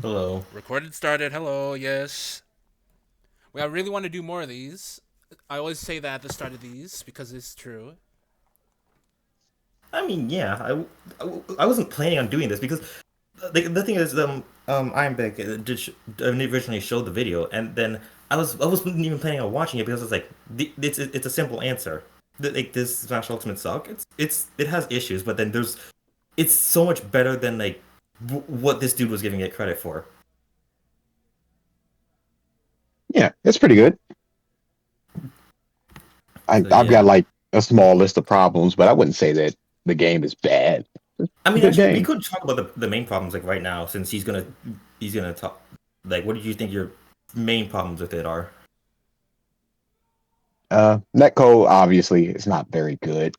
Hello. Recorded started. Hello, yes. I really want to do more of these. I always say that at the start of these because it's true. I mean, yeah, I wasn't planning on doing this because the thing is, I'm back originally showed the video, and then I wasn't even planning on watching it because it's like it's a simple answer. Like this Smash Ultimate suck. It has issues, but then it's so much better than like what this dude was giving it credit for. Yeah, it's pretty good. So I've yeah, got like a small list of problems, but I wouldn't say that the game is bad. It's I a mean, good actually, we game. could talk about the main problems like right now since he's gonna talk. Like, what do you think your main problems with it are? Netcode obviously is not very good.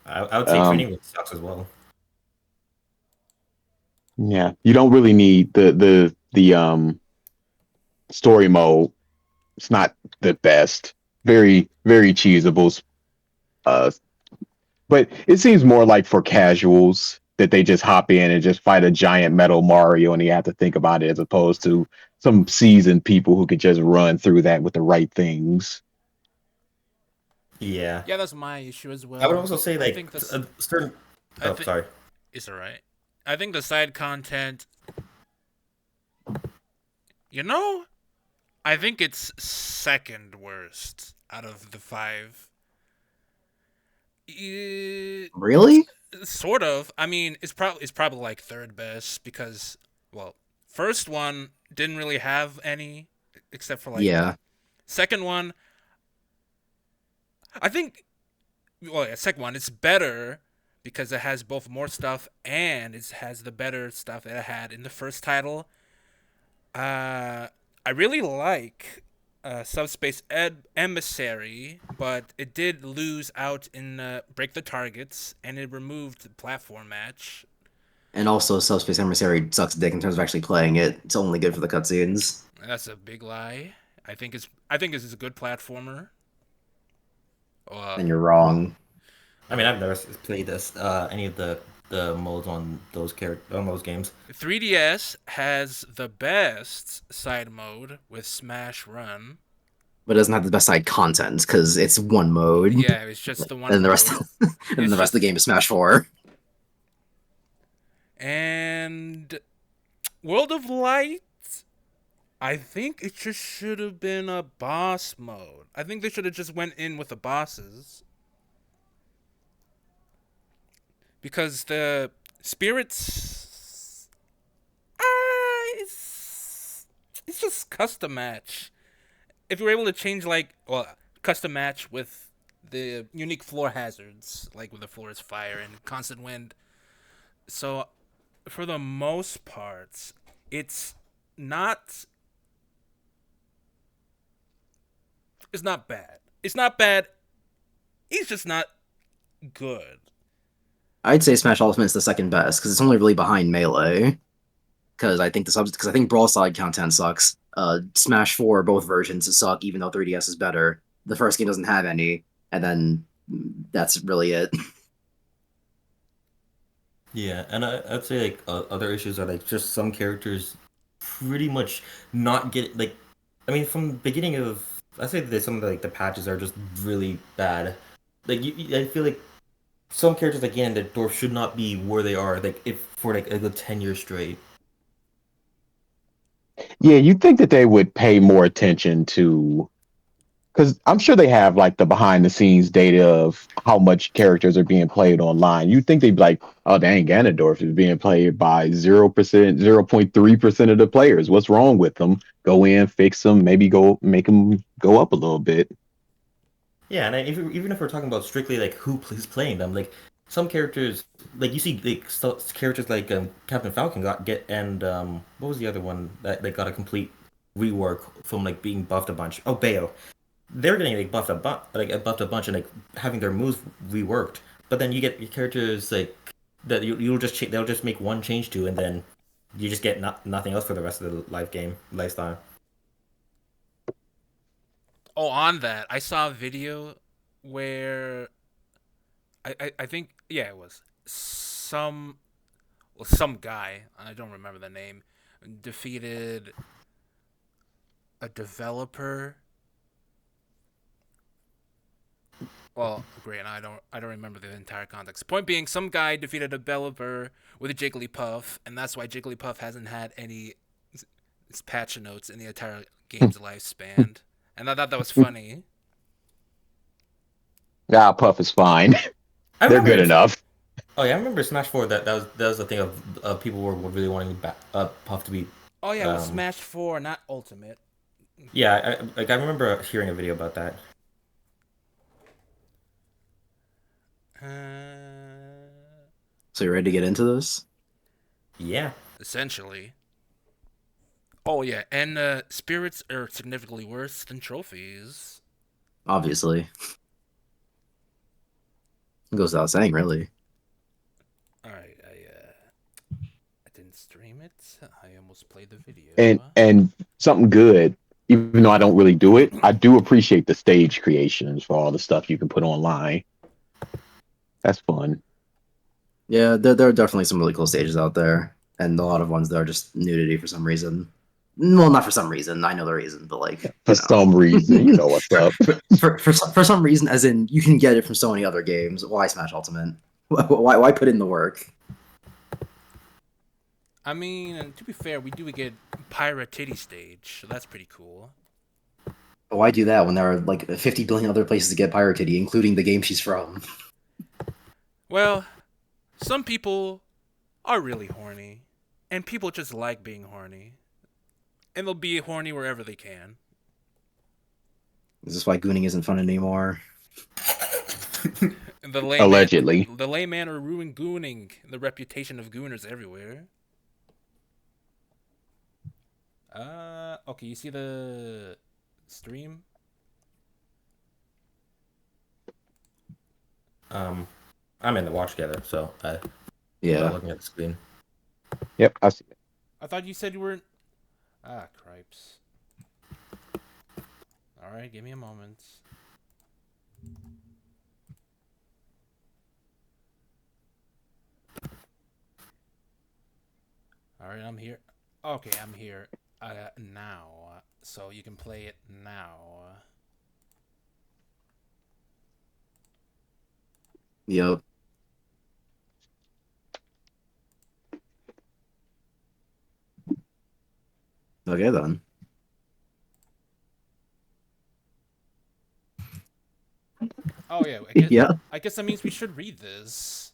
I would say Um, training with sucks as well. yeah, you don't really need the story mode. It's not the best. Very cheesables. Uh, but it seems more like for casuals that they just hop in and just fight a giant metal Mario and you have to think about it as opposed to some seasoned people who could just run through that with the right things. Yeah, Yeah, that's my issue as I would well. also say I like think this. a certain. I Oh, think sorry. it's alright. I think the side content. You know, I think it's second worst out of the five. It, Really? sort of. I mean, it's probably like third best because well, first one didn't really have any except for like Yeah. second one. I think well, yeah, second one it's better because it has both more stuff and it has the better stuff that it had in the first title. Uh, I really like Subspace Emissary, but it did lose out in Break the Targets, and it removed the platform match. And also, Subspace Emissary sucks dick in terms of actually playing it. It's only good for the cutscenes. That's a big lie. I think it's a good platformer. Uh, Then you're wrong. I mean, I've never played this any of the modes on those games. 3DS has the best side mode with Smash Run. But it doesn't have the best side content because it's one mode. Yeah, it's just the one And the rest mode. and It's the rest of the just game is Smash 4. and World of Light. I think it just should have been a boss mode. I think they should have just went in with the bosses because the spirits, it's just custom match. If you were able to change custom match with the unique floor hazards, like when the floor is fire and constant wind. So for the most part, it's not it's not bad. It's not bad. He's just not good. I'd say Smash Ultimate is the second best because it's only really behind Melee. Because I think Brawl side content sucks. Smash 4, both versions suck, even though 3DS is better. The first game doesn't have any, and then that's really it. Yeah, and I'd say like other issues are like just some characters pretty much not get like. I mean, from the beginning of I say that some of the patches are just really bad. Like I feel like some characters like Ganondorf should not be where they are like if for like a good 10 years straight. Yeah, you'd think that they would pay more attention to because I'm sure they have like the behind the scenes data of how much characters are being played online. You'd think they'd be like, oh dang, Ganondorf is being played by 0%, 0.3% of the players. What's wrong with them? Go in, fix them, maybe go make them go up a little bit. Yeah, and even if we're talking about strictly like who's playing them, like some characters, like you see like characters like Captain Falcon got get and what was the other one that they got a complete rework from like being buffed a bunch? Oh, Bayo. They're getting like buffed a bunch and like having their moves reworked. But then you get your characters like that you'll just they'll just make one change to and then you just get nothing else for the rest of the life game lifestyle. Oh, on that, I saw a video where I think yeah it was some well, some guy, I don't remember the name, defeated a developer. Well, great. I don't remember the entire context. Point being, some guy defeated a developer with a Jigglypuff, and that's why Jigglypuff hasn't had any patch notes in the entire game's lifespan. And I thought that was funny. Ah, Puff is fine. I They're good remember. enough. Oh yeah, I remember Smash 4. That was the thing of people were really wanting Puff to be. Oh yeah, it was Um, Smash 4, not Ultimate. yeah, I remember hearing a video about that. So you ready to get into this? Yeah. Essentially. Oh yeah, and spirits are significantly worse than trophies. Obviously, it goes without saying, really. All right, I didn't stream it. I almost played the video. And something good, even though I don't really do it, I do appreciate the stage creations for all the stuff you can put online. That's fun. Yeah, there are definitely some really cool stages out there, and a lot of ones that are just nudity for some reason. Well, not for some reason. I know the reason, but like For some reason, you know what's up. for some reason, as in you can get it from so many other games. Why Smash Ultimate? Why put in the work? I mean, to be fair, we do get Pirate Titty stage, so that's pretty cool. Why do that when there are like 50 billion other places to get Pirate Titty, including the game she's from? Well, some people are really horny, and people just like being horny, and they'll be horny wherever they can. Is this why gooning isn't fun anymore? And the Allegedly. the layman are ruining gooning, the reputation of gooners everywhere. Okay, you see the stream? I'm in the watch together, so I'm not Yeah. looking at the screen. Yep, I see it. I thought you said you weren't. Ah, cripes. Alright, give me a moment. Alright, I'm here. Okay, I'm here. Now. So you can play it now. Yep. Okay then. Oh yeah, I guess, Yeah. I guess that means we should read this.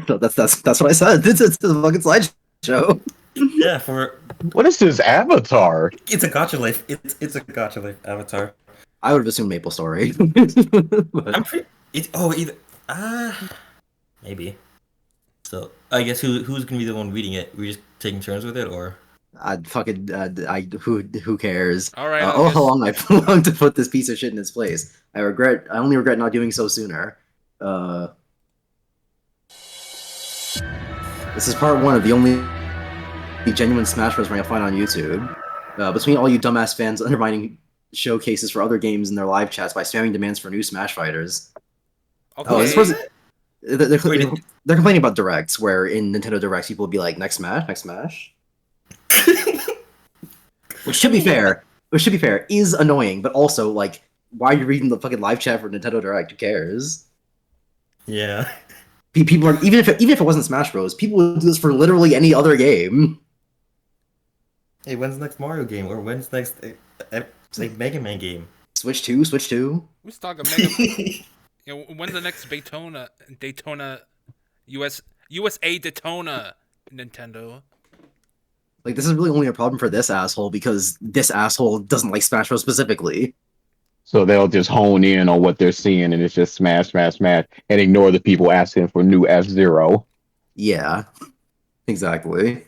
No, that's what I said. This is the fucking slideshow. Yeah, for What is this avatar? it's a gotcha life. It's a gotcha life avatar. I would have assumed Maple Story. I'm pretty. Either maybe. So I guess who's gonna be the one reading it? We're just taking turns with it, or I'd fucking who cares? Alright, How long I've longed to put this piece of shit in its place. I only regret not doing so sooner. This is part one of the only genuine Smash Bros. You'll find on YouTube. Between all you dumbass fans undermining showcases for other games in their live chats by spamming demands for new Smash fighters. Okay. Oh, this was they're Wait, complaining about directs, where in Nintendo Directs people will be like, next Smash. Which should be fair. Is annoying, but also like, why are you reading the fucking live chat for Nintendo Direct? Who cares? yeah. People are even if it wasn't Smash Bros. People would do this for literally any other game. Hey, when's the next Mario game, or when's the next like Mega Man game? Switch 2. Who's talking Mega? When's the next Daytona, USA Daytona, Nintendo? Like, this is really only a problem for this asshole because this asshole doesn't like Smash Bros. Specifically. So they'll just hone in on what they're seeing, and it's just smash, and ignore the people asking for new F-Zero. Yeah, exactly.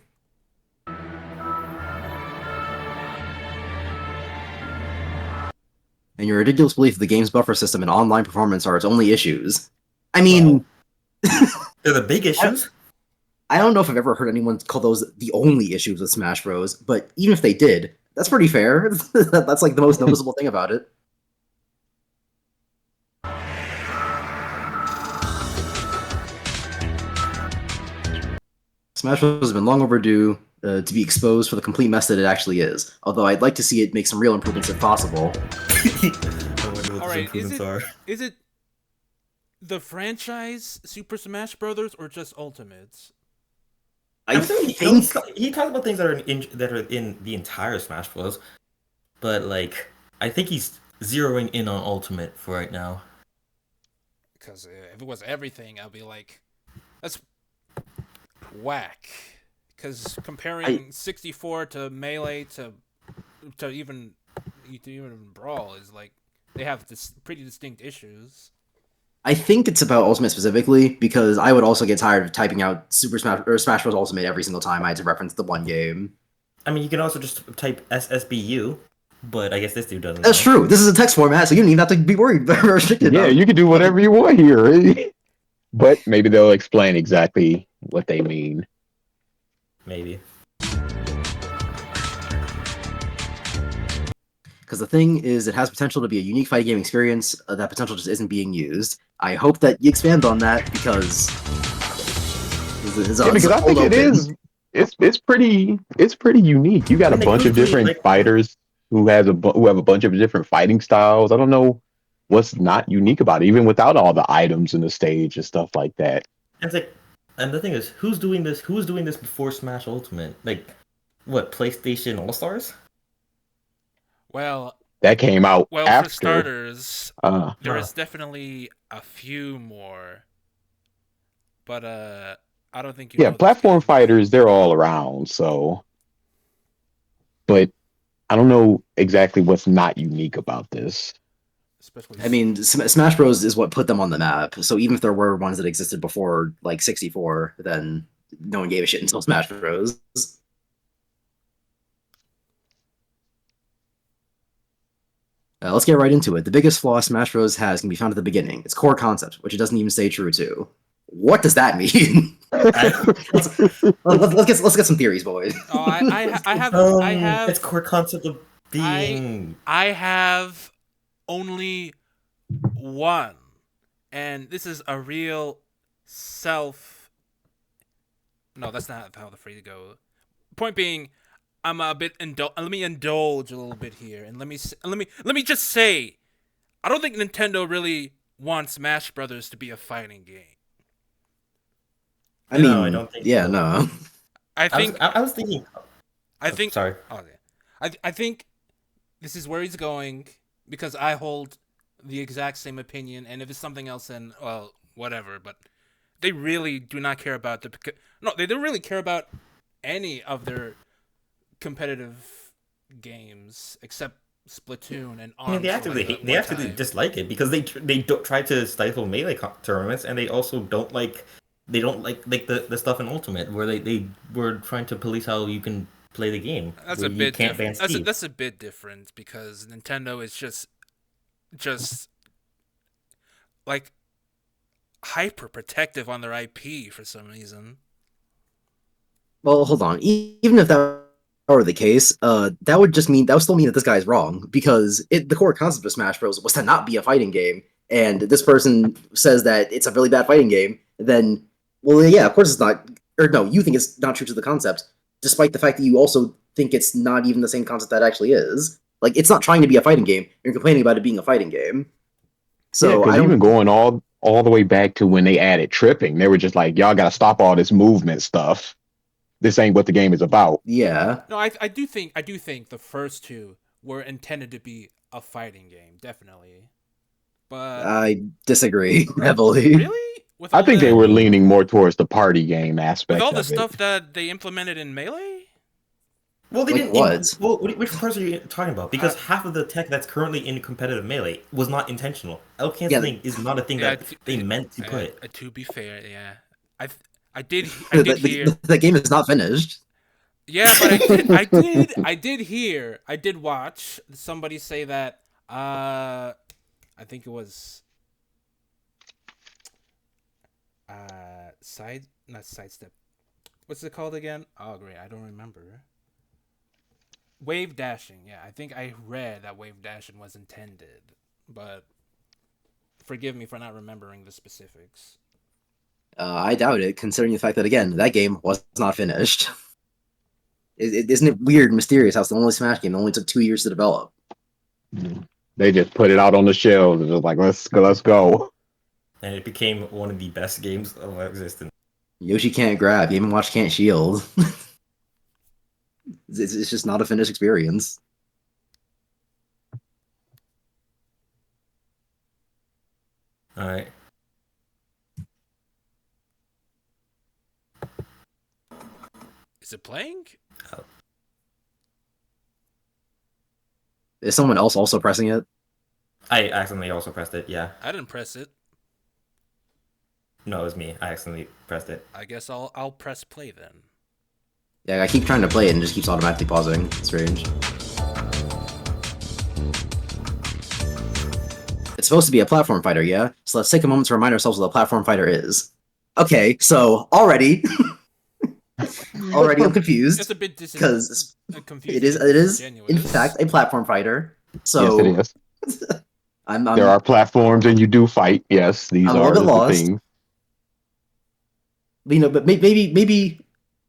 And your ridiculous belief that the game's buffer system and online performance are its only issues. I mean, They're the big issues. I don't know if I've ever heard anyone call those the only issues with Smash Bros. But even if they did, that's pretty fair. That's like the most noticeable thing about it. Smash Bros. Has been long overdue to be exposed for the complete mess that it actually is. Although I'd like to see it make some real improvements if possible. I wonder what All those right, improvements are. is it the franchise Super Smash Brothers or just Ultimates? I I'm saying think he talks about things that are in the entire Smash Bros. But like, I think he's zeroing in on Ultimate for right now. Because if it was everything, I'd be like, that's whack. Because I comparing 64 to Melee to even Brawl is like they have this pretty distinct issues. I think it's about Ultimate specifically because I would also get tired of typing out Super Smash or Smash Bros. Ultimate every single time I had to reference the one game. I mean, you can also just type SSBU, but I guess this dude doesn't That's know. true. This is a text format, so you don't even have to be worried about restricted. Yeah, you can do whatever you want here. But maybe they'll explain exactly what they mean. Maybe. Because the thing is, it has potential to be a unique fighting game experience. That potential just isn't being used. I hope that you expand on that because Yeah, because I think it is. It's pretty unique. You I got a mean, like, bunch who's of doing different like? fighters who have a bunch of different fighting styles. I don't know what's not unique about it, even without all the items in the stage and stuff like that. It's like, and the thing is, who's doing this? Who was doing this before Smash Ultimate? Like, what? PlayStation All Stars? Well, That came out for after. starters, Uh, there is definitely a few more, but I don't think you yeah, know those platform games. fighters, they're all around. So, but I don't know exactly what's not unique about this. Especially, I mean, Smash Bros is what put them on the map. So even if there were ones that existed before, like 64, then no one gave a shit until Smash Bros. Let's get right into it. The biggest flaw Smash Bros has can be found at the beginning. Its core concept, which it doesn't even stay true to. What does that mean? I, let's, let's get some theories, boys. oh, I its have, core concept of I, being. I have only one, and this is a real self. No, that's not how the phrase goes. Point being, I'm a bit let me indulge a little bit here, and let me just say, I don't think Nintendo really wants Smash Brothers to be a fighting game. I No, I mean, don't think yeah, so. no. I think I was thinking. I think Sorry. oh yeah. I think this is where he's going because I hold the exact same opinion, and if it's something else, then well, whatever. But they really do not care about no, they don't really care about any of their competitive games except Splatoon and I mean, Arms for like the they one actively time. dislike it because they don't try to stifle tournaments, and they also don't like the stuff in Ultimate where they were trying to police how you can play the game That's where a you bit can't different. ban Steve. That's a bit different because Nintendo is just like hyper protective on their IP for some reason. Well, hold on. Even if that were the case, that would still mean that this guy is wrong because the core concept of Smash Bros. Was to not be a fighting game, and this person says that it's a really bad fighting game. Then, well, yeah, of course it's not. Or no, you think it's not true to the concept, despite the fact that you also think it's not even the same concept that actually is. Like, it's not trying to be a fighting game. You're complaining about it being a fighting game. Yeah, So I because even don't. going all the way back to when they added tripping, they were just like, y'all got to stop all this movement stuff. This ain't what the game is about. Yeah, No, I do think the first two were intended to be a fighting game, definitely. But I disagree heavily. really, I think they were leaning more towards the party game with aspect all the of it. stuff that they implemented in Melee, Well, they Like didn't. what? Well, which parts are you talking about? uh, Because half of the tech that's currently in competitive melee was not intentional. L Yeah, canceling is not a thing yeah. that they meant to put. To be fair, yeah, I I the, did hear. the game is not finished. Yeah, but I did watch somebody say that. I think it was not sidestep. What's it called again? Oh, great, I don't remember. Wave dashing. Yeah, I think I read that wave dashing was intended, but forgive me for not remembering the specifics. I doubt it, considering the fact that again that game was not finished. Isn't it weird, and mysterious how it's the only Smash game that only took 2 years to develop? They just put it out on the shelves and just like let's go. And it became one of the best games of existence. Yoshi can't grab, Game & Watch can't shield. It's just not a finished experience. All right. Is it playing? Is someone else also pressing it? I accidentally also pressed it. Yeah. I didn't press it. No, it was me. I accidentally pressed it. I guess I'll press play then. Yeah, I keep trying to play it and it just keeps automatically pausing. Strange. It's supposed to be a platform fighter, yeah? So let's take a moment to remind ourselves what a platform fighter is. Okay, so already I'm confused. It's a bit because confusing. it is in fact a platform fighter. So yes, it is. I'm There are platforms and you do fight. Yes, these I'm a are little bit the lost. things. but maybe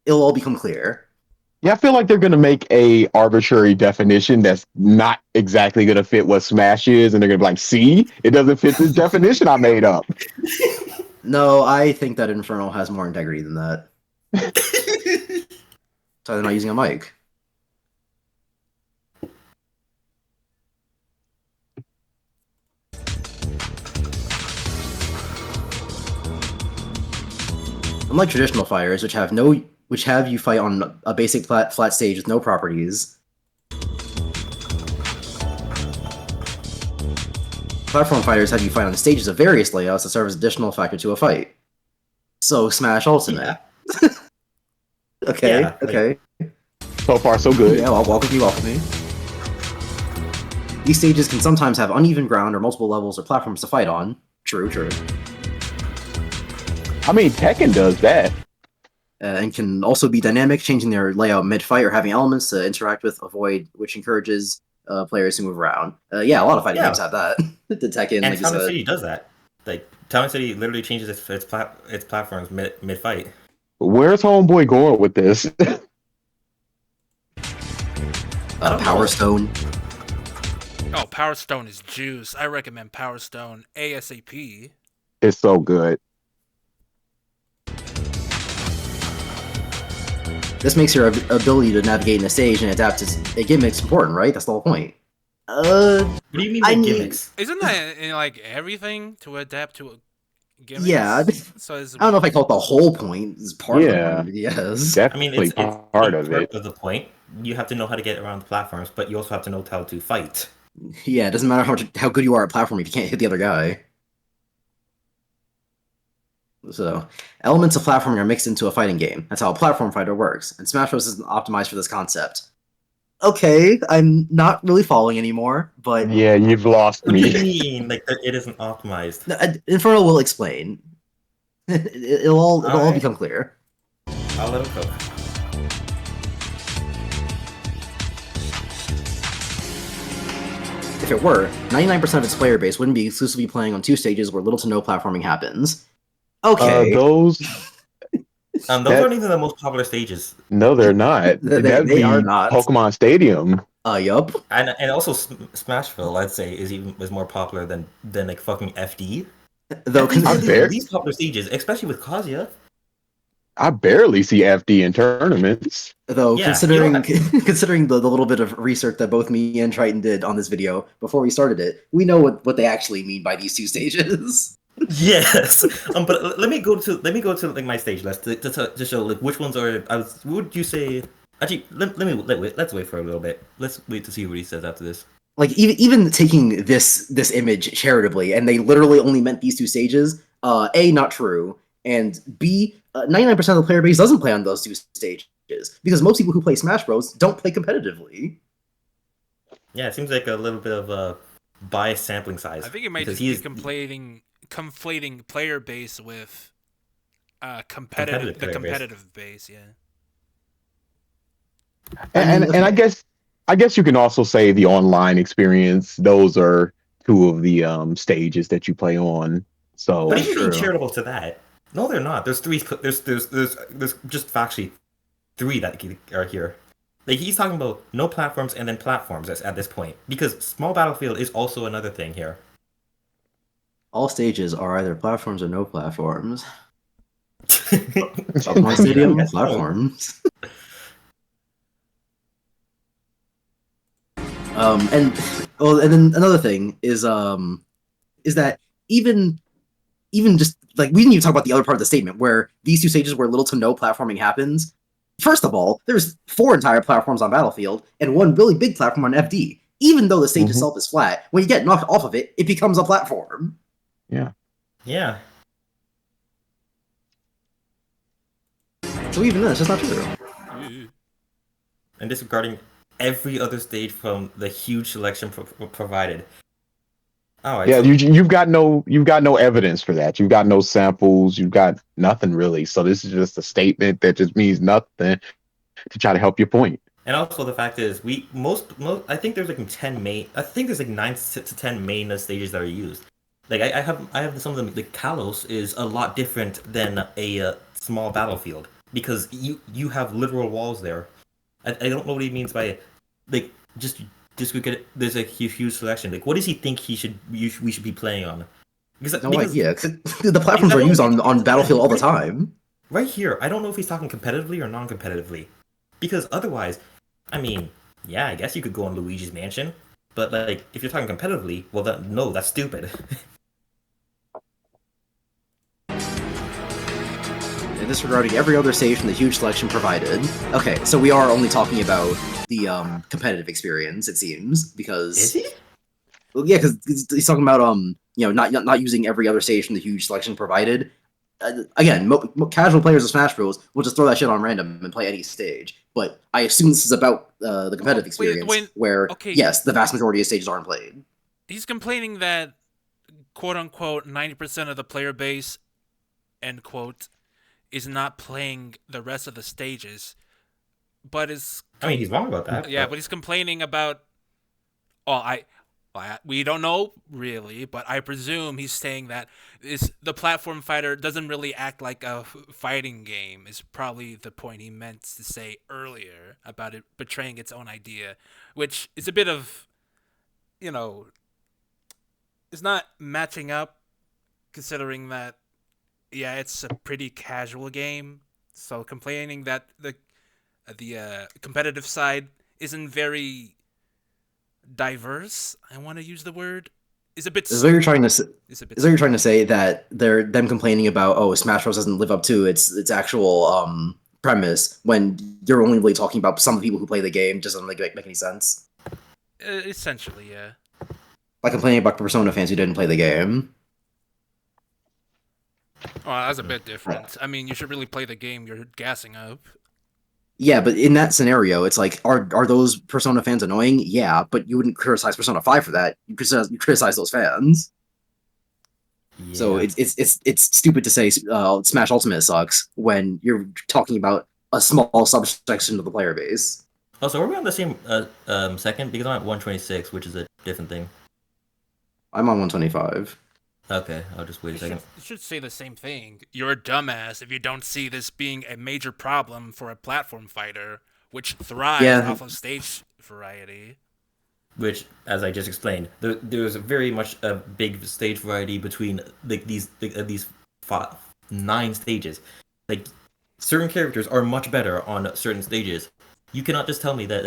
it'll all become clear. Yeah, I feel like they're gonna make a arbitrary definition that's not exactly gonna fit what Smash is, and they're gonna be like, "See, it doesn't fit this definition I made up." No, I think that Inferno has more integrity than that. So they're not using a mic. Unlike traditional fighters, which have you fight on a basic flat stage with no properties, platform fighters have you fight on stages of various layouts that serve as additional factor to a fight. So Smash Ultimate. Yeah. Okay, Yeah, okay. So far, so good. Yeah, well, welcome me. These stages can sometimes have uneven ground or multiple levels or platforms to fight on. True. I mean, Tekken does that. And can also be dynamic, changing their layout mid-fight or having elements to interact with, avoid, which encourages players to move around. Yeah, a lot of fighting games have that. The Tekken, And like Town City does that. Like Town City literally changes its platforms mid fight. Where's Homeboy going with this? Power Stone. Oh, Power Stone is juice. I recommend Power Stone ASAP. It's so good. This makes your ability to navigate in a stage and adapt to gimmicks important, right? That's the whole point. What do you mean by gimmicks? Isn't that in like everything to adapt to a gimmick? Yeah. So I don't know if I call it the whole point. It's part of the point, yes. I mean, it's part of it. Of the point. You have to know how to get around the platforms, but you also have to know how to fight. Yeah, it doesn't matter how good you are at platforming if you can't hit the other guy. So, elements of platforming are mixed into a fighting game. That's how a platform fighter works, and Smash Bros. Isn't optimized for this concept. Okay, I'm not really following anymore, but... Yeah, you've lost What do you me. mean? Like, it isn't optimized? Inferno will explain. It'll all become clear. I'll let him cook. If it were, 99% of its player base wouldn't be exclusively playing on 2 stages where little to no platforming happens. Okay. Those aren't even the most popular stages. No, they're not. They are not. Pokemon Stadium. Yup. And also Smashville, I'd say, is more popular than like fucking FD. Though these popular stages, especially with Kazuya. I barely see FD in tournaments. Though, Yeah, considering the little bit of research that both me and Triton did on this video before we started it, we know what they actually mean by these 2 stages. Yes, but let me go to like my stage list to show like which ones are. Would you say? Actually, let's wait for a little bit. Let's wait to see what he says after this. Like even taking this image charitably, and they literally only meant these 2 stages. A, not true, and B, 99% of the player base doesn't play on those 2 stages because most people who play Smash Bros. Don't play competitively. Yeah, it seems like a little bit of a biased sampling size. I think it might just be conflating player base with competitive base, yeah. And I guess you can also say the online experience. Those are 2 of the stages that you play on. So what do you mean charitable to that? No, they're not. There's three. There's just factually three that are here. Like he's talking about no platforms and then platforms at this point because small battlefield is also another thing here. All stages are either platforms or no platforms. Pokemon I mean, I Stadium, guess so. platforms. And well, and then another thing is that even even just like we didn't even talk about the other part of the statement where these two stages where little to no platforming happens. First of all, there's 4 entire platforms on Battlefield and 1 really big platform on FD. Even though the stage Hmm. itself is flat, when you get knocked off of it, it becomes a platform. Yeah. Yeah, So even then, it's just not true. and disregarding every other stage from the huge selection provided. All right, Yeah, so you've got no evidence for that. You've got no samples. You've got nothing really. So this is just a statement that just means nothing to try to help your point. and also the fact is we most I think there's like 10 main. I think there's like 9 to 10 main stages that are used. Like I have some of them. Like Kalos is a lot different than a small battlefield because you have literal walls there. I don't know what he means by like just look at it. There's a huge selection. Like what does he think we should be playing on? No Because idea. The because platforms I are don't used think on Battlefield all the time. right here. I don't know if he's talking competitively or non-competitively. Because otherwise, I mean, yeah, I guess you could go on Luigi's Mansion, but like if you're talking competitively, well, no, that's stupid. Disregarding every other stage from the huge selection provided. Okay, so we are only talking about the competitive experience, it seems, Is because he? well, yeah, because he's talking about not using every other stage from the huge selection provided. Again, casual players of Smash Bros. Will just throw that shit on random and play any stage. But I assume this is about the Oh, competitive wait, experience, wait. where Okay, yes, the vast majority of stages aren't played. he's complaining that quote unquote 90% of the player base end quote is not playing the rest of the stages, but I mean, he's wrong about that, yeah, but but he's complaining about. Oh, we don't know really, but I presume he's saying that is the platform fighter doesn't really act like a fighting game. Is probably the point he meant to say earlier about it betraying its own idea, which is a bit of you know, it's not matching up considering that yeah, it's a pretty casual game. So complaining that the competitive side isn't very diverse, I want to use the word, is a bit Is what you're trying to is a bit is what you're trying to stupid. say that they're them complaining about Smash Bros doesn't live up to its actual premise when you're only really talking about some of the people who play the game just doesn't make any sense. Essentially, yeah. Like complaining about Persona fans who didn't play the game. Well, that's a bit different. I mean, you should really play the game you're gassing up. Yeah, but in that scenario, it's like, are those Persona fans annoying? Yeah, but you wouldn't criticize Persona 5 for that. You criticize those fans. So yeah. it's stupid to say Smash Ultimate sucks when you're talking about a small subsection of the player base. Also, are we on the same second? Because I'm at 126, which is a different thing. I'm on 125. Okay, I'll just wait a You should second. you should say the same thing. You're a dumbass if you don't see this being a major problem for a platform fighter, which thrives Yeah, off of stage variety. Which, as I just explained, there's very much a big stage variety between like these 9 stages. Like certain characters are much better on certain stages. You cannot just tell me that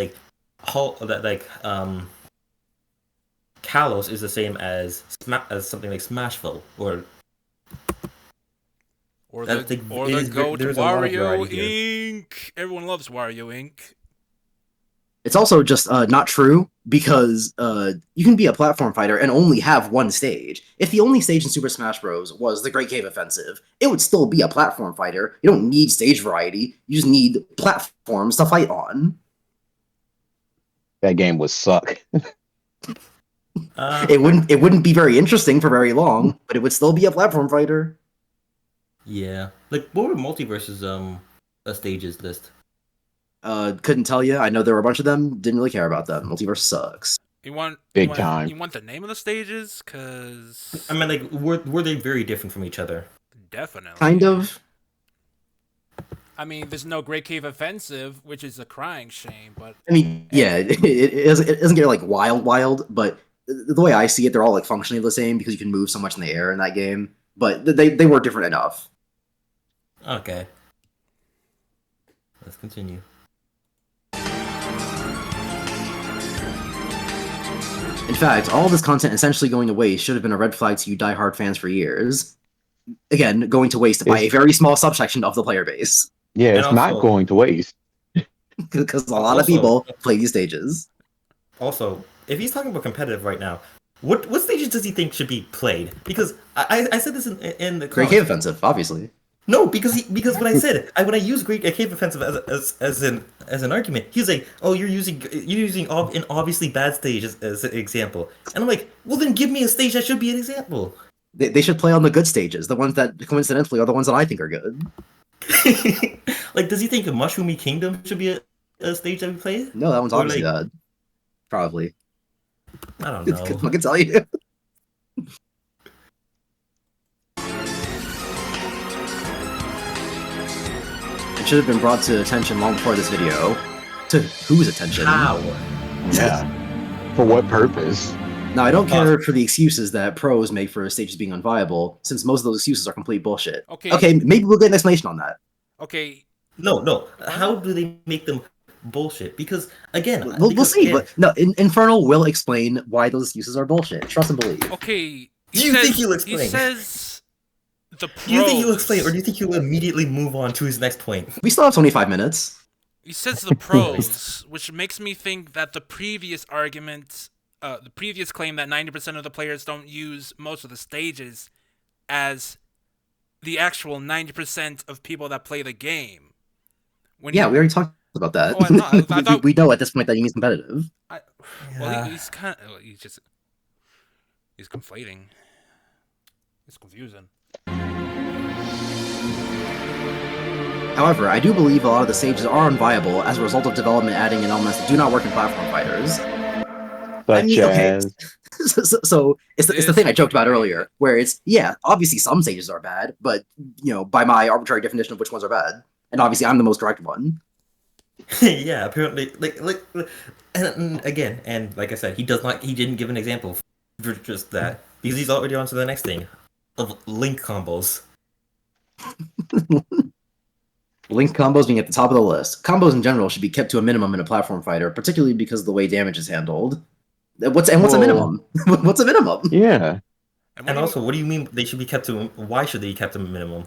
Kalos is the same as as something like Smashville or Or that's the like or it the is goat there's a lot of Wario variety here. Inc. Everyone loves Wario Inc. it's also just not true because you can be a platform fighter and only have one stage. If the only stage in Super Smash Bros. Was the Great Cave Offensive, it would still be a platform fighter. You don't need stage variety. You just need platforms to fight on. That game would suck. Uh, It wouldn't be very interesting for very long, but it would still be a platform fighter. yeah. Like what were multiverses a stages list? Couldn't tell you. I know there were a bunch of them. Didn't really care about them. Multiverse sucks. You want you Big want time. you want the name of the stages? I Cause mean, like were they very different from each other? Definitely. Kind of. I mean, there's no Great Cave Offensive, which is a crying shame, but I mean, yeah, it doesn't get like wild, but the way I see it, they're all like functionally the same because you can move so much in the air in that game. But they were different enough. Okay. Let's continue. In fact, all this content essentially going to waste should have been a red flag to you diehard fans for years. Again, going to waste by a very small subsection of the player base. Yeah, And it's not also, going to waste. Because a lot of people play these stages. Also, if he's talking about competitive right now, what stages does he think should be played? Because I said this in the Great Cave Offensive, obviously. No, because when I said it, when I use Great Cave Offensive as an argument, he's like, oh, you're using an obviously bad stage as an example, and I'm like, well then give me a stage that should be an example. They should play on the good stages, the ones that coincidentally are the ones that I think are good. Like, does he think a Mushroomy Kingdom should be a stage that we play? No, that one's Or, obviously like, bad. Probably. I don't know. I can tell you. It should have been brought to attention long before this video. To whose attention? How? Yeah. For what purpose? Now, I don't care for the excuses that pros make for stages being unviable, since most of those excuses are complete bullshit. Okay, maybe we'll get an explanation on that. Okay. No. How do they make them bullshit? Because, again... We'll see, but no, Infernal will explain why those excuses are bullshit. Trust and believe. Okay. Do you think he'll explain? He says the pros... Do you think he'll explain, or do you think he'll immediately move on to his next point? We still have 25 minutes. He says the pros, which makes me think that the previous argument... the previous claim that 90% of the players don't use most of the stages as the actual 90% of people that play the game. We already talked about that. Oh, I thought... we know at this point that he means competitive. Well, he's kind of... He's conflating. It's confusing. However, I do believe a lot of the stages are unviable as a result of development adding in elements that do not work in platform fighters. So it's the thing I joked about earlier, where it's, yeah, obviously some stages are bad, but, by my arbitrary definition of which ones are bad. And obviously I'm the most correct one. Yeah, apparently, and again, and like I said, he didn't give an example for just that, because he's already on to the next thing, of link combos. Link combos being at the top of the list. Combos in general should be kept to a minimum in a platform fighter, particularly because of the way damage is handled. What's a minimum? What's a minimum? Yeah. And also, what do you mean they should be kept to? Why should they be kept to a minimum?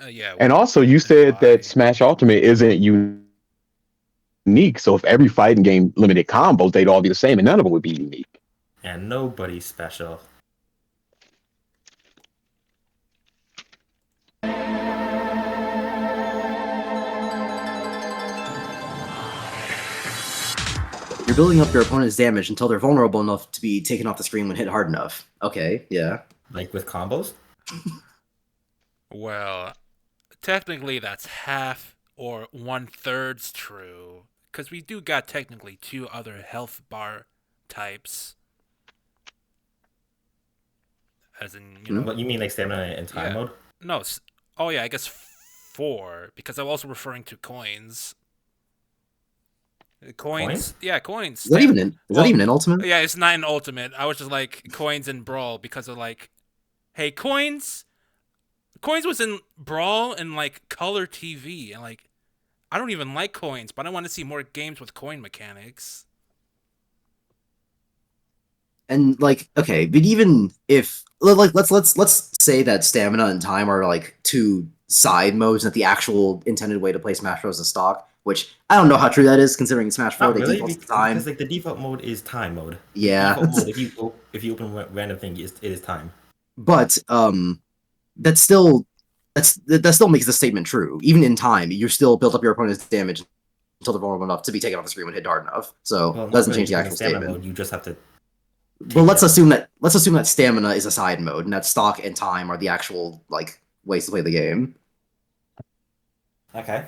Yeah. And also, you said that Smash Ultimate isn't unique, so if every fighting game limited combos, they'd all be the same, and none of them would be unique. And nobody's special. You're building up your opponent's damage until they're vulnerable enough to be taken off the screen when hit hard enough. Okay, yeah. Like with combos? Well, technically that's half or 1/3 true, because we do got technically 2 other health bar types. As in, What you mean, like stamina and time mode? No. Oh yeah, I guess 4, because I'm also referring to coins. Coins? Yeah, coins. Is that even in Ultimate? Yeah, it's not in Ultimate. I was just like coins in Brawl because of like, hey, coins was in Brawl and like Color TV, and like, I don't even like coins, but I want to see more games with coin mechanics. And like, okay, but even if let's say that stamina and time are like 2 side modes, not the actual intended way to play Smash Bros. As stock. Which I don't know how true that is, considering Smash 4 they default to time. Because like the default mode is time mode. Yeah. Mode, if you open a random thing, it is time. But that still makes the statement true. Even in time, you still build up your opponent's damage until they're vulnerable enough to be taken off the screen when hit hard enough. So it doesn't change the actual statement. Mode, you just have to. But let's assume that stamina is a side mode, and that stock and time are the actual like ways to play the game. Okay.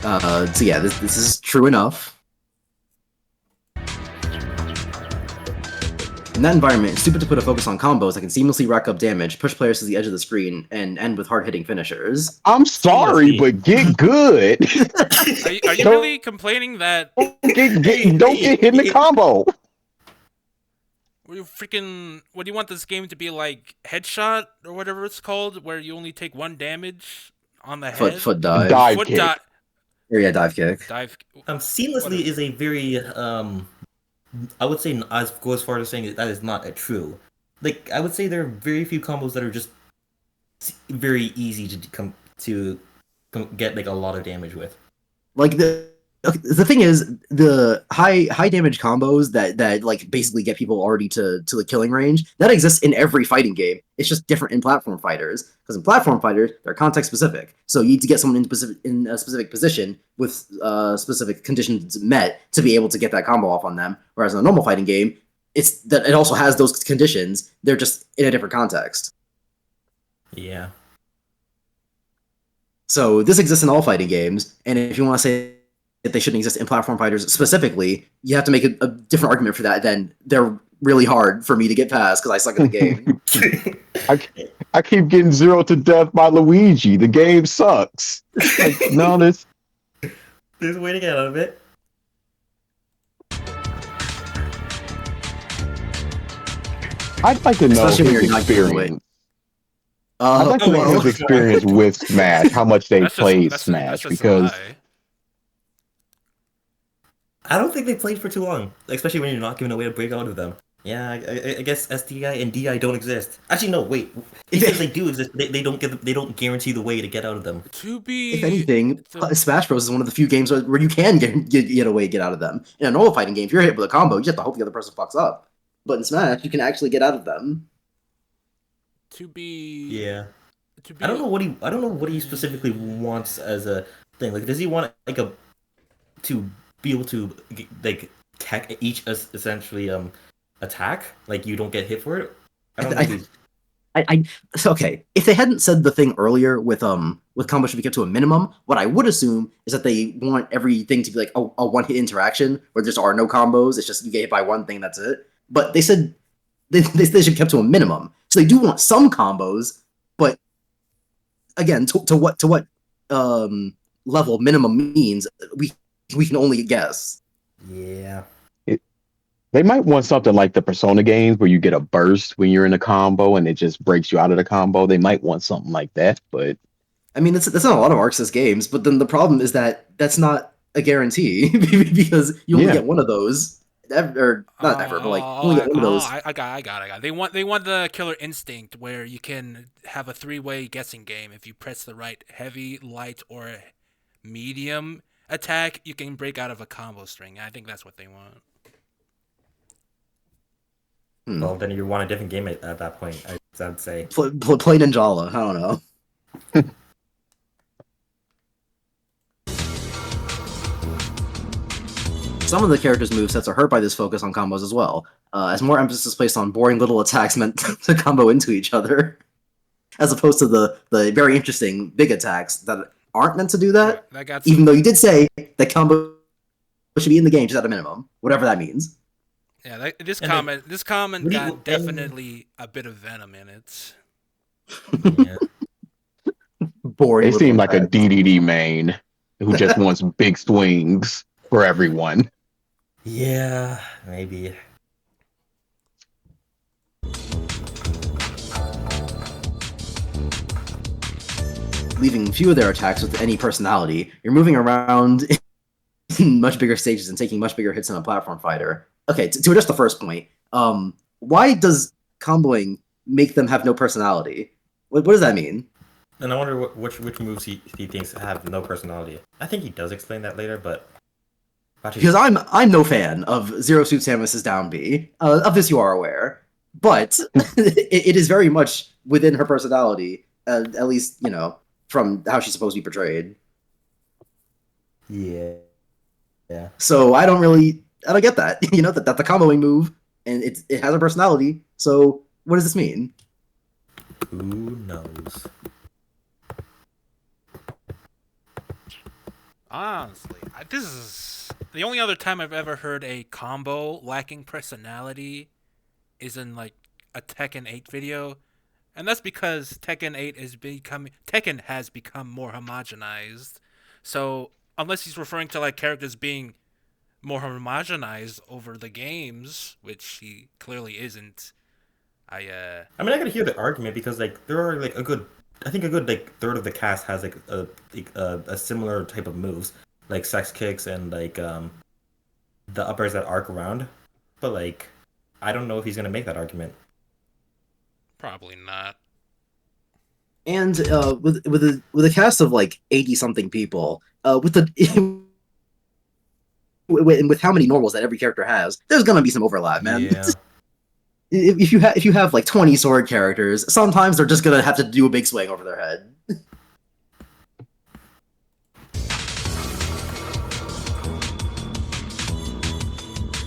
So yeah, this is true enough. In that environment, it's stupid to put a focus on combos that can seamlessly rack up damage, push players to the edge of the screen, and end with hard-hitting finishers. I'm sorry, Seamlessly. but get good. Are you Don't really complaining that don't get hit in the combo. what do you want this game to be like headshot or whatever it's called, where you only take 1 damage on the head? Foot dive. Dive Foot kick. Yeah, dive kick. Dive. Seamlessly is a very I would say I'd go as far as saying that is not a true. Like I would say there are very few combos that are just very easy to get like a lot of damage with. Like the thing is, the high damage combos that like basically get people already to the killing range, that exists in every fighting game. It's just different in platform fighters, because in platform fighters they're context specific. So you need to get someone in a specific position with specific conditions met to be able to get that combo off on them. Whereas in a normal fighting game, it's that it also has those conditions. They're just in a different context. Yeah. So this exists in all fighting games, and if you want to say that they shouldn't exist in platform fighters specifically, you have to make a different argument for that. Then they're really hard for me to get past because I suck at the game. I keep getting 0 to death by Luigi. The game sucks. Like, no, this. There's a way to get out of it. I'd like to know Especially when his you're not giving away. experience. I'd like to know his experience with Smash, how much they played Smash, because I don't think they played for too long, especially when you're not giving away a break out of them. Yeah, I guess SDI and DI don't exist. Actually, no, wait. If they do exist, they don't guarantee the way to get out of them. To be, If anything, Smash Bros is one of the few games where you can get away, get out of them. In a normal fighting game, if you're hit with a combo, you just have to hope the other person fucks up. But in Smash, you can actually get out of them. to be, Yeah. to be, I don't know what he specifically wants as a thing. Like, does he want like to be able to like tech each essentially attack? Like you don't get hit for it. I don't think he's... Okay. If they hadn't said the thing earlier with combos should be kept to a minimum, what I would assume is that they want everything to be like a one hit interaction where there are no combos. It's just you get hit by one thing, that's it. But they said they should be kept to a minimum, so they do want some combos, but again, to what level minimum means, we can only guess. Yeah. they might want something like the Persona games where you get a burst when you're in a combo and it just breaks you out of the combo. They might want something like that, but I mean, that's not a lot of ArcSys games, but then the problem is that that's not a guarantee because you only get one of those. Or not ever, but like only get one of those. I got it. They want the killer instinct where you can have a 3-way guessing game. If you press the right heavy, light, or medium attack, you can break out of a combo string. I think that's what they want. Well, then you want a different game at that point, I'd say. Play Ninjala. I don't know. Some of the characters' movesets are hurt by this focus on combos as well, as more emphasis is placed on boring little attacks meant to combo into each other, as opposed to the very interesting big attacks that aren't meant to do that. Even though you did say that combo should be in the game just at a minimum, whatever that means. Yeah, this comment got definitely a bit of venom in it. Yeah. Boring. They seem like a DDD main who just wants big swings for everyone. Yeah, maybe. Leaving few of their attacks with any personality, you're moving around in much bigger stages and taking much bigger hits than a platform fighter. Okay, to address the first point, why does comboing make them have no personality? What does that mean? And I wonder which moves he thinks have no personality. I think he does explain that later, but because I'm no fan of Zero Suit Samus's down B. Of this you are aware, but it is very much within her personality, at least from how she's supposed to be portrayed. Yeah. So I don't get that. That's a comboing move, and it has a personality. So what does this mean? Who knows? Honestly, this is the only other time I've ever heard a combo lacking personality is in like a Tekken 8 video, and that's because Tekken has become more homogenized. So unless he's referring to like characters being more homogenized over the games, which he clearly isn't, I I mean, I gotta hear the argument because like there are like a good, I think a good like third of the cast has like a similar type of moves, like sex kicks and like the uppers that arc around. But like, I don't know if he's gonna make that argument. probably not. And with a cast of like 80 something people, with the with how many normals that every character has, there's gonna be some overlap, man. Yeah. If you have like 20 sword characters, sometimes they're just gonna have to do a big swing over their head.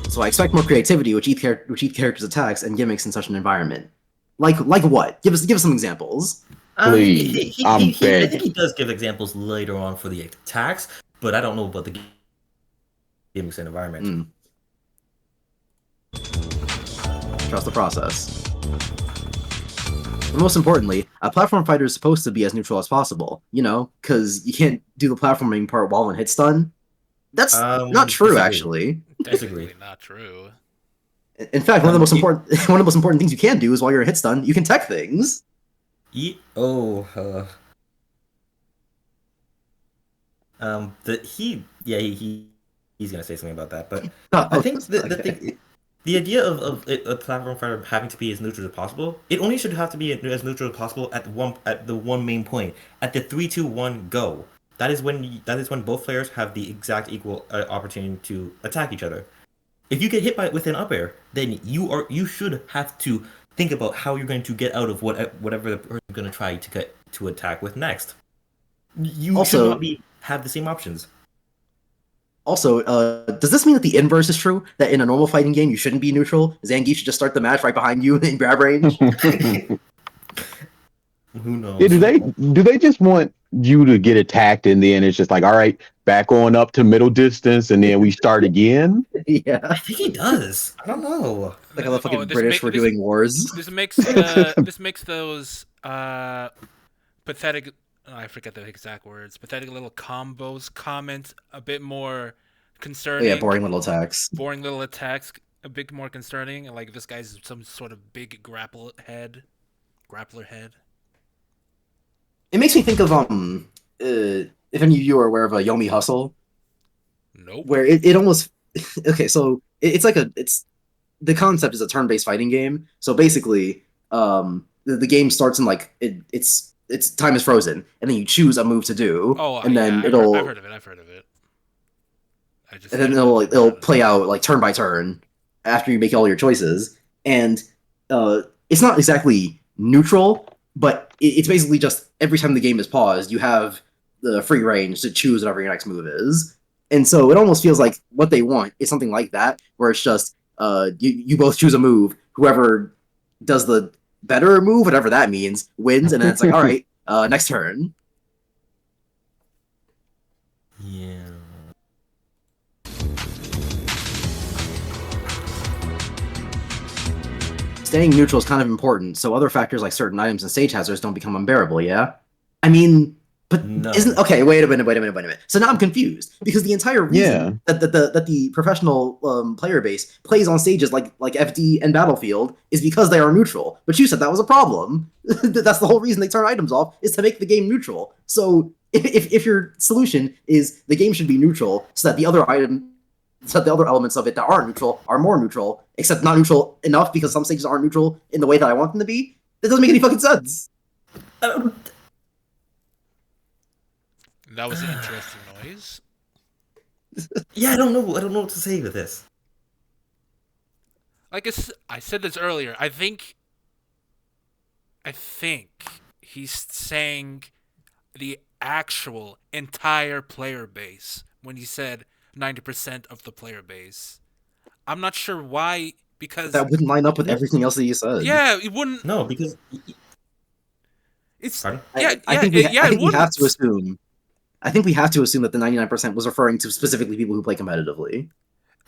So I expect more creativity with each character's attacks and gimmicks in such an environment. Like what? Give us some examples. Please, I'm I think begging. he does give examples later on for the attacks, but I don't know about the gimmicks and environment. Trust the process. But most importantly, a platform fighter is supposed to be as neutral as possible. You know, because you can't do the platforming part while in hit stun. That's not true, Disagree. actually. Definitely not true. In fact, one of the most He- important one of the most important things you can do is while you're in hit stun, you can tech things. he- oh, he's gonna say something about that, but I think the idea of a platform fighter having to be as neutral as possible, it only should have to be as neutral as possible at the one main point, at the 3, 2, 1 go. That is when both players have the exact equal opportunity to attack each other. If you get hit with an up air, then you should have to think about how you're going to get out of whatever the person is going to try to get to attack with next. You should Also- not have the same options. Also, does this mean that the inverse is true? That in a normal fighting game, you shouldn't be neutral? Zangief should just start the match right behind you in grab range? Who knows? Yeah, do they just want you to get attacked and then it's just like, all right, back on up to middle distance and then we start again? Yeah. I think he does. I don't know. Like how the fucking this British were doing wars. This makes those pathetic. I forget the exact words. Pathetic little combos comment a bit more concerning. Yeah, boring little attacks. Boring little attacks a bit more concerning. Like this guy's some sort of big grappler head. It makes me think of if any of you are aware of a Yomi Hustle, Nope. where it almost okay. So it's like it's the concept is a turn-based fighting game. So basically, the game starts in like it's time is frozen, and then you choose a move to do, Oh, and then yeah, it'll I've heard of it. and then it'll play out like turn by turn after you make all your choices, and it's not exactly neutral, but it's basically just every time the game is paused, you have the free range to choose whatever your next move is, and so it almost feels like what they want is something like that, where it's just you both choose a move, whoever does the better move, whatever that means, wins, and then it's like all right, next turn. Yeah. Staying neutral is kind of important, so other factors like certain items and stage hazards don't become unbearable, yeah? I mean, but No. isn't okay, wait a minute. So now I'm confused because the entire reason that the professional player base plays on stages like FD and Battlefield is because they are neutral. But you said that was a problem. That's the whole reason they turn items off, is to make the game neutral. So if your solution is the game should be neutral so that the other elements of it that aren't neutral are more neutral, except not neutral enough because some stages aren't neutral in the way that I want them to be, that doesn't make any fucking sense. That was an interesting noise. Yeah, I don't know. I don't know what to say with this. Like I said this earlier. I think he's saying the actual entire player base when he said 90% of the player base. I'm not sure why, because That wouldn't line up with everything else that you said. yeah, it wouldn't. No, because It's pardon? I think we have to assume. I think we have to assume that the 99% was referring to specifically people who play competitively.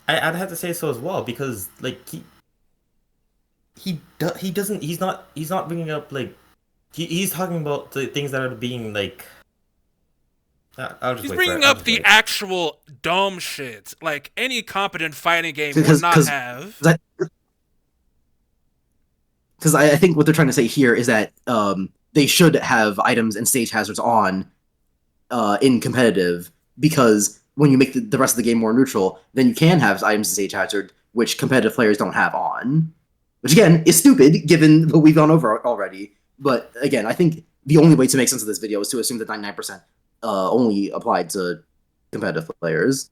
I'd have to say so as well because like he doesn't he's not bringing up like he's talking about the things that are being like I'll just He's wait for it. bringing I'll up just the wait. actual dumb shit, like any competent fighting game would not because have. because I think what they're trying to say here is that they should have items and stage hazards on in competitive, because when you make the rest of the game more neutral, then you can have items and stage hazard which competitive players don't have on, which again is stupid given what we've gone over already. But again, I think the only way to make sense of this video is to assume that 99% only applied to competitive players.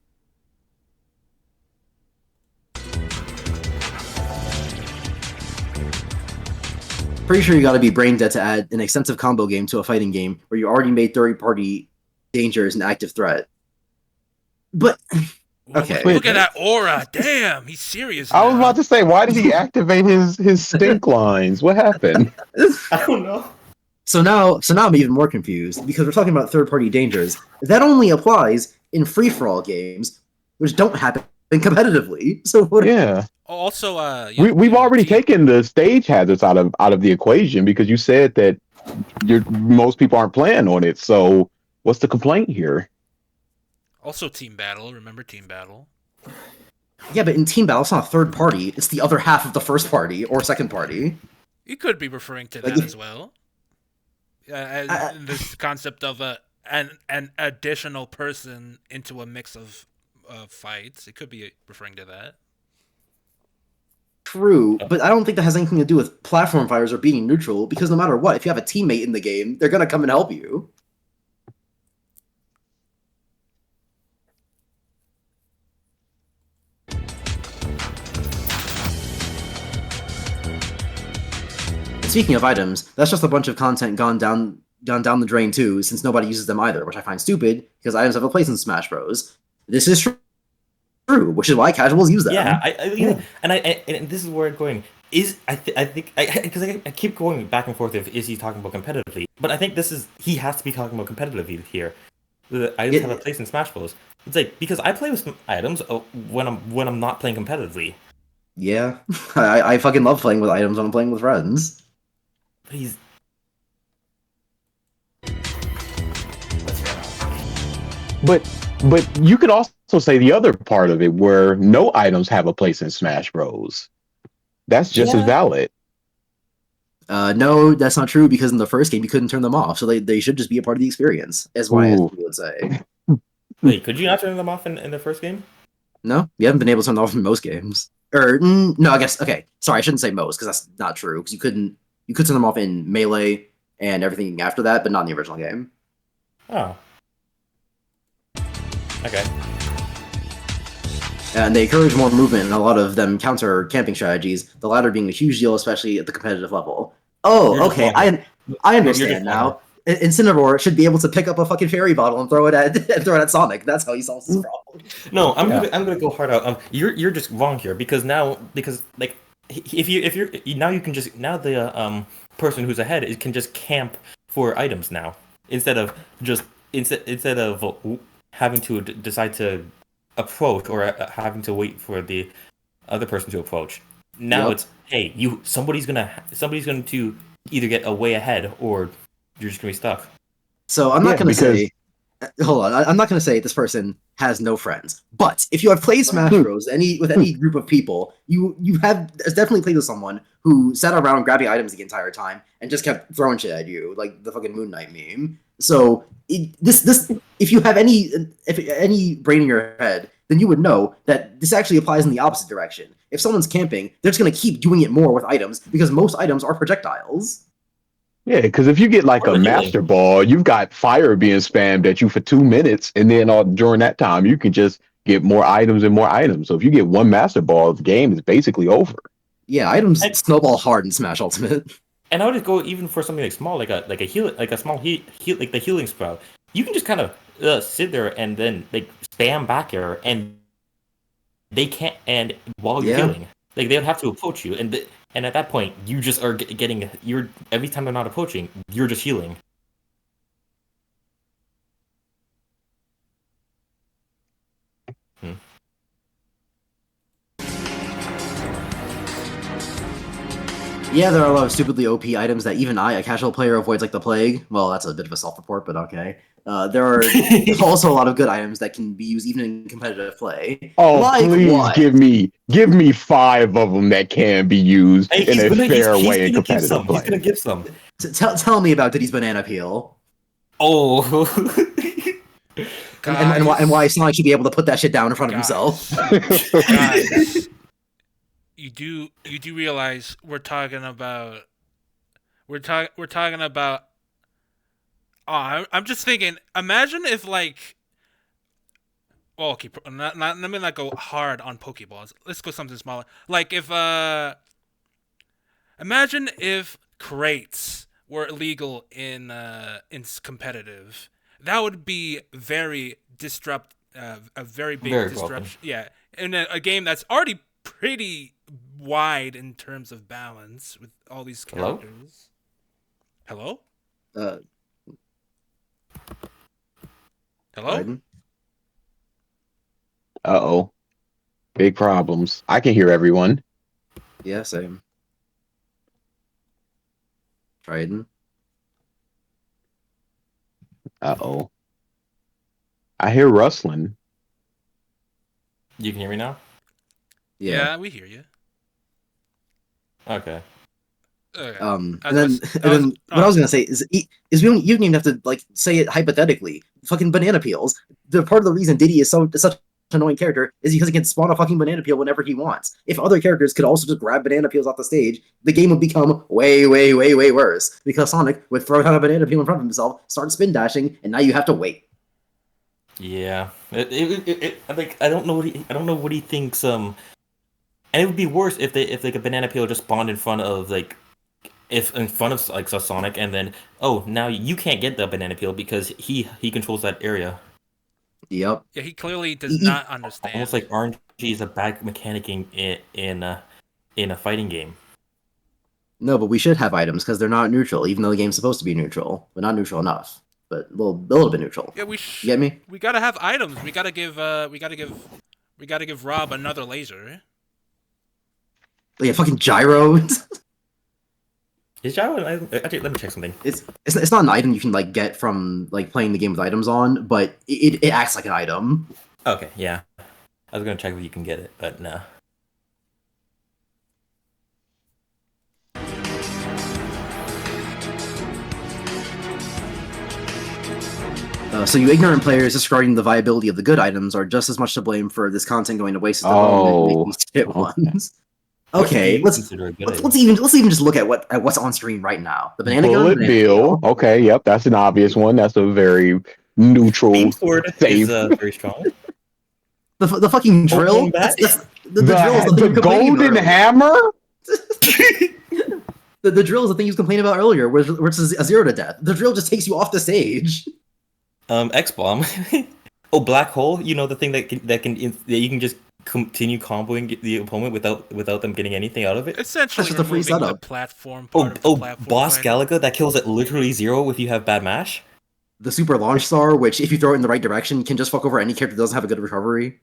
Pretty sure you got to be brain dead to add an extensive combo game to a fighting game where you already made third-party dangers an active threat. But okay, Look at that aura. Damn, he's serious I was now. about to say, why did he activate his stink lines? What happened? I don't know. so now I'm even more confused because we're talking about third-party dangers. That only applies in free-for-all games, which don't happen competitively. So what? Yeah. Also, We've already taken the stage hazards out of the equation because you said that most people aren't playing on it. So what's the complaint here? Also, team battle. Remember team battle? Yeah, but in team battle, it's not a third party. It's the other half of the first party or second party. You could be referring to Like, that as well. This concept of an additional person into a mix of fights. It could be referring to that. True, but I don't think that has anything to do with platform fighters or being neutral, because no matter what, if you have a teammate in the game, they're gonna come and help you. Speaking of items, that's just a bunch of content gone down the drain too, since nobody uses them either, which I find stupid because items have a place in Smash Bros. This is true, which is why casuals use them. Yeah, and this is where I'm going. I think because I keep going back and forth if is he talking about competitively, but I think he has to be talking about competitively here. The items have a place in Smash Bros. It's like because I play with some items when I'm not playing competitively. Yeah, I fucking love playing with items when I'm playing with friends. But he's But you could also say the other part of it where no items have a place in Smash Bros. That's just as valid. No, that's not true because in the first game you couldn't turn them off, so they should just be a part of the experience, as YS would say. Wait, could you not turn them off in the first game? No, you haven't been able to turn them off in most games. Or no, I guess okay. Sorry, I shouldn't say most because that's not true. Because you could turn them off in Melee and everything after that, but not in the original game. Oh. Okay. And they encourage more movement, and a lot of them counter camping strategies, the latter being a huge deal, especially at the competitive level. Oh, okay, I understand now. Incineroar should be able to pick up a fucking fairy bottle and throw it at Sonic. That's how he solves this problem. No, I'm gonna go hard out. You're just wrong here because like if you're now you can just now the person who's ahead can just camp for items now instead of having to decide to approach or having to wait for the other person to approach. Now it's hey, somebody's going to either get a way ahead or you're just gonna be stuck. So I'm not gonna say. Hold on, I'm not gonna say this person has no friends. But if you have played Smash Bros. with any group of people, you have definitely played with someone who sat around grabbing items the entire time and just kept throwing shit at you, like the fucking Moon Knight meme. So this if you have any brain in your head, then you would know that this actually applies in the opposite direction. If someone's camping, they're just gonna keep doing it more with items because most items are projectiles. Yeah, because if you get like a Master Ball, you've got fire being spammed at you for 2 minutes, and then during that time, you can just get more items and more items. So if you get one Master Ball, the game is basically over. Yeah, items snowball hard in Smash Ultimate. And I would just go even for something like small, like a small heal, like the healing sprout. You can just kind of sit there and then like spam back air, and they can't. And while you're healing, like they would have to approach you, and at that point, you just are getting every time they're not approaching, you're just healing. Yeah, there are a lot of stupidly OP items that even I, a casual player, avoids like the plague. Well, that's a bit of a self-report, but okay. There are also a lot of good items that can be used even in competitive play. Oh, Like please what? give me 5 of them that can be used Hey, in he's a gonna fair he's way in gonna give competitive some. He's play. gonna give some. Tell me about Diddy's banana peel. Oh. And Guys, why Sonic should be able to put that shit down in front of himself. guys, you do realize we're talking about. Oh, I'm just thinking. Imagine if like. Well, okay, let me not go hard on Pokeballs. Let's go something smaller. Like if imagine if crates were illegal in competitive. That would be a very big Very broken. disruption. Yeah, in a game that's already pretty wide in terms of balance with all these Hello? characters. Hello? Uh, Hello? Biden? Uh-oh. Big problems. I can hear everyone. Yeah, same. Trident? Uh-oh. I hear rustling. You can hear me now? Yeah. Yeah, we hear you. Okay. Okay. And then what I was gonna say is we don't you don't even have to like say it hypothetically. Fucking banana peels. The part of the reason Diddy is such an annoying character is because he can spawn a fucking banana peel whenever he wants. If other characters could also just grab banana peels off the stage, the game would become way, way, way, way worse. Because Sonic would throw down a banana peel in front of himself, start spin dashing, and now you have to wait. Yeah. Like I don't know what he thinks. And it would be worse if like a banana peel just spawned in front of like if in front of like Sonic, and then now you can't get the banana peel because he controls that area. Yep. Yeah, he clearly E- does e- not understand. Almost like RNG is a bad mechanic in a fighting game. no, but we should have items because they're not neutral, even though the game's supposed to be neutral, but not neutral enough. But a little bit neutral. Yeah, You get me? we gotta have items. We gotta give Rob another laser. Yeah, fucking gyro. Is Gyro? Actually, let me check something. It's not an item you can like get from like playing the game with items on, but it acts like an item. Okay, yeah. I was gonna check if you can get it, but no. So you ignorant players discarding the viability of the good items are just as much to blame for this content going to waste as development and making shit ones. What do Okay, you consider a good item? let's even just look at what's on screen right now. The banana gun, Bullet banana bill. peel. Okay, yep, that's an obvious one. That's a very neutral, Beam Sword is safe. very strong. The fucking drill. Pokemon bat? The drill is the thing you The complained about golden earlier. hammer? The drill is the thing you complained about earlier, which is a 0 to death. The drill just takes you off the stage. X Bomb. Oh, Black Hole. You know the thing that you can just continue comboing the opponent without them getting anything out of it. Essentially, That's just a free removing the setup. platform part of the platform. Boss fighting. Galaga that kills at literally 0 if you have bad mash. The super launch star, which if you throw it in the right direction, can just fuck over any character that doesn't have a good recovery.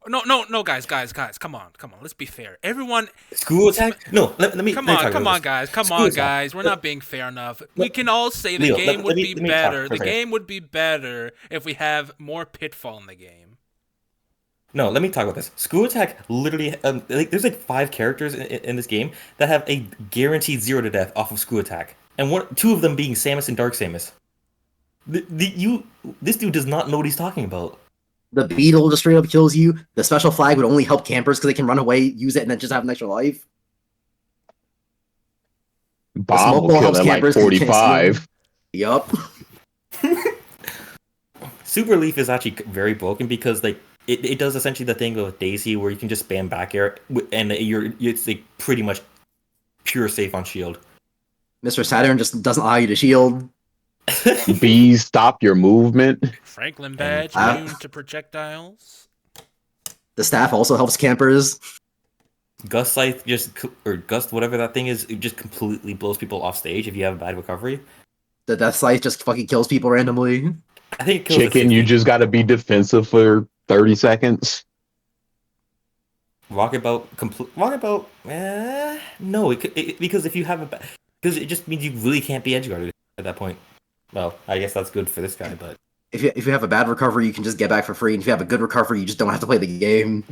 No, guys, come on. Let's be fair. Everyone, School attack? No, let me. come let me on, talk come about on, this. guys, come School on, attack. guys. We're not being fair enough. We can all say the Leo, game would be let me better. talk for The a second. game would be better if we have more pitfall in the game. No, let me talk about this. School attack literally, there's like 5 characters in this game that have a guaranteed 0 to death off of school attack, and 2 of them being Samus and Dark Samus. This dude does not know what he's talking about. The beetle just straight up kills you. The special flag would only help campers because they can run away, use it, and then just have an extra life. Bomb smoke will ball kill helps at like campers 'cause you can't see 45. Yup. Super Leaf is actually very broken because like it does essentially the thing with Daisy where you can just spam back air and it's like pretty much pure safe on shield. Mr. Saturn just doesn't allow you to shield. Bees stop your movement. Franklin badge Ah. immune to projectiles. The staff also helps campers. Gust Scythe or Gust whatever that thing is, it just completely blows people off stage if you have a bad recovery. The death scythe just fucking kills people randomly. I think it kills at Chicken, you 60. just got to be defensive for 30 seconds. Walkabout. No, because if you have because it just means you really can't be edgeguarded at that point. Well, I guess that's good for this guy, but If you have a bad recovery, you can just get back for free, and if you have a good recovery, you just don't have to play the game.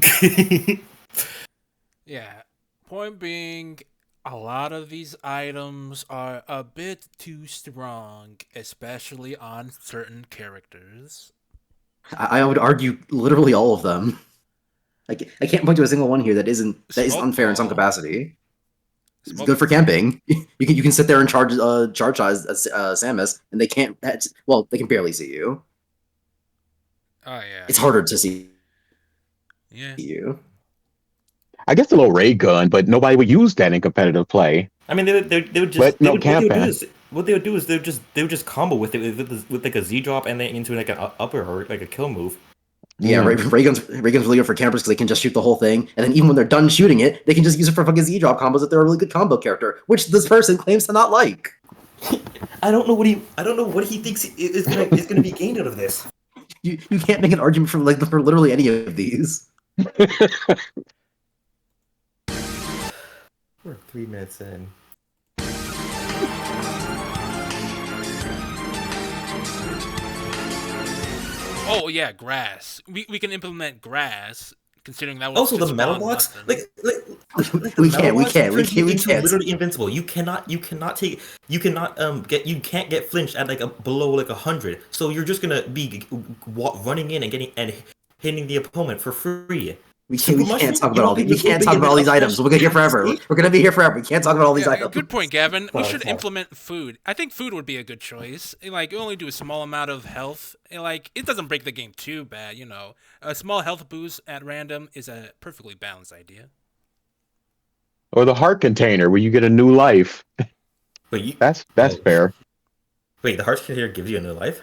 Yeah. Point being, a lot of these items are a bit too strong, especially on certain characters. I would argue literally all of them. I can't point to a single one here that isn't Smoke unfair in some ball. capacity. It's Smoke. good for camping. You can sit there and charge size Samus, and they can't. Well, they can barely see you. Oh yeah. It's harder to see Yeah. you. I guess the little ray gun, but nobody would use that in competitive play. I mean, they would just But no camping. what they would do is they would just combo with it with like a Z drop and then into like an upper or like a kill move. Yeah, Ray Gun's really good for campers because they can just shoot the whole thing, and then even when they're done shooting it, they can just use it for fucking Z drop combos if they're a really good combo character, which this person claims to not like. I don't know what he thinks is gonna be gained out of this. You can't make an argument for literally any of these. We're 3 minutes in. Oh yeah, grass. We can implement grass, considering that was Also, just the metal spawn blocks, nothing. like We the can't, metal we blocks can't, we turn you can't, we into can't. literally invincible. You cannot you can't get flinched at like below like 100. So you're just gonna be running in and hitting the opponent for free. We Super can't mushroom? talk You about all want these. people We to go can't big talk and about all then these items. We're gonna be here forever. We're gonna be here forever. We can't talk about all these Yeah, items. good point, Gavin. We Sorry, should sorry. implement food. I think food would be a good choice. Like, you only do a small amount of health. Like, it doesn't break the game too bad, you know. A small health boost at random is a perfectly balanced idea. Or the heart container where you get a new life. Wait, That's oh, fair. wait, the heart container gives you a new life?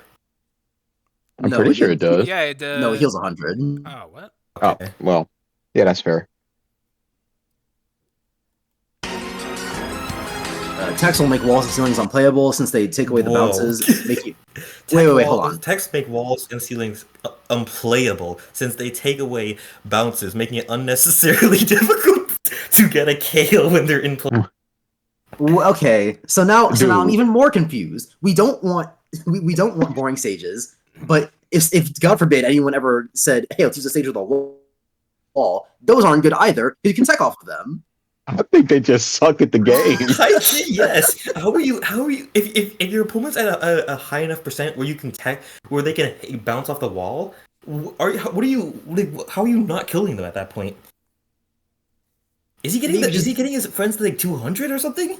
I'm pretty sure it does. Yeah, it No, it heals 100. Oh, what? Oh, Okay. well, yeah, that's fair. Text will make walls and ceilings unplayable since they take away the Whoa. bounces. Make you wait, hold on. Text make walls and ceilings unplayable since they take away bounces, making it unnecessarily difficult to get a KO when they're in play. Okay, so now I'm Dude. even more confused. We don't want boring stages, but if God forbid anyone ever said, "Hey, let's use a stage with a wall," those aren't good either. You can tech off of them. I think they just suck at the game. Yes. How are you? If your opponent's at a high enough percent where you can where they can bounce off the wall, how are you not killing them at that point? Is he getting his friends to like 200 or something?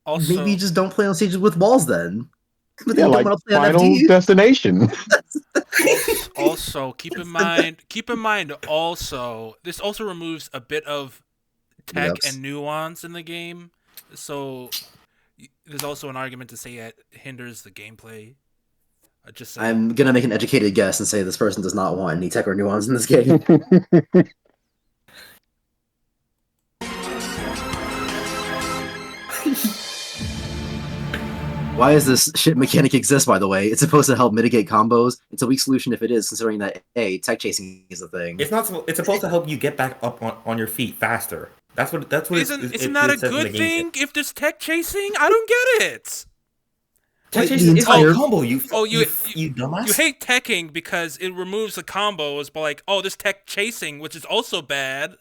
Also, Maybe you just don't play on stages with walls then. But Yeah, then like don't want to play on Final FD. Destination. also keep in mind also this also removes a bit of tech Yep. and nuance in the game, so there's also an argument to say it hinders the gameplay. Just saying. I'm gonna make an educated guess and say this person does not want any tech or nuance in this game. Why does this shit mechanic exist, by the way? It's supposed to help mitigate combos. It's a weak solution if it is, considering that A, tech chasing is a thing. It's not. It's supposed to help you get back up on your feet faster. That's what. Isn't that a good thing if there's tech chasing? I don't get it. Tech Wait, the chasing is entire- a combo. You dumbass. You hate teching because it removes the combos, but like, oh, there's tech chasing, which is also bad.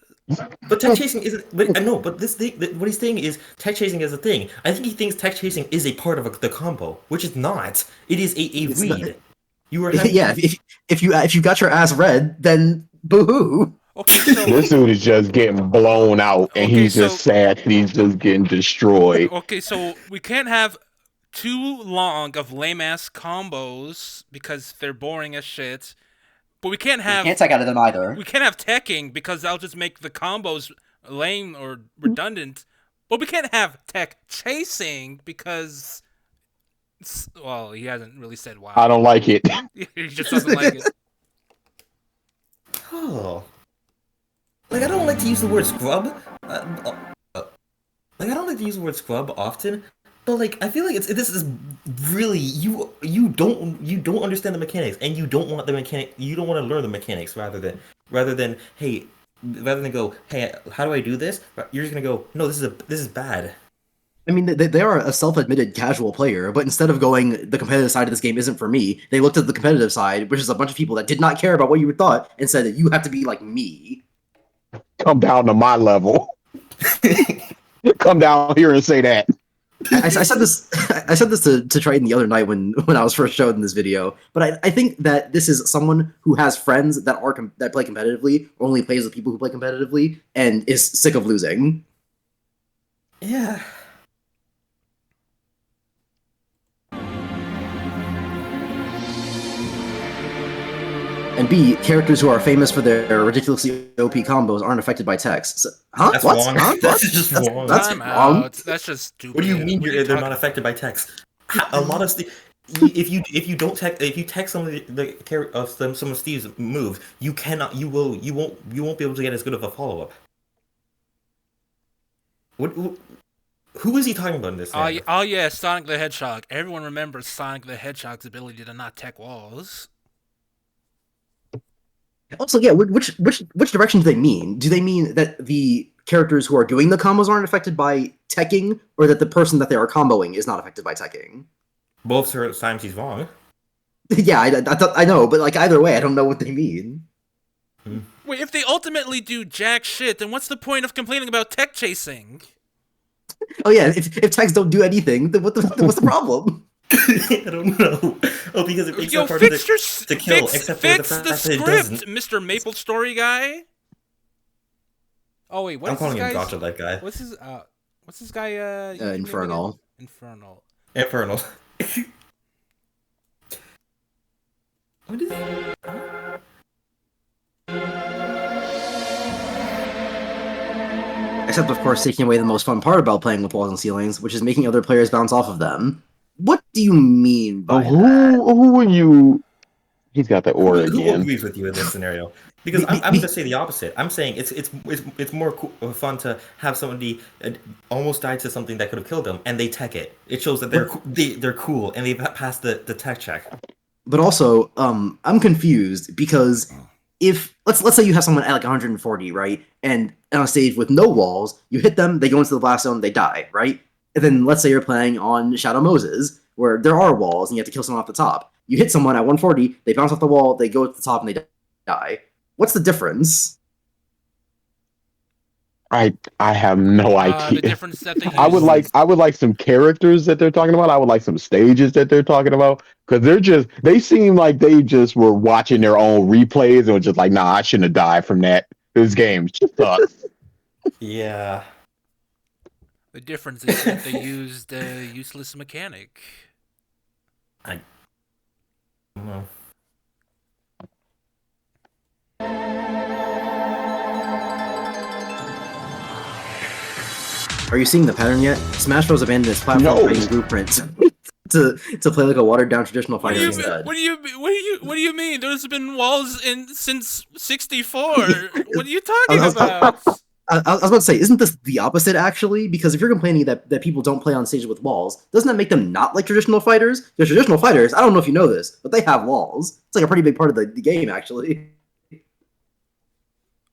But tech chasing isn't. But I know. But this thing. What he's saying is tech chasing is a thing. I think he thinks tech chasing is a part of the combo, which is not. It is a It's read. not. You are. Yeah, if you got your ass read, then boo-hoo. Okay, so This dude is just getting blown out, and Okay, he's just so- sad that he's just getting destroyed. okay, so we can't have too long of lame ass combos because they're boring as shit. But we can't have Can't tech out of them either. we can't have teching because that'll just make the combos lame or redundant. But we can't have tech chasing because, well, he hasn't really said why. I don't like it. He just doesn't like it. Oh. Like I don't like to use the word scrub. Like I don't like to use the word scrub often, but like I feel like this is really you don't understand the mechanics and you don't want to learn the mechanics rather than Rather than go, hey, how do I do this? You're just gonna go, no, this is bad. I mean, they are a self-admitted casual player, but instead of going, the competitive side of this game isn't for me, they looked at the competitive side, which is a bunch of people that did not care about what you thought, and said that you have to be like me. Come down to my level. Come down here and say that. I said this. I said this to Triton the other night when I was first showed in this video. But I think that this is someone who has friends that that play competitively, or only plays with people who play competitively, and is sick of losing. Yeah. And B, characters who are famous for their ridiculously OP combos aren't affected by text. So, huh? That's What? wrong. Huh? That's just wrong. That's Time wrong. out. That's just stupid. What do you mean What are they're not talking affected by about? text? A lot of if you don't text if you text some of some of Steve's moves, you won't be able to get as good of a follow up. Who is he talking about in this? Oh yeah, Sonic the Hedgehog. Everyone remembers Sonic the Hedgehog's ability to not tech walls. Also, yeah, which direction do they mean? Do they mean that the characters who are doing the combos aren't affected by teching, or that the person that they are comboing is not affected by teching? Both times he's wrong. Yeah, I know, but like either way, I don't know what they mean. Wait, if they ultimately do jack shit, then what's the point of complaining about tech chasing? Oh yeah, if techs don't do anything, then what's the problem? I don't know. Oh, because it makes Yo, it harder fix to kill, fix except for the fix fact the that it script, doesn't. Mr. Maple Story guy. Oh wait, I'm what's calling this him guy's? Gotcha, that guy. What's this guy? Infernal. Infernal. Infernal. What is it? Except, of course, taking away the most fun part about playing with walls and ceilings, which is making other players bounce off of them. What do you mean by that? Who are you? He's got the aura Who again. agrees with you in this scenario? Because I'm going to say the opposite. I'm saying it's more fun to have somebody almost die to something that could have killed them, and they tech it. It shows that they're cool and they've passed the tech check. But also, I'm confused because if let's say you have someone at like 140, right, and on a stage with no walls, you hit them, they go into the blast zone, they die, right? And then let's say you're playing on Shadow Moses, where there are walls and you have to kill someone off the top. You hit someone at 140, they bounce off the wall, they go to the top, and they die. What's the difference? I have no idea. The difference that they use. I would like some characters that they're talking about. I would like some stages that they're talking about, because they seem like they just were watching their own replays and were just like, nah, I shouldn't have died from that. This game sucks. Yeah. The difference is that they used a useless mechanic. I don't know. Are you seeing the pattern yet? Smash Bros. Abandoned its platform creating blueprints to play like a watered down traditional fighter instead. What do you mean? There's been walls since '64. What are you talking about? I was about to say, isn't this the opposite actually? Because if you're complaining that people don't play on stages with walls, doesn't that make them not like traditional fighters? Because traditional fighters, I don't know if you know this, but they have walls. It's like a pretty big part of the game actually.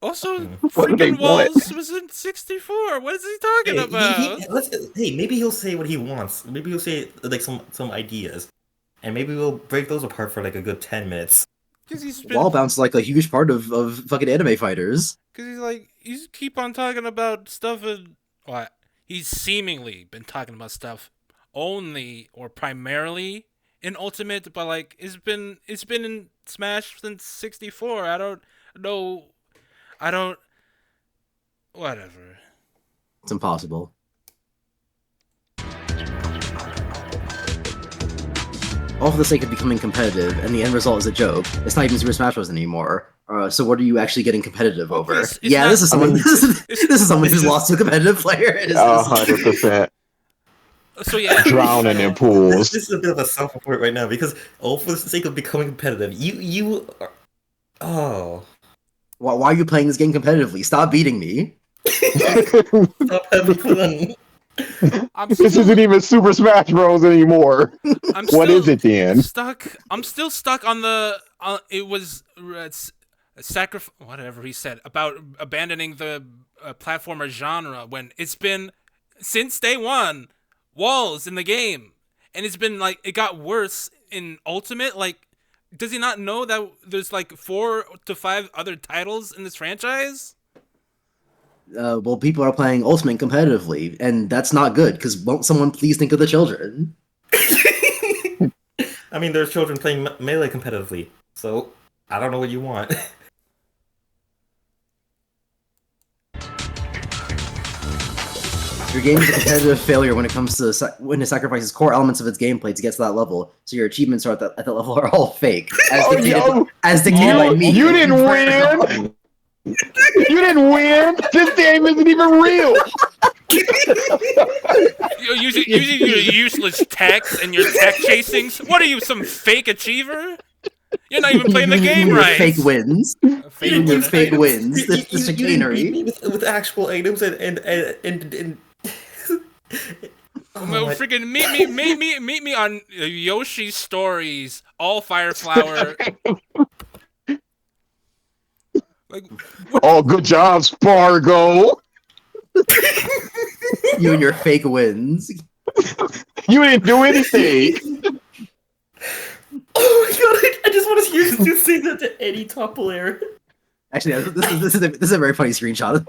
Also, freaking walls was in '64. What is he talking about? Maybe he'll say what he wants. Maybe he'll say like some ideas, and maybe we'll break those apart for like a good 10 minutes. Wall bounce is like a huge part of fucking anime fighters. Because he's keep on talking about stuff and what he's seemingly been talking about stuff only or primarily in Ultimate, but like it's been in Smash since '64. I don't know. Whatever. It's impossible. All for the sake of becoming competitive, and the end result is a joke. It's not even Super Smash Bros. Anymore. So what are you actually getting competitive over? It's not, this is someone. This is someone who's lost to a competitive player. 100%. So yeah, drowning in pools. This is a bit of a self-report right now because all for the sake of becoming competitive, you are... Oh. Why are you playing this game competitively? Stop beating me. Stop having fun. This isn't even Super Smash Bros. Anymore. What is it then? I'm still stuck on the. It was whatever he said about abandoning the platformer genre when it's been since day one walls in the game, and it's been like it got worse in Ultimate. Like, does he not know that there's like 4 to 5 other titles in this franchise? Well, people are playing Ultimate competitively, and that's not good. Because won't someone please think of the children? I mean, there's children playing Melee competitively, so I don't know what you want. Your game is a competitive failure when it comes to when it sacrifices core elements of its gameplay to get to that level. So your achievements are at that level are all fake, as dictated by me. You didn't win. You didn't win. This game isn't even real. Using your useless techs and your tech chasings. What are you, some fake achiever? You're not even playing the game right. Fake wins. Fake wins. The chicanery with actual items and oh, well, freaking meet me on Yoshi's Stories, all Fire Flower. Like, oh, good job, Spargo. You and your fake wins. You didn't do anything. Oh my god! I just want to hear you say that to any top player. Actually, this is a very funny screenshot.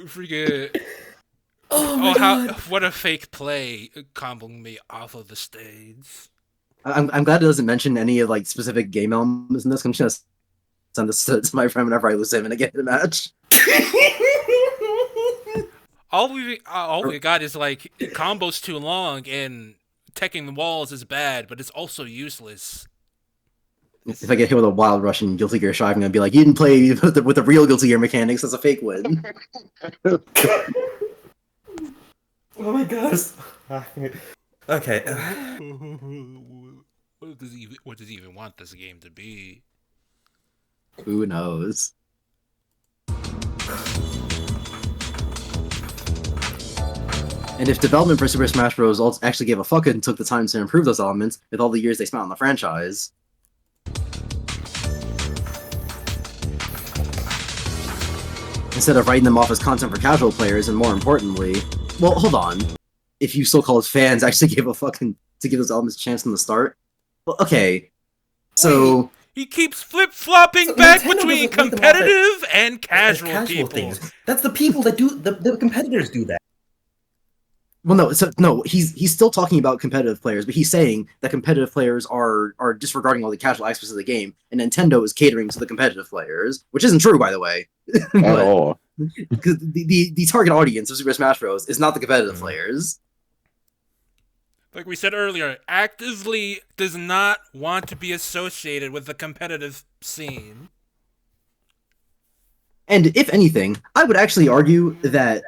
Freaking. Oh my god! What a fake play, comboing me off of the stage. I'm glad it doesn't mention any of like specific game elements in this. I'm just gonna send this to my friend whenever I lose him and I get in a match. all we got is like combos too long and teching the walls is bad, but it's also useless. If I get hit with a Wild Rush and Guilty Gear Strive, I'm gonna be like, you didn't play with the real Guilty Gear mechanics. That's a fake win. Oh my gosh. Okay. What does he even want this game to be? Who knows? And if development for Super Smash Bros. Actually gave a fuck and took the time to improve those elements with all the years they spent on the franchise, instead of writing them off as content for casual players, and more importantly, well, hold on, if you so-called fans actually gave a fucking to give those elements a chance from the start, well, okay, so. Wait. He keeps flip-flopping back Nintendo between doesn't competitive and casual people. Things. That's the people that do the competitors do that. Well, no, he's still talking about competitive players, but he's saying that competitive players are disregarding all the casual aspects of the game, and Nintendo is catering to the competitive players, which isn't true, by the way. At all. Because the target audience of Super Smash Bros. Is not the competitive players. Like we said earlier, actively does not want to be associated with the competitive scene. And if anything, I would actually argue that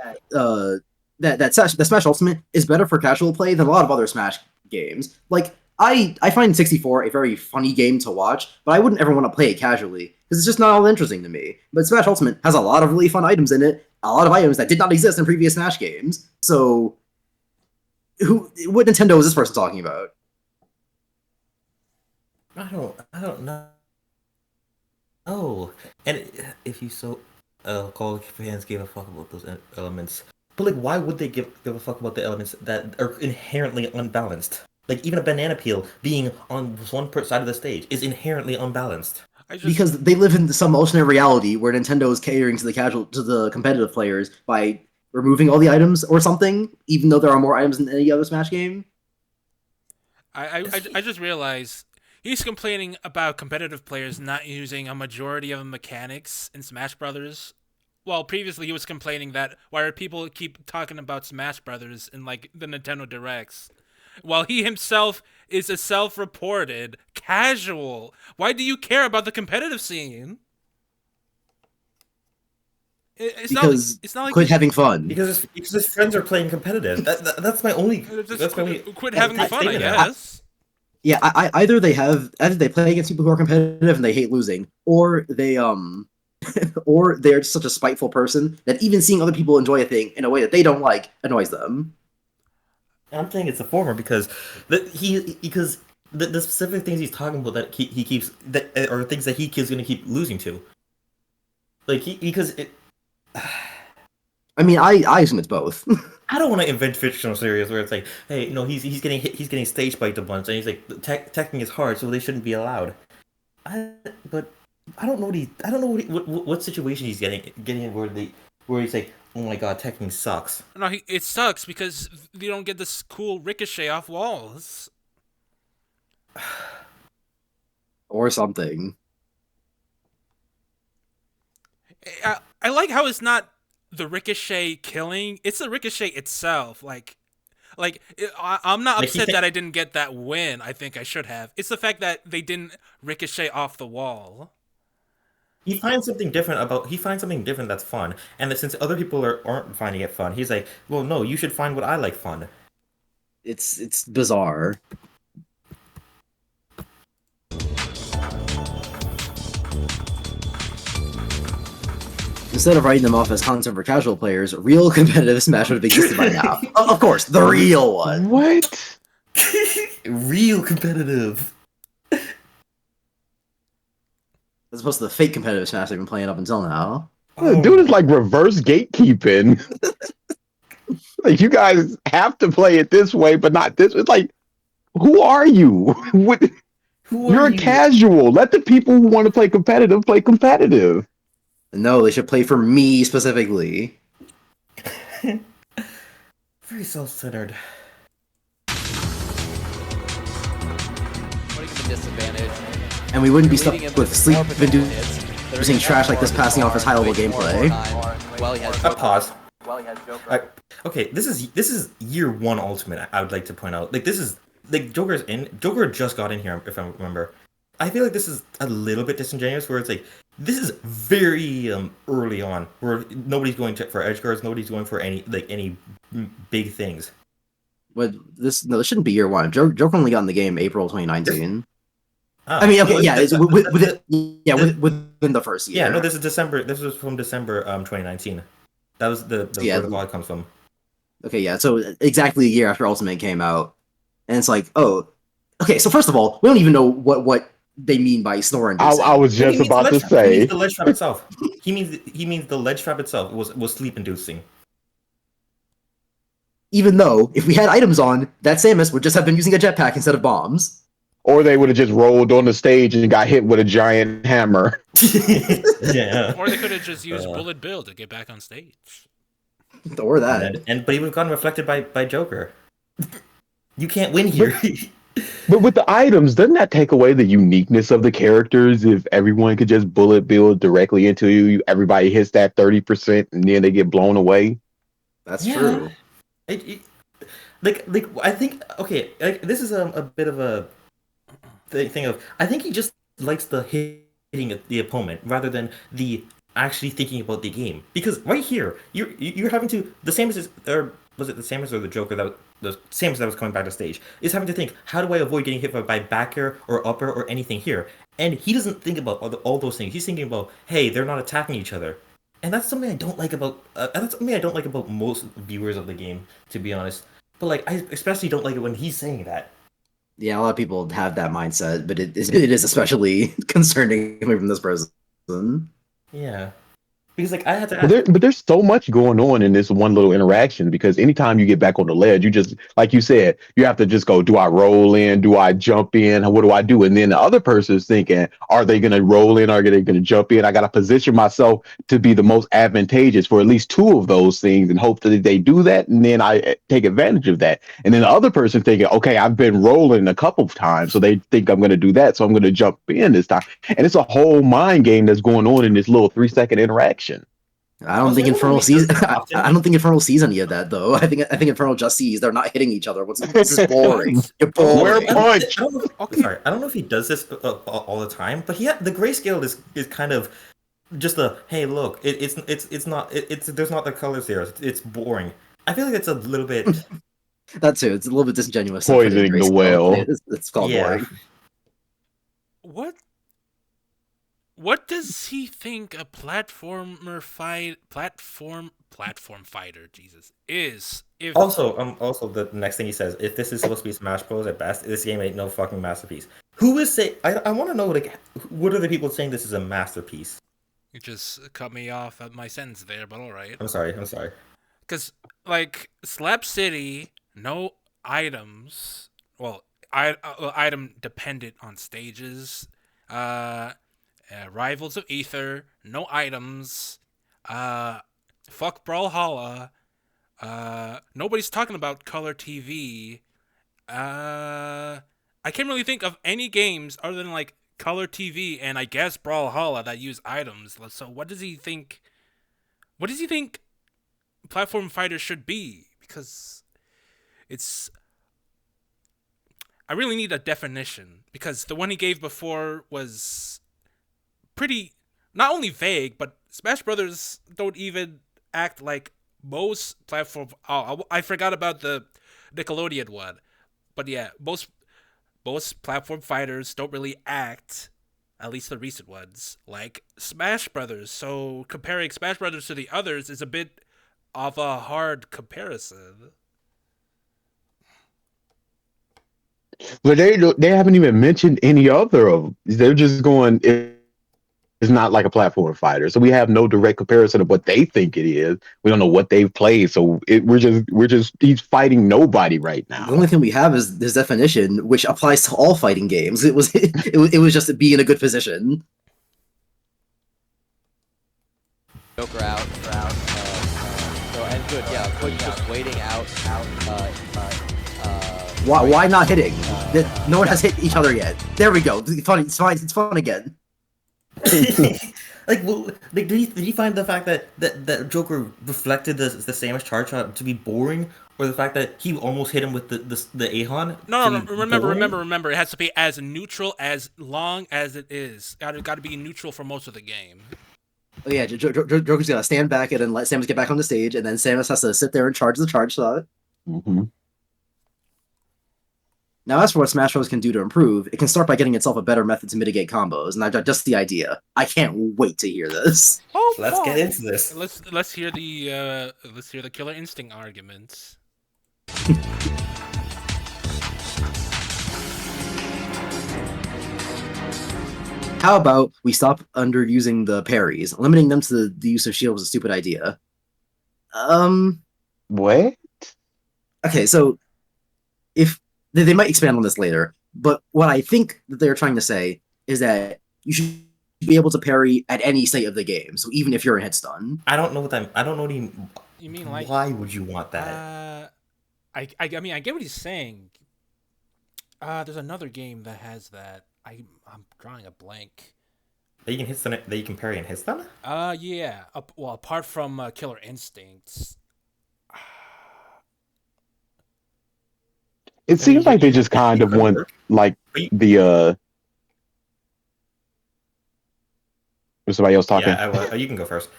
that Smash Ultimate is better for casual play than a lot of other Smash games. Like, I find 64 a very funny game to watch, but I wouldn't ever want to play it casually, because it's just not all interesting to me. But Smash Ultimate has a lot of really fun items in it, a lot of items that did not exist in previous Smash games, so what Nintendo is this person talking about? I don't know. Oh, and if you call fans gave a fuck about those elements, but like, why would they give a fuck about the elements that are inherently unbalanced? Like, even a banana peel being on one side of the stage is inherently unbalanced. Because they live in some alternate reality where Nintendo is catering to the competitive players by removing all the items or something, even though there are more items than any other Smash game. I just realized he's complaining about competitive players not using a majority of the mechanics in Smash Brothers. Well, previously he was complaining that why are people keep talking about Smash Brothers in like the Nintendo Directs, while he himself is a self-reported casual. Why do you care about the competitive scene? It's not like quit having fun. Because his friends are playing competitive. That's my only. Quit having fun, I guess. Yeah, either they play against people who are competitive and they hate losing, or or they're just such a spiteful person that even seeing other people enjoy a thing in a way that they don't like annoys them. I'm saying it's the former because the specific things he's talking about that he keeps that or things that he keeps gonna keep losing to. Like because it. I mean, I assume it's both. I don't want to invent fictional scenarios where it's like, hey, no, he's getting hit, he's getting stage spiked a bunch, and he's like, teching is hard, so they shouldn't be allowed. But I don't know I don't know what situation he's getting in where he's like, oh my god, teching sucks. No, it sucks because you don't get this cool ricochet off walls. Or something. I like how it's not the ricochet killing; it's the ricochet itself. I'm not Like upset that I didn't get that win. I think I should have. It's the fact that they didn't ricochet off the wall. he finds something different that's fun, and that since other people aren't finding it fun, he's like, well, no, you should find what I like fun. It's bizarre. Instead of writing them off as content for casual players, real competitive Smash would have existed by now. Of course, the real one. What? Real competitive. As opposed to the fake competitive Smash they've been playing up until now. Dude is like reverse gatekeeping. Like you guys have to play it this way, but not this. It's like, who are you? You're a casual. Let the people who want to play competitive play competitive. No, they should play for me specifically. Very self-centered. Putting him in disadvantage. And we wouldn't be You're stuck leading him with sleep more and potential using hits. trash like this passing off as high-level gameplay. Well, he has Pause. Okay, this is year one ultimate. I would like to point out, like this is like Joker just got in here if I remember. I feel like this is a little bit disingenuous where it's like this is very early on where nobody's going for edge guards, nobody's going for any big things. But this shouldn't be year one. Joker only got in the game April 2019. Ah, I mean, okay, no, yeah, it's within the first year. Yeah, no, this is December. This was from December 2019. That was the where the VOD comes from. Okay, yeah, so exactly a year after Ultimate came out, and it's like, oh, okay. So first of all, we don't even know what they mean by snore inducing. I was just about to say. He means the ledge trap itself. He means the ledge trap itself was sleep inducing. Even though if we had items on, that Samus would just have been using a jetpack instead of bombs. Or they would have just rolled on the stage and got hit with a giant hammer. Yeah. Or they could have just used Bullet Bill to get back on stage. Or that. But he would have gotten reflected by Joker. You can't win here. But with the items, doesn't that take away the uniqueness of the characters if everyone could just bullet bill directly into you? Everybody hits that 30% and then they get blown away. That's true. Like I think okay, like this is a bit of a thing of I think he just likes the hitting the opponent rather than the actually thinking about the game. Because right here, you're having to the Samus or was it the Samus or the Joker that the Samus that was coming back to stage is having to think, how do I avoid getting hit by back air or upper or anything here? And he doesn't think about all those things. He's thinking about, hey, they're not attacking each other. And that's something I don't like about most viewers of the game, to be honest. But like, I especially don't like it when he's saying that. Yeah, a lot of people have that mindset, but it is especially concerning coming from this person. Yeah. Because like I had to But there's so much going on in this one little interaction because anytime you get back on the ledge, you just like you said, you have to just go, do I roll in? Do I jump in? What do I do? And then the other person is thinking, are they gonna roll in? Are they gonna jump in? I gotta position myself to be the most advantageous for at least two of those things and hope that they do that, and then I take advantage of that. And then the other person thinking, okay, I've been rolling a couple of times, so they think I'm gonna do that, so I'm gonna jump in this time. And it's a whole mind game that's going on in this little 3-second interaction. I don't think Infernal sees. I don't think Infernal sees any of that though. I think Infernal just sees they're not hitting each other. This is boring. You're boring. Punch. Sorry, I don't know if he does this all the time, but the grayscale is kind of just a hey, look, it's not there's not the colors here. It's boring. I feel like it's a little bit. That too. It's a little bit disingenuous. Poisoning the well. It's called boring. What does he think a platform fighter, Jesus, is? If Also the next thing he says, if this is supposed to be Smash Bros. At best, this game ain't no fucking masterpiece. Who is say? I want to know like, what are the people saying this is a masterpiece? you just cut me off at my sentence there, but all right. I'm sorry. I'm sorry. Because like Slap City, no items. Well, item dependent on stages. Uh, Rivals of Ether, no items. Uh, Fuck Brawlhalla. Nobody's talking about color TV. I can't really think of any games other than like color TV and I guess Brawlhalla that use items. So what does he think? What does he think platform fighters should be? Because it's I really need a definition because the one he gave before was pretty not only vague, but Smash Brothers don't even act like most platform. Oh, I forgot about the Nickelodeon one, but yeah, most platform fighters don't really act, at least the recent ones, like Smash Brothers. So comparing Smash Brothers to the others is a bit of a hard comparison. But they haven't even mentioned any other of them. They're just going. It's not like a platform fighter, so we have no direct comparison of what they think it is. We don't know what they've played, so we're just he's fighting nobody right The only now. thing we have is this definition, which applies to all fighting games. It was just to be in a good position. Joker out. So and good, yeah. Quick, just waiting out. Why not hitting? No one has hit each other yet. There we go. It's funny. It's fine. It's fun again. Like, well, like, did he find the fact that Joker reflected the Samus charge shot to be boring, or the fact that he almost hit him with the Ahon No, to no, be no. Remember, boring? remember, remember. It has to be as neutral as long as it is. Got to be neutral for most of the game. Oh yeah, Joker's gotta stand back and then let Samus get back on the stage, and then Samus has to sit there and charge the charge shot. Hmm. Now, as for what Smash Bros. Can do to improve, it can start by getting itself a better method to mitigate combos, and just the idea. I can't wait to hear this. Oh, Let's get fuck. into this. Let's hear the Killer Instinct arguments. How about we stop underusing the parries? Limiting them to the use of shield was a stupid idea. Um. What? Okay, so if they might expand on this later, but what I think that they're trying to say is that you should be able to parry at any state of the game. So even if you're in head stun, I don't know what I don't know what he. You mean like Why would you want that? I mean I get what he's saying. There's another game that has that. I'm drawing a blank. That you can hit stun that you can parry and hit stun? Yeah. Well, apart from Killer Instincts. It I mean, seems like they just you kind of could want work. like But you- the was somebody else talking? yeah, I will. You can go first.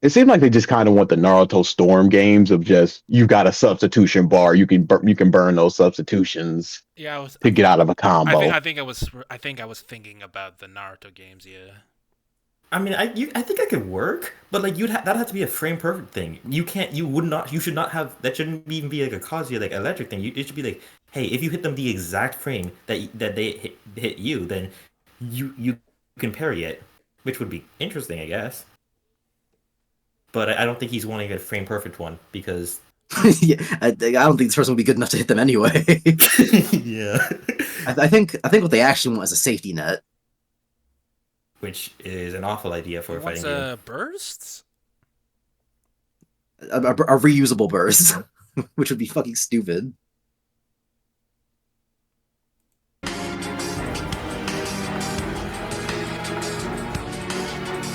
It seems like they just kind of want the Naruto Storm games of just you got a substitution bar, you can burn those substitutions Yeah, I was. to get out of a combo. I think I was thinking about the Naruto games. Yeah. I mean, I think I could work, but like that'd have to be a frame perfect thing. You should not have that. Shouldn't even be like a Kazuya like electric thing. It should be like, hey, if you hit them the exact frame that they hit you, then you can parry it, which would be interesting, I guess. But I don't think he's wanting a frame perfect one because yeah, I don't think this person would be good enough to hit them anyway. yeah, I think what they actually want is a safety net. which is an awful idea for a fighting game. Bursts? A reusable burst, which would be fucking stupid.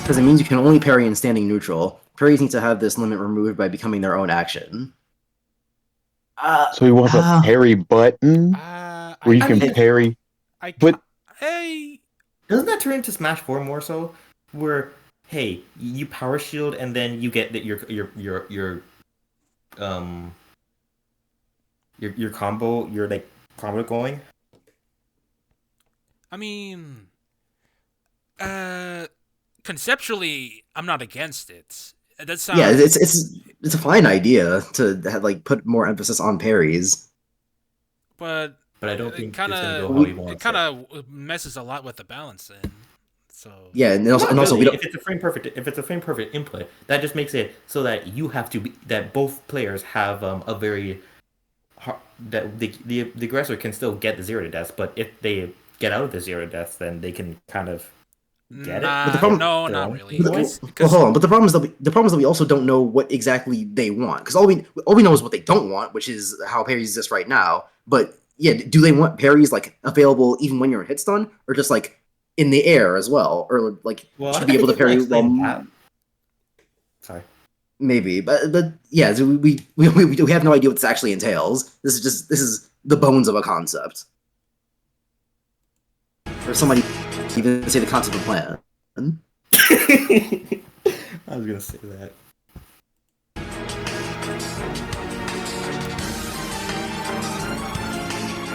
Because it means you can only parry in standing neutral. Parries need to have this limit removed by becoming their own action. So he wants a parry button where you I can mean, parry. I but- hey, Doesn't that turn into Smash 4 more so? Where hey, you power shield and then you get that your combo combo going. I mean, Conceptually, I'm not against it. That Yeah, sounds, it's a fine idea to have, like, put more emphasis on parries. but But I don't it think kind it's gonna of go how he it wants kind it. of messes a lot with the balance then. So Yeah, and Not also we really. don't. If it's a frame perfect input, that just makes it so that you have to be that both players have a very hard, that the aggressor can still get the 0 to death, but if they get out of the 0 to death, then they can kind of get it But the nah, get problem, no, their not own really, control. well, because hold on. But the problem is that we also don't know what exactly they want, because all we know is what they don't want, which is how parries exist right now. But yeah, do they want parries like available even when you're in hit stun, or just like in the air as well, or like Well, should I be able think to he's gonna parry while explain that. Sorry. maybe? But yeah, so we have no idea what this actually entails. This is the bones of a concept, or somebody even say the concept of plan. I was gonna say that.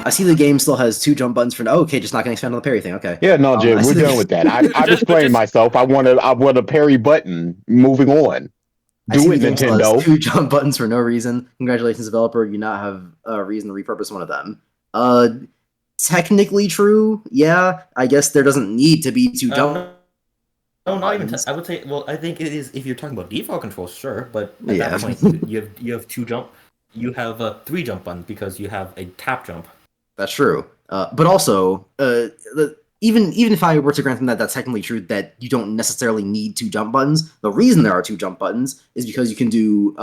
I see the game still has 2 jump buttons for now. Oh, okay, just not going to expand on the parry thing. Okay. Yeah, no, I Jim, see we're done with that. I've but explained just myself. I want a parry button. Moving on. I see Do the it, game still has Nintendo. 2 jump buttons for no reason. Congratulations, developer. You not have a reason to repurpose one of them. Uh, technically true. Yeah, I guess there doesn't need to be 2 jump No, no, not even. buttons. I would say. Well, I think it is if you're talking about default controls, sure. But at that Yeah, point, you have 2 jump. You have 3 jump buttons because you have a tap jump. that's true. But also, even if I were to grant them that that's technically true, that you don't necessarily need 2 jump buttons. The reason there are 2 jump buttons is because you can do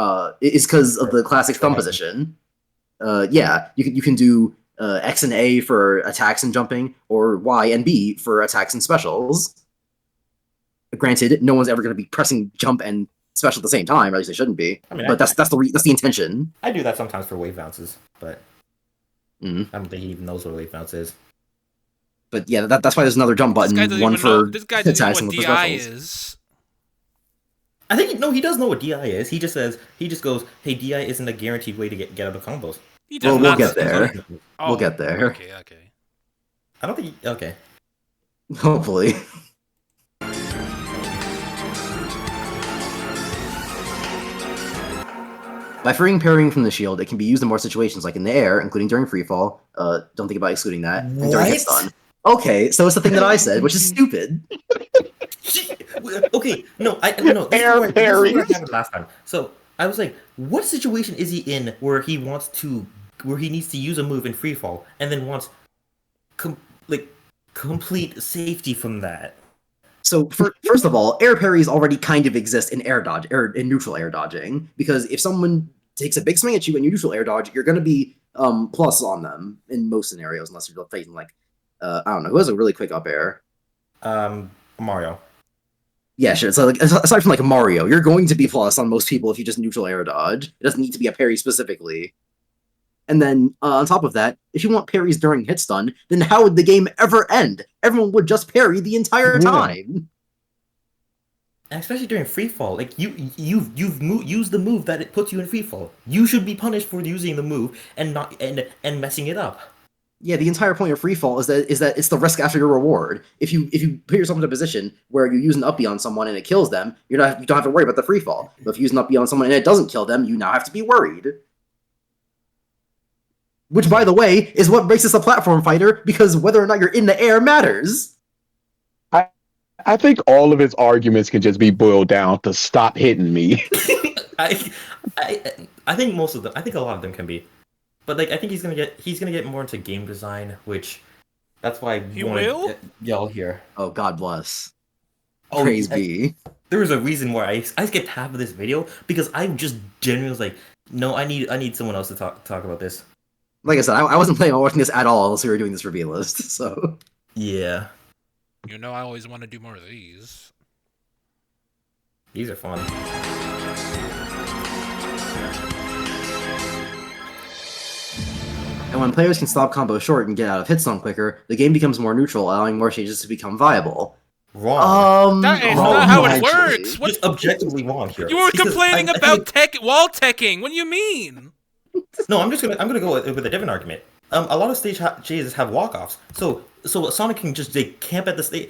is because of the classic thumb position. Yeah, you can do X and A for attacks and jumping, or Y and B for attacks and specials. Granted, no one's ever going to be pressing jump and special at the same time, or at least they shouldn't be. I mean, But that's the intention. I do that sometimes for wave bounces, but Mm. I don't think he even knows what a wave bounce is. But yeah, that's why there's another jump this guy button, doesn't one even know. for This guy doesn't even know attacks and what one for DI specials. is. I think no, he does know what DI is. He just says he just goes, "Hey, DI isn't a guaranteed way to get out of combos." He does We'll not. get there. Oh, We'll get there. Okay, okay. I don't think. Okay. Hopefully. By freeing parrying from the shield, it can be used in more situations, like in the air, including during freefall. Don't think about excluding that. And during hit stun. Okay, so it's the thing that I said, which is stupid. Okay, no, no. Air This is where I parries. had it last time. So I was like, what situation is he in where he needs to use a move in free fall and then wants like complete safety from that? So first of all, air parries already kind of exist in air dodge or in neutral air dodging, because if someone takes a big swing at you and you neutral air dodge, you're going to be plus on them in most scenarios, unless you're facing like I don't know, who has a really quick up air. Mario. Yeah, sure. So like aside from like Mario, you're going to be plus on most people if you just neutral air dodge. It doesn't need to be a parry specifically. And then on top of that, if you want parries during hit stun, then how would the game ever end? Everyone would just parry the entire time. And especially during free fall, like you've used the move that it puts you in free fall. You should be punished for using the move and not and messing it up. Yeah, the entire point of free fall is that it's the risk after your reward. If you put yourself in a position where you use an uppie on someone and it kills them, you don't have to worry about the free fall. But if you use an uppie on someone and it doesn't kill them, you now have to be worried. Which, by the way, is what makes this a platform fighter, because whether or not you're in the air matters. I think all of his arguments can just be boiled down to stop hitting me. I think most of them. I think a lot of them can be, but like I think he's gonna get more into game design, which that's why He will? y'all here. Oh, God bless. Oh, Praise be. There was a reason why I skipped half of this video because I just genuinely was like, no, I need someone else to talk about this. Like I said, I wasn't planning on watching this at all unless we were doing this review list, so... Yeah, You know, I always want to do more of these. these are fun. And when players can stop combos short and get out of hit stun quicker, the game becomes more neutral, allowing more stages to become viable. Wrong. That is wrong, not how it actually. works. What? Just objectively wrong here. You were Because complaining I about think- wall teching. What do you mean? No, I'm gonna go with a different argument. A lot of stages have walk offs, so Sonic can just camp at the stage,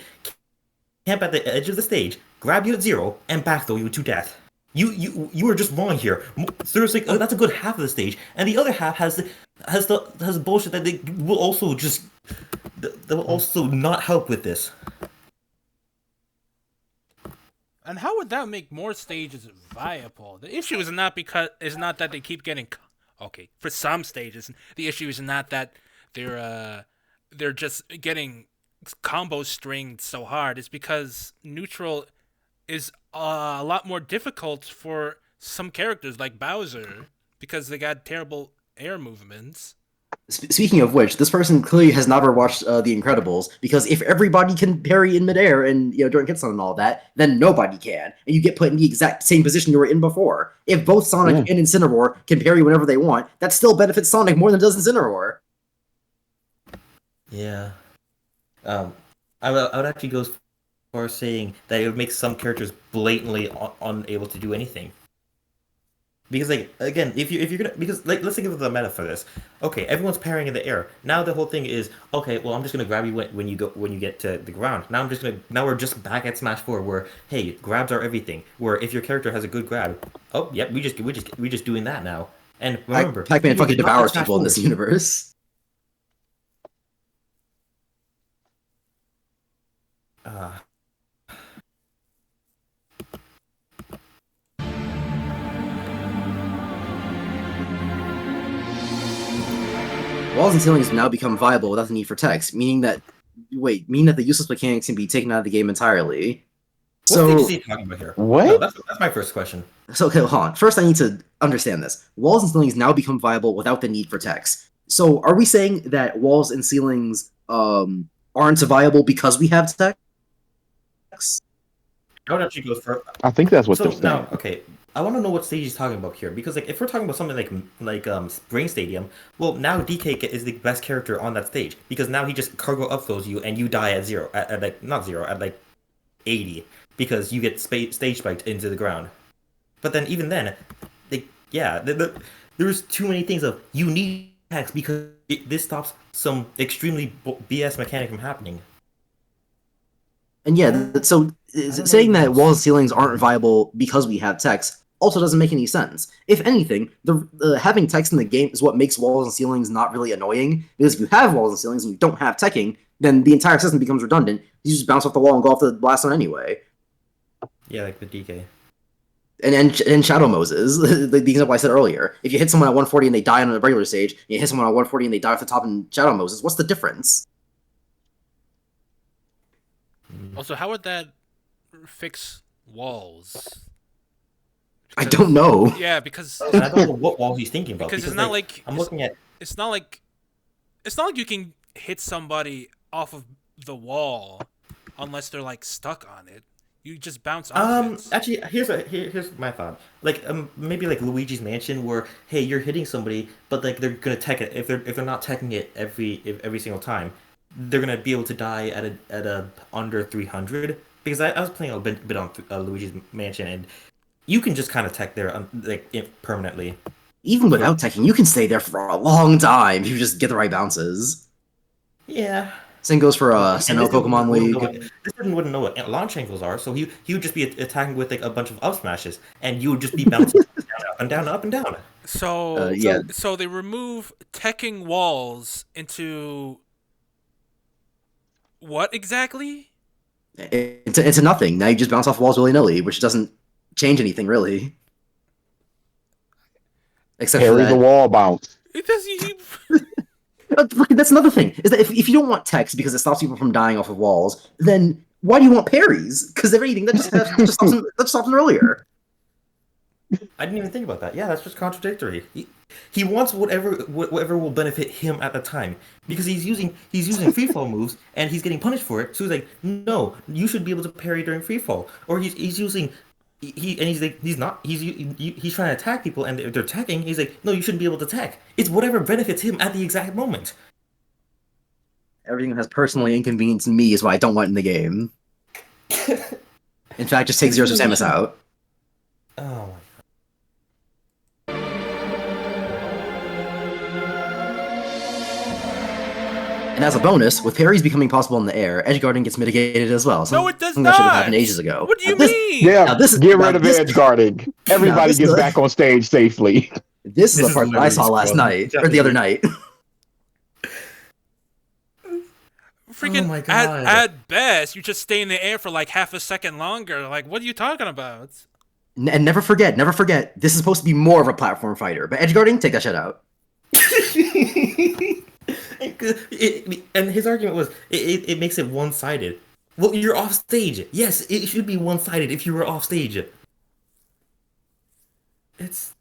camp at the edge of the stage, grab you at 0, and backthrow you to death. You are just wrong here. Seriously, that's a good half of the stage, and the other half has bullshit that they will also just that will also not help with this. And how would that make more stages viable? The issue is not that they keep getting okay. For some stages, the issue is not that they're just getting combos stringed so hard. It's because neutral is a lot more difficult for some characters like Bowser because they got terrible air movements. Speaking of which, this person clearly has never watched The Incredibles, because if everybody can parry in midair and during hit and all that, then nobody can, and you get put in the exact same position you were in before. If both Sonic and Incineroar can parry whenever they want, that still benefits Sonic more than it does Incineroar. Yeah. I would actually go as far as saying that it would make some characters blatantly unable to do anything. Because like again, if you're gonna because like let's think of the meta for this. Okay, everyone's parrying in the air. Now the whole thing is okay. Well, I'm just gonna grab you when you get to the ground. Now we're just back at Smash 4 where hey, grabs are everything. Where if your character has a good grab, oh yep, we just doing that now. And remember, Pac-Man fucking devours Smash people in 4. this universe. Walls and ceilings now become viable without the need for text, meaning that the useless mechanics can be taken out of the game entirely. What So, stage is he talking about here? What? No, that's my first question. okay, hold on. First, I need to understand this. Walls and ceilings now become viable without the need for text. So, are we saying that walls and ceilings aren't viable because we have text? I would actually go for. I think that's what So they're saying. now, okay, I want to know what stage he's talking about here because like if we're talking about something like Spring Stadium, well now DK is the best character on that stage because now he just cargo upthrows you and you die at 0 at like not 0 at like 80 because you get stage spiked into the ground. But then even then, there's too many things of you need text because this stops some extremely BS mechanic from happening. And yeah, so saying that walls and ceilings aren't viable because we have text also doesn't make any sense. If anything, the having text in the game is what makes walls and ceilings not really annoying, because if you have walls and ceilings and you don't have teching, then the entire system becomes redundant. You just bounce off the wall and go off the blast zone anyway. Yeah, like the DK. And Shadow Moses, the example I said earlier. If you hit someone at 140 and they die on a regular stage, you hit someone at 140 and they die off the top in Shadow Moses, what's the difference? Also, how would that fix walls? I don't know. Yeah, because And I don't know what wall he's thinking about because it's not like I'm looking at. it's not like you can hit somebody off of the wall unless they're like stuck on it. You just bounce off it. Actually, here's my thought. Like, maybe like Luigi's Mansion, where hey, you're hitting somebody, but like they're gonna tech it. If they're not teching it every single time, they're gonna be able to die at a under 300. Because I was playing a bit on Luigi's Mansion, and you can just kind of tech there permanently. Even without teching, you can stay there for a long time if you just get the right bounces. Yeah. Same goes for And Sinnoh Pokemon League. This person wouldn't know what launch angles are, so he would just be attacking with like a bunch of up smashes, and you would just be bouncing up and down, up and down. So yeah. so they remove teching walls into what exactly? It's a nothing. Now you just bounce off walls willy-nilly, which doesn't change anything really. Except for Carry the that. wall bounce. It does. That's another thing, is that if you don't want text because it stops people from dying off of walls, then why do you want parries? Because if anything, that just stops them earlier. I didn't even think about that. Yeah, that's just contradictory. He wants whatever will benefit him at the time because he's using free fall moves and he's getting punished for it. So he's like, no, you should be able to parry during free fall. Or he's using he's trying to attack people and they're attacking. He's like, no, you shouldn't be able to attack. It's whatever benefits him at the exact moment. Everything that has personally inconvenienced me is what I don't want in the game. In fact, just take Zero Suit Samus out. Oh my. And And as a bonus, with parries becoming possible in the air, edgeguarding gets mitigated as well. No, it does Something that should have not. happened ages ago. What do you Now this, mean? Yeah, now this is get now rid of this, edge guarding. now Everybody this gets is back on stage safely. this is This the is part that I saw literally last scrub. night or the other night. Freaking Oh my God. at best, you just stay in the air for like half a second longer. Like, what are you talking about? And never forget, this is supposed to be more of a platform fighter. But edgeguarding, take that shit out. And his argument was it makes it one-sided. Well, you're off stage. Yes, it should be one-sided if you were off stage. It's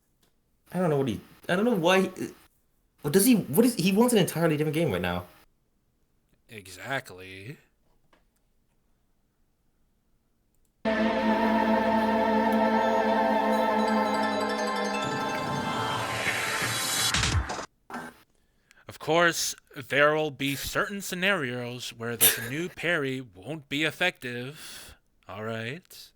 I don't know why. What does he? What is he wants an entirely different game right now? Exactly. Of course, there will be certain scenarios where this new parry won't be effective. Alright.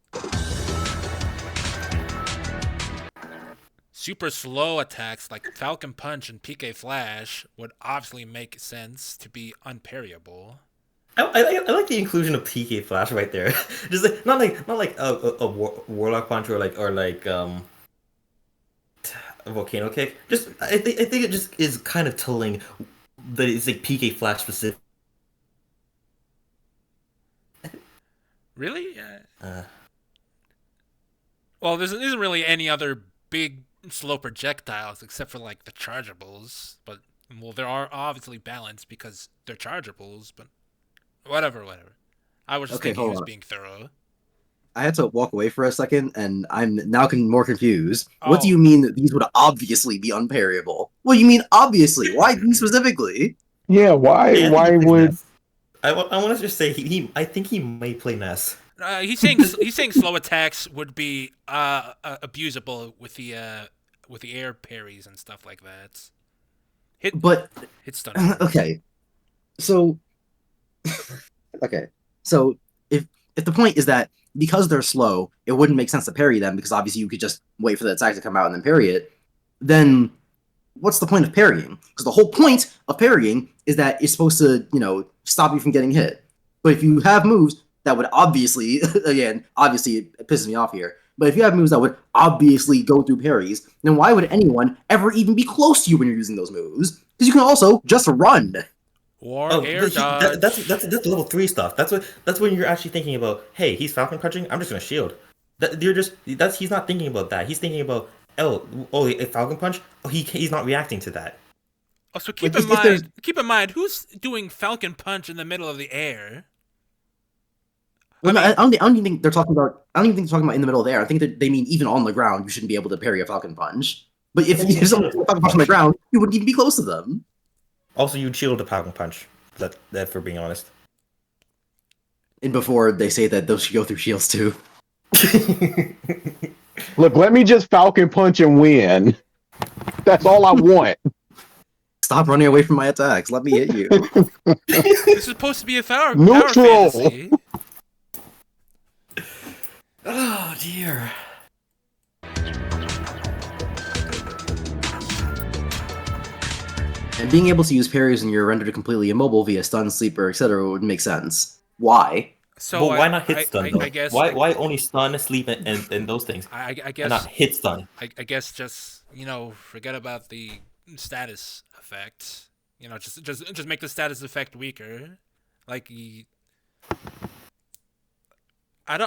Super slow attacks like Falcon Punch and PK Flash would obviously make sense to be unparryable. I like the inclusion of PK Flash right there. Just like, not like a Warlock Punch or like a Volcano Kick. Just I think it just is kind of telling that it's like PK Flash specific. Really? Well, there isn't really any other big slow projectiles except for like the chargeables. But well, there are obviously balanced because they're chargeables. But whatever. I was just thinking he was being thorough. I had to walk away for a second, and I'm now more confused. Oh. What do you mean that these would obviously be unparryable? What do you mean obviously? Why these specifically? Yeah, why? Yeah, Why would? I want to just say I think he may play Ness. He's saying slow attacks would be abusable with the air parries and stuff like that. Hit stun. Okay, so if the point is that because they're slow, it wouldn't make sense to parry them because obviously you could just wait for the attack to come out and then parry it, then what's the point of parrying? Because the whole point of parrying is that it's supposed to, stop you from getting hit. But if you have moves that would obviously, obviously it pisses me off here, but if you have moves that would obviously go through parries, then why would anyone ever even be close to you when you're using those moves? Because you can also just run. Or air dodge. That's level 3 stuff. That's when you're actually thinking about, hey, he's Falcon Punching, I'm just gonna shield. He's not thinking about that. He's thinking about, a Falcon Punch. Oh, he's not reacting to that. Oh, so keep in mind who's doing Falcon Punch in the middle of the air. Well, I don't even think they're talking about. I don't even think they're talking about in the middle of the air. I think that they mean even on the ground, you shouldn't be able to parry a Falcon Punch. But if someone did a Falcon Punch on the ground, you wouldn't even be close to them. Also, you'd shield a Falcon Punch. That for being honest. And before they say that those should go through shields too. Look, let me just Falcon Punch and win. That's all I want. Stop running away from my attacks. Let me hit you. This is supposed to be a power Neutral. fantasy. Oh dear. And being able to use parries when you're rendered completely immobile via stun, sleeper, etc. would make sense. Why? So Well, why not hit stun though? I guess Why only stun, sleep, and those things? I guess And not hit stun. I guess just forget about the status effect. Just make the status effect weaker. Like I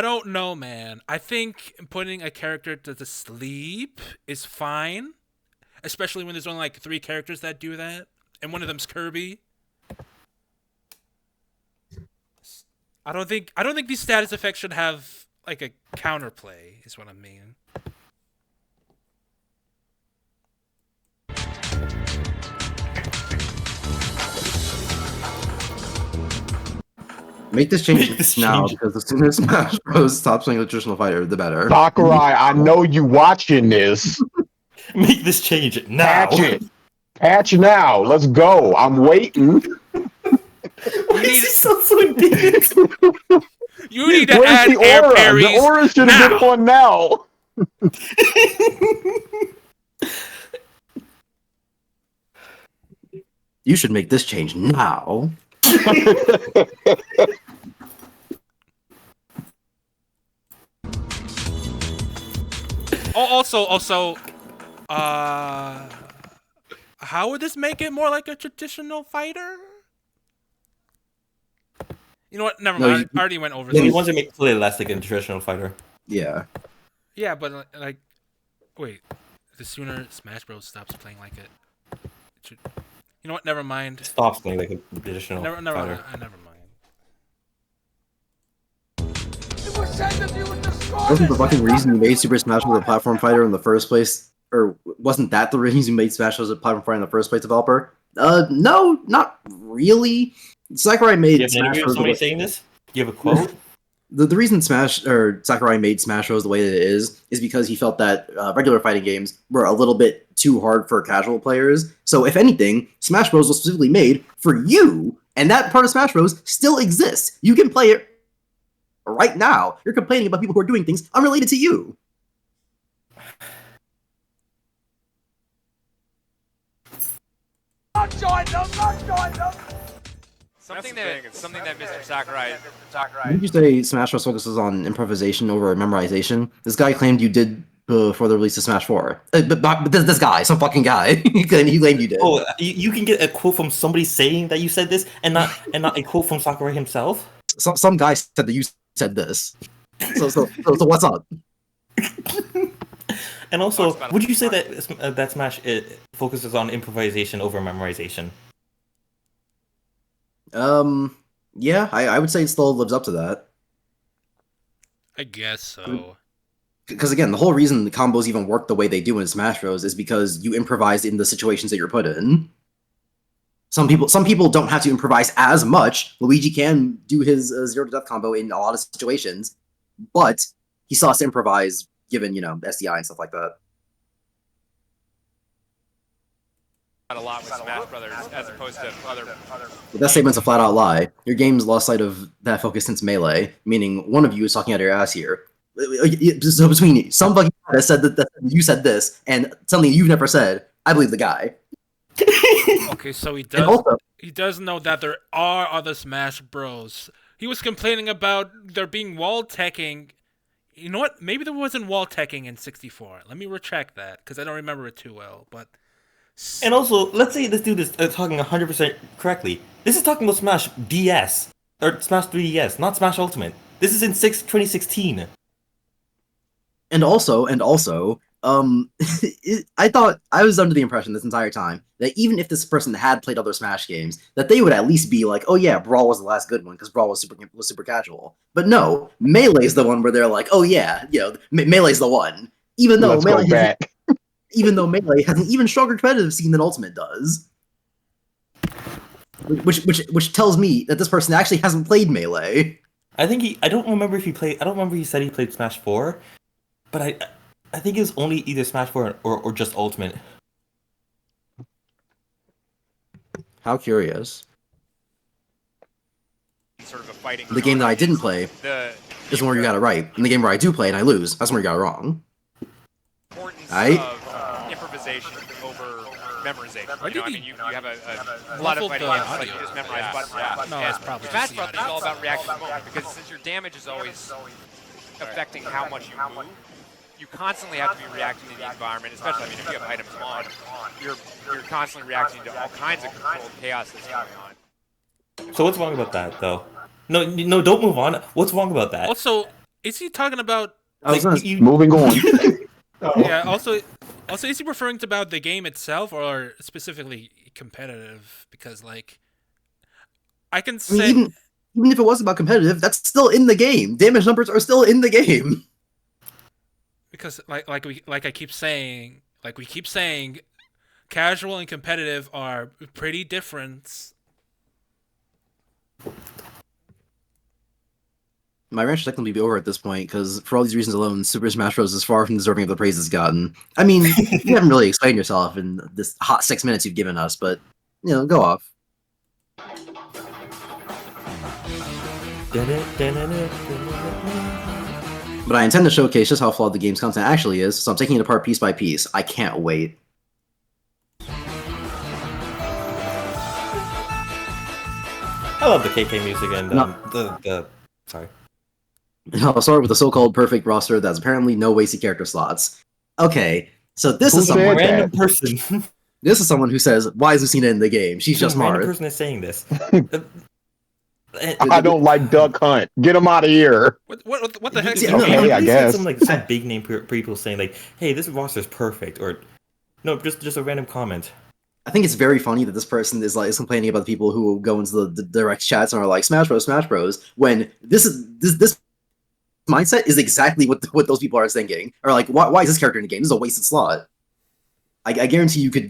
don't know, man. I think putting a character to sleep is fine, especially when there's only like 3 characters that do that, and one of them's Kirby. I don't think these status effects should have like a counterplay, is what I mean. Make this change now, because as soon as Smash Bros. Stops playing a traditional fighter, the better. Sakurai, I know you watching this. Make this change now. Patch it. Patch now. Let's go. I'm waiting. Why is he so indignant? You need to Where's add the air aura? parries. The aura should have been on now. You should make this change now. Also, how would this make it more like a traditional fighter? You know what? Never No, mind. I already went over He this. wants to make it fully elastic and traditional fighter. Yeah. Yeah, but like, wait. The sooner Smash Bros. Stops playing like it should. You know what? Never mind. Stops playing like a traditional Never fighter. never mind. Wasn't the fucking reason you made Super Smash Bros. A platform fighter in the first place? Or wasn't that the reason you made Smash Bros. A platform fighter in the first place, developer? No, not really. Sakurai Do made you have an Smash interview with Bros. somebody saying this? Do you have a quote? The reason Sakurai made Smash Bros. The way that it is because he felt that regular fighting games were a little bit too hard for casual players. So if anything, Smash Bros. Was specifically made for you, and that part of Smash Bros. Still exists. You can play it right now. You're complaining about people who are doing things unrelated to you. Not join them. Something that Mr. Sakurai. Did you say Smash Bros. Focuses on improvisation over memorization? This guy claimed you did before the release of Smash 4. But this guy, some fucking guy, he claimed you did. Oh, you can get a quote from somebody saying that you said this, and not a quote from Sakurai himself. Some guy said that you said this. So what's up? And also, would you say that that Smash focuses on improvisation over memorization? Yeah, I would say it still lives up to that. I guess so. Because again, the whole reason the combos even work the way they do in Smash Bros. Is because you improvise in the situations that you're put in. Some people don't have to improvise as much. Luigi can do his 0 to death combo in a lot of situations, but he still has to improvise given, SDI and stuff like that. A lot with Smash Brothers as opposed to other. But that statement's a flat-out lie. Your game's lost sight of that focus since Melee, meaning one of you is talking out of your ass here. So between you, some fucking guy said that you said this, and something you've never said, I believe the guy. Okay, so he And also, does know that there are other Smash Bros. He was complaining about there being wall teching. You know what? Maybe there wasn't wall teching in 64. Let me recheck that because I don't remember it too well. But And also, let's say this dude is talking 100% correctly. This is talking about Smash DS or Smash 3DS, not Smash Ultimate. This is in 2016. And also, I thought I was under the impression this entire time that even if this person had played other Smash games, that they would at least be like, "Oh yeah, Brawl was the last good one because Brawl was super casual." But no, Melee's the one where they're like, "Oh yeah, Melee's the one." Even though even though Melee has an even stronger competitive scene than Ultimate does, which tells me that this person actually hasn't played Melee. I don't remember if he played. I don't remember he said he played Smash 4, but I think it was only either Smash 4 or just Ultimate. How curious. Sort of a fighting. The game that I didn't play is where you got it right. And the game where I do play and I lose, that's where you got it wrong. Importance Right? of improvisation over memorization. Why did he you have a lot of fighting games like you just memorize buttons. No, that's probably Smash just the Bros. Is audio. all about reaction to the moment because since your damage is always affecting how much you move, you constantly have to be reacting to the environment, especially if you have items on. You're constantly reacting to all kinds of controlled chaos that's going on. So what's wrong about that, though? No, don't move on. What's wrong about that? Also, is he talking about? I was gonna Moving on. Yeah. Also, is he referring to about the game itself or specifically competitive? Because I can I say. mean, even if it was about competitive, that's still in the game. Damage numbers are still in the game. Because we keep saying, casual and competitive are pretty different. My rant should technically be over at this point, because for all these reasons alone, Super Smash Bros. Is far from deserving of the praise it's gotten. I mean, you haven't really explained yourself in this hot 6 minutes you've given us, but, go off. But I intend to showcase just how flawed the game's content actually is, so I'm taking it apart piece by piece. I can't wait. I love the KK music and No. the sorry. I'll start with the so-called perfect roster that's apparently no wasted character slots. Okay, so this Who is said someone. that? Random person. This is someone who says, "Why is Lucina in the game? She's just Some random Marth." person is saying this. I don't like Duck Hunt. Get him out of here. What the heck? Yeah, Is no, your okay, game? I At least guess. some big name people saying like, "Hey, this roster is perfect," or no, just a random comment. I think it's very funny that this person is complaining about the people who go into the direct chats and are like Smash Bros, when this mindset is exactly what those people are thinking. Or like, why is this character in the game? This is a wasted slot. I guarantee you could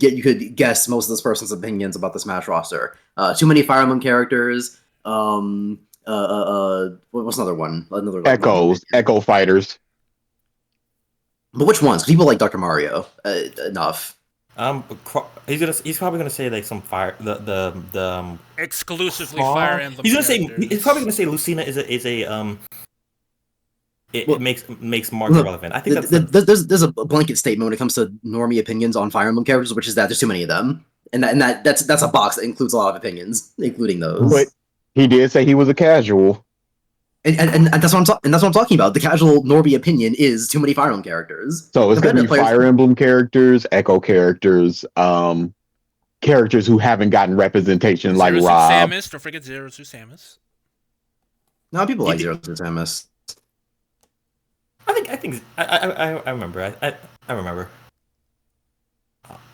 guess most of this person's opinions about the Smash roster. Too many Fire Emblem characters. What's another one? Another like, Echo Fighters. but which ones? 'Cause people like Dr. Mario enough. He's probably gonna say like some fire the Exclusively Aw. Fire Emblem. He's characters. probably gonna say Lucina is a Well, it makes Marth look, relevant. I think that's there's a blanket statement when it comes to normie opinions on Fire Emblem characters, which is that there's too many of them, and that's a box that includes a lot of opinions, including those. But he did say he was a casual. And that's what I'm talking about. The casual normie opinion is too many Fire Emblem characters. So it's gonna be Competitive players- Fire Emblem characters, Echo characters, characters who haven't gotten representation like Zero Suit Rob. Samus. Don't forget Zero Suit Samus. No, people like Zero Suit Samus. I remember. I remember.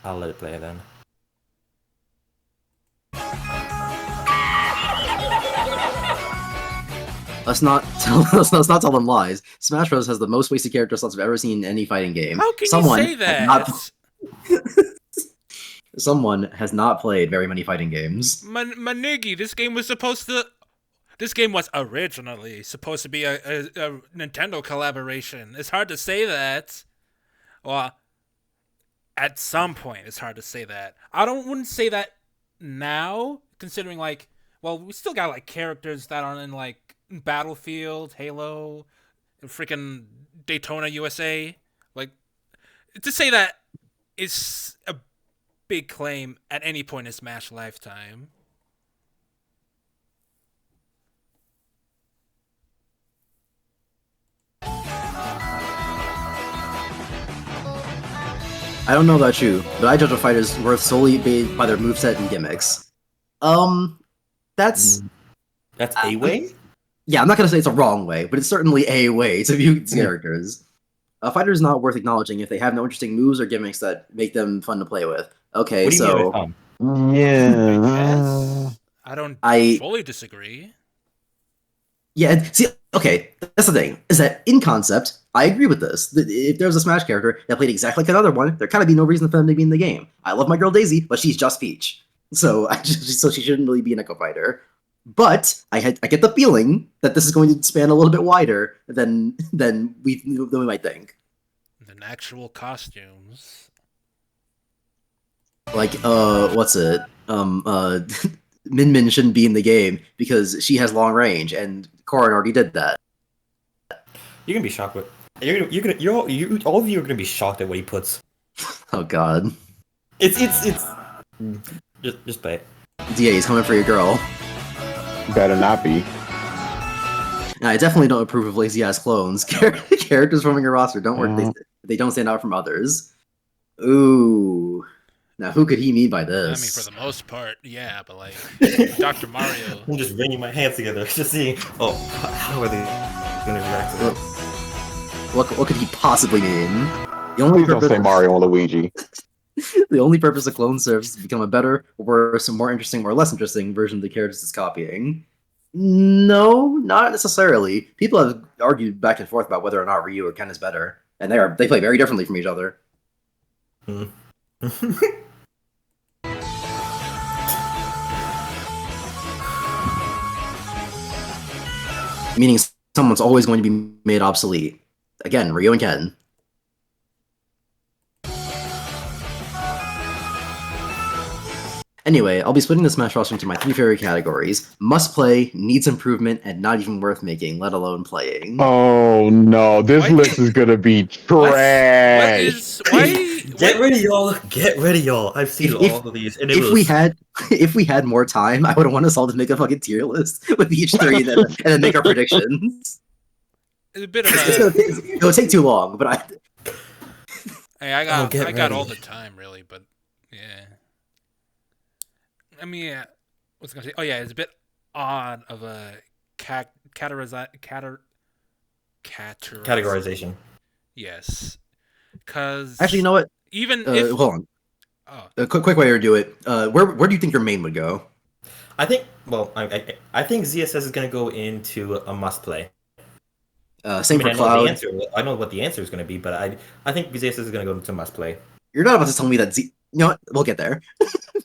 I'll let it play then. Let's not tell them lies. Smash Bros has the most wasted character slots I've ever seen in any fighting game. How can Someone you say that? Someone has not played very many fighting games. Manigi, this game was supposed to. This game was originally supposed to be a Nintendo collaboration. It's hard to say that. Well, at some point, it's hard to say that. Wouldn't say that now, considering like, well, we still got like characters that are in like Battlefield, Halo, freaking Daytona, USA. Like, to say that is a big claim at any point in Smash lifetime. I don't know about you, but I judge a fighter's worth solely by their moveset and gimmicks. That's a way. Yeah, I'm not gonna say it's a wrong way, but it's certainly a way to view characters. A fighter is not worth acknowledging if they have no interesting moves or gimmicks that make them fun to play with. Okay, What do you so mean by Yeah. I fully disagree. yeah, see, okay, that's the thing, is that in concept, I agree with this. If there was a Smash character that played exactly like another one, there kind of be no reason for them to be in the game. I love my girl Daisy, but she's just Peach. So so she shouldn't really be an Echo Fighter. But I get the feeling that this is going to span a little bit wider than we might think. Than actual costumes. Like, what's it? Min Min shouldn't be in the game because she has long range, and Corrin already did that. You're gonna be shocked with. All of you are gonna be shocked at what he puts. Oh God. It's just play it. DA, he's coming for your girl. Better not be. And I definitely don't approve of lazy ass clones. Characters from your roster don't work. They don't stand out from others. Ooh. Now who could he mean by this? I mean, for the most part, yeah, but like Dr. Mario. I'm just wringing my hands together, just seeing. Oh, how are they gonna react to this? What could he possibly mean? The Please don't say Mario and Luigi. The only purpose of clone serves is to become a better, worse, more interesting, or less interesting version of the characters it's copying. No, not necessarily. People have argued back and forth about whether or not Ryu or Ken is better, and they play very differently from each other. Meaning someone's always going to be made obsolete. Again, Ryu and Ken. Anyway, I'll be splitting the Smash roster into my 3 favorite categories: must play, needs improvement, and not even worth making, let alone playing. Oh no, this Why- list is gonna be What trash. is why? Get ready, y'all. Get ready, y'all. I've seen all of these, and it If we was had if we had more time, I would want us all to make a fucking tier list with each 3 and then make our predictions. It's a bit of It'll take too long, but Hey, I Oh, got get I got all ready. the time really, but yeah. I mean, yeah. What's I gonna say? Oh yeah, it's a bit odd of a categorize. categorization. Yes, because actually, you know what? even if Hold on. oh A quick way to do it. Where do you think your main would go? I think. Well, I think ZSS is going to go into a must play. Same for I know the Cloud. answer. I know what the answer is going to be, but I think ZSS is going to go into must play. You're not about to tell me that Z. You know what? We'll get there.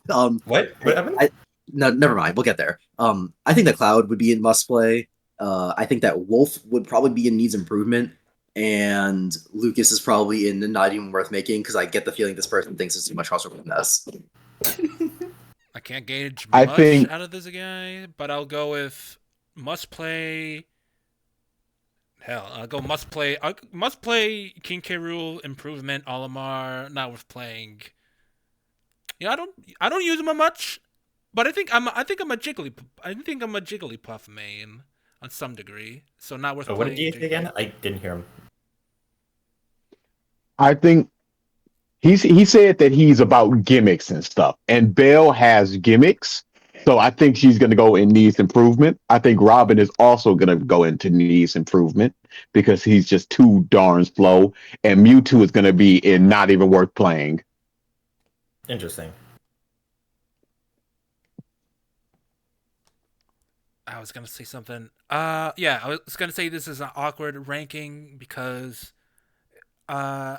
What? What happened? No, never mind. We'll get there. I think that Cloud would be in must play. I think that Wolf would probably be in needs improvement, and Lucas is probably in the not even worth making because I get the feeling this person thinks it's too much crossover finesse. I can't gauge I much think out of this guy, but I'll go with must play. Hell, I'll go must play. Must play King K. Rool improvement. Olimar not worth playing. Yeah, I don't use him much, but I think I'm a Jigglypuff main on some degree. So not worth Oh, what playing. did you say again? I didn't hear him. I think he said that he's about gimmicks and stuff, and Belle has gimmicks, so I think she's going to go in needs improvement. I think Robin is also going to go into needs improvement because he's just too darn slow, and Mewtwo is going to be in not even worth playing. Interesting. I was gonna say something. Yeah, I was gonna say this is an awkward ranking because, you know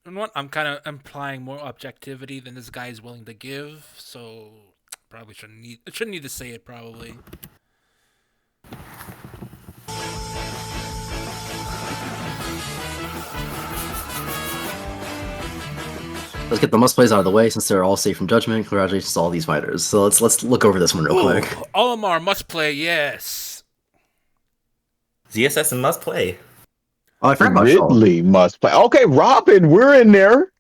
what? I'm kind of implying more objectivity than this guy is willing to give. So probably shouldn't need to say it probably. Let's get the must plays out of the way since they're all safe from judgment. Congratulations to all these fighters. So let's look over this one real quick. Olimar must play. Yes. ZSS must play. Oh, I forgot about Shaw. Ridley must play. Okay, Robin, we're in there.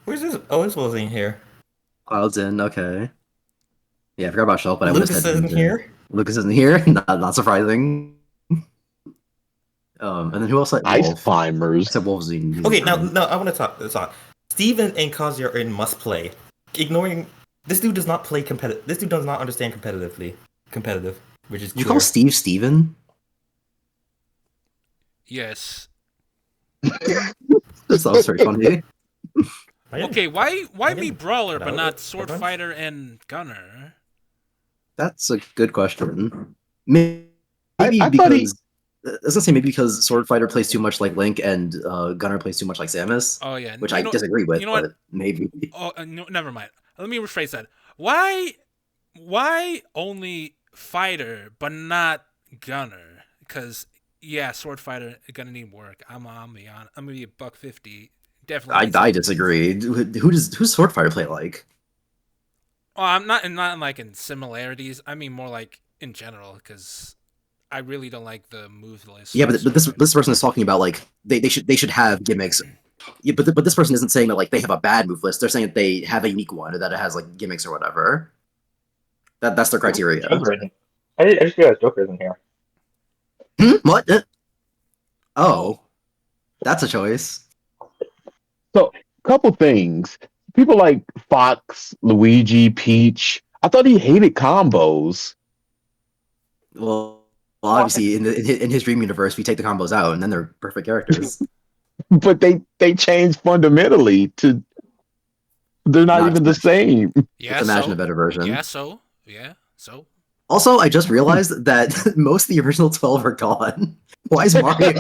Where's this? Oh, this wasn't here. Cloud's in. Okay. Yeah, I forgot about Shaw, but Lucas isn't here. Lucas isn't here. Not surprising. And then who else? Like Ice Wolf. climbers. Except Wolf's in. Okay, now I want to talk. Steven and Kazuya are in must play. Ignoring this dude does not play competitive. This dude does not understand competitive, which is You clear. call Steve Steven? Yes. That was very funny. Okay, why me brawler but not sword bunch? fighter and gunner? That's a good question. Maybe I thought because I was gonna say maybe because Sword Fighter plays too much like Link and Gunner plays too much like Samus. Oh yeah, Which I disagree with, you know but what? maybe. Oh, no, never mind. Let me rephrase that. Why only fighter but not gunner? Because yeah, sword fighter gonna need work. I'm gonna be a $150. Definitely. I disagree. Who's Sword Fighter play like? Oh, I'm not like in similarities. I mean more like in general because I really don't like the move list. Yeah, but this person is talking about like they should have gimmicks. Yeah, but this person isn't saying that like they have a bad move list. They're saying that they have a unique one or that it has like gimmicks or whatever. That's their criteria. I just realized Joker's in here. What? Oh, that's a choice. So, couple things. People like Fox, Luigi, Peach. I thought he hated combos. Well, obviously in his dream universe, we take the combos out and then they're perfect characters. But they changed fundamentally to they're not even the same. Yeah, Let's imagine a better version. Yeah, so. Also, I just realized that most of the original 12 are gone. Why is Mario?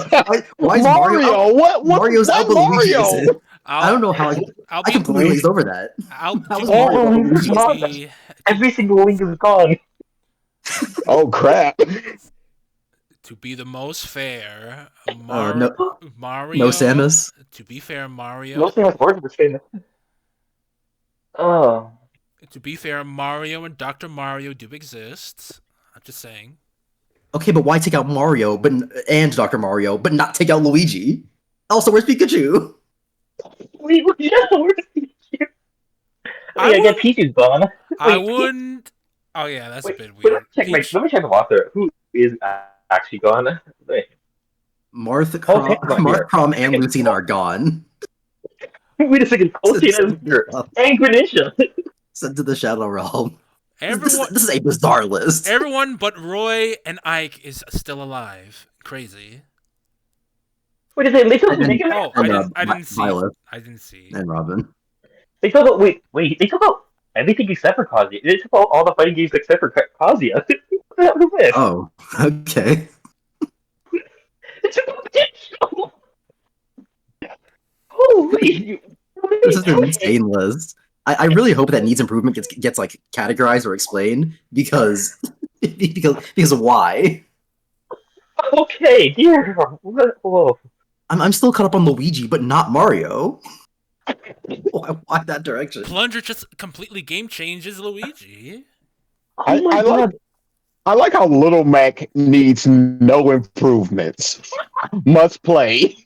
Why is Mario? What Mario's what out, but Luigi Mario? isn't. I don't know how. I completely glazed over that. How was Mario? Every single link is gone. Oh crap. To be the most fair, No Mario. Samus. To be fair, Mario. Most of us work with famous. Oh, To be fair, Mario and Dr. Mario do exist. I'm just saying. Okay, but why take out Mario and Dr. Mario, but not take out Luigi? Also, where's Pikachu? yeah, where's Pikachu? I Wait, I get wouldn't. Pikachu's gone. I Wait, wouldn't. Oh yeah, that's a wait, bit wait, let me weird. check Peach. let me check the roster. Who is actually gone? Wait, Martha Coltane's not Marth, here. Prom, Wait a and second. Lucina are gone. Wait a second. Coltane isn't here. And Greninja. Sent to the Shadow Realm. Everyone. This is a bizarre list. Everyone but Roy and Ike is still alive. Crazy. Wait a second. They still And make it. Oh, I didn't see. Violet I didn't see. and Robin. They took out. Wait. They took out everything except for Kazuya. They took out all the fighting games except for Kazuya. What the hell is this? Oh, okay. They took out Holy! This is an Okay. insane list. I really hope that needs improvement gets like categorized or explained because because why? Okay, dear. What? Whoa. I'm still caught up on Luigi, but not Mario. Why that direction? Plunger just completely game changes Luigi. Oh my I like god. I like how Little Mac needs no improvements. Must play.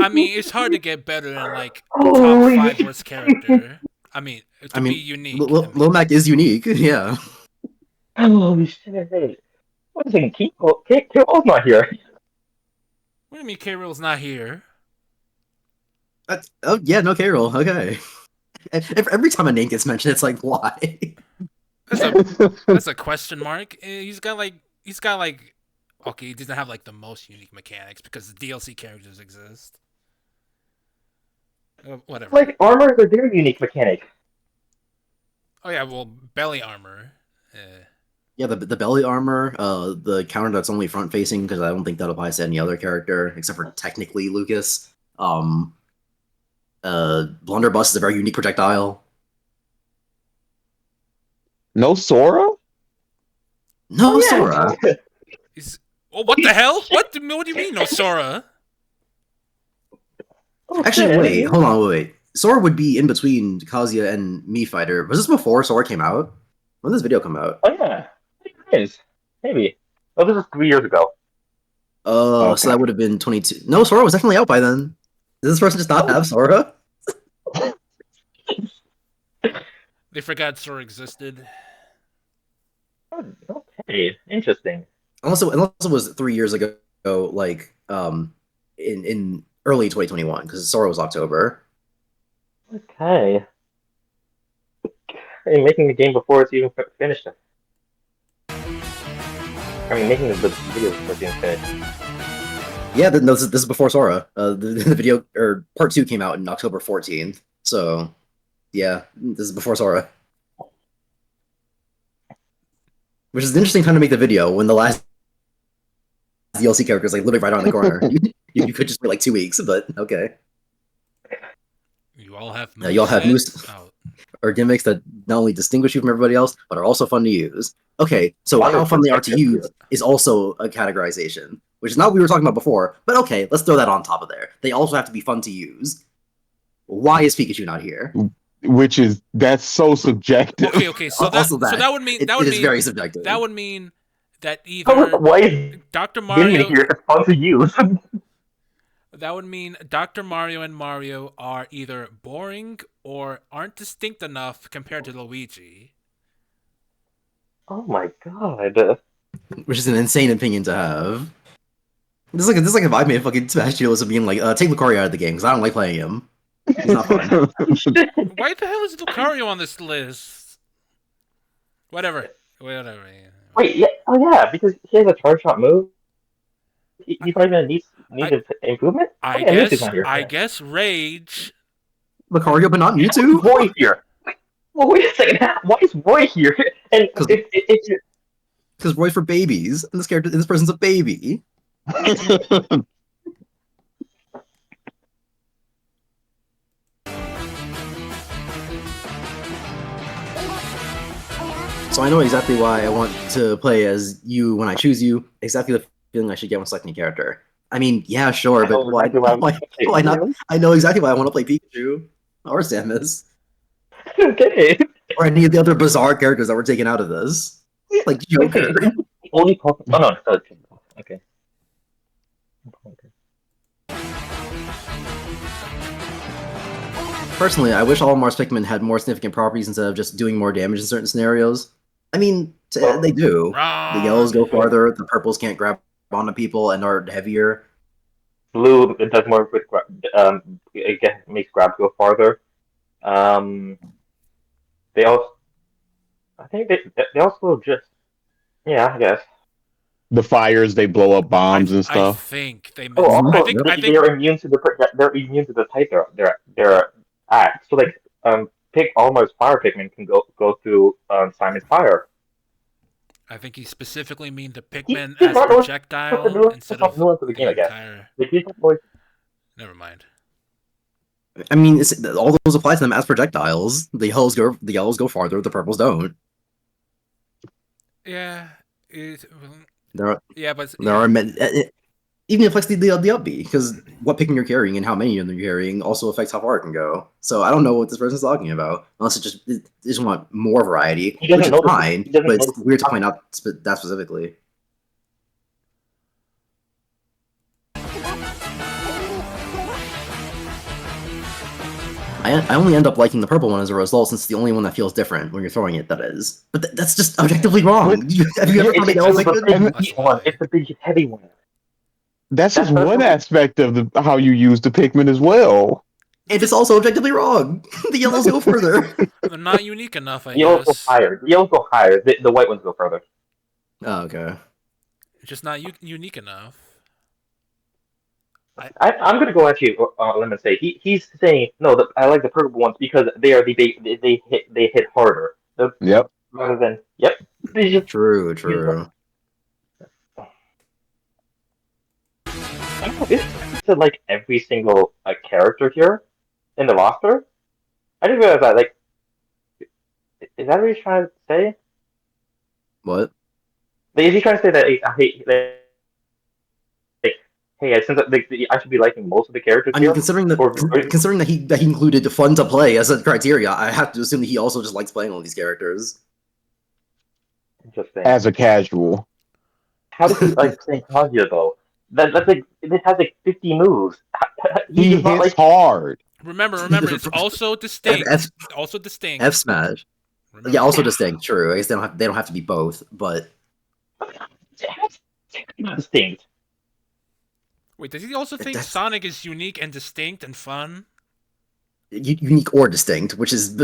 I mean, it's hard to get better than like top Holy 5 worst character. I mean, to I be mean, unique. I mean, Lil Mac is unique, yeah. Holy shit. Wait a second. Kiko's not here. what do you mean K-Rool's not here? Oh yeah, no Carol. Okay. Every time a name gets mentioned, it's like why? That's a question mark. He's got like okay, he doesn't have like the most unique mechanics because the DLC characters exist. Whatever. Like, armor is a very unique mechanic. Oh yeah, well, belly armor. Yeah, the belly armor, the counter that's only front facing because I don't think that applies to any other character except for technically Lucas. Blunderbuss is a very unique projectile. No Sora? No Oh, yeah. Sora. What the hell? What do you mean, no Sora? Actually, wait, hold on, wait. Sora would be in between Kazuya and Mii Fighter. Was this before Sora came out? When did this video come out? Oh yeah. It is. Maybe. Oh, this was 3 years ago. So that would have been 22. No, Sora was definitely out by then. Does this person just not have Sora? They forgot Sora existed. Okay, interesting. Unless it was 3 years ago, like in early 2021, because Sora was October. Okay. I mean, making the game before it's even finished. I mean, making the video before it's even finished. Yeah, this is before Sora. The video or part 2 came out in October 14th. So, yeah, this is before Sora. Which is an interesting time to make the video when the last DLC character is like literally right around the corner. you could just wait like 2 weeks, but okay. You all have You all have moves or gimmicks that not only distinguish you from everybody else, but are also fun to use. Okay, so how fun they are to use is also a categorization, which is not what we were talking about before, but okay, let's throw that on top of there. They also have to be fun to use. Why is Pikachu not here? That's so subjective. Okay. So that would mean it is very subjective. That would mean that either Why is Dr. Mario here? It's fun to use. that would mean Dr. Mario and Mario are either boring or aren't distinct enough compared to Luigi. Oh my god. Which is an insane opinion to have. This is like if I made a fucking Smash deal of being like, take Lucario out of the game because I don't like playing him. He's not fun. Why the hell is Lucario on this list? Whatever. Yeah. Wait, yeah, oh yeah, because he has a charge shot move. He's not even needs improvement. I guess Rage. Lucario, but not Mewtwo. Roy here. Well, wait a second. Why is Roy here? And because Roy's for babies, and this person's a baby. So I know exactly why I want to play as you when I choose you. Exactly the feeling I should get when selecting a character. I mean, yeah, sure, but why not? I know exactly why I want to play Pikachu or Samus. Okay. Or any of the other bizarre characters that were taken out of this, like Joker. The only Pokemon. Oh no, okay. Personally, I wish all Mars Pikmin had more significant properties instead of just doing more damage in certain scenarios. I mean, they do. The yellows go Wrong. farther, the purples can't grab onto people and are heavier. Blue it does more with it makes grab go farther. They also I think they also just yeah I guess. The fires, they blow up bombs and I stuff. think they Oh, missed. also I think they're immune to the type they're at. So like pick Almar's fire Pikmin can go through Simon's fire. I think he specifically mean the He, Pikmin he's as not always the projectile instead of nuance of the game, the I guess. entire. Like, he's not always Never mind. I mean, all those apply to them as projectiles. The yellows go farther, the purples don't. Yeah. There are Yeah, but there are even it affects the up B, because what Pikmin you're carrying and how many of them you're carrying also affects how far it can go. So I don't know what this person's talking about, unless they just want more variety, he doesn't which is notice fine, he doesn't but it's notice weird to point out that specifically. I only end up liking the purple one as a result, since it's the only one that feels different when you're throwing it, that is. But that's just objectively wrong. Have you ever thrown a yellow the Pikmin? big one. It's the big heavy one. That's just That's one what- aspect of how you use the Pikmin as well. And it's also objectively wrong. The yellows go further. they're not unique enough, I Yellows go guess. higher. The yellows go higher. The white ones go further. Oh, okay. It's just not unique enough. I'm gonna go actually. Let me say he's saying no. I like the purple ones because they are they hit harder. Yep. Rather than yep. They just True. I don't know. It's like every single character here in the roster. I just realized that like is that what he's trying to say? What? Like, is he trying to say that I hate like hey since I should be liking most of the characters I mean, here? considering that he included fun to play as a criteria, I have to assume that he also just likes playing all these characters. Interesting. As a casual. How does he like playing Kaguya though? That's like it has like 50 moves. He does not hits like hard. Remember, it's also distinct. F, Also distinct. F Smash. Remember. Yeah, also distinct. True. I guess they don't have to be both, but not distinct. Wait, does he also think That's- Sonic is unique and distinct and fun? unique or distinct, which is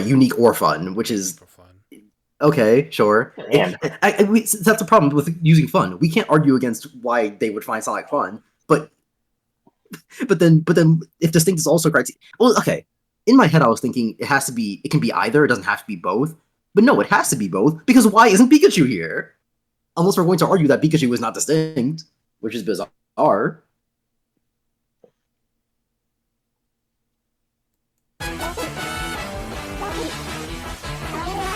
unique or fun, which is For fun. okay, sure. And That's the problem with using fun. We can't argue against why they would find Sonic fun, but then if distinct is also criteria, well, okay. In my head, I was thinking it can be either. It doesn't have to be both. But no, it has to be both, because why isn't Pikachu here? Unless we're going to argue that Pikachu is not distinct, which is bizarre.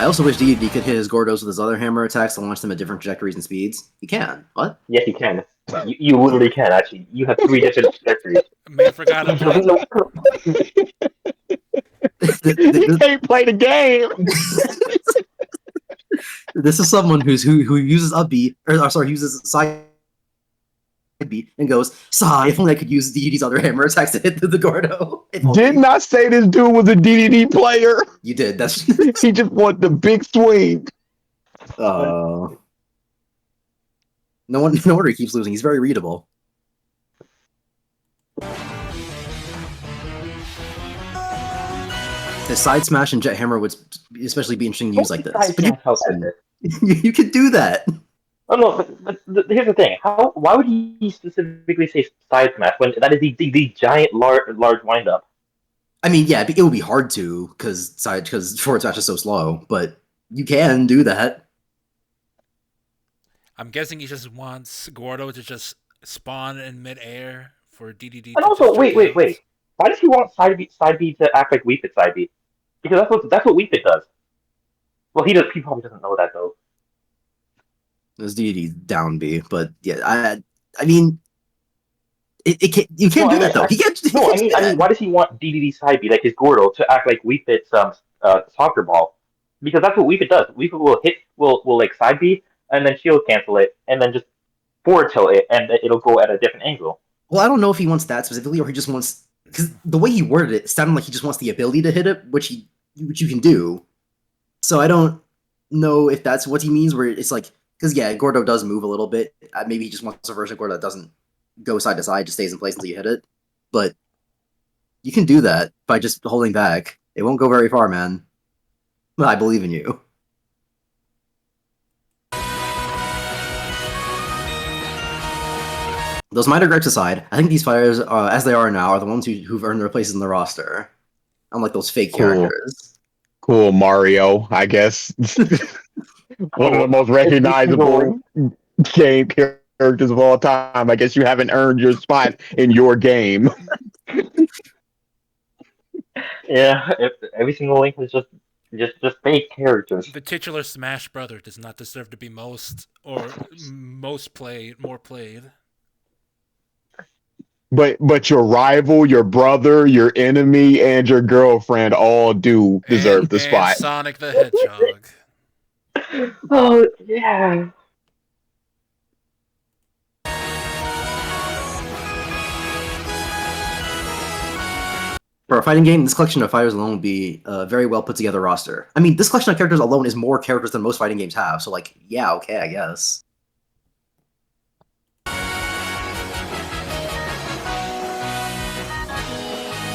I also wish Deity could hit his Gordos with his other hammer attacks and launch them at different trajectories and speeds. He can. What? yes, you can. You literally can actually. You have 3 different trajectories. Man, forgot about He can't play the game. This is someone who uses upbeat, uses side beat and goes, sigh, if only I could use Deity's other hammer attacks to hit the Gordo. Did not say this dude was a DDD player. You did. That's He just wanted the big swing. no wonder he keeps losing. He's very readable. His side smash and jet hammer would especially be interesting to use like this. But you could do that. Oh no, but here's the thing. Why would he specifically say side smash when that is the giant large windup? I mean, yeah, it would be hard to because forward smash is so slow, but you can do that. I'm guessing he just wants Gordo to just spawn in midair for DDD. And also, wait. Why does he want side B to act like Weepit side B? Because that's what Weepit does. Well, he probably doesn't know that though. There's DD down B, but yeah, I mean, it can't. You can't do that though. He can't. I mean, why does he want DDD side B like his Gordo to act like Weepit's soccer ball, because that's what Weepit does. Weepit will like side B and then shield cancel it and then just forward tilt it and it'll go at a different angle. Well, I don't know if he wants that specifically, or he just wants, because the way he worded it sounded like he just wants the ability to hit it, which you can do. So I don't know if that's what he means. Where it's like, because yeah, Gordo does move a little bit. Maybe he just wants a version of Gordo that doesn't go side to side, just stays in place until you hit it. But you can do that by just holding back. It won't go very far, man. But I believe in you. Those minor gripes aside, I think these fighters, as they are now, are the ones who've earned their places in the roster. Unlike those fake characters. Cool, Mario, I guess. One of the most recognizable game characters of all time. I guess you haven't earned your spot in your game. Yeah, if every single Link is just fake characters. The titular Smash brother does not deserve to be more played. But your rival, your brother, your enemy, and your girlfriend all do deserve the spot. Sonic the Hedgehog. Oh yeah. For a fighting game, this collection of fighters alone would be a very well put together roster. I mean, this collection of characters alone is more characters than most fighting games have, so like, yeah, okay, I guess.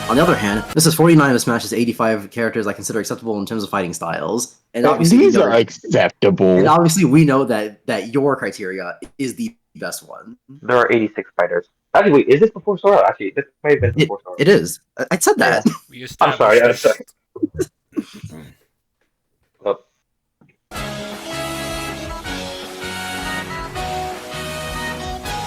On the other hand, this is 49 of Smash's 85 characters I consider acceptable in terms of fighting styles. And obviously these are acceptable. And obviously we know that your criteria is the best one. There are 86 fighters. Actually, wait, is this before Sora? Actually, this might have been before Sora. It is. I said that. Yeah. I'm sorry. Oh.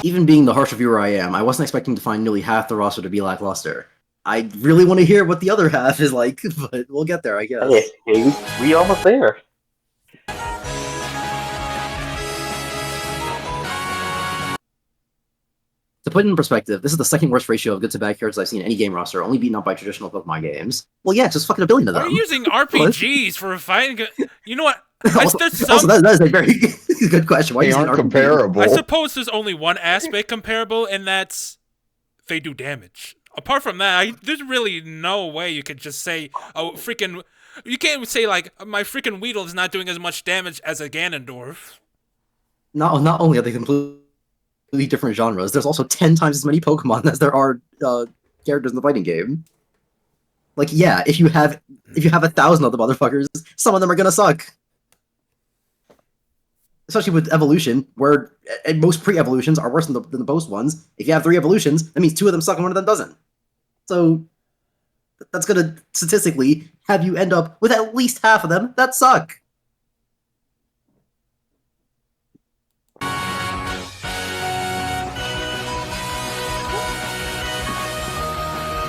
Even being the harsh reviewer I am, I wasn't expecting to find nearly half the roster to be lackluster. I really want to hear what the other half is like, but we'll get there, I guess. Hey, we almost there. To put it in perspective, this is the second worst ratio of good to bad characters I've seen in any game roster, only beaten out by traditional Pokemon games. Well, yeah, it's just fucking a billion of them. Are you using RPGs for a fighting? You know what? Also, that is a very good question. Why they aren't comparable. I suppose there's only one aspect comparable, and that's they do damage. Apart from that, there's really no way you could just say, oh, freaking... You can't say, like, my freaking Weedle is not doing as much damage as a Ganondorf. Not only are they completely different genres, there's also 10 times as many Pokemon as there are characters in the fighting game. Like, yeah, if you have 1,000 of the motherfuckers, some of them are gonna suck. Especially with evolution, where most pre-evolutions are worse than the post ones. If you have 3 evolutions, that means 2 of them suck and 1 of them doesn't. So that's gonna statistically have you end up with at least half of them that suck.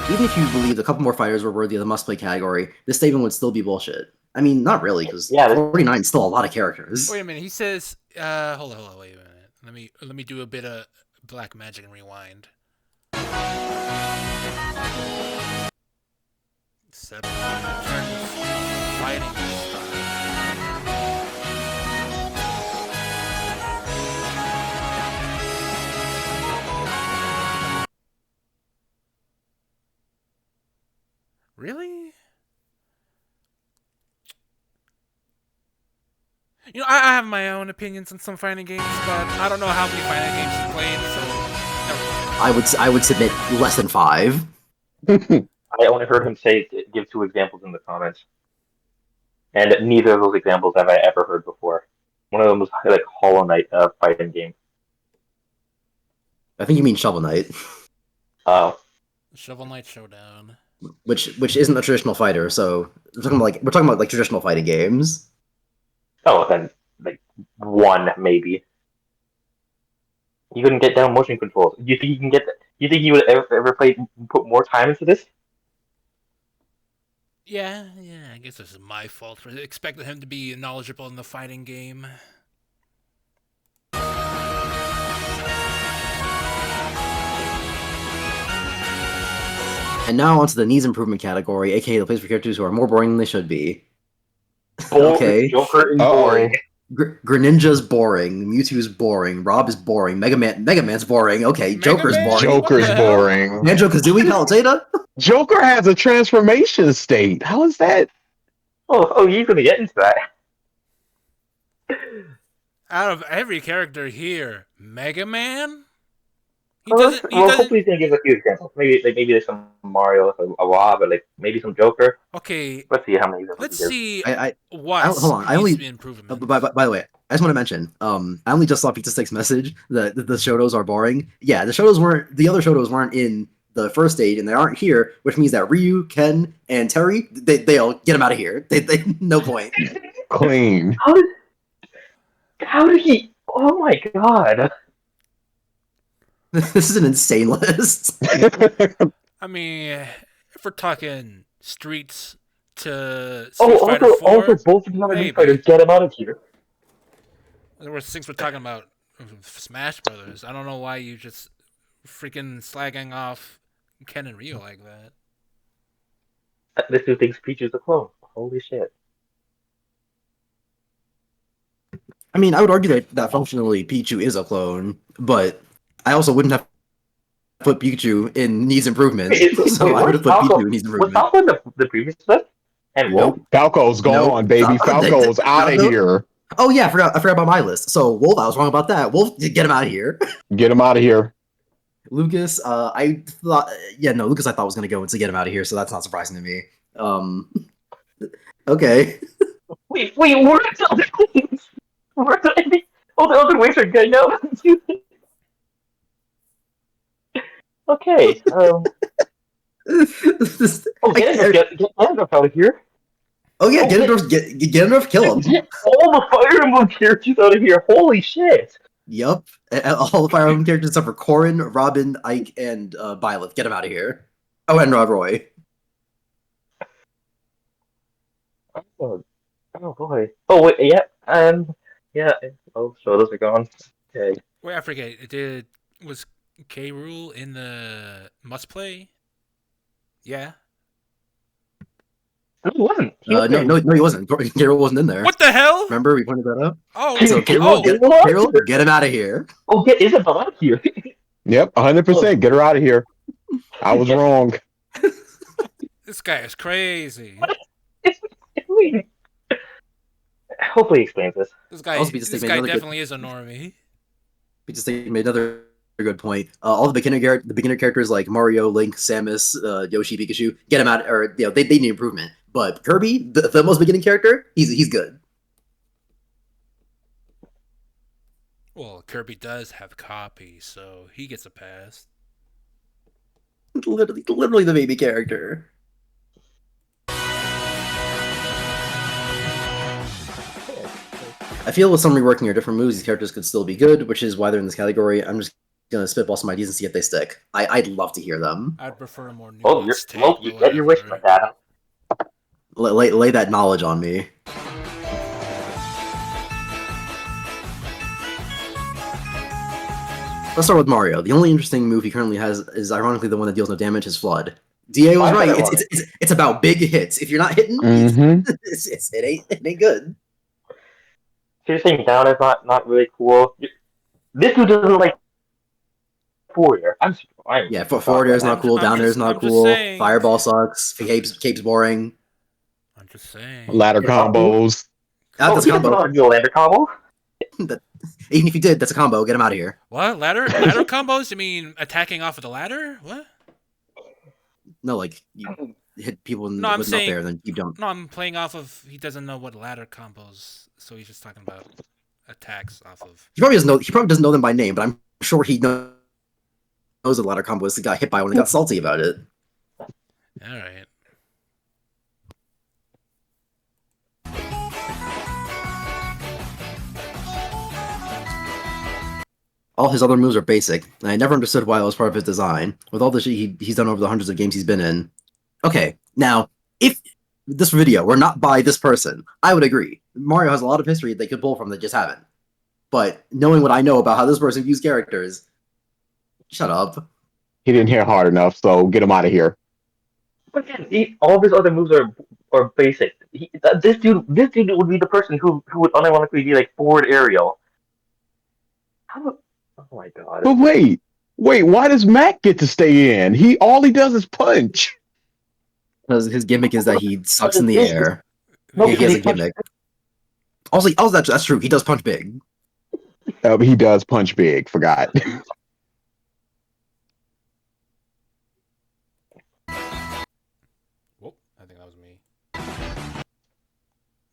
Even if you believed a couple more fighters were worthy of the must-play category, this statement would still be bullshit. I mean, not really, because 49 is still a lot of characters. Wait a minute, he says... hold on, wait a minute. Let me do a bit of black magic and rewind. 7 turns fighting style. Really? You know, I have my own opinions on some fighting games, but I don't know how many fighting games you've played, so... I would submit less than 5. I only heard him give 2 examples in the comments. And neither of those examples have I ever heard before. One of them was like Hollow Knight fighting game. I think you mean Shovel Knight. Oh. Shovel Knight Showdown. Which isn't a traditional fighter, so we're talking about like traditional fighting games. Oh, then like 1 maybe. He couldn't get down motion controls. Do you think he can get that? You think he would ever put more time into this? Yeah, I guess this is my fault for expecting him to be knowledgeable in the fighting game. And now onto the needs improvement category, aka the place for characters who are more boring than they should be. Boring. Okay. Joker is Uh-oh. boring. Greninja's boring. Mewtwo's boring. Rob is boring. Mega Man's boring. Okay, Mega Joker's Man? boring. What Joker's the hell? boring. Banjo-Kazooie Palutena? Joker has a transformation state. How is that? Oh, he's gonna get into that. Out of every character here, Mega Man? He Well, doesn't. He well, doesn't. hopefully he's gonna give a few examples. Maybe there's some Mario, a Rob, but like maybe some Joker. Okay, Let's see how many examples let's he gives. see I what hold on. I needs only to be improvement. by the way, I just want to mention, I only just saw Pizza Stick's message that the Shotos are boring. Yeah, the other Shotos weren't in the first stage, and they aren't here, which means that Ryu, Ken, and Terry, they'll get them out of here. They no point. Clean. How did he? Oh my god! This is an insane list. I mean, if we're talking streets to Street Oh, Fighter 4, also both of the other maybe. fighters, get him out of here. there were things we're talking about Smash Brothers. I don't know why you just freaking slagging off Ken and Ryu like that. This dude thinks Peach is a clone. Holy shit! I mean, I would argue that functionally Pichu is a clone, but I also wouldn't have put Pikachu in needs improvement. So I would have put Pichu in needs Was improvement. Falco in the previous list? And Wolf? Falco's gone, baby. Falco's out of here. Oh yeah, I forgot about my list. So Wolf, I was wrong about that. Wolf, get him out of here. Get him out of here. Lucas, Lucas I thought was gonna go into get him out of here, so that's not surprising to me. Okay. Wait, where's the other things? Where's all the other ways are good now? Okay. Get Ganondorf out of here. Oh yeah, Ganondorf, kill him. Get all the Fire Emblem characters out of here. Holy shit. Yup. All the Fire Emblem characters except for Corrin, Robin, Ike, and Byleth. Get him out of here. Oh, and Rod Roy. Oh boy. Oh wait, yeah. Yeah. Oh, so those are gone. Okay. Wait, I forget. Was K. Rool in the must play? Yeah. No, he wasn't. No, he wasn't. Geralt wasn't in there. What the hell? Remember, we pointed that out? Oh, So Geralt, get him out of here. Oh, get Isabel out of here. Yep, 100%. Get her out of here. I was wrong. this guy is crazy. Hopefully he explains this. This guy definitely is a normie. We just made another good point. All the beginner characters like Mario, Link, Samus, Yoshi, Pikachu, get him out, or they need improvement. But Kirby, the most beginning character, he's good. Well, Kirby does have copies, so he gets a pass. Literally the baby character. I feel with some reworking or different moves, these characters could still be good, which is why they're in this category. I'm just gonna spitball some ideas and see if they stick. I'd love to hear them. I'd prefer a more Oh, nuanced you get your wish, my dad. Lay that knowledge on me. Let's start with Mario. The only interesting move he currently has is ironically the one that deals no damage, his Flood. DA was right. It's about big hits. If you're not hitting, it ain't good. So you're saying down is not really cool. This dude doesn't like forward air. Forward air is not cool. Down air is not cool. Saying. Fireball sucks. Cape's boring. I'm just saying. Ladder combos. That's a combo. Do a ladder combo. Even if you did, that's a combo. Get him out of here. What? Ladder combos? You mean attacking off of the ladder? What? No, like you hit people with I'm up saying, there, then you don't. No, I'm playing off of. He doesn't know what ladder combos, so he's just talking about attacks off of. He probably doesn't know them by name, but I'm sure he knows the ladder combos. He got hit by one and got salty about it. All right. All his other moves are basic, and I never understood why that was part of his design. With all the shit he's done over the hundreds of games he's been in. Okay, now, if this video were not by this person, I would agree. Mario has a lot of history they could pull from that just haven't. But knowing what I know about how this person views characters, shut up. He didn't hit hard enough, so get him out of here. Again, all of his other moves are basic. This dude would be the person who would unironically be like forward aerial. How? Oh my god. But wait, why does Mac get to stay in? All he does is punch. Because his gimmick is that he sucks in the air. No, He because has a he punched. gimmick. Also, that's true. He does punch big. He does punch big. Forgot. Whoop, I think that was me.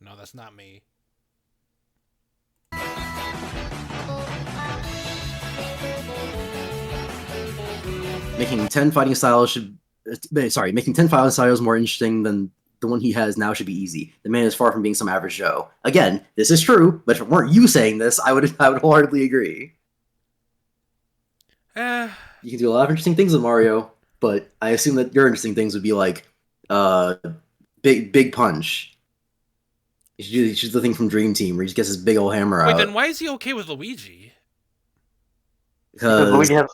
No, that's not me. Making 10 fighting styles should. Making 10 fighting styles more interesting than the one he has now should be easy. The man is far from being some average Joe. Again, this is true, but if it weren't you saying this, I would wholeheartedly agree. Eh, You can do a lot of interesting things with Mario, but I assume that your interesting things would be like big punch. You should do the thing from Dream Team where he just gets his big old hammer wait, out. then why is he okay with Luigi? Because Luigi has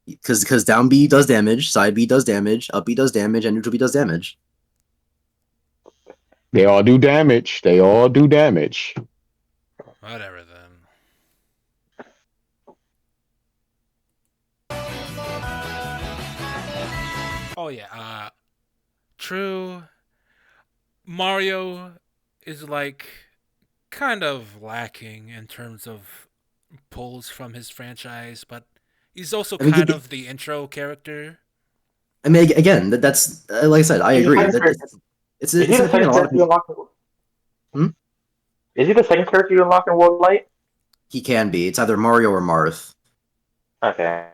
because down B does damage, side B does damage, up B does damage, and neutral B does damage. They all do damage. Whatever then. Oh yeah, true. Mario is like kind of lacking in terms of pulls from his franchise, but he's also I mean, kind of the intro character. I mean, again, that's like I said, I agree. It's Is he an the opinion second a lot of character you people. unlock? Is he the second character you unlock in World Light? He can be. It's either Mario or Marth. Okay.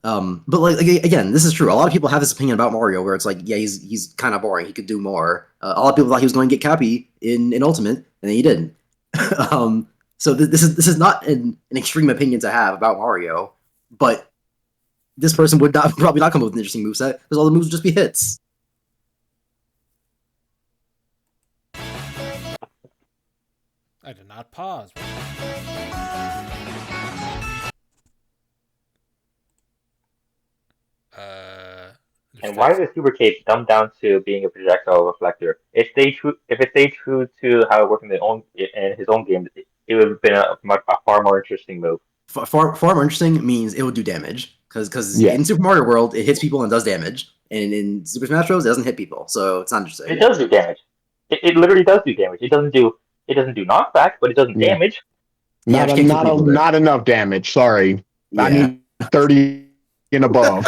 But like again, this is true. A lot of people have this opinion about Mario, where it's like, yeah, he's kind of boring. He could do more. A lot of people thought he was going to get Cappy in Ultimate, and then he didn't. So this is not an extreme opinion to have about Mario, but this person would probably not come up with an interesting moveset because all the moves would just be hits. I did not pause. And why is the Super Cape dumbed down to being a projectile reflector? If it stayed true to how it worked in his own game, it would have been a far more interesting move. Far more interesting means it would do damage because Yeah. in Super Mario World it hits people and does damage, and in Super Smash Bros it doesn't hit people, so it's not interesting. It does do damage. It literally does do damage. It doesn't do knockback, but it doesn't Yeah. damage. Yeah, but you can't kill people there. Not enough damage. Sorry, Yeah. I need 30 and above.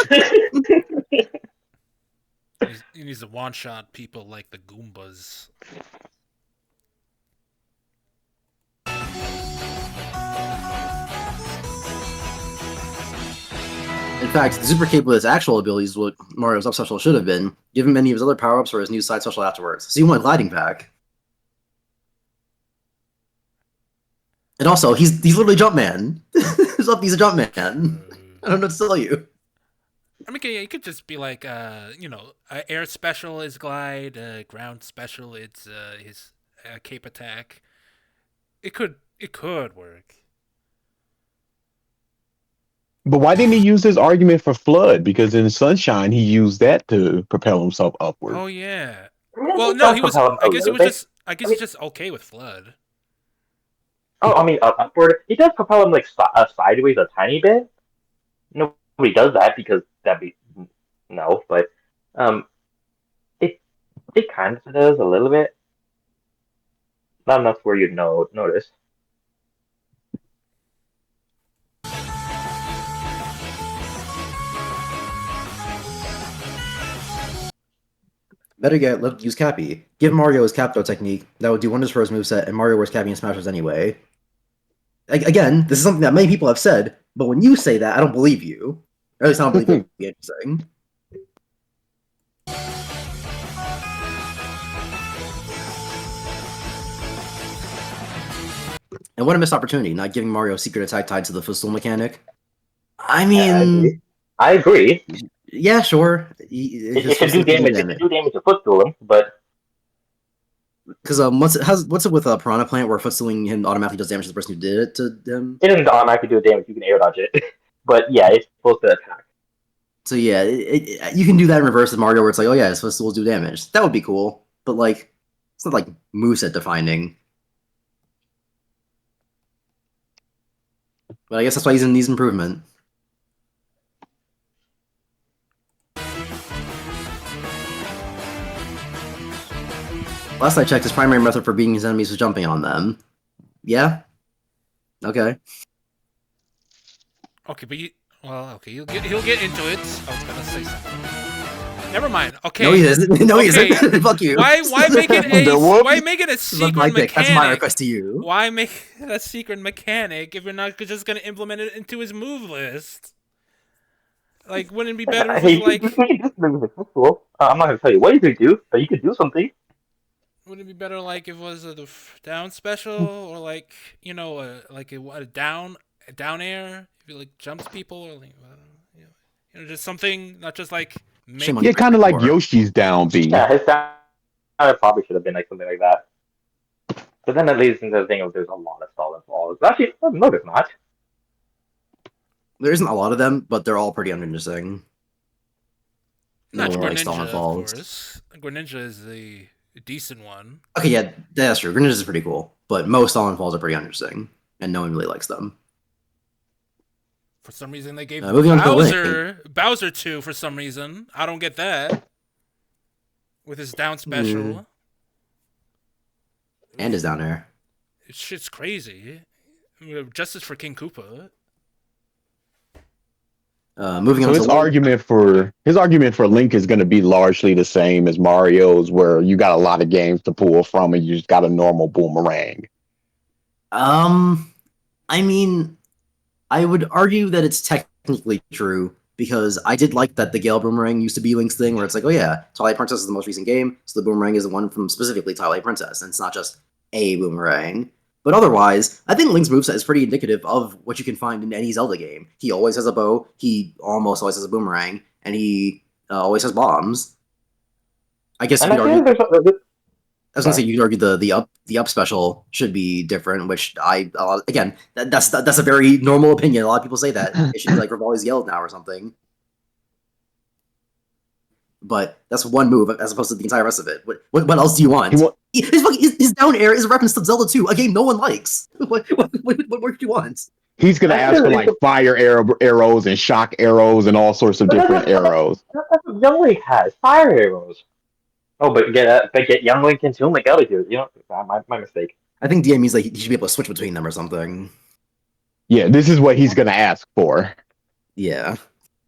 He needs to one-shot people like the Goombas. In fact, the Super Cape with its actual abilities is what Mario's up special should have been. Give him any of his other power-ups or his new side special afterwards. So you want a gliding pack. And also, he's literally Jumpman. He's a Jumpman. I don't know what to tell you. I mean, yeah, it could just be like, air special is glide, ground special it's his cape attack. It could work. But why didn't he use his argument for Flood? Because in Sunshine, he used that to propel himself upward. Oh yeah. Well, no, he was. I guess he's just okay with Flood. Oh, I mean, upward. He does propel him like sideways a tiny bit. Nobody does that because that'd be no, but it kind of does a little bit. Not enough where you'd notice. Better yet, let's use Cappy. Give Mario his Capto technique. That would do wonders for his moveset, and Mario wears Cappy in Smash Bros. Anyway. Again, this is something that many people have said, but when you say that, I don't believe you. Or at least I don't believe what you're saying. And what a missed opportunity, not giving Mario a secret attack tied to the footstool mechanic. I mean... I agree. Yeah, sure. It can do damage. It can do damage to footstooling, but because what's it with a Piranha Plant where footstooling him automatically does damage to the person who did it to them? It doesn't automatically do damage. You can air dodge it, but yeah, it's supposed to attack. So yeah, you can do that in reverse with Mario, where it's like, oh yeah, it's supposed to do damage. That would be cool, but like, it's not like moveset defining. But I guess that's why he's in these improvement. Last I checked, his primary method for beating his enemies was jumping on them. Yeah. Okay. Okay, but okay, he'll get into it. I was gonna say something. Never mind. Okay. No, he isn't. No, he Okay. isn't. Fuck you. Why make it a That's secret my pick. That's my mechanic? request to you. Why make a secret mechanic if you're not just gonna implement it into his move list? Like, wouldn't it be better if Hey, it was like? you can do something successful. I'm not gonna tell you what you could do, but you could do something. Wouldn't it be better like if it was down special or like like a down air if you like jumps people or like just something not just like make Yeah, kind of like Yoshi's down B. Yeah, his down probably should have been like something like that. But then that leads into the thing of there's a lot of stall involved. Actually, no, there's not. There isn't a lot of them, but they're all pretty uninteresting. not No, like stall Greninja, of involved. course. Greninja is the decent one. Okay, yeah, that's true. Greninja is pretty cool, but most stall involves are pretty uninteresting, and no one really likes them. For some reason, they gave Bowser 2 for some reason. I don't get that. With his down special. And his down air. Shit's crazy. Justice for King Koopa. Moving so on. His argument for Link is going to be largely the same as Mario's, where you got a lot of games to pull from, and you just got a normal boomerang. I mean, I would argue that it's technically true because I did like that the Gale Boomerang used to be Link's thing, where it's like, oh yeah, Twilight Princess is the most recent game, so the Boomerang is the one from specifically Twilight Princess, and it's not just a Boomerang. But otherwise, I think Link's moveset is pretty indicative of what you can find in any Zelda game. He always has a bow, he almost always has a boomerang, and he always has bombs. I guess you could argue. I was gonna say you could argue the up special should be different, which again that's a very normal opinion. A lot of people say that it should be like Rivali's yelled now or something. But that's one move as opposed to the entire rest of it. What else do you want? His down air is a reference to Zelda 2, a game no one likes. What more do you want? He's gonna ask for like fire arrows and shock arrows and all sorts of different arrows. That's what Young Link has, fire arrows. Oh, but get Young Link and Toon Link out of here. You know, my mistake. I think DM means like he should be able to switch between them or something. Yeah, this is what he's gonna ask for. Yeah.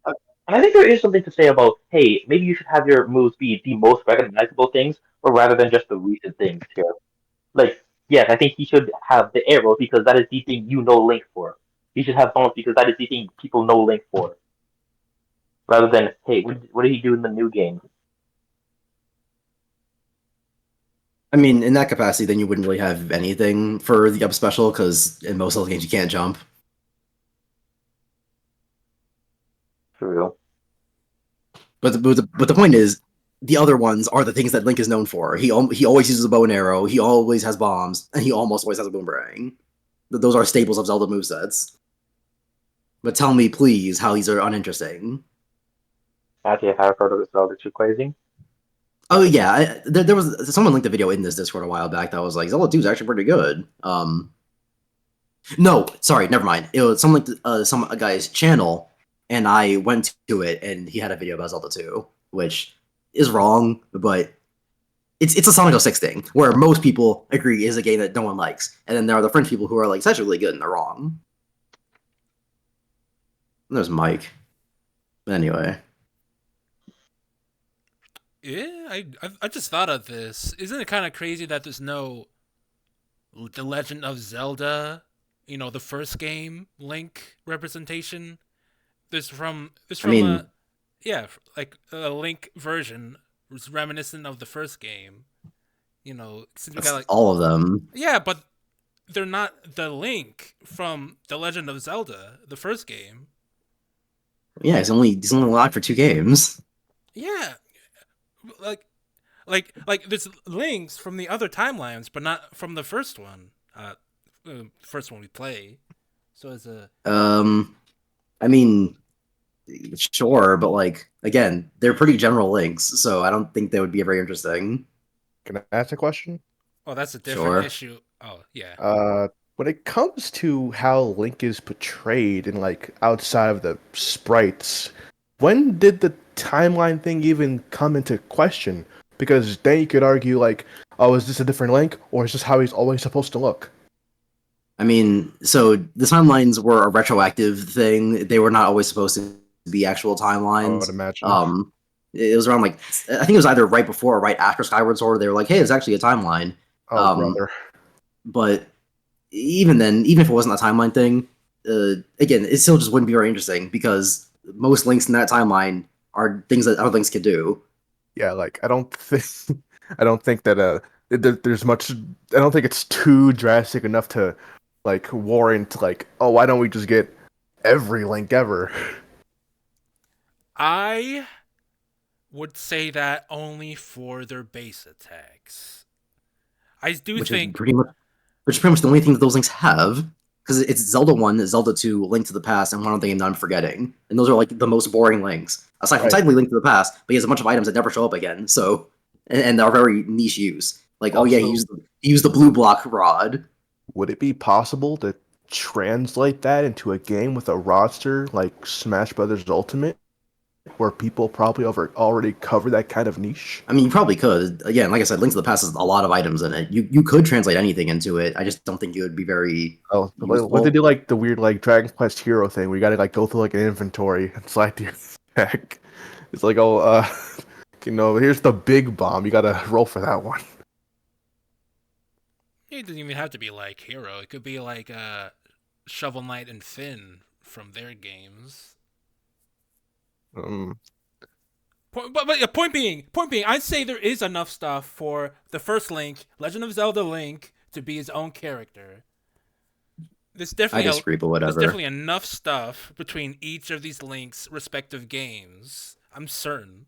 And I think there is something to say about, hey, maybe you should have your moves be the most recognizable things, or rather than just the recent things here. Like, yes, I think he should have the arrows because that is the thing you know Link for. He should have bombs because that is the thing people know Link for. Rather than, hey, what did he do in the new game? I mean, in that capacity, then you wouldn't really have anything for the up special because in most of the games you can't jump. True. But the point is, the other ones are the things that Link is known for. He always uses a bow and arrow. He always has bombs, and he almost always has a boomerang. Those are staples of Zelda movesets. But tell me, please, how these are uninteresting. Actually, I have heard of Zelda 2 crazy. Oh yeah, there was someone linked a video in this Discord a while back that was like Zelda 2 is actually pretty good. No, sorry, never mind. It was someone linked a guy's channel, and I went to it, and he had a video about Zelda 2, which is wrong, but it's a Sonic 06 thing, where most people agree is a game that no one likes, and then there are the French people who are like, it's actually really good, and they're wrong. And there's Mike. But anyway. Yeah, I just thought of this. Isn't it kind of crazy that there's no The Legend of Zelda, the first game Link representation? There's a Link version was reminiscent of the first game. All of them. Yeah, but they're not the Link from The Legend of Zelda, the first game. Yeah, he's only alive for 2 games. Yeah. Like there's links from the other timelines, but not from the first one. The first one we play. So it's a. I mean, Sure, but like again, they're pretty general links, so I don't think they would be very interesting. Can I ask a question? Oh, that's a different Sure. issue. Oh, yeah. When it comes to how Link is portrayed and like outside of the sprites, when did the timeline thing even come into question? Because then you could argue like, oh, is this a different Link, or is this how he's always supposed to look? I mean, so the timelines were a retroactive thing. They were not always supposed to be actual I would timelines. imagine. It was around like I think it was either right before or right after Skyward Sword. They were like, "Hey, it's actually a timeline." Oh, brother. But even then, even if it wasn't a timeline thing, again, it still just wouldn't be very interesting because most links in that timeline are things that other links could do. Yeah, like I don't think I don't think that there's much. I don't think it's too drastic enough to like warrant like, oh, why don't we just get every Link ever? I would say that only for their base attacks. I do which think is pretty much the only thing that those links have. Because it's Zelda 1, Zelda 2, Link to the Past, and one other game that I'm forgetting. And those are like the most boring links. Aside from Right. technically Link to the Past, but he has a bunch of items that never show up again. So and they're very niche use. Like, oh yeah, Also, he used the blue block rod. would it be possible to translate that into a game with a roster like Smash Brothers Ultimate, where people probably already cover that kind of niche? I mean, you probably could. Again, like I said, Link to the Past has a lot of items in it. You could translate anything into it. I just don't think it would be very Oh, what they useful. do like the weird like Dragon Quest Hero thing, where you gotta like go through like an inventory and select your deck. It's like, oh, here's the big bomb. You gotta roll for that one. it doesn't even have to be like Hero. It could be like Shovel Knight and Finn from their games. Um, Point being, I'd say there is enough stuff for the first Link, Legend of Zelda Link, to be his own character. There's I definitely disagree, but there's whatever. definitely enough stuff between each of these Link's respective games. I'm certain.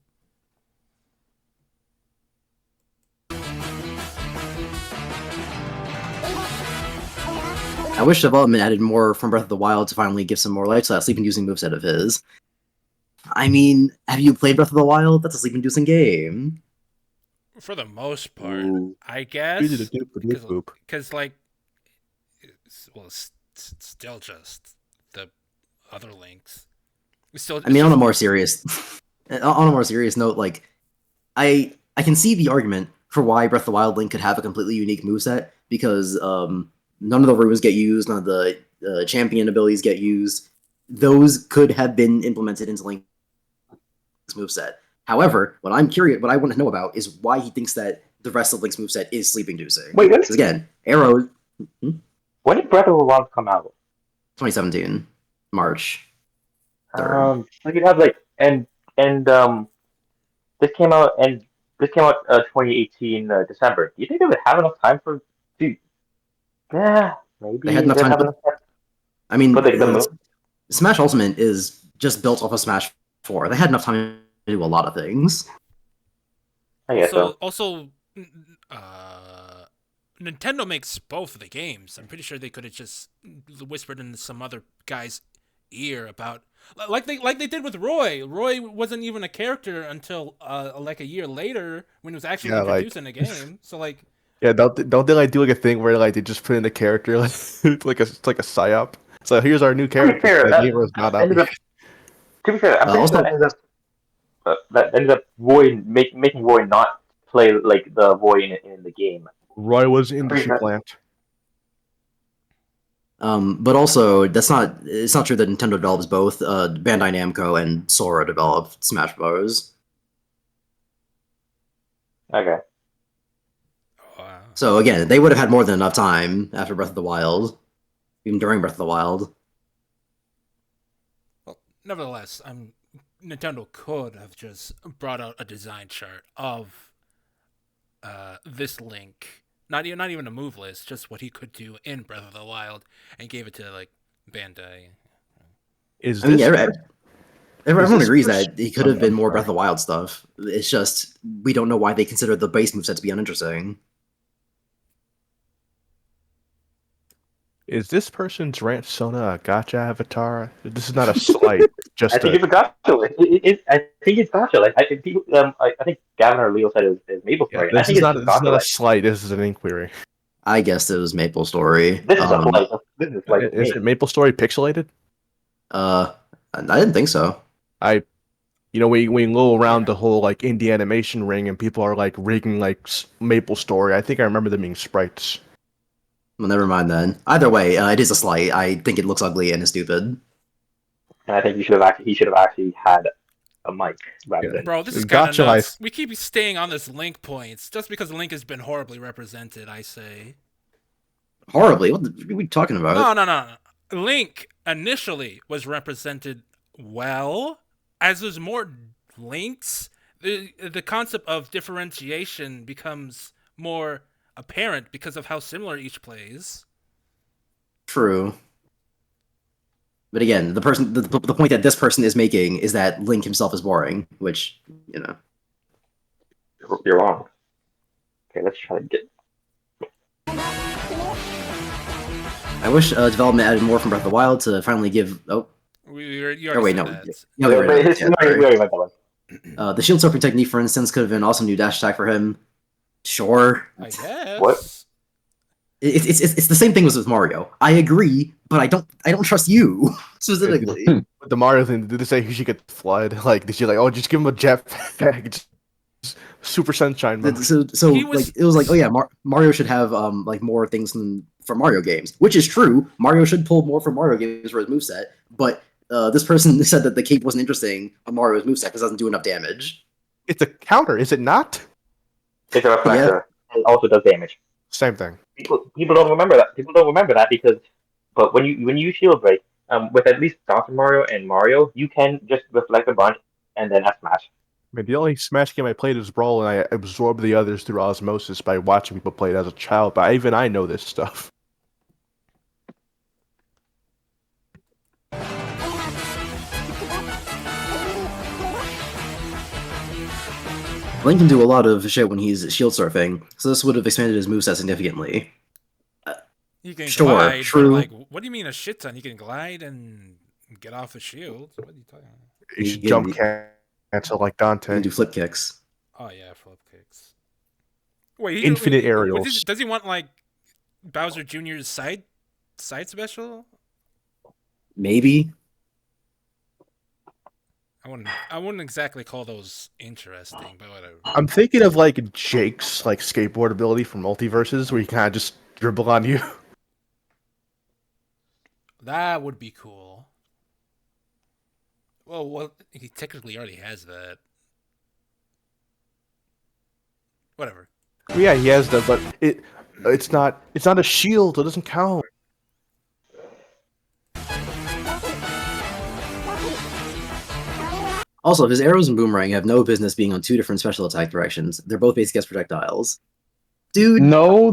I wish development added more from Breath of the Wild to finally give some more life to that sleep-inducing moveset of his. I mean, have you played Breath of the Wild? That's a sleep-inducing game. For the most part, Ooh. I Easy to guess, do for Nuke Boop. because like, it's still just the other Links. I mean, on a more serious, on a more serious note, like I can see the argument for why Breath of the Wild Link could have a completely unique moveset because none of the runes get used, none of the champion abilities get used. Those could have been implemented into Link's moveset. However, what I'm curious, what I want to know about is why he thinks that the rest of Link's moveset is sleep-inducing. Wait, Because again, arrows, when did Breath of the Wild come out? 2017, March 3rd. Like you'd have like this came out 2018 December. Do you think they would have enough time for? Dude, yeah, maybe They had enough they'd time have to. enough time. I mean, But like the move. Smash Ultimate is just built off of Smash 4. They had enough time to do a lot of things. I guess so. Also, Nintendo makes both of the games. I'm pretty sure they could have just whispered in some other guy's ear about like they did with Roy. Roy wasn't even a character until like a year later when he was actually Yeah, introduced like- in the game. So like, Yeah, don't they like do like a thing where like they just put in the character like it's like a psyop? So here's our new character. fair, The that game was not ended out. up- To be fair, I'm pretty Also- sure that ended up Roy making Roy not play like the Roy in the game. Roy was in the Pretty ship sure. plant. But also, it's not true that Nintendo develops both. Bandai Namco and Sora developed Smash Bros. Okay. So again, they would have had more than enough time after Breath of the Wild, even during Breath of the Wild. well, nevertheless, Nintendo could have just brought out a design chart of this Link. Not even a move list, just what he could do in Breath of the Wild, and gave it to like Bandai. Is I mean, this everyone this agrees first- that he could have been I'm more sorry. Breath of the Wild stuff. It's just we don't know why they consider the base moveset to be uninteresting. Is this person's Rant Sona a gacha avatar? This is not a slight, I just think a it's a gotcha. I think it's gotcha. Like I think Gavin or Leo said is Maple yeah. Story. I think it's just This is gotcha. not a Like slight. This is an inquiry. I guess it was Maple Story. this is a flight. This is a flight with Is me. it Maple Story pixelated? I didn't think so. We go around the whole like indie animation ring, and people are like rigging like Maple Story. I think I remember them being sprites. Well, never mind then. Either way, it is a slight. I think it looks ugly and is stupid. And I think he should have actually had a mic rather than. Bro, this is kind of Gotcha life. nuts. We keep staying on this Link points just because Link has been horribly represented. I say. Horribly. What are we talking about? No. Link initially was represented well. As there's more links, the concept of differentiation becomes more apparent because of how similar each plays. True. But again, the point that this person is making is that Link himself is boring, which, you know. You're wrong. Okay, let's try to get. I wish development added more from Breath of the Wild to finally give. Oh, You oh wait, said no. that. No, we already But we already went that one. the shield surfing technique, for instance, could have been awesome new dash attack for him. Sure. I guess. What? It's the same thing as with Mario. I agree, but I don't trust you specifically. With the Mario thing, did they say he should get flood? Like, did you like, oh, just give him a jetpack, just Super Sunshine mode? So was- like it was like, oh yeah, Mario should have like more things from Mario games, which is true. Mario should pull more from Mario games for his moveset, but this person said that the cape wasn't interesting on Mario's moveset because it doesn't do enough damage. It's a counter, is it not? It's a reflector. It also does damage. Same thing. People don't remember that. People don't remember that because, but when you shield break, with at least Dr. Mario and Mario, you can just reflect a bunch and then F smash. I mean, the only Smash game I played is Brawl, and I absorbed the others through osmosis by watching people play it as a child. But even I know this stuff. Link can do a lot of shit when he's shield surfing, so this would have expanded his moveset significantly. You can Sure, glide. But true. like, what do you mean a shit ton? You can glide and get off a shield. What are you talking about? You should You jump can- cancel like He Dante. can do flip kicks. Oh yeah, flip kicks. Wait, Infinite aerials. Does he want like Bowser Jr.'s side special? Maybe. I wouldn't exactly call those interesting, but whatever. I'm thinking of like Jake's like skateboard ability from Multiverses, where you kind of just dribble on you. That would be cool. Well, he technically already has that. Whatever. Yeah, he has that, but it's not a shield. It doesn't count. Also, his arrows and boomerang have no business being on two different special attack directions. They're both basic as projectiles. Dude, No,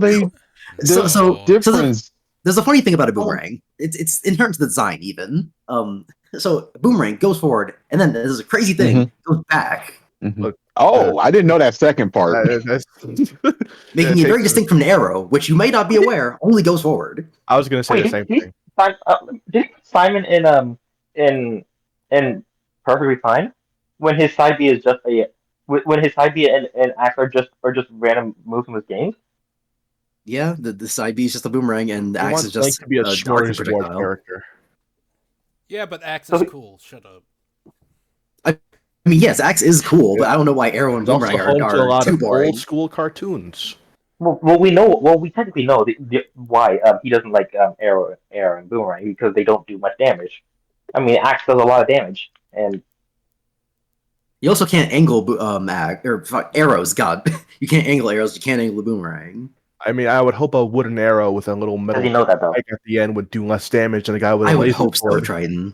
so difference. there's a funny thing about a boomerang. It's inherent to the design, even. So a boomerang goes forward, and then there's a crazy thing, it goes back, Oh, I didn't know that second part. making it very distinct from an arrow, which you may not be aware only goes forward. I was gonna say the same thing. Did Simon in Perfectly Fine when his side B is just when his side B and Axe are just random moves from his games? Yeah, the side B is just a boomerang, and the He axe wants is just Link to be a dark smorgasbord projectile. character. Yeah, but Axe So is he- cool. Shut up. I mean, yes, axe is cool, but I don't know why arrow and It's also boomerang home to a are lot too of boring. old school cartoons. Well, we know. Well, we technically know why he doesn't like arrow and boomerang because they don't do much damage. I mean, Axe does a lot of damage, and You also can't angle arrows. God, you can't angle arrows. You can't angle the boomerang. I mean, I would hope a wooden arrow with a little metal does he know that though? spike at the end would do less damage than a guy with a I would laser hope so, sword. Triton.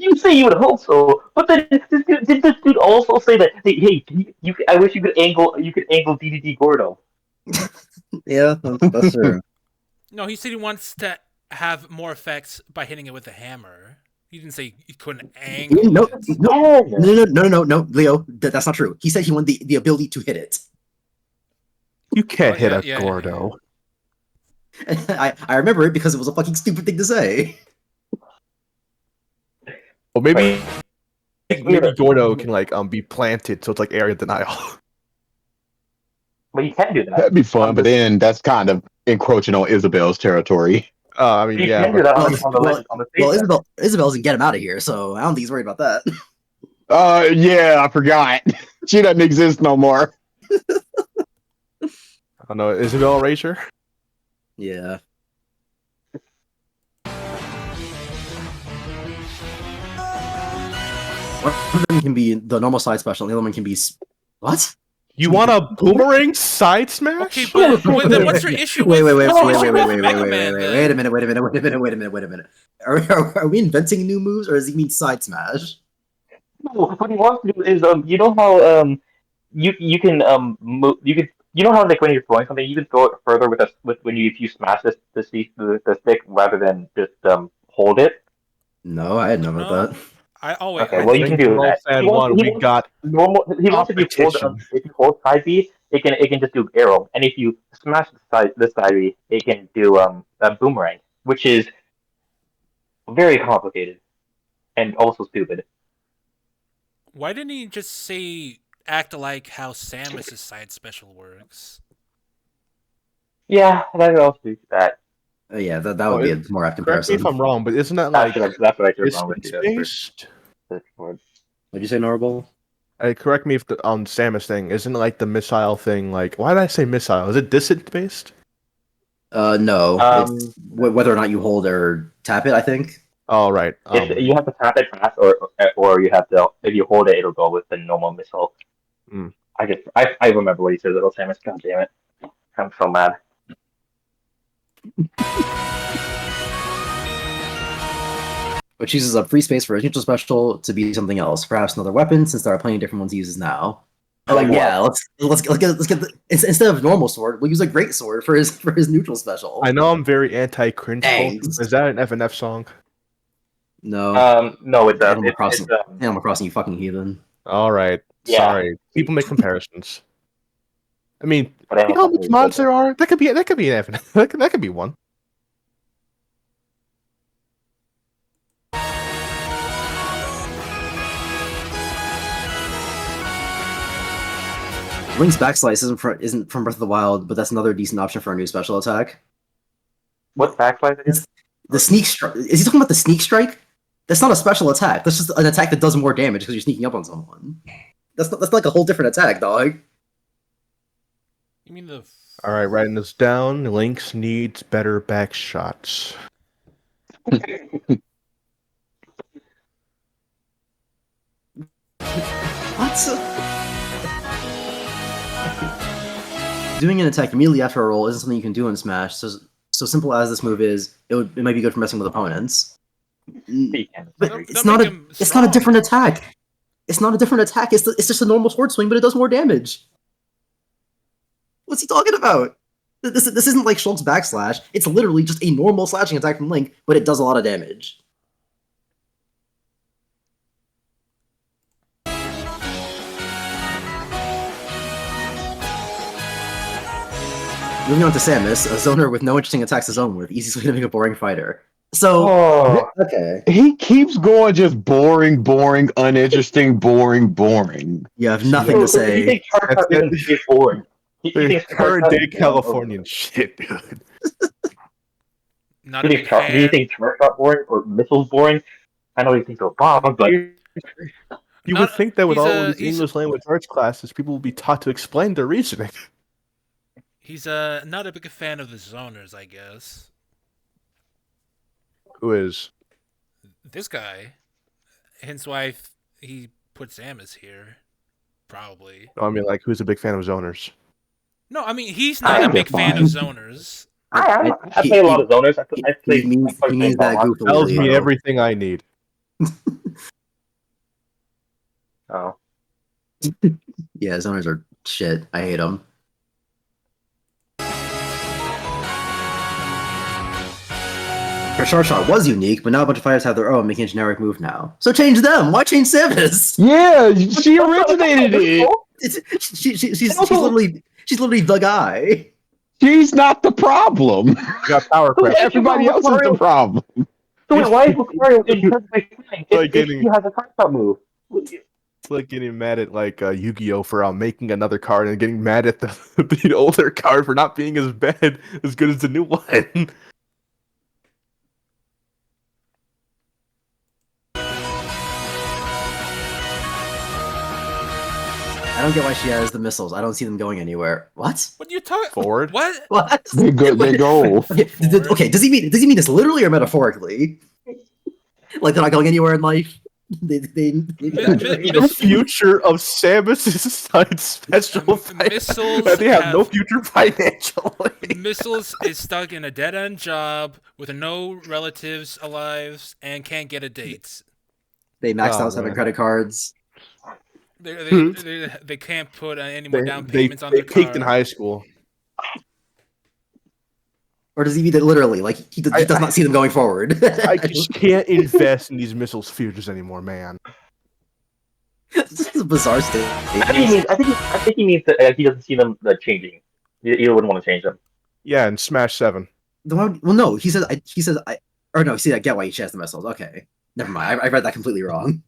You say you would hope so, but then did this dude also say that? Hey, I wish you could angle DDD Gordo. Yeah, that's true. No, he said he wants to have more effects by hitting it with a hammer. He didn't say he couldn't angle No, it. no, Leo, that's not true. He said he wanted the ability to hit it. You can't Oh, hit yeah, a yeah, Gordo. I remember it because it was a fucking stupid thing to say. Or maybe Wait, Gordo can like be planted, so it's like area denial. but you can do that. That'd be fun, on but the- then that's kind of encroaching on Isabel's territory. I mean, You yeah, can do but that Well, on the well, on the stage. well, Isabel doesn't get him out of here, so I don't think he's worried about that. Yeah, I forgot. She doesn't exist no more. I don't know. Isabel Erasure? Yeah. One of them can be the normal side special, and the other one can be what? You want a boomerang side smash? Okay, but then what's your issue Wait, with? wait, what's your issue wait, with wait, Mega wait, Man, wait, then? wait a minute, wait a minute, wait a minute, wait a minute, wait a minute. Are we inventing new moves, or does he mean side smash? No, what he wants to do is you know how you can you know how like when you're throwing something you can throw it further with when you if you smash the stick rather than just hold it. No, I had none of No. that. Okay, well you can do that. And He wants, one, he we wants got normal. He wants competition. if you hold side B, it can just do arrow, and if you smash the side B, it can do a boomerang, which is very complicated and also stupid. Why didn't he just say act like how Samus's side special works? Yeah, that could also do that. Yeah, that would be a more apt Correct me comparison. if I'm wrong, but isn't that like That's what I should have gone with. distance Yeah, based? What'd you say, Norable? Correct me if on Samus thing isn't it like the missile thing. Like, why did I say missile? Is it distance based? No. Um, It's whether or not you hold or tap it, I think. Oh right. you have to tap it fast, or you have to if you hold it, it'll go with the normal missile. Mm. I remember what he says. Little Samus. God damn it! I'm so mad. Which uses up free space for a neutral special to be something else, perhaps another weapon, since there are plenty of different ones he uses now. Like Yeah, let's get instead of normal sword, we'll use a great sword for his neutral special. I know I'm very anti cringe culture. Thanks. Is that an FNF song? No, No, it's Animal Crossing. Animal Crossing, you fucking heathen. All right. Yeah. Sorry. People make comparisons. I mean, But you know how much mods there are? That could be an FNF. That could be one. Link's backslice isn't from Breath of the Wild, but that's another decent option for a new special attack. What's backflies again? The sneak strike. Is he talking about the sneak strike? That's not a special attack. That's just an attack that does more damage because you're sneaking up on someone. That's like a whole different attack, dog. You mean the? All right, writing this down. Lynx needs better back shots. What? Doing an attack immediately after a roll isn't something you can do in Smash. So simple as this move is, it might be good for messing with opponents. But it's not a different attack. It's not a different attack. It's just a normal sword swing, but it does more damage. What's he talking about? This isn't like Shulk's backslash. It's literally just a normal slashing attack from Link, but it does a lot of damage. Moving on to Samus, a zoner with no interesting attacks to zone with, easy to make a boring fighter. So, okay. He keeps going just boring, boring, uninteresting, boring, boring. You have nothing to say. He thinks Charter is boring. He thinks Current day Californian shit, dude. Not a big fan. Do you think Charter boring or missiles boring? I know he thinks of bombs, but You would think that with he's all these English language arts classes, people will be taught to explain their reasoning. He's not a big fan of the zoners, I guess. Who is? This guy. Hence why he put Samus here. Probably. No, I mean, like, who's a big fan of zoners? No, I mean, he's not a big fan of zoners. I play a lot of zoners. I play. He means that goof Tells me everything I need. Oh. Yeah, zoners are shit. I hate them. Her short shot was unique, but now a bunch of fighters have their own, making a generic move now. So change them! Why change Samus? Yeah, she originated it. She's literally the guy. She's not the problem. You got power So creep. Everybody else is the problem. So wait, why is Lucario in perfect flying Like if he has a card shot move? It's like getting mad at like Yu-Gi-Oh for making another card and getting mad at the older card for not being as bad as good as the new one. I don't get why she has the missiles. I don't see them going anywhere. What? What are you talking? Forward. What? What? They go. They go. Okay, okay, does he mean this literally or metaphorically? Like they're not going anywhere in life? The future of Samus's side special Missiles that they have no have- future financially. Missiles is stuck in a dead-end job with no relatives alive and can't get a date. They maxed Oh, out 7 man. credit cards. They can't put any more down payments on they their car. peaked in high school. Or does he mean that literally? Like he does not see them going forward. I just can't invest in these missiles' futures anymore, man. This is a bizarre state. I think he means that he doesn't see them changing. He wouldn't want to change them. Yeah, and Smash 7. Well, no, he says or no, see, I get why he has the missiles. Okay, never mind. I read that completely wrong.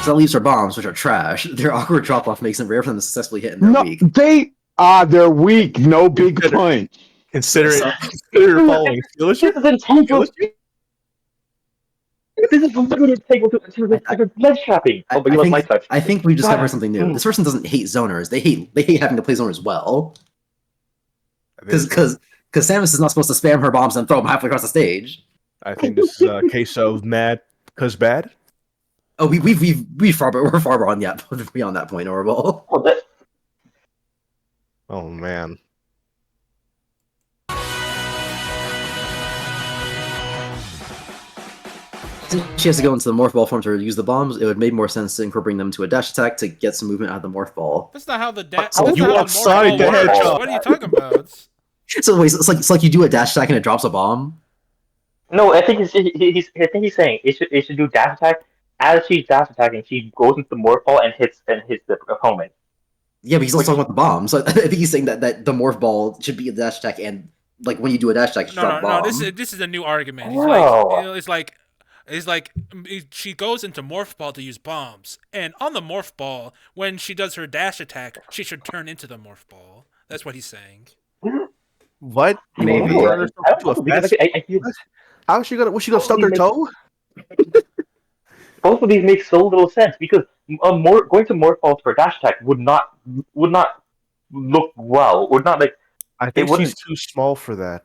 So that leaves her bombs, which are trash. Their awkward drop-off makes it rare for them to successfully hit in their No, week. they're weak. No big punch. Consider So- following. This is integral. This is literally integral to ledge trapping. Oh, but you like my touch. I think we discovered something new. This person doesn't hate zoners. They hate having to play zoners well. Because Samus is not supposed to spam her bombs and throw them halfway across the stage. I think this is a case of mad cause bad. Oh, we're far beyond that point, Orbital. Well, that, Oh man. Since she has to go into the morph ball form to use the bombs, it would make more sense to incorporate them to a dash attack to get some movement out of the morph ball. That's not how the So you that's not how outside Morph the Ball works. hedgehog. What are you talking about? So wait, it's like you do a dash attack and it drops a bomb. no, I think he's saying it should do dash attack. As she's dash attacking, she goes into the morph ball and hits the opponent. Yeah, but he's also talking about the bomb. So I think he's saying that the morph ball should be a dash attack, and like when you do a dash attack, you drop a bomb. This is a new argument. Oh. It's like she goes into morph ball to use bombs, and on the morph ball, when she does her dash attack, she should turn into the morph ball. That's what he's saying. What? Maybe. I don't know, because I feel How's she gonna? Was she gonna stub her toe? both of these make so little sense because going to morph balls for dash attack would not look well. Would not like I think wouldn't- she's too small for that.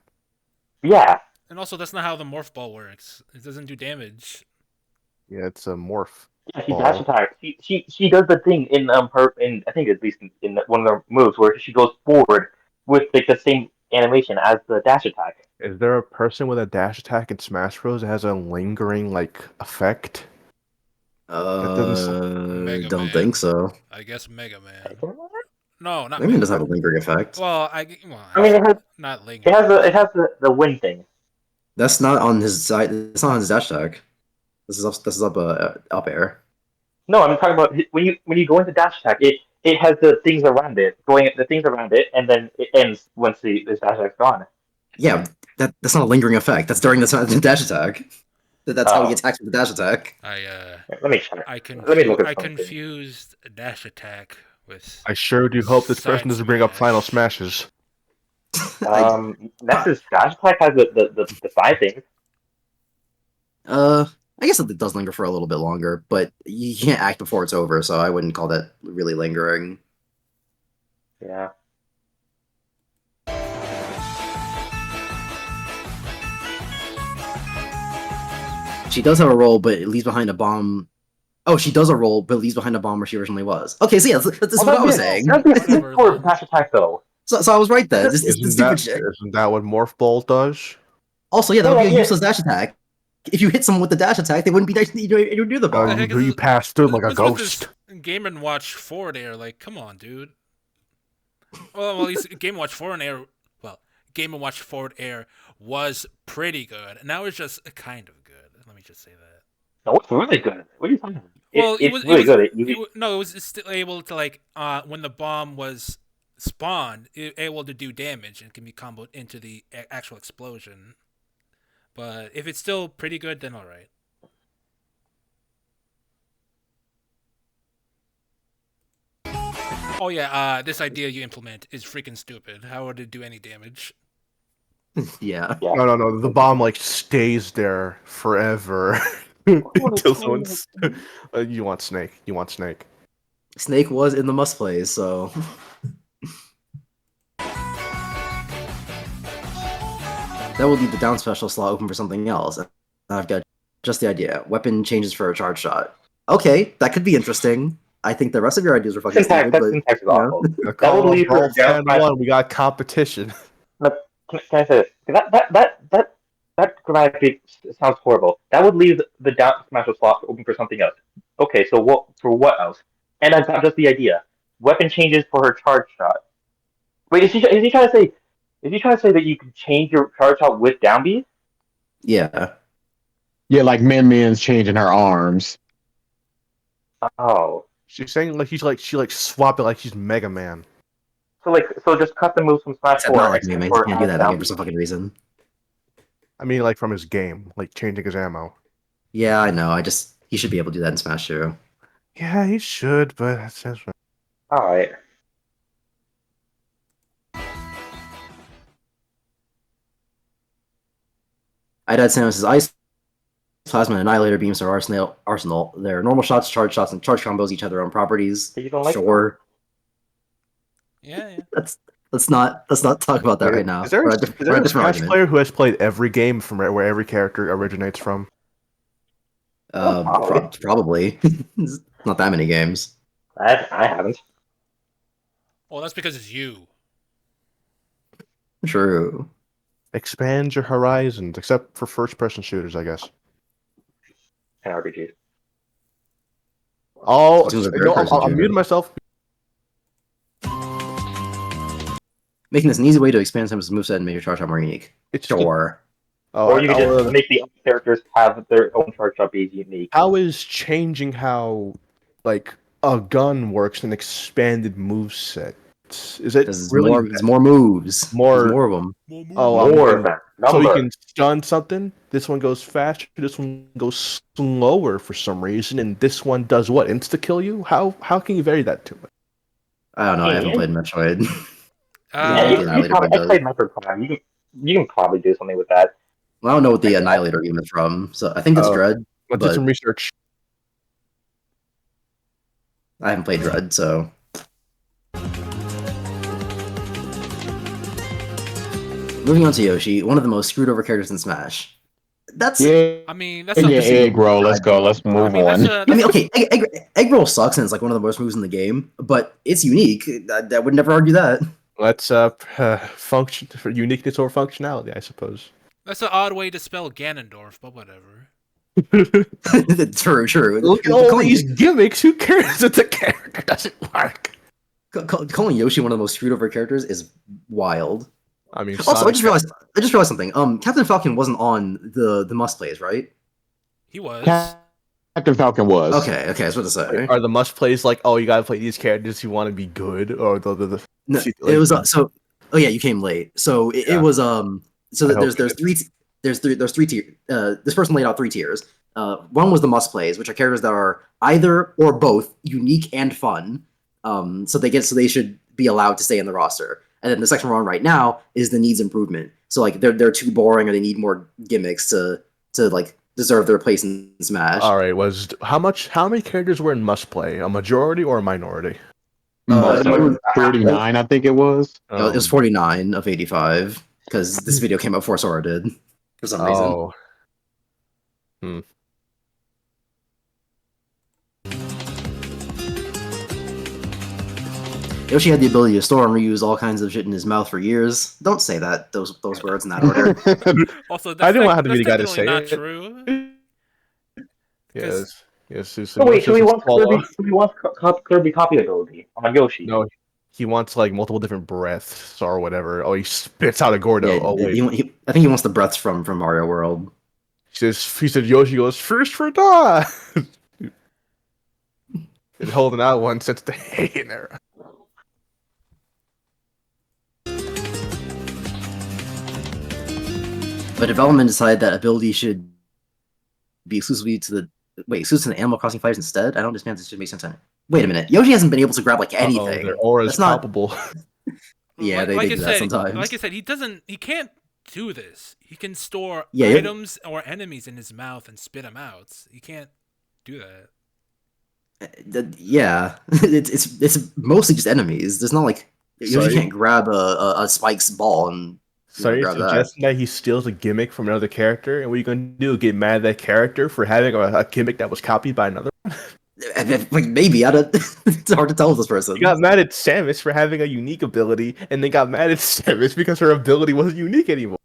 yeah. And also, that's not how the morph ball works. It doesn't do damage. Yeah, it's a morph. Yeah, she ball. dash attack. She does the thing in I think at least in one of the moves where she goes forward with like the same animation as the dash attack. Is there a person with a dash attack in Smash Bros that has a lingering like effect? Mega Don't Man. think so. I guess Mega Man. No, not Mega Man Mega does have a Man. lingering effect. Well, I mean, not Linger. it has the wind thing. That's not on his side. It's not on his dash attack. This is up air. No, I'm talking about when you go into dash attack, it has the things around it, and then it ends once the dash attack's gone. Yeah, that's not a lingering effect. That's during the dash attack. That's how he attacks with the dash attack. Let me check. I Let me look at I something. confused dash attack with. I sure do hope this person Side doesn't bring up smash. Final Smashes. Nexus dash attack has the 5 things. I guess it does linger for a little bit longer, but you can't act before it's over, so I wouldn't call that really lingering. Yeah. She does have a roll, but it leaves behind a bomb. Oh, she does a roll, but leaves behind a bomb where she originally was. Okay, so yeah, that's what I was saying. That'd be a sick for dash attack though. So I was right then. This Isn't stupid that, shit. isn't that what Morph Ball does? Also, yeah, that would be a Yeah. useless dash attack. If you hit someone with the dash attack, they wouldn't be nice to you near the bomb. the heck is You this- pass through like a What's with ghost. this Game and Watch forward air? Like, come on, dude. Well, at least Game and Watch forward air. Well, Game and Watch forward air was pretty good. Now it's just kind of good. Let me just say that. No, it's really good. What are you talking about? Well, it's really good. No, it was still able to like when the bomb was spawned, able to do damage and can be comboed into the actual explosion. But if it's still pretty good, then all right. Oh yeah, this idea you implement is freaking stupid. How would it do any damage? Yeah. No. The bomb like stays there forever until someone's. You want Snake. You want Snake. Snake was in the must plays, so that will leave the down special slot open for something else. And I've got just the idea. Weapon changes for a charge shot. Okay, that could be interesting. I think the rest of your ideas are fucking stupid, but syntax is awful. That would leave for down smash. We got competition. But can I say this? That grammatically sounds horrible. That would leave the down smash slot open for something else. Okay, so what else? And I've got just the idea. Weapon changes for her charge shot. Wait, is he trying to say? Is he trying to say that you can change your charge shot with down B? yeah. Yeah, like Min's changing her arms. Oh, She's saying like she swap it like she's Mega Man. so just cut the moves from Smash Except 4. not like me, man. He can't do that again for some fucking reason. I mean, like from his game, like changing his ammo. Yeah, I know. He should be able to do that in Smash 2. Yeah, he should, but that's right. All right. I'd add Samus's Ice, Plasma, and Annihilator beams to our arsenal. Their normal shots, and charge combos each have their own properties. You don't like sure. Yeah. Let's not talk about that right now. Is there We're a Smash player who has played every game from where every character originates from? Probably. Not that many games. I haven't. Well, that's because it's you. True. Expand your horizons, except for first-person shooters, I guess. And RPGs. Oh, Seems like I'll mute myself. Making this an easy way to expand Samus's moveset and make your charge shot more unique. It's Sure. Or you could just make the characters have their own charge shot be unique. How is changing how like a gun works an expanded moveset? Is it really there's more moves? There's more of them. More of them. So you can stun something. This one goes faster. This one goes slower for some reason, and this one does what? Insta kill you? How can you vary that to it? I don't know. I haven't played Metroid. I played Metroid Prime. You can probably do something with that. Well, I don't know what the Annihilator game is from, so I think it's Dread. Let's do some research. I haven't played Dread, so. Moving on to Yoshi, one of the most screwed over characters in Smash. That's I mean, that's egg roll. Let's go. Let's move on. I mean, okay, egg roll sucks and it's like one of the worst moves in the game, but it's unique. I would never argue that. Let's function for uniqueness or functionality, I suppose. That's an odd way to spell Ganondorf, but whatever. True. Look at all these gimmicks. Who cares if the character doesn't work? Calling Yoshi one of the most screwed over characters is wild. I mean, also, I just realized something. Captain Falcon wasn't on the must plays, right? He was. Captain Falcon was. Okay. I was about to say. Are the must plays like, oh, you gotta play these characters if you want to be good, or the No, it was so. Oh yeah, you came late. So it was So there's three tiers. This person laid out 3 tiers. One was the must plays, which are characters that are either or both unique and fun. So they should be allowed to stay in the roster. And then the section we're on right now is the needs improvement. So like they're too boring or they need more gimmicks to like deserve their place in Smash. All right, how many characters were in must play? A majority or a minority? 39, I think it was. It was 49 of 85 because this video came out before Sora did for some reason. Yoshi had the ability to store and reuse all kinds of shit in his mouth for years. Don't say that those words in that order. Also, I didn't want to be the guy to say not it. True. Yes. So wait, so he wants Kirby copy ability on Yoshi. No, he wants like multiple different breaths or whatever. Oh, he spits out a Gordo. Yeah, I think he wants the breaths from Mario World. He said Yoshi goes first for die. Been holding out one since the Hagen era. But development decided that ability should be exclusively to the exclusive to the Animal Crossing fighters instead. I don't understand. This should make sense. Wait a minute. Yoshi hasn't been able to grab like anything. Their aura is That's not. palpable. Yeah, like, they like do I that said, sometimes. Like I said, he can't do this. He can store Yeah, yeah. items or enemies in his mouth and spit them out. He can't do that. Yeah, it's mostly just enemies. There's not like Yoshi can't grab a Spike's ball and So you're grab that. suggesting that he steals a gimmick from another character, and what are you going to do? Get mad at that character for having a gimmick that was copied by another one? Like maybe I don't. It's hard to tell with this person. You got mad at Samus for having a unique ability, and then got mad at Samus because her ability wasn't unique anymore.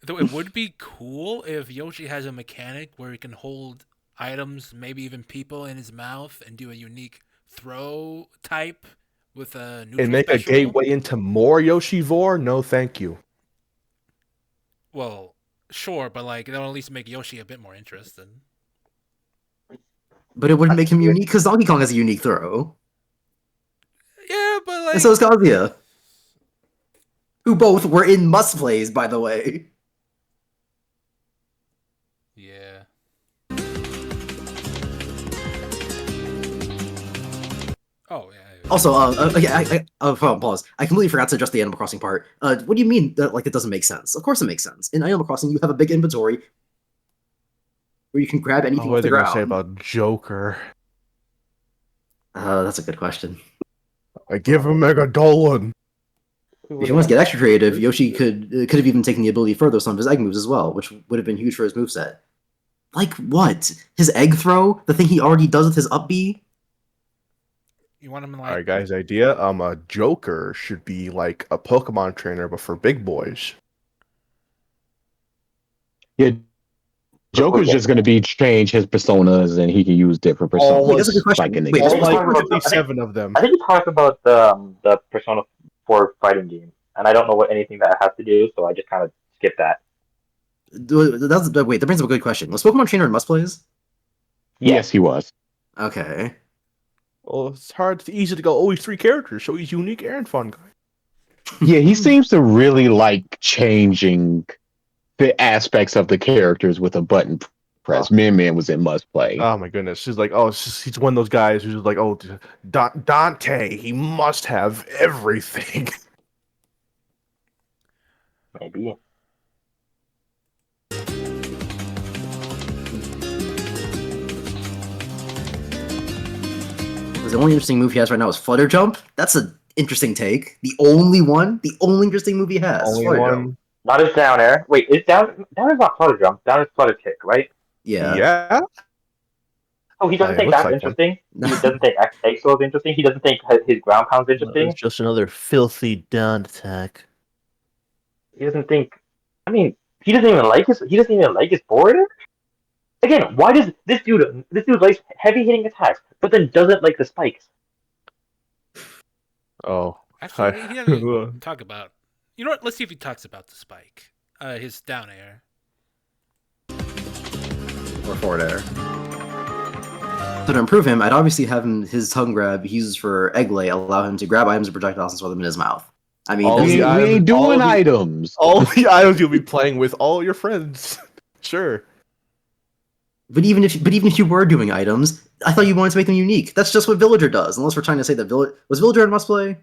Though it would be cool if Yoshi has a mechanic where he can hold items, maybe even people, in his mouth and do a unique throw type with a neutral And make special. a gateway into more Yoshivore? No, thank you. Well, sure, but like that'll at least make Yoshi a bit more interested. But it wouldn't make him unique because Donkey Kong has a unique throw, Yeah, but like and so is Kazuya, who both were in must plays, by the way. yeah. Oh yeah. Also, pause. I completely forgot to address the Animal Crossing part. What do you mean that like it doesn't make sense? Of course it makes sense. In Animal Crossing, you have a big inventory where you can grab anything What off are the they going to say ground. about Joker? That's a good question. I give him Mega Dolan. If he wants to get extra creative, Yoshi could have even taken the ability further with some of his egg moves as well, which would have been huge for his moveset. Like what? His egg throw? The thing he already does with his up B? You want him like? All right, guys, idea. A Joker should be like a Pokemon trainer, but for big boys. Yeah, Joker's just going to be change his personas, and he can use different personas. Wait, that's a good question. Like in the Wait, game. that's Like talking about- 57 of them. I think you talked about the Persona 4 fighting game, and I don't know what anything that has to do, so I just kind of skipped that. Wait, that brings up a good question. Was Pokemon Trainer in Must Plays? Yes, he was. Okay. Well, it's easy to go, oh, he's 3 characters, so he's unique and fun guy. Yeah, he seems to really like changing the aspects of the characters with a button press. Man was in Must Play. Oh my goodness. She's like, oh, he's one of those guys who's just like, oh, Dante, he must have everything. Maybe. The only interesting move he has right now is Flutter Jump. That's an interesting take. The only interesting move he has. is Only Flutter one. Jump. Not his down air. Wait, is down is not flutter jump. Down is flutter kick, right? Yeah. Yeah. Oh, he doesn't It think looks that's like interesting. He doesn't think X is interesting. He doesn't think his ground pound's interesting. It's just another filthy down attack. He doesn't think. I mean, he doesn't even like his forward air. Again, why does this dude likes heavy hitting attacks, but then doesn't like the spikes? Oh. Actually, he doesn't even talk about. You know what? Let's see if he talks about the spike. His down air. Or forward air. So to improve him, I'd obviously have his tongue grab he uses for egg lay allow him to grab items and projectiles and store them in his mouth. I mean, All We the items- ain't all doing the- items. All the items you'll be playing with all your friends. Sure. but even if you were doing items, I thought you wanted to make them unique. That's just what Villager does. Unless we're trying to say that was Villager in Must Play.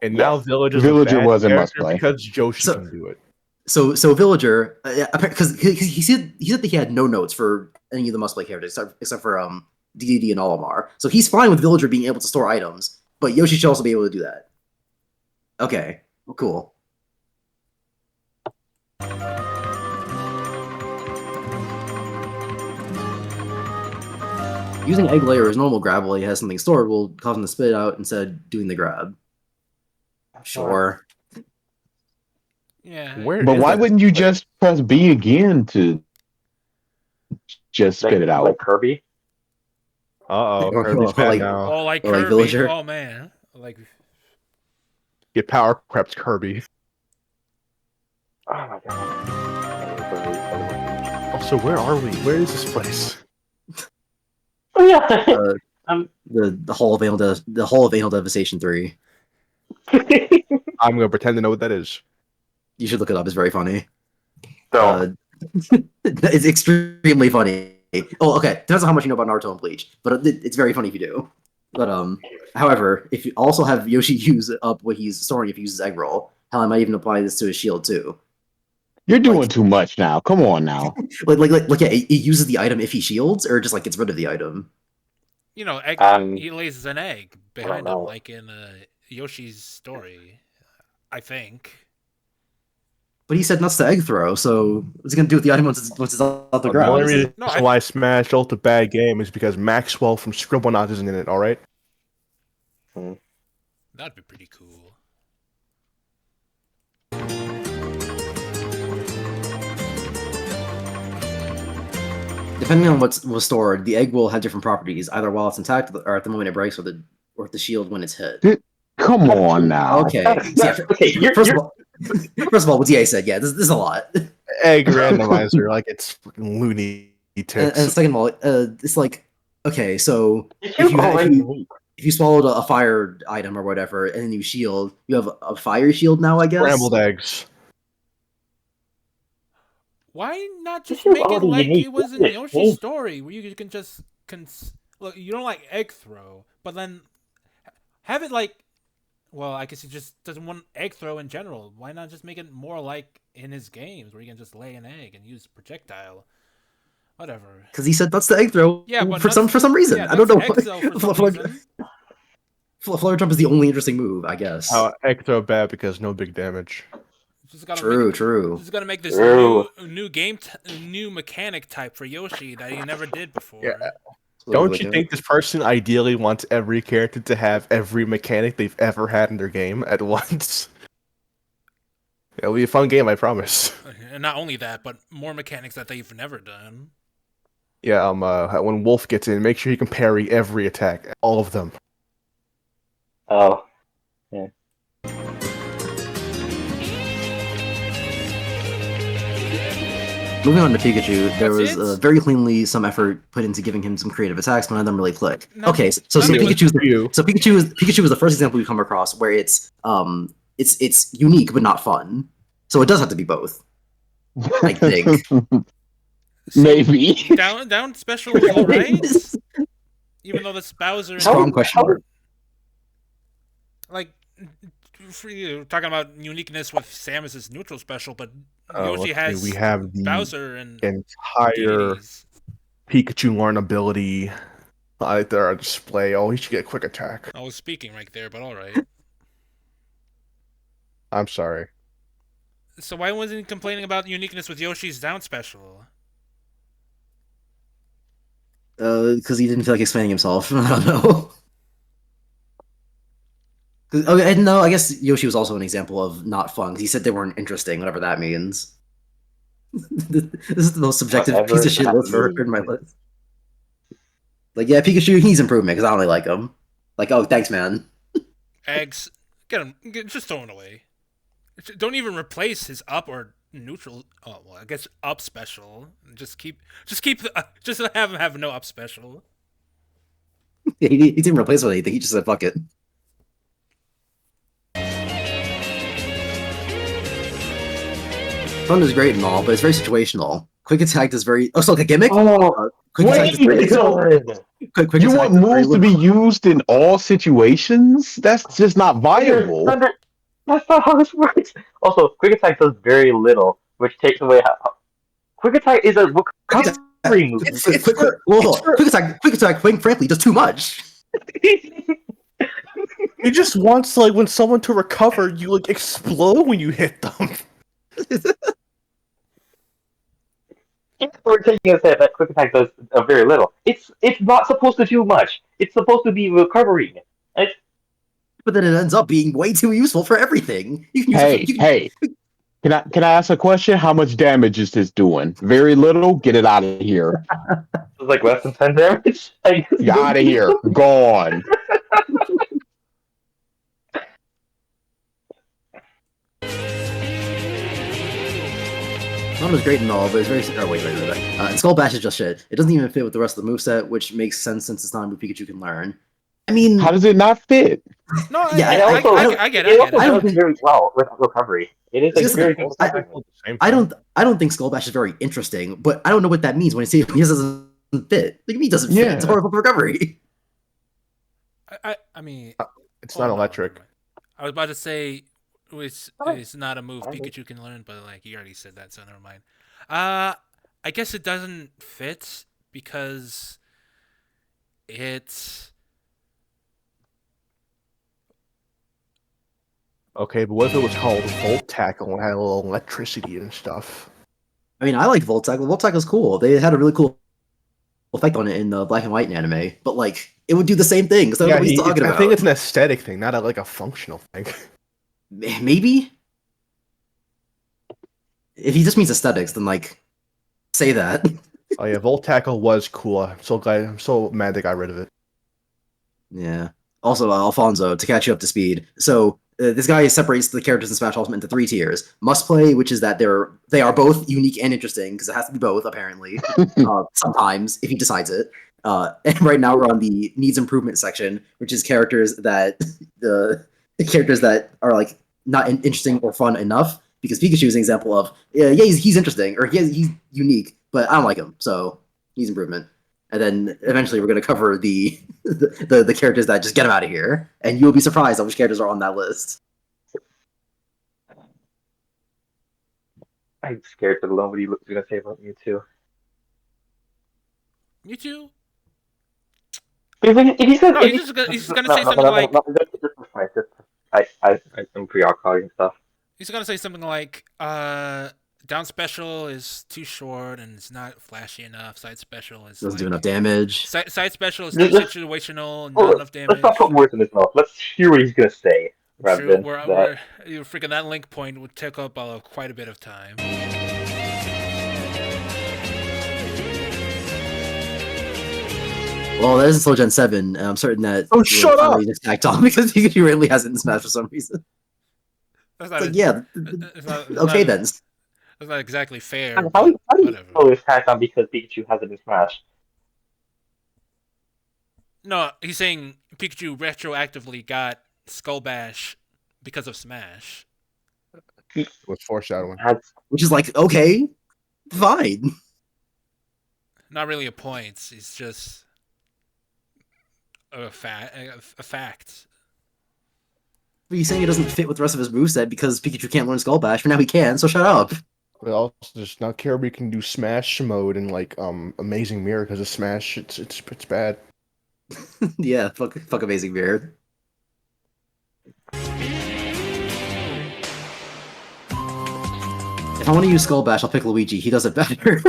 And now Villager's Villager a bad was in Must character Play. because Joshi So- can do it. So Villager, because he said that he had no notes for any of the Must Play characters except for DDD and Olimar. So he's fine with Villager being able to store items, but Yoshi should also be able to do that. Okay, cool. Using Egg Layer as normal grab while he has something stored will cause him to spit it out instead of doing the grab. Sure. Yeah. Where But is why that? wouldn't you just press B again to just spit it out? Like Kirby. Uh-oh. Or- Kirby's or bad like- now. Oh, like Or like Kirby. Villager. Oh man. Like. Get power crept Kirby. Oh my god. Also, where are we? Where is this place? Oh yeah. The Hall of Anal Devastation 3. I'm gonna pretend to know what that is. You should look it up. It's very funny. So It's extremely funny. Oh, okay. Depends on how much you know about Naruto and Bleach, but it's very funny if you do. But however, if you also have Yoshi use up what he's storing if he uses egg roll, hell, I might even apply this to his shield too. You're doing too much now. Come on now. Yeah, it uses the item if he shields, or just like gets rid of the item. You know, he lays an egg behind him, like in Yoshi's story, I think. But he said nuts to egg throw, so what's he gonna do with the item once it's off the The ground? only reason why Smash Ult a bad game is because Maxwell from Scribblenauts isn't in it. All right. That'd be pretty cool. Depending on what's stored, the egg will have different properties, either while it's intact or at the moment it breaks, or the shield when it's hit. Come on now. Okay. Yeah, first of all, what DA said, yeah, this is a lot. Egg randomizer, like it's fucking loony tits. And second of all, it's like, okay, so if you swallowed a fire item or whatever, and then you shield, you have a fire shield now, I guess. Scrambled eggs. Why not just make it like it was in Yoshi's story, where you can just look? You don't like egg throw, but then have it like, well, I guess he just doesn't want egg throw in general. Why not just make it more like in his games, where you can just lay an egg and use projectile, whatever? Because he said that's the egg throw. Yeah, but for some reason, yeah, I don't know. Flare jump is the only interesting move, I guess. Egg throw bad because no big damage. True. Just gotta make this new mechanic type for Yoshi that he never did before. Yeah. Don't you think this person ideally wants every character to have every mechanic they've ever had in their game at once? It'll be a fun game, I promise. And not only that, but more mechanics that they've never done. Yeah, when Wolf gets in, make sure you can parry every attack, all of them. Oh, yeah. Moving on to Pikachu, there was very cleanly some effort put into giving him some creative attacks, but none of them really click. Okay, so Pikachu was the first example we come across where it's unique but not fun. So it does have to be both, I think. Maybe down special is alright, even though this Bowser. Strong question mark. Like, talking about uniqueness with Samus's neutral special, but Yoshi has we have the Bowser and entire Pikachu learn ability right there on display. Oh, he should get a quick attack. I was speaking right there, but all right. I'm sorry. So why wasn't he complaining about uniqueness with Yoshi's down special? Because he didn't feel like explaining himself. I don't know. Okay, and no, I guess Yoshi was also an example of not fun. He said they weren't interesting, whatever that means. This is the most subjective piece of shit list I've heard in my list. Like, yeah, Pikachu, he's improvement because I don't really like him. Like, oh, thanks, man. Eggs, get him, just throw him away. Don't even replace his up or neutral. Oh, well, I guess up special. Just have him have no up special. Yeah, he didn't replace with anything. He just said fuck it. Fun is great and all, but it's very situational. Quick attack is very. Oh, so like a gimmick? Quick attack is very. You want moves to be used in all situations? That's just not viable. That's not how this works. Also, quick attack does very little, which takes away how. Quick attack is a recovery move. Quick attack, frankly, does too much. He just wants when someone to recover, you explode when you hit them. We're taking a step that quick attack does very little. It's not supposed to do much. It's supposed to be recovering. But then it ends up being way too useful for everything. Hey. Can I ask a question? How much damage is this doing? Very little? Get it out of here. It's like less than 10 damage? Get out of here. Gone. was great and all, but it's very. Oh wait. And Skull Bash is just shit. It doesn't even fit with the rest of the moveset, which makes sense since it's not a move Pikachu can learn. I mean, How does it not fit? No, yeah, I get it. also I don't does think very well with recovery. It is just a very the good thing. attack. I don't think Skull Bash is very interesting, but I don't know what that means when it doesn't fit. Like me doesn't fit. It's Yeah. horrible for recovery. I mean, It's oh, not no, electric. never mind. I was about to say it's not a move Pikachu can learn, but like you already said that, so never mind. I guess it doesn't fit because it's Okay, but what if it was called Volt Tackle and had a little electricity and stuff? I mean, I like Volt Tackle. Volt Tackle's cool. They had a really cool effect on it in the Black and White anime, but like it would do the same thing. So I don't know what he's talking about. I think it's an aesthetic thing, not like a functional thing. Maybe if he just means aesthetics, then like say that. Oh yeah, Volt Tackle was cool. I'm so mad they got rid of it. Yeah. Also, Alfonso, to catch you up to speed. So this guy separates the characters in Smash Ultimate into 3 tiers. Must play, which is that they are both unique and interesting because it has to be both apparently. Sometimes if he decides it. And right now we're on the needs improvement section, which is characters that the characters that are like not interesting or fun enough. Because Pikachu is an example of he's interesting or he's unique, but I don't like him, so needs improvement. And then eventually we're going to cover the characters that just get him out of here, and you'll be surprised at which characters are on that list. I'm scared to learn what he's gonna say about Mewtwo. Mewtwo. If he's gonna, He's just gonna say something like I'm pre-alcoholic and stuff. he's gonna say something like down special is too short and it's not flashy enough. Side special is Doesn't like, do enough damage. Side special is too situational and not enough damage. Let's not put words in his mouth. Let's hear what he's gonna say rather than that. Freaking that link point would take up quite a bit of time. Well, that is Slow Gen 7, and I'm certain that shut up! just tacked on because Pikachu really has it in Smash for some reason. That's not It's like, okay then. That's not exactly fair. How do you whatever. know it's tacked on because Pikachu has it in Smash? No, he's saying Pikachu retroactively got Skull Bash because of Smash. It was foreshadowing. Which is like, okay, fine. Not really a point. It's just a fact. But he's saying it doesn't fit with the rest of his moveset because Pikachu can't learn Skull Bash, but now he can, so shut up. But also, just not care we can do Smash mode and like Amazing Mirror because of Smash. It's bad. Yeah, fuck Amazing Mirror. If I want to use Skull Bash, I'll pick Luigi. He does it better.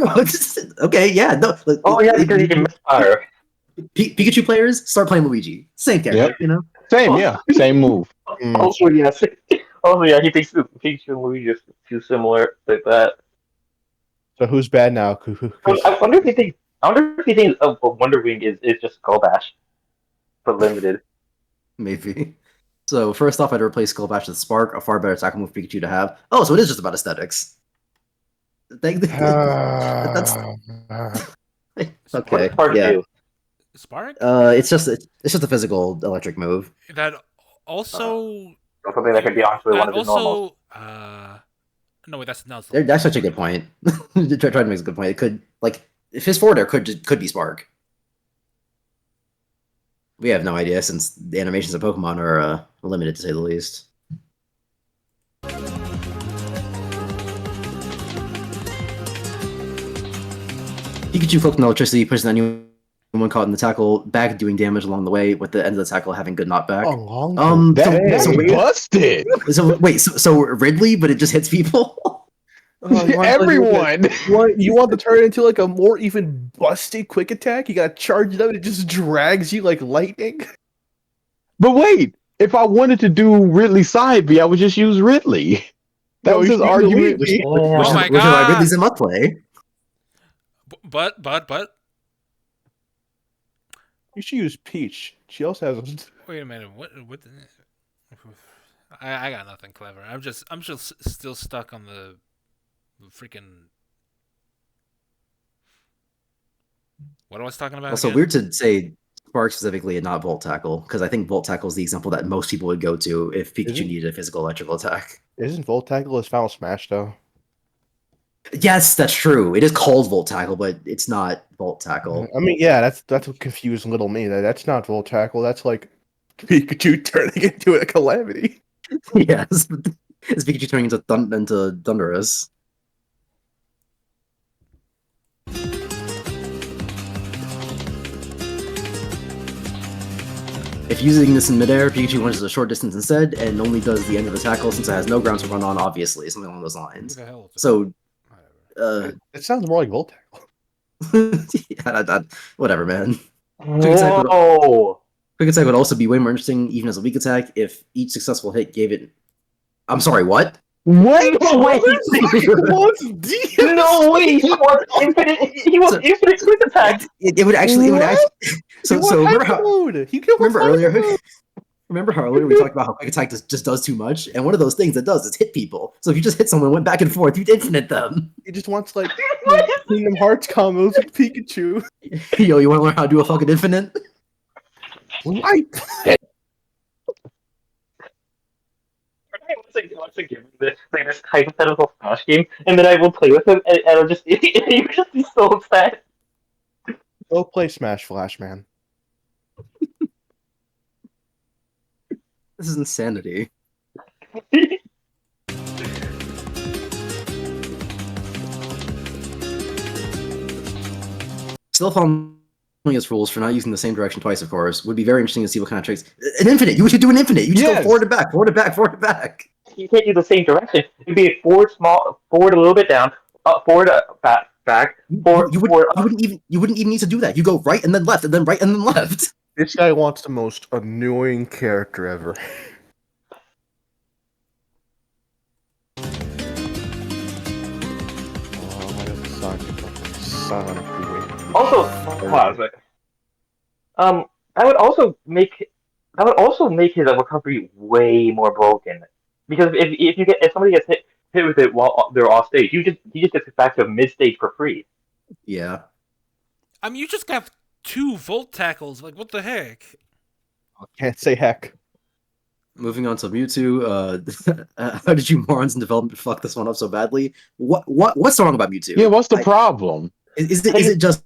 Okay, yeah, no. Because he can misfire. Pikachu players start playing Luigi. Same character, you know. Same, yeah, same move. Also, yes. Also, yeah, he thinks Pikachu and Luigi are too similar like that. So who's bad now? I wonder if he thinks. Wonder Wing is just Skull Bash, but limited. Maybe. So first off, I'd replace Skull Bash with Spark, a far better tackle move for Pikachu to have. Oh, so it is just about aesthetics. That's okay. Yeah. Spark? It's just a physical electric move. That also. Something that can be honestly one of his normals. No, wait, that's not. That's such a good point. Trying to make a good point. It could if his forward air could be Spark. We have no idea since the animations of Pokemon are limited to say the least. Pikachu cloaked in electricity, pushing anyone caught in the tackle back, doing damage along the way, with the end of the tackle having good knockback. Busted. So Ridley, but it just hits people. Everyone. You want to turn it into like a more even busted quick attack? You gotta charge it up. It just drags you like lightning. But wait, if I wanted to do Ridley side B, I would just use Ridley. That was his argument. Which is why Ridley's in must play. But you should use Peach. She also has. Wait a minute. What? I got nothing clever. I'm just still stuck on the freaking What I was talking about Also, again? weird to say Spark specifically and not Volt Tackle, because I think Volt Tackle is the example that most people would go to if Pikachu Isn't needed a physical electrical attack. isn't Volt Tackle his final smash though? Yes, that's true. It is called Volt Tackle, but it's not Volt Tackle. I mean, yeah, that's what confused little me. That's not Volt Tackle. That's like Pikachu turning into a calamity. Yes, it's Pikachu turning into Thundurus. If using this in midair, Pikachu launches a short distance instead, and only does the end of the tackle since it has no ground to run on, obviously, something along those lines. Who the hell is it? So, It sounds more like Volt Tackle. yeah, whatever, man. Quick Whoa! attack would also be way more interesting, even as a weak attack, if each successful hit gave it. I'm sorry, what? What? No way! No way! He wants infinite. He wants infinite quick attack. It would actually. It would actually. So remember how? Remember Remember how earlier we talked about how quick attack just does too much, and one of those things it does is hit people. So if you just hit someone, went back and forth, you'd infinite them. He just wants like Kingdom Hearts combos with Pikachu. Yo, you want to learn how to do a fucking infinite? Right. Wants to give me this hypothetical Smash game, and then I will play with him, and I'll just he would just be so upset. Go play Smash Flash, man. This is insanity. Still following his rules for not using the same direction twice, of course. Would be very interesting to see what kind of tricks. An infinite! You should do an infinite! You just go forward and back, forward and back, forward and back. You can't do the same direction. It'd be forward, forward a little bit down, up, forward, back, forward, forward, up. You wouldn't even need to do that. You go right and then left, and then right and then left. This guy wants the most annoying character ever. Also, I would also make his recovery way more broken, because if somebody gets hit with it while they're off stage, he just gets back to mid stage for free. Yeah. I mean, you just got 2 Volt Tackles. Like, what the heck? Can't say heck. Moving on to Mewtwo, how did you morons in development fuck this one up so badly? What's wrong about Mewtwo? Yeah, what's the problem? Is it just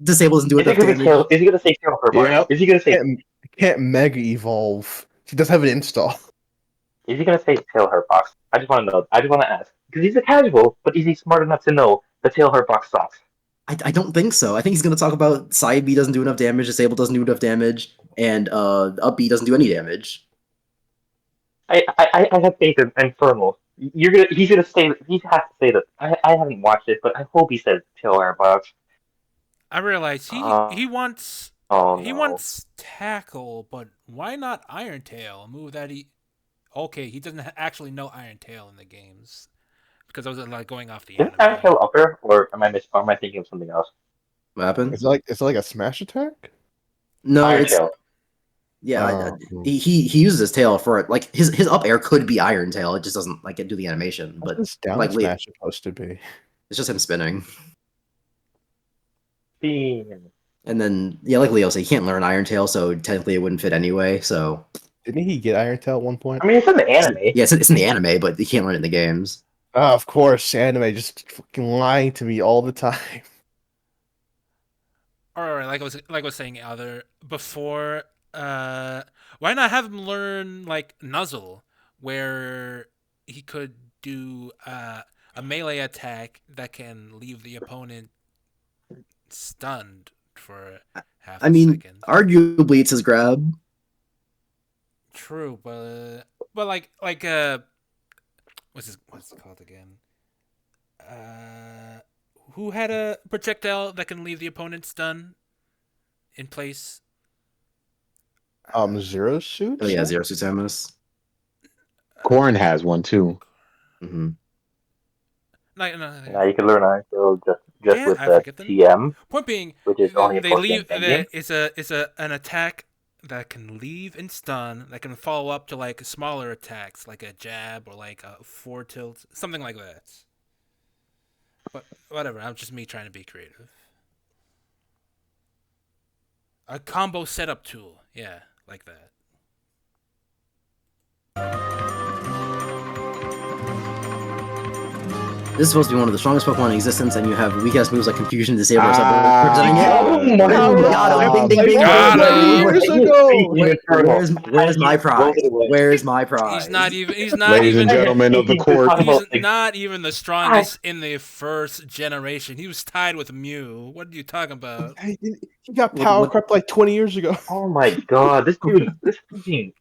disable doesn't do enough damage? Is he gonna say tail her box? Yeah. Is he gonna say Can't Mega Evolve. She does have an install. Is he gonna say tail her box? I just want to know. I just want to ask because he's a casual, but is he smart enough to know the tail her box sucks? I don't think so. I think he's going to talk about Side B doesn't do enough damage, Disable doesn't do enough damage, and Up B doesn't do any damage. I have faith in Infernal. He's gonna say he has to say that. I haven't watched it, but I hope he says tail her box. I realize he wants he wants Tackle, but why not Iron Tail? A move that he doesn't actually know Iron Tail in the games, because I was like going off the Is Iron Tail up there, or am I thinking of something else? What happened? It's like a smash attack? No, Iron Tail. Yeah, he uses his tail for it. Like his up air could be Iron Tail. It just doesn't like do the animation. But What's down like smash supposed to be? It's just him spinning. Beam. And then like Leo said, he can't learn Iron Tail, so technically it wouldn't fit anyway. So didn't he get Iron Tail at one point? I mean, it's in the anime. Yeah, it's in the anime, but he can't learn it in the games. Of course, anime just fucking lying to me all the time. Or like I was saying before, why not have him learn like Nuzzle, where he could do a melee attack that can leave the opponent stunned for half a second. Arguably it's his grab. True, but like what's it called again? Who had a projectile that can leave the opponent stunned in place? Zero Suit? Oh yeah, Zero Suit Samus. Corrin has one too. Mm-hmm. Now you can learn Iron Tail just with the TM. Point being, which is only they leave. It's an attack that can leave and stun, that can follow up to like smaller attacks, like a jab or like a 4 tilt, something like that. But whatever, I'm just me trying to be creative. A combo setup tool. Yeah, like that. This is supposed to be one of the strongest Pokemon in existence, and you have weak-ass moves like Confusion, Disable, or something representing it. Oh my Got him! Ding, ding, bing! Got him! Years ago. Where's my prize? Where's my prize? He's not even. Ladies and gentlemen of the court, He's not even the strongest in the first generation. He was tied with Mew. What are you talking about? He got power crept like 20 years ago. Oh my god, this dude, this fucking.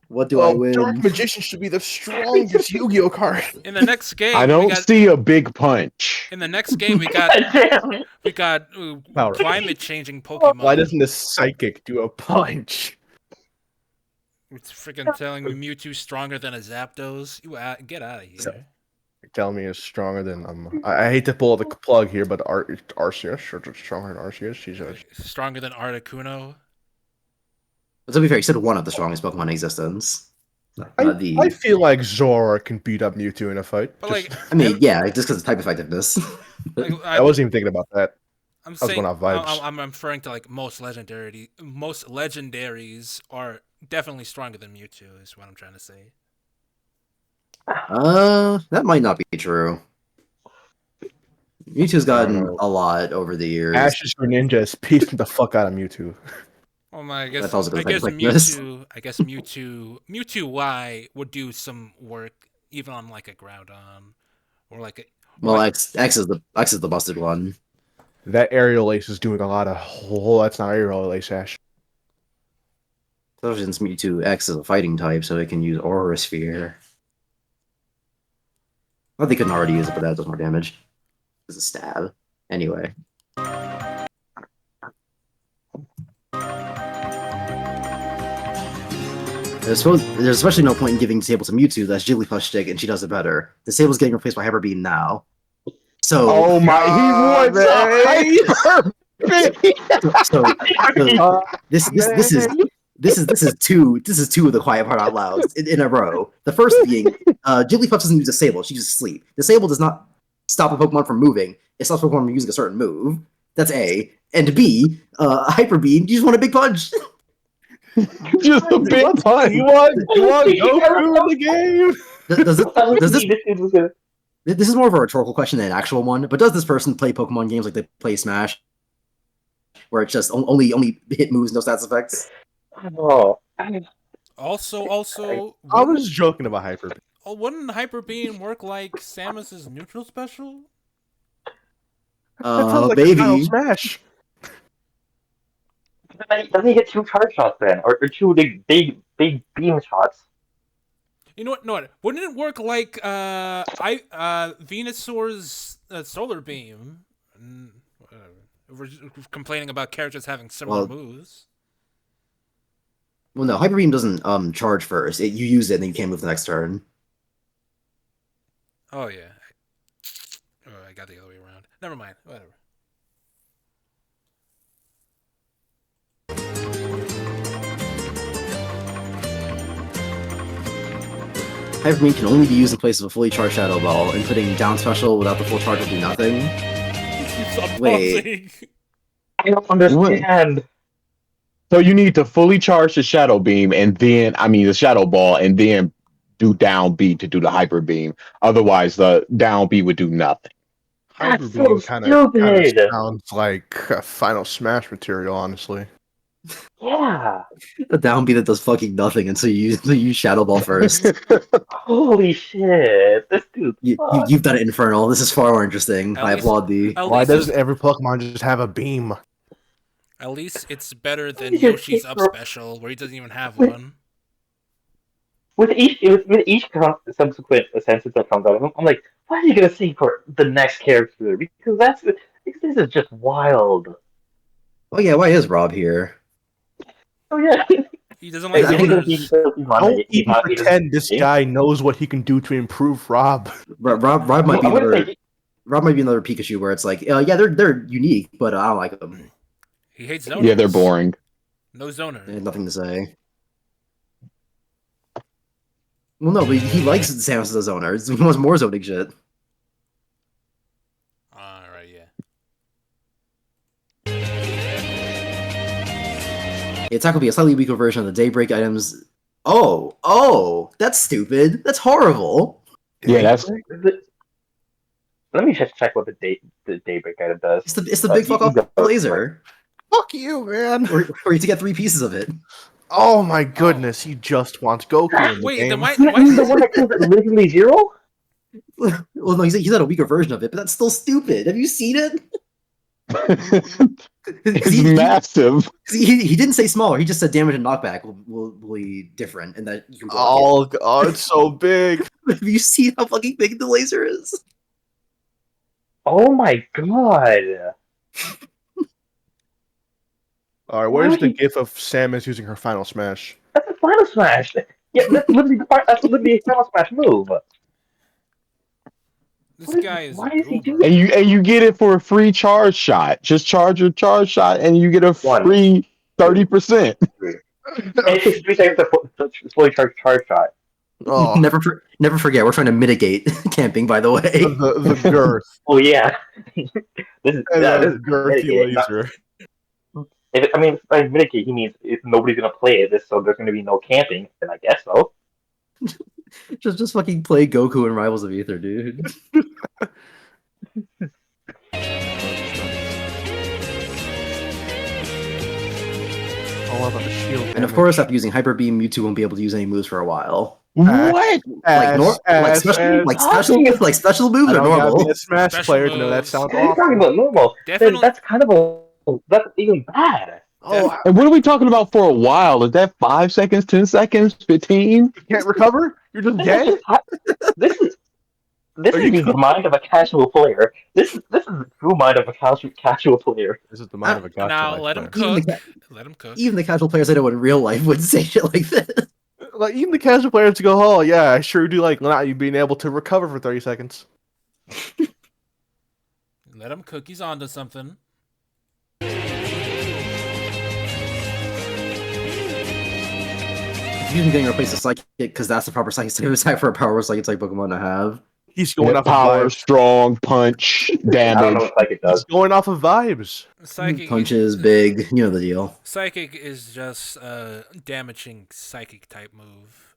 What do I win? Dark Magician should be the strongest Yu-Gi-Oh card. In the next game, I don't see a big punch. In the next game, we got climate changing Pokemon. Why doesn't the Psychic do a punch? It's freaking telling me Mewtwo's stronger than a Zapdos. Get out of here. You're telling me it's stronger than I hate to pull the plug here, but Arceus stronger than Arceus. Jesus. Stronger than Articuno. But to be fair, he said one of the strongest Pokemon in existence. I feel like Zora can beat up Mewtwo in a fight. But I mean, yeah, just because of type effectiveness. I wasn't even thinking about that. I'm saying going off vibes. I'm referring to like most legendaries are definitely stronger than Mewtwo. Is what I'm trying to say. That might not be true. Mewtwo's gotten a lot over the years. Ash's Greninja is piecing the fuck out of Mewtwo. Oh my! I guess Mewtwo Y would do some work even on like a Groudon or like a. Well, X is the busted one. That Aerial Ace is doing a lot of. Oh, that's not Aerial Ace, Ash. Especially since Mewtwo X is a fighting type, so it can use Aura Sphere. Well, they couldn't already use it, but that does more damage. It's a stab. Anyway. There's especially no point in giving Disable to Mewtwo that's Jigglypuff stick, and she does it better. Disable's getting replaced by Hyper Beam now. So oh my, he wants a this is two of the quiet part out loud in a row. The first being Jigglypuff doesn't use Disable, she uses Sleep. Disable does not stop a Pokemon from moving, it stops a Pokemon from using a certain move. That's A. And B, Hyper Beam, you just want a big punch. Just a big punch. You want Goku in the game? This is more of a rhetorical question than an actual one, but does this person play Pokemon games like they play Smash? Where it's just only hit moves, no stats effects? Oh. Also, I was joking about Hyper Beam. Oh, wouldn't Hyper Beam work like Samus's neutral special? Baby. Smash. Doesn't he get 2 charge shots then? Or 2 big beam shots? You know what? No, wouldn't it work like Venusaur's Solar Beam? We're complaining about characters having similar moves. Well, no, Hyper Beam doesn't charge first. You use it and then you can't move the next turn. Oh yeah. Oh, I got the other way around. Never mind. Whatever. Hyper Beam can only be used in place of a fully charged Shadow Ball, and putting down special without the full charge will do nothing. Wait. I don't understand. So you need to fully charge the Shadow Beam, and then, the Shadow Ball, and then do down B to do the Hyper Beam. Otherwise, the down B would do nothing. Hyper Beam kind of sounds like Final Smash material, honestly. Yeah. The down B that does fucking nothing until you use Shadow Ball first. Holy shit. This dude. You've done it, Infernal. This is far more interesting. I applaud thee. Why doesn't every Pokemon just have a beam? At least it's better than Yoshi's Up Special, where he doesn't even have one. With each subsequent sentence that comes out, I'm like, what are you gonna say for the next character? Because this is just wild. Oh yeah, why is Rob here? Oh yeah. He doesn't like zoners. Don't even pretend this guy knows what he can do to improve Rob. Rob might be another Pikachu where it's like, yeah, they're unique, but I don't like them. He hates zoners. Yeah, they're boring. No zoner. Nothing to say. Well, no, but he likes Samus as a zoner. He wants more zoning shit. Alright, yeah. The attack will be a slightly weaker version of the Daybreak items. Oh, that's stupid. That's horrible. Yeah, that's Let me just check what the Daybreak item does. It's the big fuck off laser. Fuck you, man. Or you to get 3 pieces of it. Oh my goodness, he just wants Goku in the Wait, game. then why He's the one that kills literally 0? Well, no, he's had a weaker version of it, but that's still stupid. Have you seen it? it's massive. He didn't say smaller. He just said damage and knockback will be different, and that you can block it. Oh, it's so big. Have you seen how fucking big the laser is? Oh my god. All right, where's the gif of Samus using her final smash? That's a final smash. Yeah, that's literally a final smash move. This guy is why a is he goober. doing And you get it for a free charge shot. Just charge your charge shot, and you get a free 30%. It takes 3 seconds to fully charge shot. Oh. Never forget, we're trying to mitigate camping, by the way. The girth. Oh yeah. this is girthy laser. By mitigate, he means if nobody's gonna play it, so there's gonna be no camping, then I guess so. just fucking play Goku and Rivals of Aether, dude. All about the shield. And of course, after using Hyper Beam, Mewtwo won't be able to use any moves for a while. What? Special moves I or don't gotta normal? be a Smash Special player to know that moves. sounds If you're talking awful. about normal, then Definitely. that's that's even bad. Oh, And what are we talking about for a while? Is that 5 seconds, 10 seconds, 15? you can't recover? You're just dead? This is the mind of a casual player. This is the true mind of a casual player. This is the mind of a gotcha. Now let him Even cook. the Let him cook. Even the casual players I know in real life would say shit like this. Like, even the casual players to go, oh yeah, I sure do like not you being able to recover for 30 seconds. Let him cook. He's onto something. If you can getting replace the Psychic, because that's the proper Psychic type for a Power Psychic type Pokemon to have. He's going off Power, of vibes. strong, punch, I don't know damage. what Psychic He's does. going off of vibes. Psychic Punches, big, you know the deal. Psychic is just a damaging psychic type move.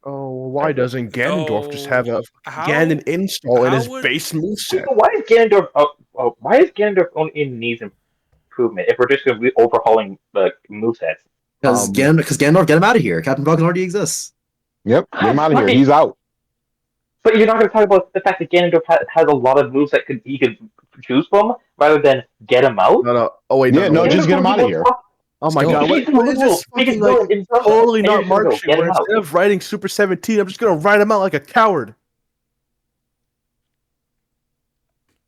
Oh, why doesn't Ganondorf just have a How- Ganon install in how his would- base moveset? Why is Ganondorf only in needs improvement if we're just gonna be overhauling the movesets? Because Ganondorf, get him out of here. Captain Falcon already exists. Yep, get him out of here. Right. He's out. But you're not going to talk about the fact that Ganondorf has a lot of moves that he could choose from, rather than get him out. No. Oh wait, Yeah, no, just get him out of here. Oh my Still- god, what is this fucking like totally not marching? Where instead of writing Super 17, I'm just gonna write him out like a coward.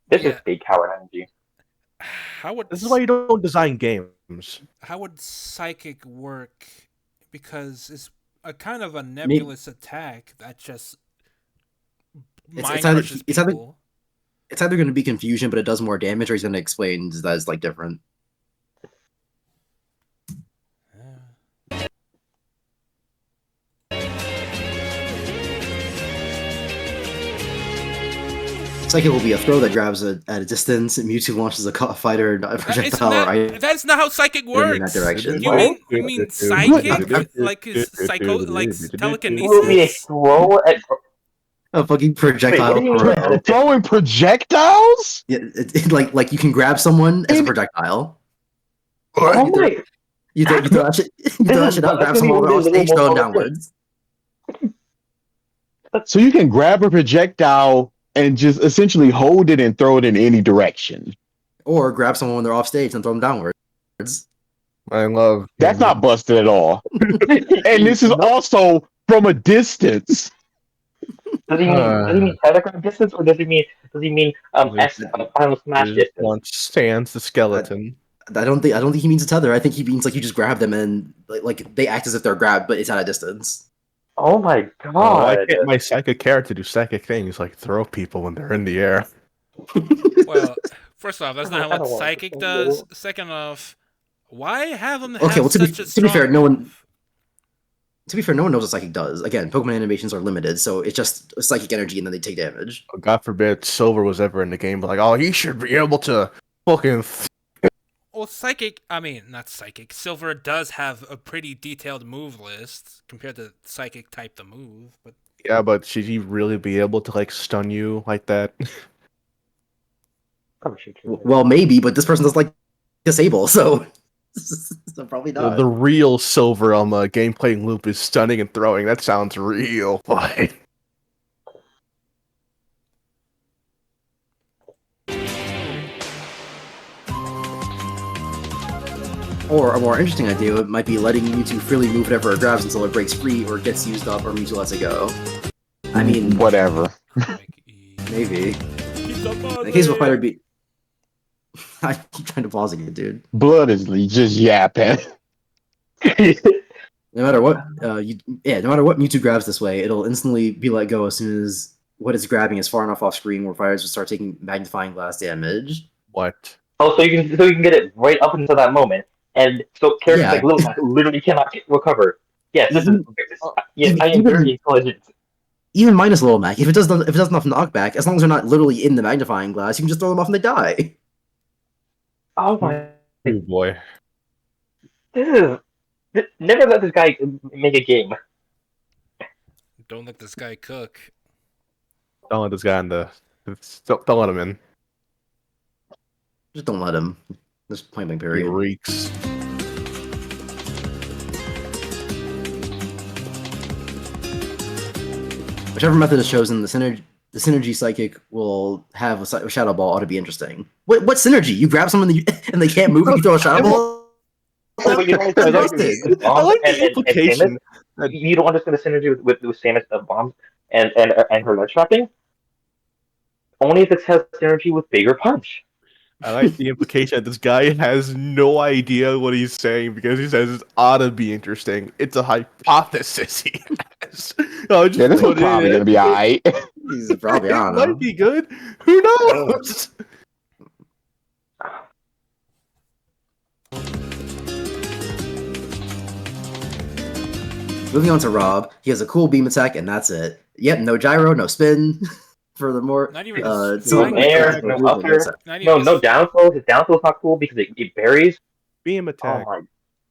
This is Yeah. big coward energy. This is why you don't design games. How would psychic work? Because it's a kind of a nebulous attack that just mind crushes people. It's either going to be confusion, but it does more damage, or he's going to explain that it's like different. Psychic will be a throw that grabs at a distance, and Mewtwo launches a fighter projectile. That's not how psychic works. In that direction. You mean psychic? Like his telekinesis? Will be a throw at a fucking projectile. Throwing projectiles? Yeah, like you can grab someone as a projectile. Oh my! You throw that shit out, grab someone on stage, throw them downwards. So you can grab a projectile and just essentially hold it and throw it in any direction. Or grab someone when they're off stage and throw them downwards. I love That's not busted at all. And this is also from a distance. Does he mean telegram distance, or does he mean final smash distance? Once stands the skeleton. I don't think he means a tether. I think he means like you just grab them and like they act as if they're grabbed, but it's at a distance. Oh my god! Why can't my psychic character do psychic things like throw people when they're in the air? Well, first off, that's not what psychic does. Second off, why have them have Okay, well, such a to be fair, strong no one move? To be fair, no one knows what psychic does. Again, Pokemon animations are limited, so it's just psychic energy and then they take damage. God forbid Silver was ever in the game, but like, oh, he should be able to fucking Well, Psychic, I mean, not Psychic. Silver does have a pretty detailed move list compared to Psychic type the move, but Yeah, but should he really be able to like stun you like that? Probably should do it. Well, maybe, but this person doesn't like disable, so, so probably not. The real Silver on the gameplay loop is stunning and throwing. That sounds real fun. Or a more interesting idea might be letting Mewtwo freely move whatever it grabs until it breaks free or gets used up or Mewtwo lets it go. I mean, Whatever. maybe. In the case of a fighter beat. I keep trying to pause again, dude. Blood is just yapping. No matter what, no matter what Mewtwo grabs this way, it'll instantly be let go as soon as what it's grabbing is far enough off screen where fighters will start taking magnifying glass damage. What? Oh, so you can get it right up until that moment, and so characters Yeah. like Lil Mac literally cannot recover. Yes, this Even- is yes, I am even- very intelligent. Even minus Little Mac, if it does enough knockback, as long as they're not literally in the magnifying glass, you can just throw them off and they die. Oh my! Oh boy. Never let this guy make a game. don't let this guy cook. Don't let this guy in the. Don't let him in. Just don't let him. Just point blank He period. reeks. Whichever method is chosen, the synergy psychic will have a shadow ball ought to be interesting. What synergy? You grab someone and they can't move, you throw a shadow ball? Oh, but you don't That's understand busted. I like the and implication. Samus, you don't understand the synergy with Samus bombs and her ledge trapping. Only if it has synergy with bigger punch. I like the implication that this guy has no idea what he's saying because he says it ought to be interesting. It's a hypothesis he has. I'll just Yeah, this is put it probably in. gonna be alright. He's probably, I It don't know. might be good. Who knows? Moving on to Rob, he has a cool beam attack and that's it. Yep, no gyro, no spin. Furthermore, Not even No Flying air, attack. no up air, Not even no downflow. His downflow's not cool because it buries. Beam Oh attack. my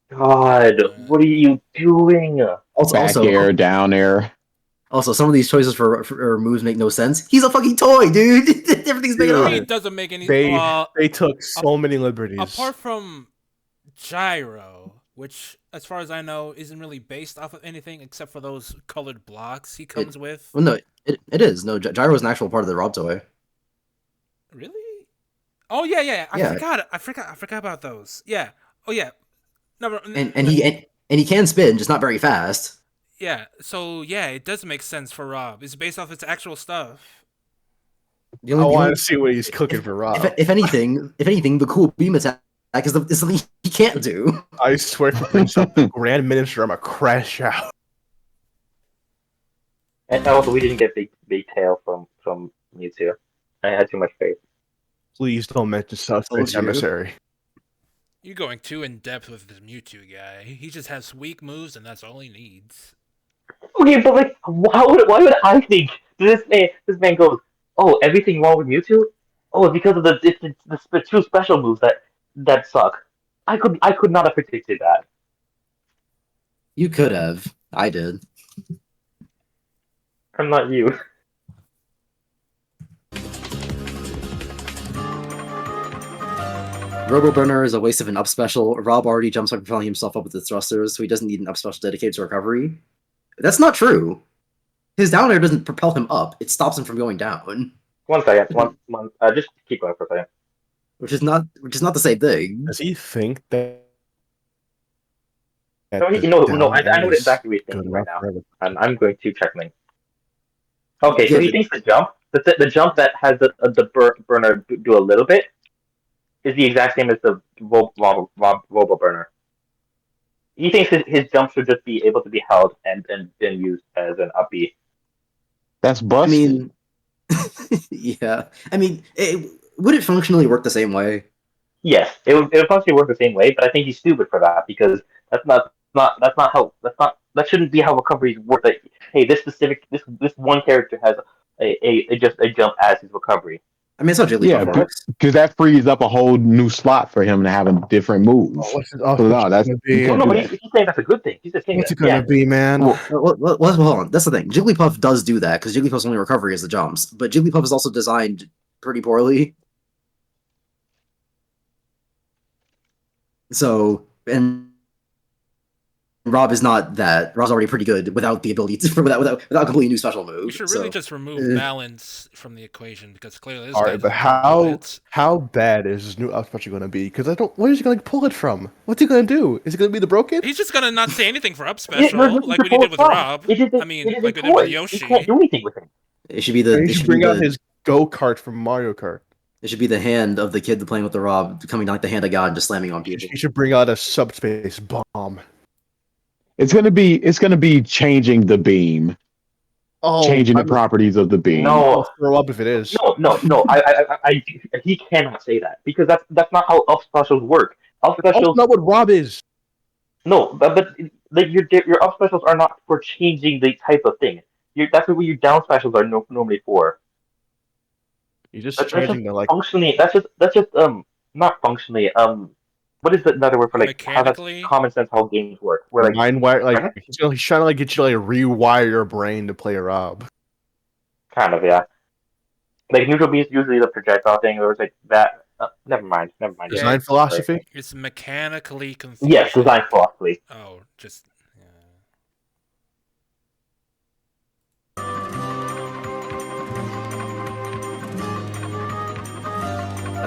god, what are you doing? Back air, down air. Also, some of these choices for moves make no sense. He's a fucking toy, dude. Everything's made Dude. up. It doesn't make any. They took so many liberties. Apart from Gyro, which, as far as I know, isn't really based off of anything except for those colored blocks he comes with. Well, no, it is. No, gyro is an actual part of the Rob toy. Really? Oh yeah. Yeah. I forgot about those. Yeah. Oh yeah. No, And he can spin, just not very fast. yeah. So yeah, it does make sense for Rob. It's based off its actual stuff. The I only, want to see what he's cooking for Rob. if anything, the cool beam attack is something he can't do. I swear to the Grand Minister, I'm a crash out. And also, we didn't get big tail from Mewtwo. I had too much faith. Please don't mention Suspect you. Emissary. You're going too in depth with this Mewtwo guy. He just has weak moves, and that's all he needs. Okay, but like, why would I think this man goes, oh, everything wrong with Mewtwo? Oh, it's because of the two special moves that suck. I could not have predicted that. You could have. I did. I'm not you. Robo Burner is a waste of an up special. Rob already jumps up propelling himself up with his thrusters, so he doesn't need an up special dedicated to recovery. That's not true. His down air doesn't propel him up; it stops him from going down. 1 second. Just keep going for a second. Which is not the same thing. Does he think that? No, I know exactly what he's thinking right now. I'm going to checkmate. Okay, so he thinks the jump that has the burner do a little bit is the exact same as the Robo burner. He thinks his jump should just be able to be held and then used as an up B. That's I busted. mean, yeah. I mean, would it functionally work the same way? Yes, it would functionally work the same way, but I think he's stupid for that because that shouldn't be how recoveries work. Like, hey, this one character has a jump as his recovery. I mean, it's how Jigglypuff Yeah, works. because that frees up a whole new slot for him to have a different moves. What's his So no, offense that's gonna you be? can't No, do but that. he's saying that's a good thing. He's just saying What's that. it gonna Yeah. be, man? Well, Hold on. That's the thing. Jigglypuff does do that because Jigglypuff's only recovery is the jumps, but Jigglypuff is also designed pretty poorly. So, and Rob is not that. Rob's already pretty good without the ability to without a completely new special move. We should so, really just remove balance from the equation because clearly this All guy right, but doesn't have bullets. how bad is his new up special gonna be? Because I don't. Where is he gonna pull it from? What's he gonna do? Is it gonna be the broken? He's just gonna not say anything for up There's special, nothing like to what he pull did it with from. Rob. It is I mean, a like we did with toy. You Yoshi. can't do anything with it. it should be the. He It should should be bring out the. his go kart from Mario Kart. It should be the hand of the kid playing with the Rob coming down like the hand of God and just slamming on people. He should bring out a subspace bomb. it's gonna be changing the beam, changing the properties of the beam. No, I'll throw up if it is. no. He cannot say that because that's not how up specials work. Up That's specials, not what Rob is. no, but like your up specials are not for changing the type of thing. That's what your down specials are normally for. You're just That's just changing the like functionally. That's just not functionally. What is another word for like how that's Mechanically? common sense how games work? Where like mind wire. Like Huh? he's trying to like get you to like rewire your brain to play a Rob. kind of, yeah. Like neutral B is usually the projectile thing, or it's like that. Never mind. Design philosophy. It's mechanically confusing. Yes, design philosophy. Oh, just. Yeah.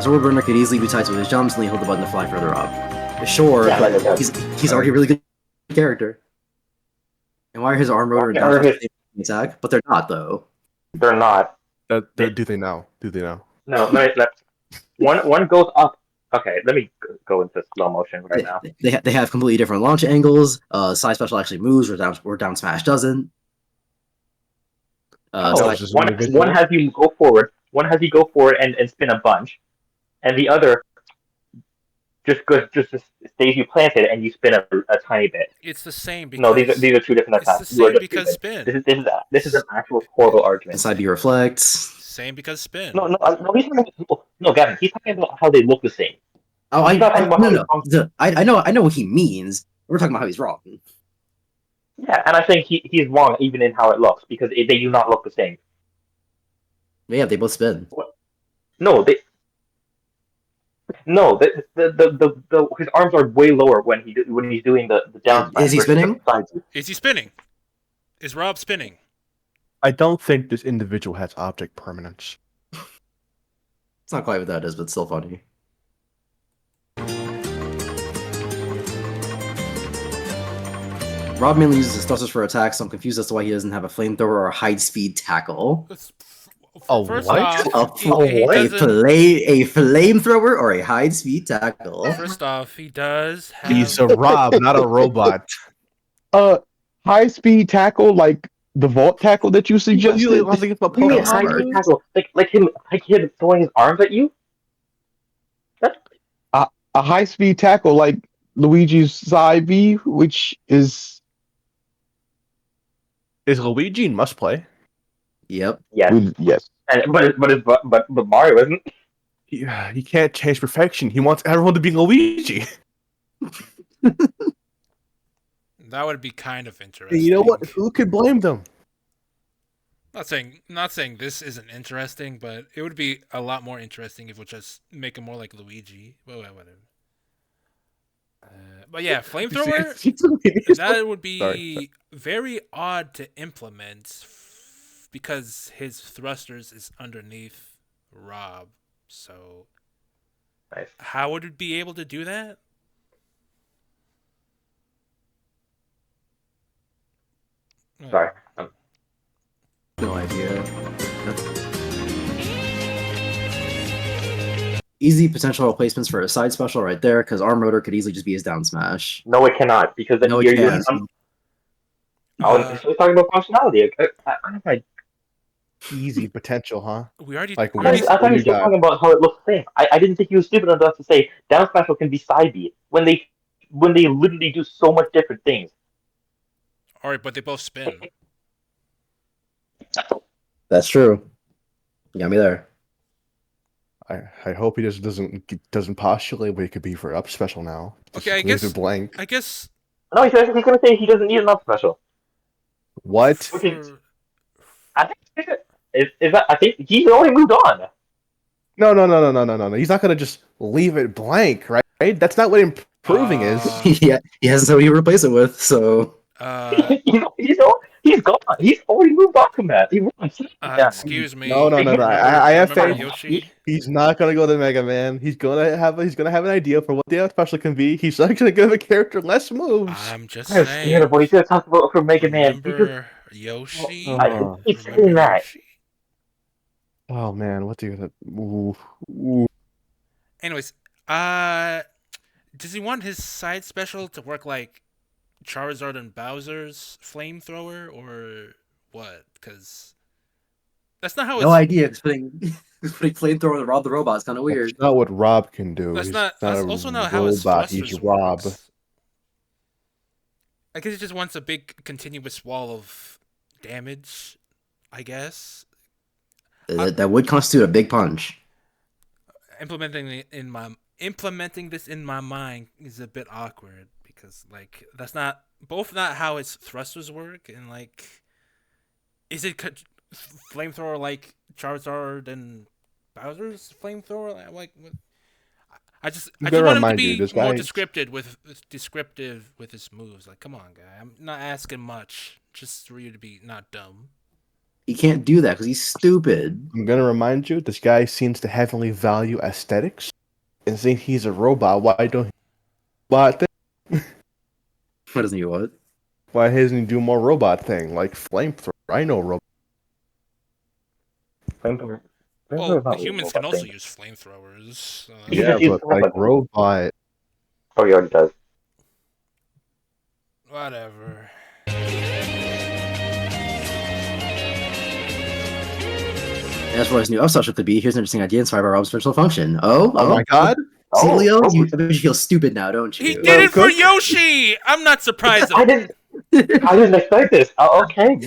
So Burner could easily be tied to his jumps and then hold the button to fly further up. Sure, Yeah, but like he's already a really good character. And why are his arm rotor and down Or attack? But they're not though. they're not. Do they know? Do they know? No, one goes up. Okay, let me go into slow motion right now. They have completely different launch angles. Side special actually moves, where down smash doesn't. One has you go forward. One has you go forward and spin a bunch, and the other just stays you planted and you spin a tiny bit. It's the same because No, these are two different it's the attacks. You are same just because stupid. spin. This is an actual horrible argument. Inside B reflects. Same because spin. No, he's talking about, no, Gavin. He's talking about how they look the same. Oh, He's not talking about how they function. I know what he means. We're talking about how he's wrong. Yeah, and I think he's wrong even in how it looks because they do not look the same. Yeah, they both spin. No, his arms are way lower when he's doing the down smash. Is he spinning? Is he spinning? Is Rob spinning? I don't think this individual has object permanence. It's not quite what that is, but it's still funny. Rob mainly uses his thrusters for attacks, so I'm confused as to why he doesn't have a flamethrower or a high-speed tackle. First what? off, A flamethrower or a high-speed tackle. First off, he does have. He's a Rob, not a robot. High speed tackle like the vault tackle that you suggested. You mean high speed tackle like him throwing his arms at you? A high speed tackle like Luigi's side B, which is Luigi in must play. Yep. Yes. But Mario isn't. Yeah, he can't change perfection. He wants everyone to be Luigi. That would be kind of interesting. You know what? Who could blame them? Not saying this isn't interesting, but it would be a lot more interesting if we just make him more like Luigi. Well, whatever. But yeah, flamethrower. That would be very odd to implement because his thrusters is underneath Rob. So, nice. How would it be able to do that? Sorry. No idea. Easy potential replacements for a side special right there, because arm rotor could easily just be his down smash. No, it cannot, because then you're using. We're talking about functionality. Easy potential, huh? We already. I thought you were talking about how it looks the same. I didn't think you were stupid enough to say down special can be side B when they literally do so much different things. All right, but they both spin. That's true. You got me there. I hope he just doesn't postulate what he could be for up special now. Just Okay, leaves it blank. I guess No, he's gonna say he doesn't need an up special. What? Which is, I think is that I think he's already moved on. No. He's not gonna just leave it blank, right? That's not what improving is. Yeah, he hasn't said what he replace it with, so. He's gone. He's already moved on from that. excuse me. No. I have remember faith. Yoshi? He's not gonna go to Mega Man. He's gonna have an idea for what the up special can be. He's not gonna give a character less moves. I'm just I'm saying. scared, boy. He's gonna talk about for Mega Man. Remember Yoshi? I keep saying that. Yoshi? Oh man, what do you? Ooh. Anyways, does he want his side special to work like Charizard and Bowser's flamethrower, or what? Because that's not how No idea. Just putting flamethrower on Rob the Robot is kind of weird. That's not what Rob can do. That's He's not. That's also not how his robot. thrusters He's Rob. works. I guess he just wants a big continuous wall of damage. I guess That would constitute a big punch. implementing this in my mind is a bit awkward because like that's not how his thrusters work, and like is it flamethrower like Charizard and Bowser's flamethrower? Like I just want him to be more descriptive with his moves. Like, come on, guy, I'm not asking much, just for you to be not dumb. He can't do that because he's stupid. I'm gonna remind you, this guy seems to heavily value aesthetics, and saying he's a robot. Why don't he? What? Why doesn't he what? Why doesn't he do more robot thing like flamethrower? I know robot. Well, humans can also use flamethrowers. Yeah, but like robot. Oh, he already does. Whatever. As for his new up special could be, here's an interesting idea inspired by Rob's special function. Oh my god! See, Leo, you feel stupid now, don't you? He did it for Yoshi! I'm not surprised. I didn't expect this. Okay,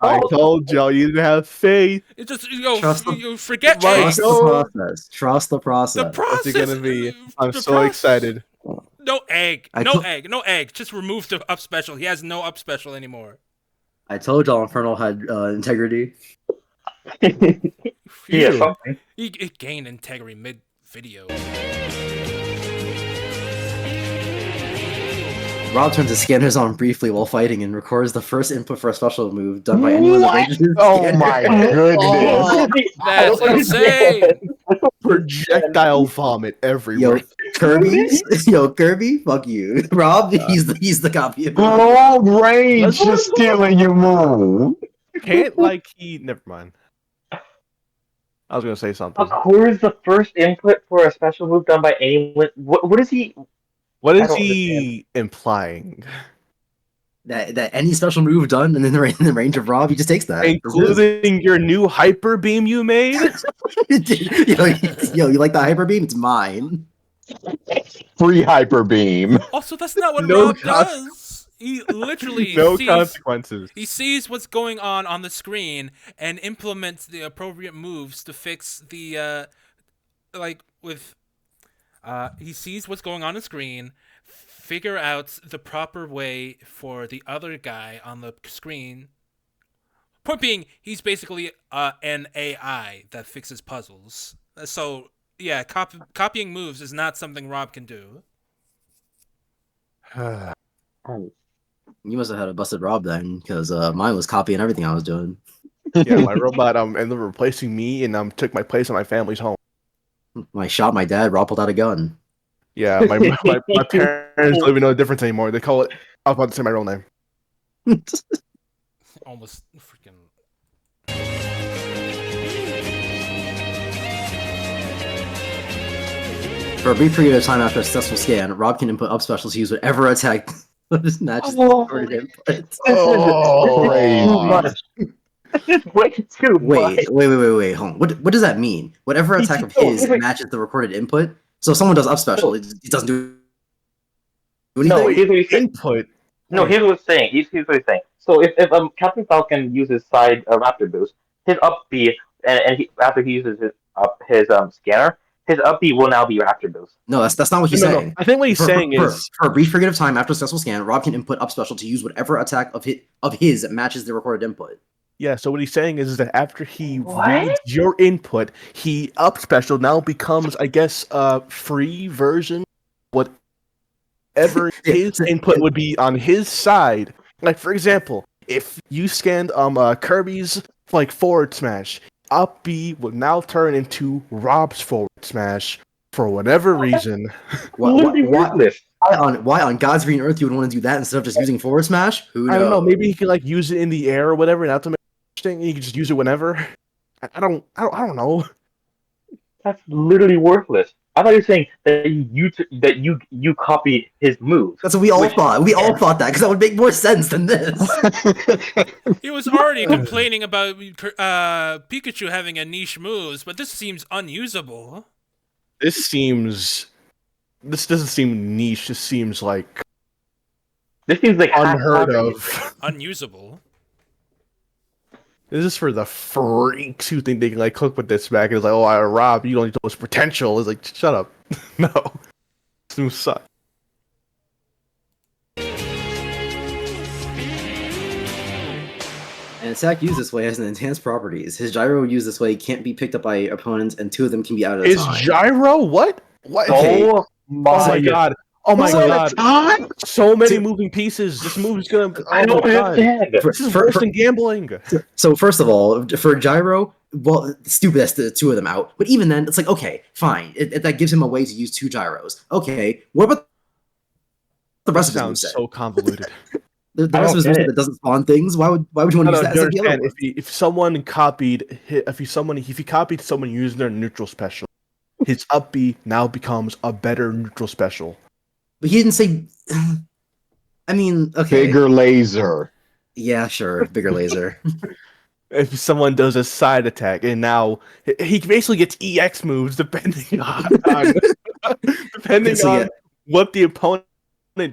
I told y'all you didn't have faith. It just you forget. Trust the process. Trust the process. The process. What's it gonna be? I'm so excited. No egg. No egg. Just remove the up special. He has no up special anymore. I told y'all Infernal had integrity. Yeah, he gained integrity mid-video. Rob turns his scanners on briefly while fighting and records the first input for a special move done by anyone that ranges his Oh my goodness! That's insane! Projectile vomit everywhere. Kirby, fuck you. Rob, he's the copy of Long range is stealing your move. Can't like he. Never mind. I was gonna say something. Where's the first input for a special move done by anyone? What is he? What is he implying? That any special move done and in the range of Rob, he just takes that. Including your new hyper beam you made? yo, you like that hyper beam? It's mine. Free hyper beam. Also, that's not what Rob does. He literally sees consequences. He sees what's going on the screen and implements the appropriate moves to fix the he sees what's going on the screen, figure out the proper way for the other guy on the screen. Point being, he's basically an AI that fixes puzzles. So yeah, copying moves is not something Rob can do. You must have had a busted Rob then, because mine was copying everything I was doing. Yeah, my robot ended up replacing me and took my place in my family's home. When I shot my dad, Rob pulled out a gun. Yeah, my parents don't even know the difference anymore. They call it. I was about to say my real name. Almost freaking. For a brief period of time after a successful scan, Rob can input up specials to use whatever attack matches the recorded input. Way too much. Wait. Hold on. What does that mean? Whatever attack of his matches the recorded input. So if someone does up special, it doesn't do anything. No, here's what he's saying. Input. No, here's what he's saying. Here's what he's saying. So if Captain Falcon uses side Raptor boost, his up B, and after he uses his up his scanner, his up B will now be Raptor boost. No, that's not what he's No. saying. I think what he's saying is for a brief period of time after a successful scan, Rob can input up special to use whatever attack of his matches the recorded input. yeah. So what he's saying is that after he What? reads your input, he up special now becomes, I guess, a free version. Whatever his input would be on his side. Like for example, if you scanned Kirby's like forward smash, up B would now turn into Rob's forward smash for whatever reason. Literally worthless. Why on God's green earth you would want to do that instead of just using forward smash? Who knows? I don't know. Maybe he could like use it in the air or whatever, not to make it interesting. He could just use it whenever. I don't know. That's literally worthless. I thought you were saying that you copy his moves. That's what we all thought. We all thought that because that would make more sense than this. He was already complaining about Pikachu having a niche moves, but this seems unusable. This doesn't seem niche. This seems like This seems like unheard of. Unusable. This is for the freaks who think they can like cook with this back and it's like, oh, Rob, you don't need those potential. It's like, shut up. No. This move sucks. An attack used this way has an enhanced properties. His gyro used this way can't be picked up by opponents, and 2 of them can be out at a Is time. gyro what? What? Oh my god. Oh my god. God. So many moving pieces. This move is gonna. I don't understand. This is worse than gambling. So first of all, for gyro, well, stupid that's the 2 of them out. But even then, it's like, okay, fine. That gives him a way to use 2 gyros. Okay, what about the rest of his Sounds moveset? so convoluted. The rest of his moveset that doesn't spawn things. Why would you want to use that? As like the other one? If someone copied, if he copied someone using their neutral special, his up B now becomes a better neutral special. But he didn't say. I mean, okay. Bigger laser. Yeah, sure. Bigger laser. If someone does a side attack, and now he basically gets EX moves depending on what the opponent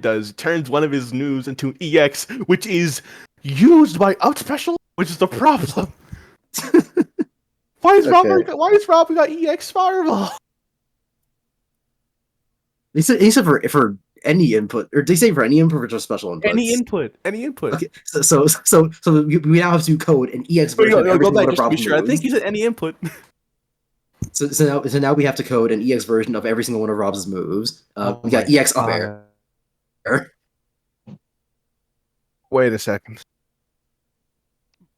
does. Turns one of his moves into EX, which is used by up special, which is the problem. Why is Robert got EX Fireball? He said for any input, or did he say for any input or special inputs? Any input. Okay, so we now have to code an EX version of every single one of Rob's moves. I think he said any input. So now we have to code an EX version of every single one of Rob's moves. We got EX up air. Wait a second.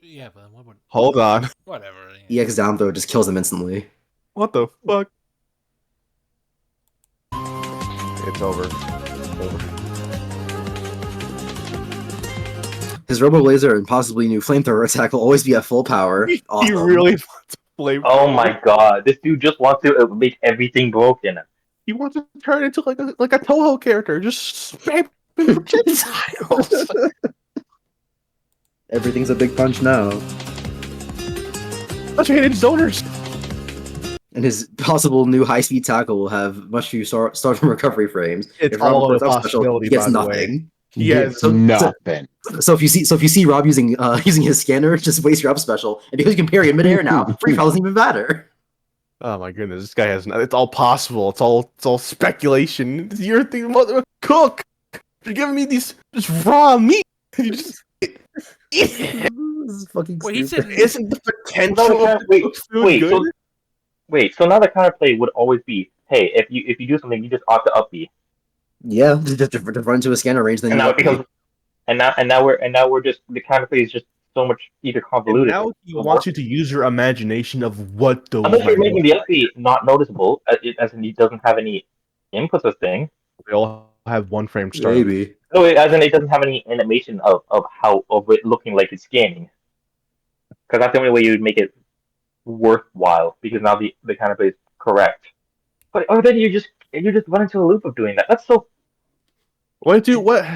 Yeah, but what would... Hold on. Whatever. EX down throw just kills him instantly. What the fuck? It's over. His Robo Laser and possibly new Flamethrower attack will always be at full power. Awesome. He really wants to play. Oh my god, this dude just wants to make everything broken. He wants to turn into like a Toho character, just spam projectiles. Everything's a big punch now. Let's hit his zoners. And his possible new high-speed tackle will have much few start from recovery frames. It's if Rob all a puts up possibility, he gets by the nothing. He has nothing. So if you see Rob using his scanner, just waste your up special, and because you can parry in midair now, free fall doesn't even matter. Oh my goodness, this guy has. It's all possible. It's all speculation. You're thinking, mother cook. You're giving me this raw meat. You just. This is fucking Wait, he said stupid. Isn't the potential of food good? So now the counterplay would always be, hey, if you do something, you just opt to up B. Yeah, just to run into a scanner range, then And you now up it becomes, and now we're just the counterplay is just so much either And convoluted. now he wants you to use your imagination of what those. Unless you're might making look the like. up B not noticeable, as in he doesn't have any inputs of thing. They all have one frame start. maybe. No, as in it doesn't have any animation of it looking like it's scanning. Because that's the only way you would make it worthwhile. Because now the counterplay is correct. But then you just run into a loop of doing that. That's so. What do what?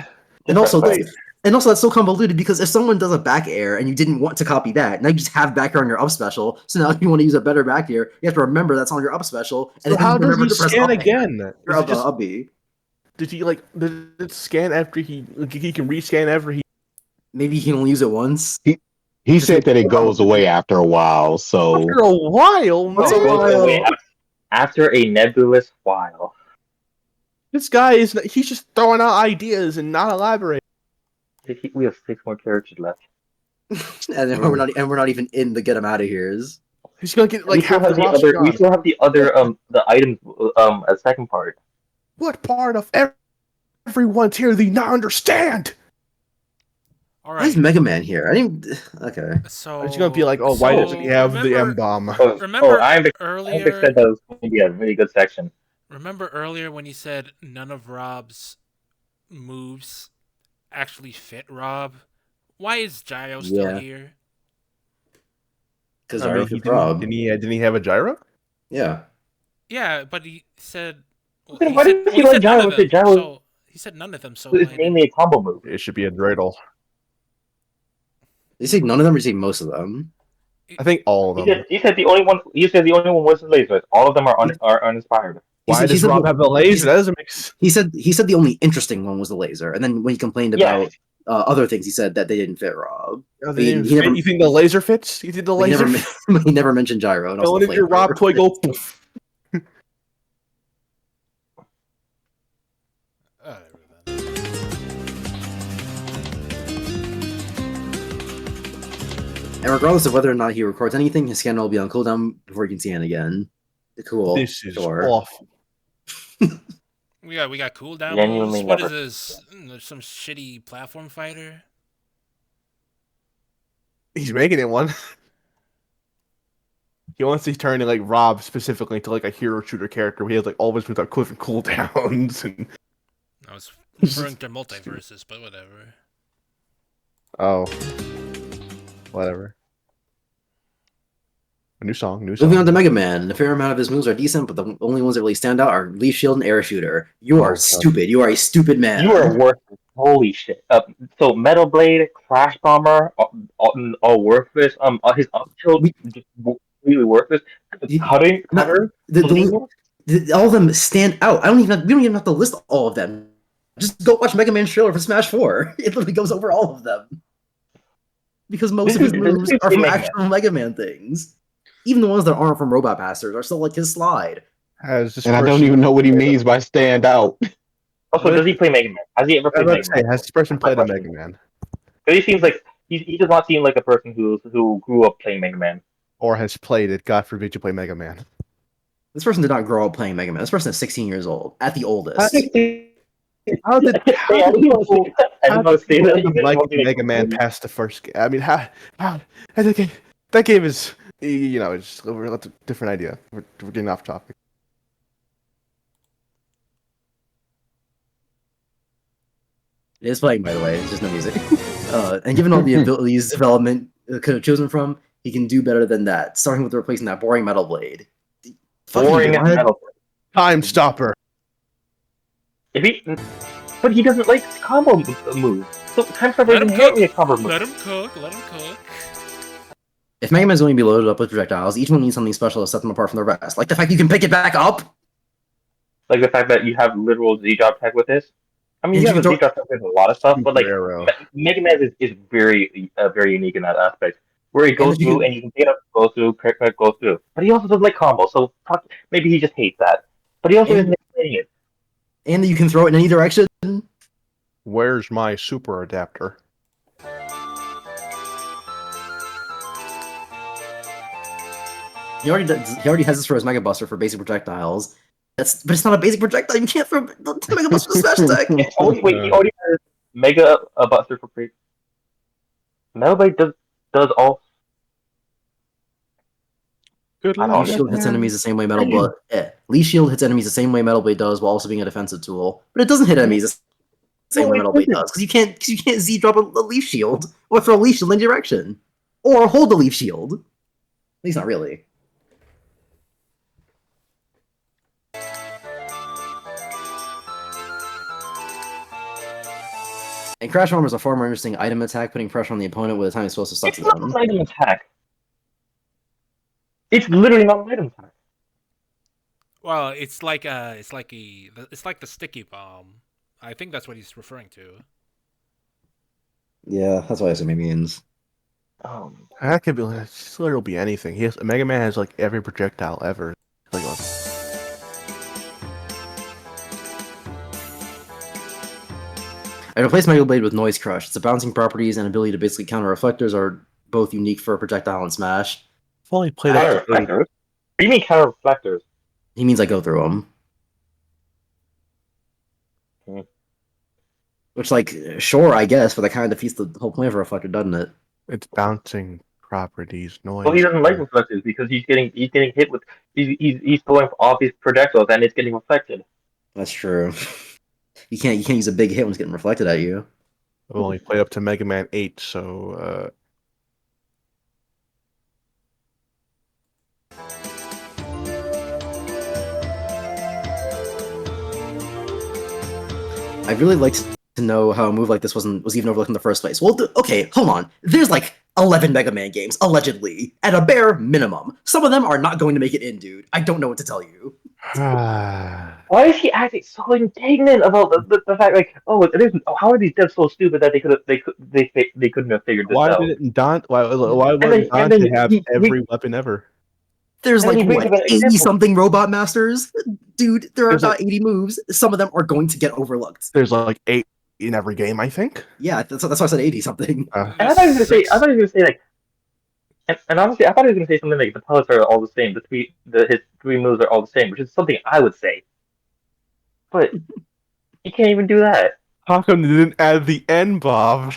And also, Wait. that's so convoluted because if someone does a back air and you didn't want to copy that, now you just have back air on your up special. So now if you want to use a better back air, you have to remember that's on your up special. And So then how does remember he to press scan up air. again? Your Is it just- up B. Did it scan after he can rescan after he? Maybe he can only use it once. He said that it goes away after a while, so After a while, What's a man. Goes away while? after a nebulous while. This guy he's just throwing out ideas and not elaborating. We have 6 more characters left. And then we're not even in the get him out of here's. He's gonna get like we still half have the the roster other. We gone. still have the other the items a second part. What part of everyone's here do you not understand? All Why is right. Mega Man here? I didn't. Okay. So It's gonna be like, oh, why doesn't he have the M bomb? Remember Ironvic earlier? said that was going to be a really good section. Remember earlier when you said none of Rob's moves actually fit Rob? Why is Gyro still Yeah. here? Because I mean, didn't he have a gyro? Yeah. Yeah, but he said. Well, Then he why said, does well, he he like said none Gyro of if the them. Gyro So he said none of them. So is why mainly a combo move? It should be a dreidel. You say none of them, or you say most of them? I think all of them. He said the only one. You said the only one was the lasers. All of them are uninspired. Why does Rob have the laser? That doesn't make sense. He said the only interesting one was the laser, and then when he complained about other things, he said that they didn't fit Rob. You think the laser fits? You think the laser? He never mentioned gyro. And also did your Rob toy go? Poof? And regardless of whether or not he records anything, his scanner will be on cooldown before you can see it again. Cool. This is awful. We got cooldown Genuinely moves. What never. is this? Some shitty platform fighter? He's making it one. He wants to turn like Rob specifically into like a hero shooter character. Where he has like all of his moves are quick and cooldowns. And I was referring to multiverses, but whatever. Oh, whatever. A new song. Moving on to Mega Man. A fair amount of his moves are decent, but the only ones that really stand out are Leaf Shield and Air Shooter. You are stupid. You are a stupid man. You are worthless. Holy shit. So Metal Blade, Crash Bomber, all worthless. His up tilt just really worthless. Cutter. All of them stand out. We don't even have to list all of them. Just go watch Mega Man trailer for Smash 4. It literally goes over all of them. Because most of his moves are from actual Mega Man things. Even the ones that aren't from Robot Bastards are still like his slide. And I don't even know what he means by stand out. Also, does he play Mega Man? Has he ever played Mega Man? Has this person played a Mega Man? He seems like he does not seem like a person who grew up playing Mega Man. Or has played it. God forbid you play Mega Man. This person did not grow up playing Mega Man. This person is 16 years old, at the oldest. How did people like Mega Man past the first game? I mean, how that game is, it's a different idea. We're getting off topic. It is playing, by the way. It's just no music. And given all the abilities development could have chosen from, he can do better than that. Starting with replacing that boring Metal Blade. Boring Metal Blade. Time stopper. But he doesn't like combo moves. So Time Stopper isn't really a combo move. Let him cook. If Mega Man's going to be loaded up with projectiles, each one needs something special to set them apart from the rest. Like the fact you can pick it back up. Like the fact that you have literal Z-drop tech with this. I mean, you have a Z-drop tech with a lot of stuff, but like Mega Man is very very unique in that aspect. Where he goes through and you can get up, go through, correct, go through. But he also doesn't like combos, so maybe he just hates that. But he also isn't explaining it. And you can throw it in any direction. Where's my super adapter? He already has this for his Mega Buster for basic projectiles. But it's not a basic projectile. You can't throw the Mega Buster with Smash Attack. He already has Mega Buster for free. Metal Blade does all. Leaf Shield hits enemies the same way Metal Blade. Leaf Shield hits enemies the same way Metal Blade does, while also being a defensive tool. But it doesn't hit enemies the same way Metal Blade does, because you can't Z drop a Leaf Shield or throw a Leaf Shield in direction, or hold the Leaf Shield. At least not really. And Crash Bomber is a far more interesting item attack, putting pressure on the opponent with a time explosive stuff to them. It's not an item attack. It's literally not an item attack. Well, it's like the sticky bomb. I think that's what he's referring to. Yeah, that's why I assume he means. That could be. It's literally be anything. Mega Man has like every projectile ever. Like, I replaced Mega Blade with Noise Crush. Its bouncing properties and ability to basically counter reflectors are both unique for projectile and Smash. I've only played Counter up to 8. reflectors? What do you mean counter reflectors? He means I go through them. Hmm. Which, like, sure, I guess, but that kind of defeats the whole point of a reflector, doesn't it? It's bouncing properties, noise. Well, he doesn't like reflectors because he's getting hit with he's throwing off his projectiles and it's getting reflected. That's true. You can't use a big hit when it's getting reflected at you. I've only played up to Mega Man 8, so I'd really like to know how a move like this was even overlooked in the first place. Well, okay, hold on. There's like 11 Mega Man games, allegedly, at a bare minimum. Some of them are not going to make it in, dude. I don't know what to tell you. Why is he acting so indignant about the fact like how are these devs so stupid that they couldn't have figured this why out? didn't Dante? Why then- wouldn't and Dante then have he- every weapon ever? There's And like, he brings what, up an 80 example. something robot masters? Dude, there are There's not 80 moves. Some of them are going to get overlooked. There's like 8 in every game, I think. Yeah, that's why I said 80 something. And I thought he was gonna say like, and honestly, I thought he was gonna say something like the pellets are all the same. His 3 moves are all the same, which is something I would say. But he can't even do that. How come they didn't add the N, Bob?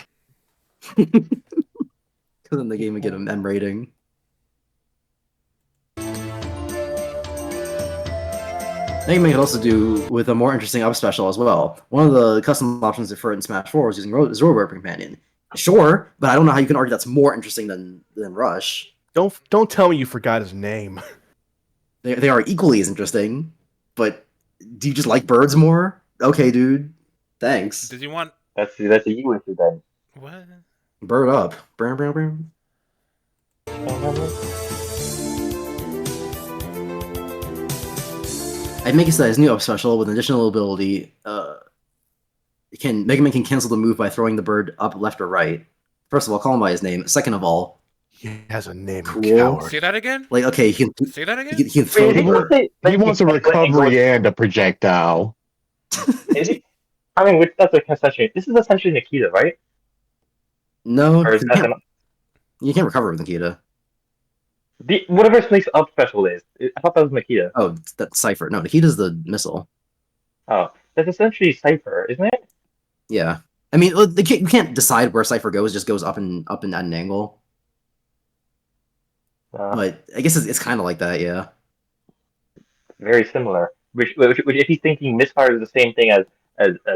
Because then the game would get an M rating. Mega Man could also do with a more interesting up special as well. One of the custom options for it in Smash 4 was using Road Companion. Sure, but I don't know how you can argue that's more interesting than Rush. Don't tell me you forgot his name. They are equally as interesting, but do you just like birds more? Okay, dude. Thanks. Does he want That's a you issue then. what? Bird up. Brown, brown, brown. I'd make it so that his new up special with an additional ability, Mega Man can cancel the move by throwing the bird up, left, or right. First of all, call him by his name. Second of all, He has a name, Cool. coward. Say that again? like, okay, he Say that again? can throw Wait, the bird. He wants a recovery and a projectile. Is he? I mean, that's essentially. This is essentially Nikita, right? No, Or is that you can't recover with Nikita. whatever Snake's up special is? I thought that was Nikita. Oh, that's Cypher. No, Nikita's the missile. Oh, that's essentially Cypher, isn't it? Yeah. I mean, you can't decide where Cypher goes, it just goes up and at an angle. But I guess it's kind of like that, yeah. Very similar. Which if he's thinking misfire is the same thing as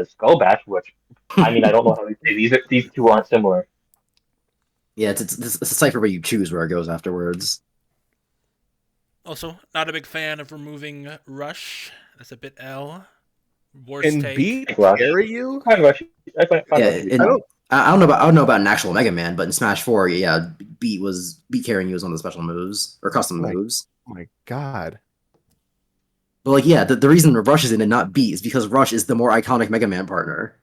Skull Bash, which I mean I don't know how to say these two aren't similar. Yeah, it's a Cypher where you choose where it goes afterwards. Also, not a big fan of removing Rush. That's a bit L. Worst And take. beat Rush. carry you? I find Rush Yeah, I don't know about an actual Mega Man, but in Smash 4, yeah, Beat carrying you was one of the special moves or custom moves. Oh my god. But like, yeah, the reason Rush is in and not Beat is because Rush is the more iconic Mega Man partner.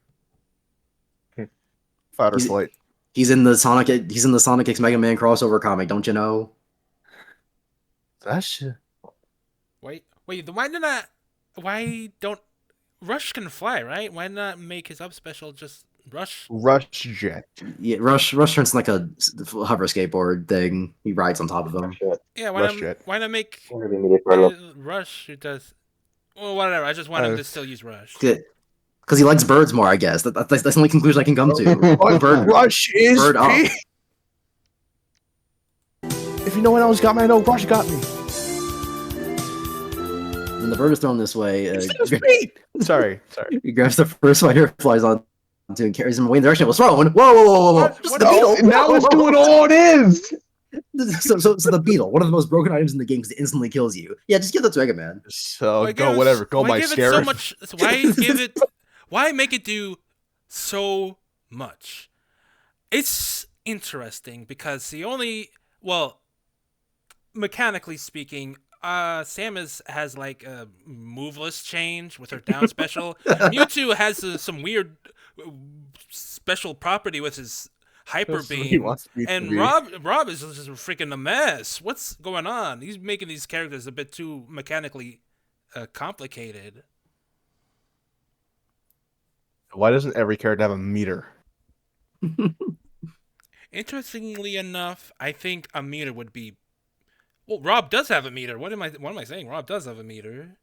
Fighter Flight. He's in the Sonic X Mega Man crossover comic, don't you know? That shit. Wait, why don't Rush can fly, right? Why not make his up special just Rush? Rush Jet. Yeah, Rush turns like a hover skateboard thing. He rides on top of them. Yeah, Rush Jet. why not make Shit. Rush who does well whatever, I just want him to still use Rush. Good. Because he likes birds more, I guess. That's the only conclusion I can come to. Bird, Rush is bird up. P. If you know what else got me, I know Rush got me. When the bird is thrown this way, Sorry. he grabs the first fighter, flies on to and carries him away in the direction it was thrown. Whoa! Just the beetle. Now let's do it all it is. So the beetle, one of the most broken items in the game, because it instantly kills you. Yeah, just give that to Mega Man. So go my sheriff. Why make it do so much? It's interesting because mechanically speaking, Samus has like a moveless change with her down special. Mewtwo has some weird special property with his Hyper That's what he Beam, wants me to and be. Rob is just freaking a mess. What's going on? He's making these characters a bit too mechanically complicated. Why doesn't every character have a meter? Interestingly enough, I think a meter would be. Well, Rob does have a meter. What am I saying? Rob does have a meter.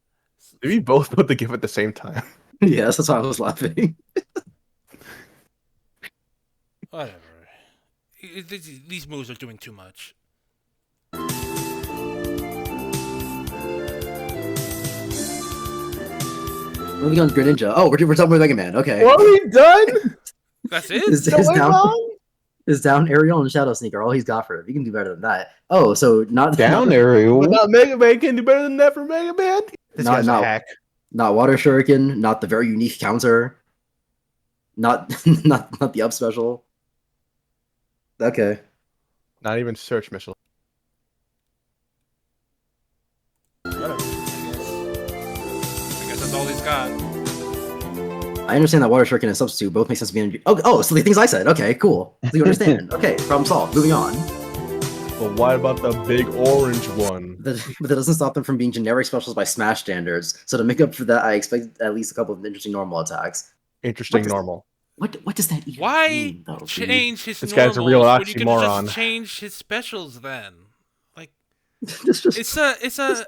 Did we both put the GIF at the same time? Yes, that's why I was laughing. Whatever. These moves are doing too much. Moving on to Greninja. Oh, we're talking about Mega Man. Okay. What are we done? That's it. Is down Ariel and Shadow Sneaker all he's got for him. He can do better than that. Oh, so not Down not, Ariel. But not Mega Man can do better than that for Mega Man. This Not- guy's not- a hack. not Water Shuriken, not the very unique counter, not not the up special. Okay. Not even search missile. Whatever. I guess that's all he's got. I understand that Water Shuriken and Substitute both make sense to be energy. Oh, so the things I said. Okay, cool. So you understand. Okay, problem solved. Moving on. But what about the big orange one? But that doesn't stop them from being generic specials by Smash standards. So to make up for that, I expect at least a couple of interesting normal attacks. Interesting What does- normal. What does that even Why mean, though, dude? change his This normals guy's a real when you can oxymoron. just change his specials then? Like It's just it's a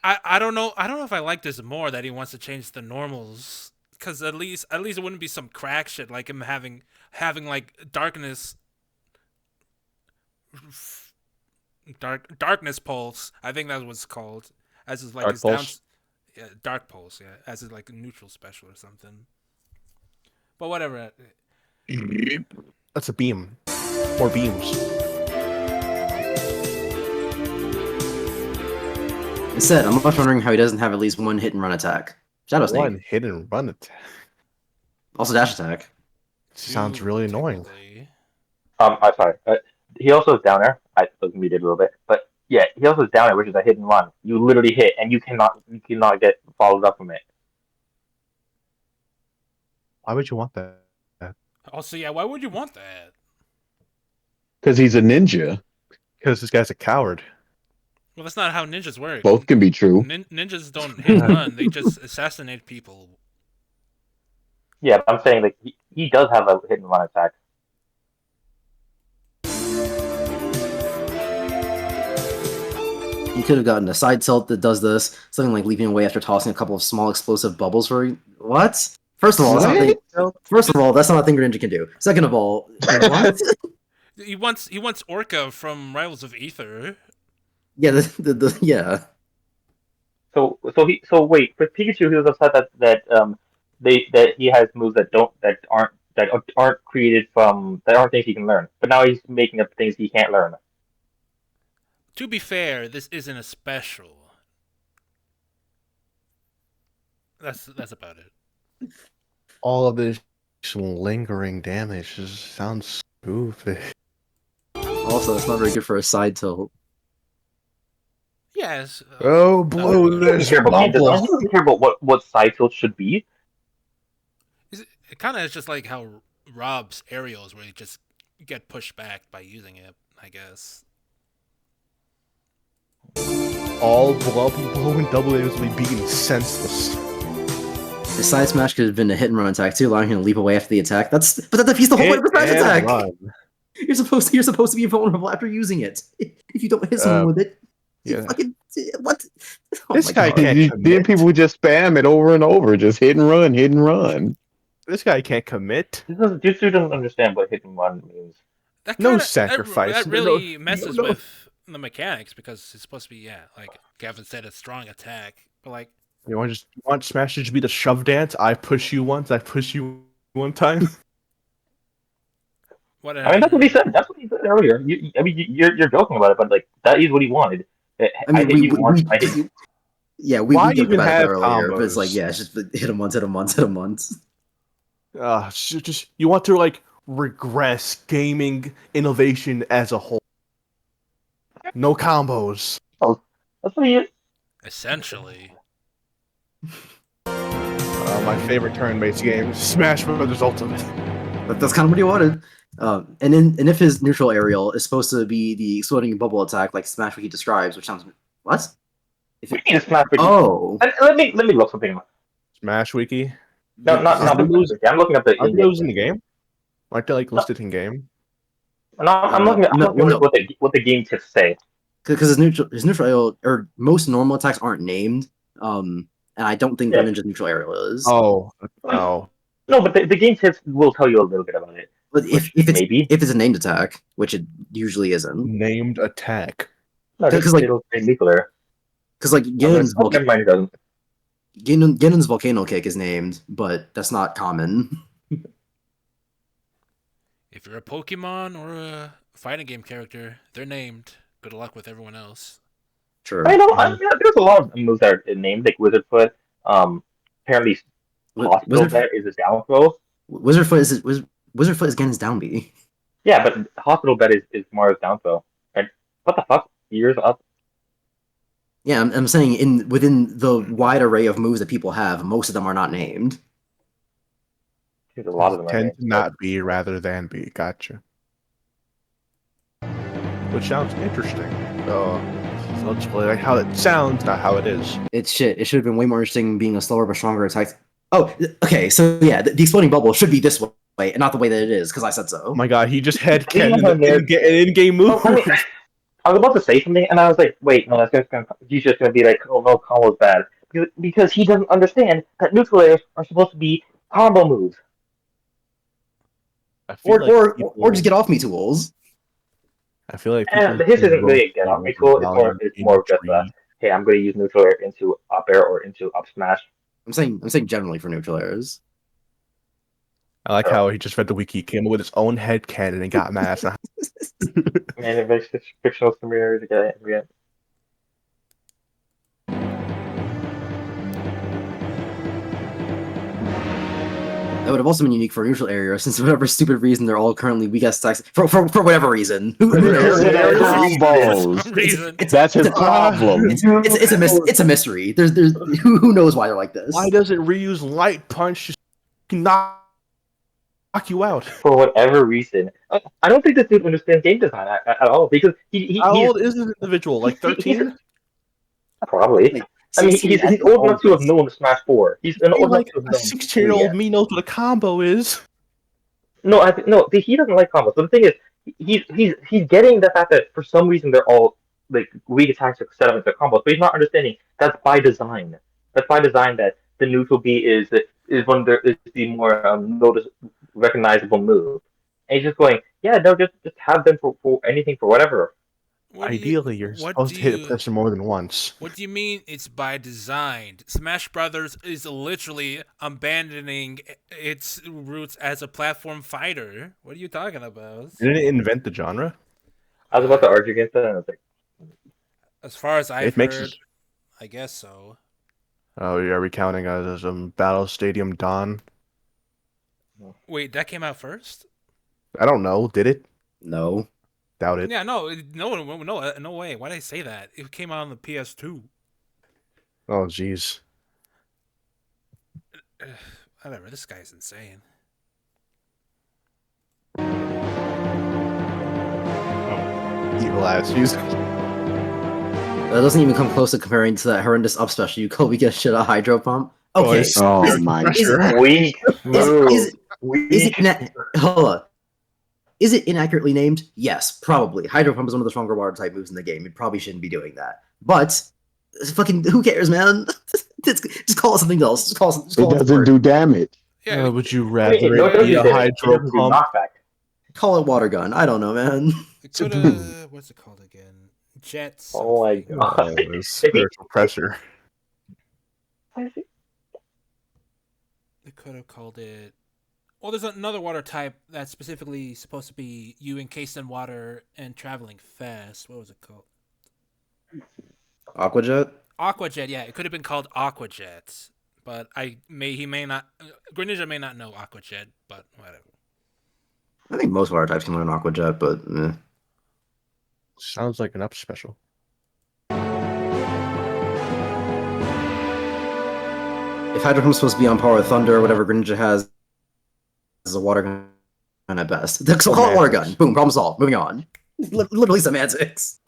I don't know if I like this more that he wants to change the normals, because at least it wouldn't be some crack shit like him having like darkness pulse. I think that's what it's called. As is like Dark his Pulse? yeah, dark pulse. Yeah, as is like a neutral special or something. But whatever. That's a beam. More beams. Instead, I'm much wondering how he doesn't have at least one hit and run attack. Shadow Snake. One hit and run attack. Also dash attack. Sounds really annoying. Technically. I'm sorry. He also is down there. I muted a little bit, but yeah, he also is down there, which is a hit and run. You literally hit, and you cannot get followed up from it. Why would you want that? Also, yeah, why would you want that? Because he's a ninja. Because this guy's a coward. Well, that's not how ninjas work. Both can be true. Ninjas don't hit and run; they just assassinate people. Yeah, but I'm saying like he does have a hit and run attack. You could have gotten a side tilt that does this, something like leaping away after tossing a couple of small explosive bubbles for what? First of all, that's not a thing, that's not a thing Greninja can do. Second of all, what? He wants Orca from Rivals of Aether. Yeah, yeah. So wait, for Pikachu, he was upset that he has moves that aren't created from that aren't things he can learn. But now he's making up things he can't learn. To be fair, this isn't a special. That's about it. All of this lingering damage just sounds stupid. Also, it's not very good for a side tilt. Yes. Oh, blow this bubble. I don't care about what side tilt should be. It kind of is just like how Rob's aerials, where you just get pushed back by using it, I guess. All blow and double is being senseless. The side smash could have been a hit and run attack too, allowing him to leap away after the attack. But that defeats the whole point of a smash Hit and attack. run. You're supposed to be vulnerable after using it. If you don't hit someone with it, you yeah. fucking what? Oh This my guy God. can't Then people just spam it over and over, just hit and run, hit and run. This guy can't commit. This dude doesn't understand what hit and run means. That No kinda, sacrifice. That No- really messes no- with the mechanics, because it's supposed to be, like Gavin said, a strong attack. But like, You want Smash to be the shove dance? I push you once, I push you one time. whatever. I mean, that's what he said. That's what he said earlier. You're joking about it, but like that is what he wanted. I I mean, hit you once. I hit you. Yeah, we Why joked even about it have earlier, but it's combos? like, yeah, it's just hit him once, hit him once, hit him once. Just you want to like regress gaming innovation as a whole. No combos. That's what he is. Essentially. My favorite turn-based game, Smash Bros. Ultimate. But that's kind of what he wanted. And if his neutral aerial is supposed to be the exploding bubble attack like Smash Wiki describes, which sounds what? If We need a Smash Wiki. Oh, Let me look something up. Smash Wiki. No, not the Smash Wiki. I'm looking up the Aren't in-game. those in the game? Aren't they like No, listed in game? no, I'm looking at no, what the game tips say. because his neutral aerial or most normal attacks aren't named. And I don't think Yeah. Greninja's neutral aerial is. Oh, oh. No, but the game tips will tell you a little bit about it. But Which if maybe it's a named attack, which it usually isn't, Named attack. no, because like it'll say nuclear. Ganon's Oh, never mind, it doesn't. Ganon's volcano kick is named, but that's not common. If you're a Pokemon or a fighting game character, they're named. Good luck with everyone else. Sure. I know. There's a lot of moves that are named, like Wizard Foot. Apparently, Hospital Bet is a down throw. Wizard Foot is Ganon's down B. Yeah, but Hospital Bet is Mario's down throw. And what the fuck? Years up. Yeah, I'm saying within the wide array of moves that people have, most of them are not named. There's a lot of them. Tend to not be rather than be. Gotcha. Which sounds interesting. So let's play like how it sounds, not how it is. It's shit. It should have been way more interesting being a slower but stronger attack. Oh, okay. So yeah, the exploding bubble should be this way and not the way that it is because I said so. Oh my god, he just had Ken an in-game move. I was about to say something, and I was like, "Wait, no, he's just gonna be like, oh no, combo's bad," because he doesn't understand that neutral airs are supposed to be combo moves. Or just get off me tools. I feel like his isn't really a get off me tool. It's more just hey, I'm going to use neutral air into up air or into up smash. I'm saying generally for neutral airs. I like how he just read the wiki, came up with his own head canon and got mad. Man, it makes this fictional scenario to get it. That would have also been unique for a neutral area, since for whatever stupid reason they're all currently weak ass attacks for whatever reason. Who knows? That's his problem. It's a mystery. There's who knows why they're like this. Why does it reuse light punch to knock you out? For whatever reason. I don't think this dude understands game design at all, because how old is this individual? Like 13? Probably. I mean, he's old enough to have known Smash 4. He's an old like enough to a 16-year-old me knows what a combo is. No, he doesn't like combos. But the thing is, he's getting the fact that for some reason they're all like weak attacks are set up into combos, but he's not understanding that's by design. That's by design that the neutral B is when there is the more recognizable move. And he's just going, yeah, no, just have them for anything for whatever. Ideally, you're supposed to hit a person more than once. What do you mean it's by design? Smash Brothers is literally abandoning its roots as a platform fighter. What are you talking about? Didn't it invent the genre? I was about to argue against that, and I was like, as far as I've heard, I guess so. Oh, are we counting as Battle Stadium Dawn? Wait, that came out first? I don't know. Did it? No. Doubt it. Yeah, no way. Why did I say that? It came out on the PS2. Oh, jeez. Whatever. This guy's insane. Evil ass music. That doesn't even come close to comparing to that horrendous up special you call we get shit a hydro pump. Okay. Oh my god. Hold on. Is it inaccurately named? Yes, probably. Hydro Pump is one of the stronger water type moves in the game. It probably shouldn't be doing that. But fucking who cares, man? just call it something else. Just call it doesn't do damage. Yeah, would you rather it be a hydro pump? Call it water gun. I don't know, man. It could have what's it called again? Jets. Oh my god. Spiritual pressure. They could have called it. Well, there's another water type that's specifically supposed to be you encased in water and traveling fast. What was it called? Aquajet? Aquajet, yeah. It could have been called Aquajet. But he may not. Greninja may not know Aquajet, but whatever. I think most water types can learn Aquajet, but Sounds like an up special. If Hydro Pump's supposed to be on par with Thunder or whatever Greninja has as a water gun And at best. So call it water gun. Boom, problem solved. Moving on. Literally semantics.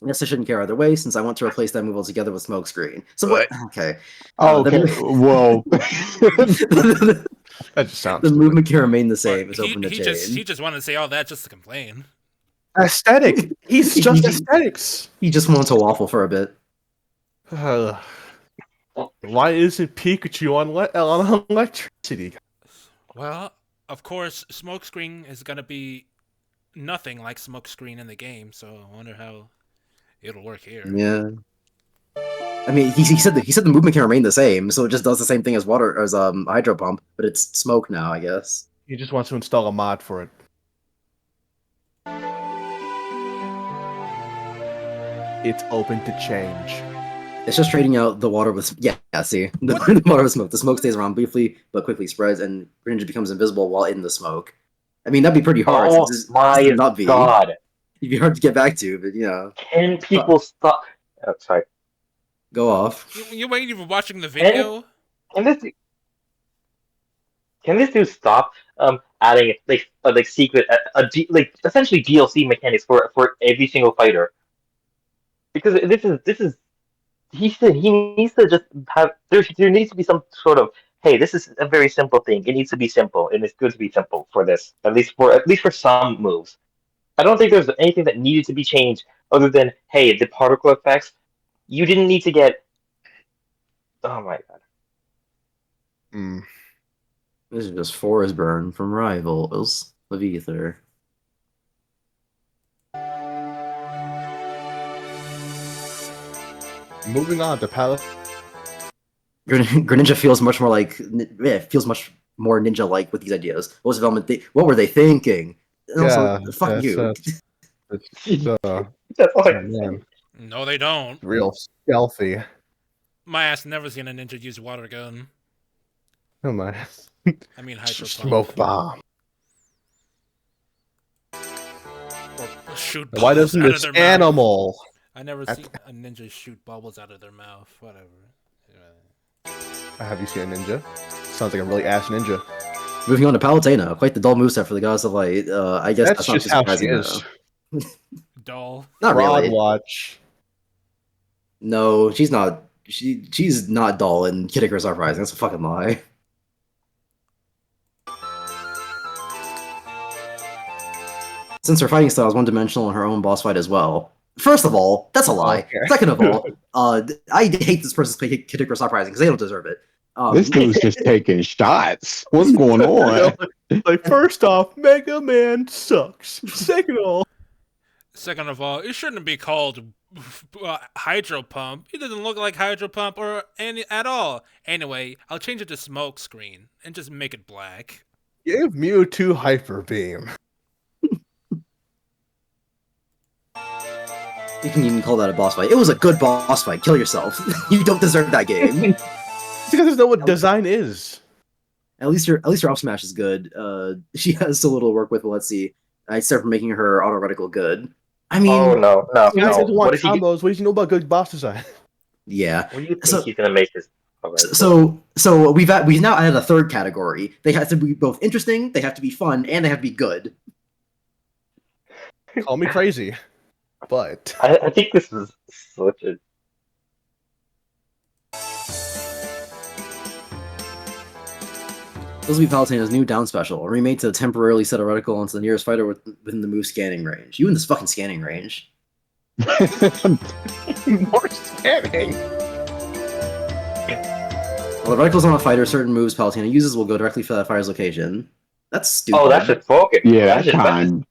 I guess I shouldn't care either way, since I want to replace that move altogether with smokescreen. So what? Okay. Okay. Well, That just sounds the stupid. movement can remain the same. It's he, open to he chain. just wanted to say all that just to complain. Aesthetic. He's just aesthetics. He just wants to waffle for a bit. Why isn't Pikachu on electricity? Well, of course, smokescreen is gonna be nothing like smokescreen in the game, so I wonder how it'll work here. Yeah. I mean, he said the movement can remain the same, so it just does the same thing as hydro pump, but it's smoke now, I guess. He just wants to install a mod for it. It's open to change. It's just trading out the water with see the water with smoke. The smoke stays around briefly, but quickly spreads, and Greninja becomes invisible while in the smoke. I mean, that'd be pretty hard. Oh my god! It'd be hard to get back to, but you know. Can people stop? Oh, sorry. Go off. You ain't even watching the video. Can this dude stop adding like secret like essentially DLC mechanics for every single fighter? Because this is he needs to just have there needs to be some sort of, hey, this is a very simple thing. It needs to be simple, and it's good to be simple for this. At least for some moves. I don't think there's anything that needed to be changed other than, hey, the particle effects. You didn't need to get. Oh my god. This is just forest burn from rivals of ether. Moving on to Palace. Greninja feels much more like feels much more ninja-like with these ideas. What was development? What were they thinking? And also, fuck you. That's all I man. No, they don't. Real stealthy. My ass never seen a ninja use water gun. Oh my. I mean, hydro Smoke bomb. Or shoot. Why doesn't out of this their mouth. animal? I never seen a ninja shoot bubbles out of their mouth. Whatever. Have you seen a ninja? Sounds like a really ass ninja. Moving on to Palutena, quite the dull moveset for the Goddess of Light. I guess that's not just how she surprising, is. Dull. Not Broad really. watch. No, she's not. She's not dull in Kid Icarus Uprising. That's a fucking lie. Since her fighting style is one-dimensional in her own boss fight as well. First of all, that's a lie. Okay. Second of all, I hate this person's play Kid Icarus Uprising because they don't deserve it. This dude's just taking shots. What's going on? Like, first off, Mega Man sucks. Second of all, it shouldn't be called hydro pump. It doesn't look like hydro pump or any at all. Anyway, I'll change it to smoke screen and just make it black. give Mewtwo Hyper Beam. You can even call that a boss fight. It was a good boss fight. Kill yourself. You don't deserve that game. It's because there's no what design is. At least your up smash is good. She has so little to work with. But let's see. I start from making her auto reticle good. I mean, Oh no. You guys want What is he? combos. What do you know about good boss design? yeah. What do you think So- he's gonna make this? So we've now added a third category. They have to be both interesting, they have to be fun, and they have to be good. Call me crazy, but I think this is such a. This will be Palutena's new down special, remade to temporarily set a reticle onto the nearest fighter within the move scanning range. You in this fucking scanning range. More scanning. While the reticle's on a fighter, certain moves Palutena uses will go directly for that fighter's location. That's stupid. Oh, that's just broken. Yeah, That's that's just- kind.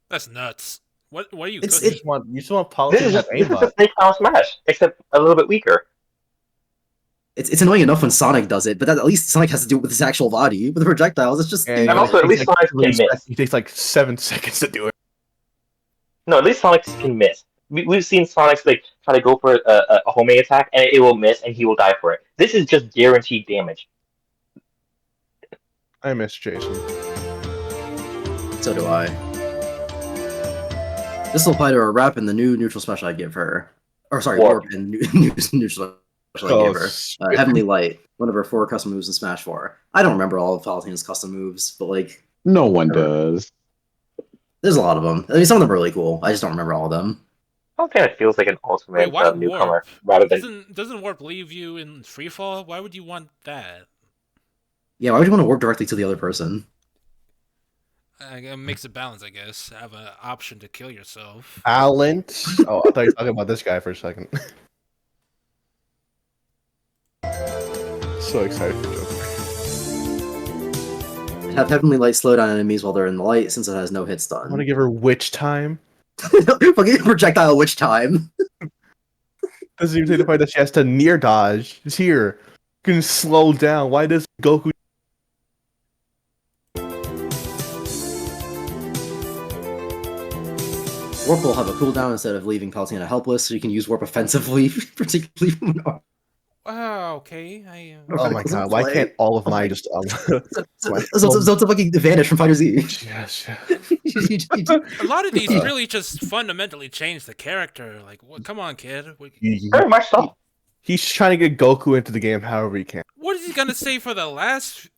That's nuts. What are you It's- cooking? you just want This Palutena is to have just this is aimbot. just Snake Power Smash, except a little bit weaker. It's annoying enough when Sonic does it, but at least Sonic has to do it with his actual body. With the projectiles, it's just And stupid. And also, at least it takes Sonic can miss. It takes like 7 seconds to do it. No, at least Sonic can miss. We've seen Sonic like try to go for a homing attack, and it will miss, and he will die for it. This is just guaranteed damage. I miss Jason. So do I. This will apply to a wrap in the new neutral special I give her. Or sorry, Warp. warp and neutral I gave her. Heavenly Light, one of her 4 custom moves in Smash 4. I don't remember all of Palutena's custom moves, but like No one does. there's a lot of them. I mean, some of them are really cool. I just don't remember all of them. I don't think it feels like an Wait, ultimate why newcomer warp? rather than. Doesn't warp leave you in free fall? Why would you want that? Yeah, why would you want to warp directly to the other person? It makes a balance, I guess. Have an option to kill yourself. Balance. Oh, I thought you were talking about this guy for a second. So excited for Joker. Have Heavenly Light slow down enemies while they're in the light since it has no hit I want to stun. give her witch time. Fucking projectile witch time. Doesn't even take the part that she has to near dodge. It's here. You can slow down. Why does Goku? Warp will have a cooldown instead of leaving Palutena helpless, so you can use Warp offensively, particularly when Wow, okay. Oh my god! Why can't all of my just so it's a fucking advantage from Fighter Z. Yes. A lot of these really just fundamentally change the character. Like, come on, kid. Very much so. He's trying to get Goku into the game however he can. What is he gonna say for the last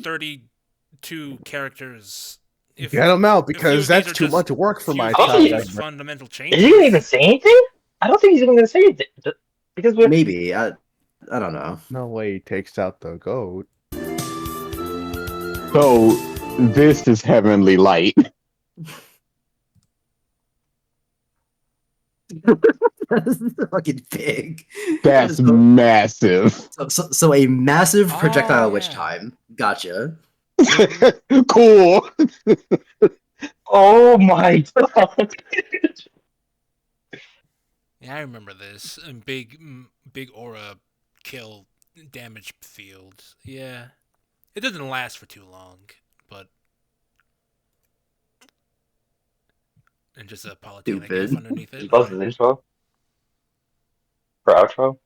32 characters? Get him out because that's too much work for my child. Fundamental Is changes. he gonna even say anything? I don't think he's even gonna say anything because we're. Maybe I don't know. No way he takes out the goat. So this is Heavenly Light. That's fucking big. That's massive. So a massive projectile witch yeah. time. Gotcha. Cool. Oh my god. Yeah, I remember this. And big aura kill damage fields. Yeah. It doesn't last for too long, but. And just a Palutena gif underneath it. Buzz the intro for outro.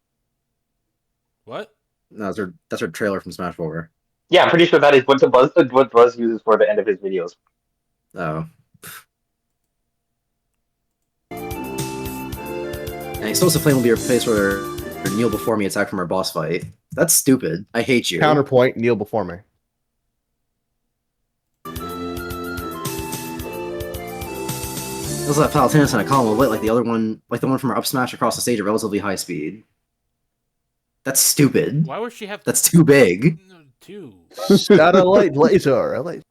What? No, that's her trailer from Smash 4. Yeah, I'm pretty sure that is what Buzz uses for the end of his videos. Oh. And Explosive Flame will be replaced with her kneel before me attack from her boss fight. That's stupid. I hate you. Counterpoint, kneel before me. Also, that Palutena in a column of lit like the one from her up smash across the stage at relatively high speed. That's stupid. Why would she have That's too big. two? Got a light laser.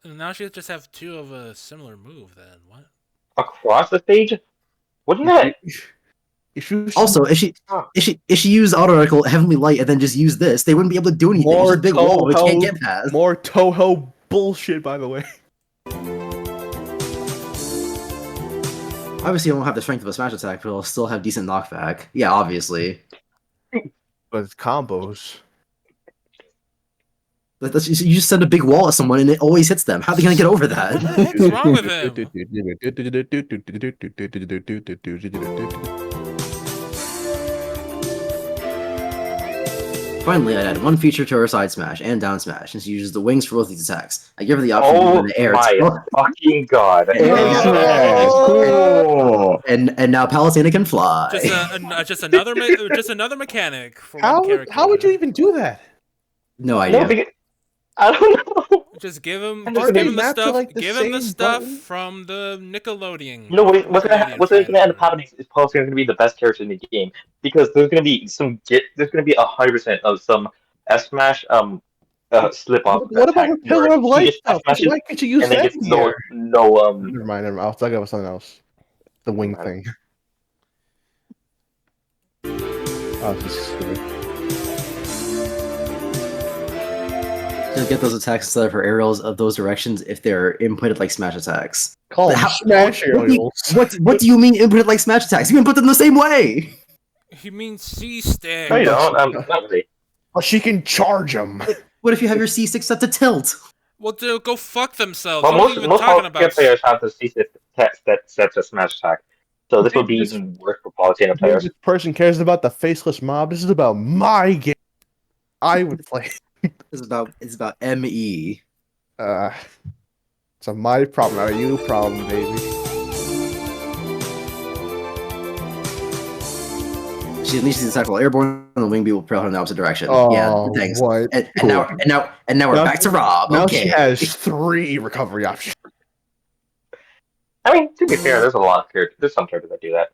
Now she just have 2 of a similar move then. What? Across the stage? Wouldn't that? Also, if she used auto Heavenly Light and then just use this, they wouldn't be able to do anything. More big wall we can't get past. More Toho bullshit, by the way. Obviously, I won't have the strength of a smash attack, but I'll still have decent knockback. Yeah, obviously. But combos. You just send a big wall at someone and it always hits them. How are they gonna get over that? What the heck's wrong with him? Finally, I'd add one feature to her side smash and down smash, and she uses the wings for both these attacks. I give her the option to move in the air. Oh my fucking god! And now Palutena can fly. Just another mechanic for one character. How would you even do that? No idea. No, because, I don't know. Just give him the stuff. like give him the stuff button? from the Nickelodeon. You know what's gonna end up happening is Paul's gonna be the best character in the game because there's gonna be 100% of some F smash slip off. What about her pillar of light stuff? Why could you use that? No. Never mind. I'll talk about something else. The wing thing. Oh, this is stupid. She'll get those attacks instead of her aerials of those directions if they're inputted like smash attacks. Call them smash aerials. What do you mean inputted like smash attacks? You input them the same way! He means C-stick. No, you don't. Not really. Well, she can charge them. What if you have your C6 set to tilt? Well, dude, go fuck themselves. Well, What are you even most talking about? players have the C6 set to smash attack, so this would be even worse for Palutena players. This person cares about the faceless mob. This is about my game. I would play. It's about ME. It's a my problem, not a you problem, baby. She unleashes the attack while airborne, and the wing beam will propel her in the opposite direction. Yeah, Oh, thanks. what? And Cool. now we're back to Rob. Now Okay. she has 3 recovery options. I mean, to be fair, there's a lot of characters. There's some characters that do that.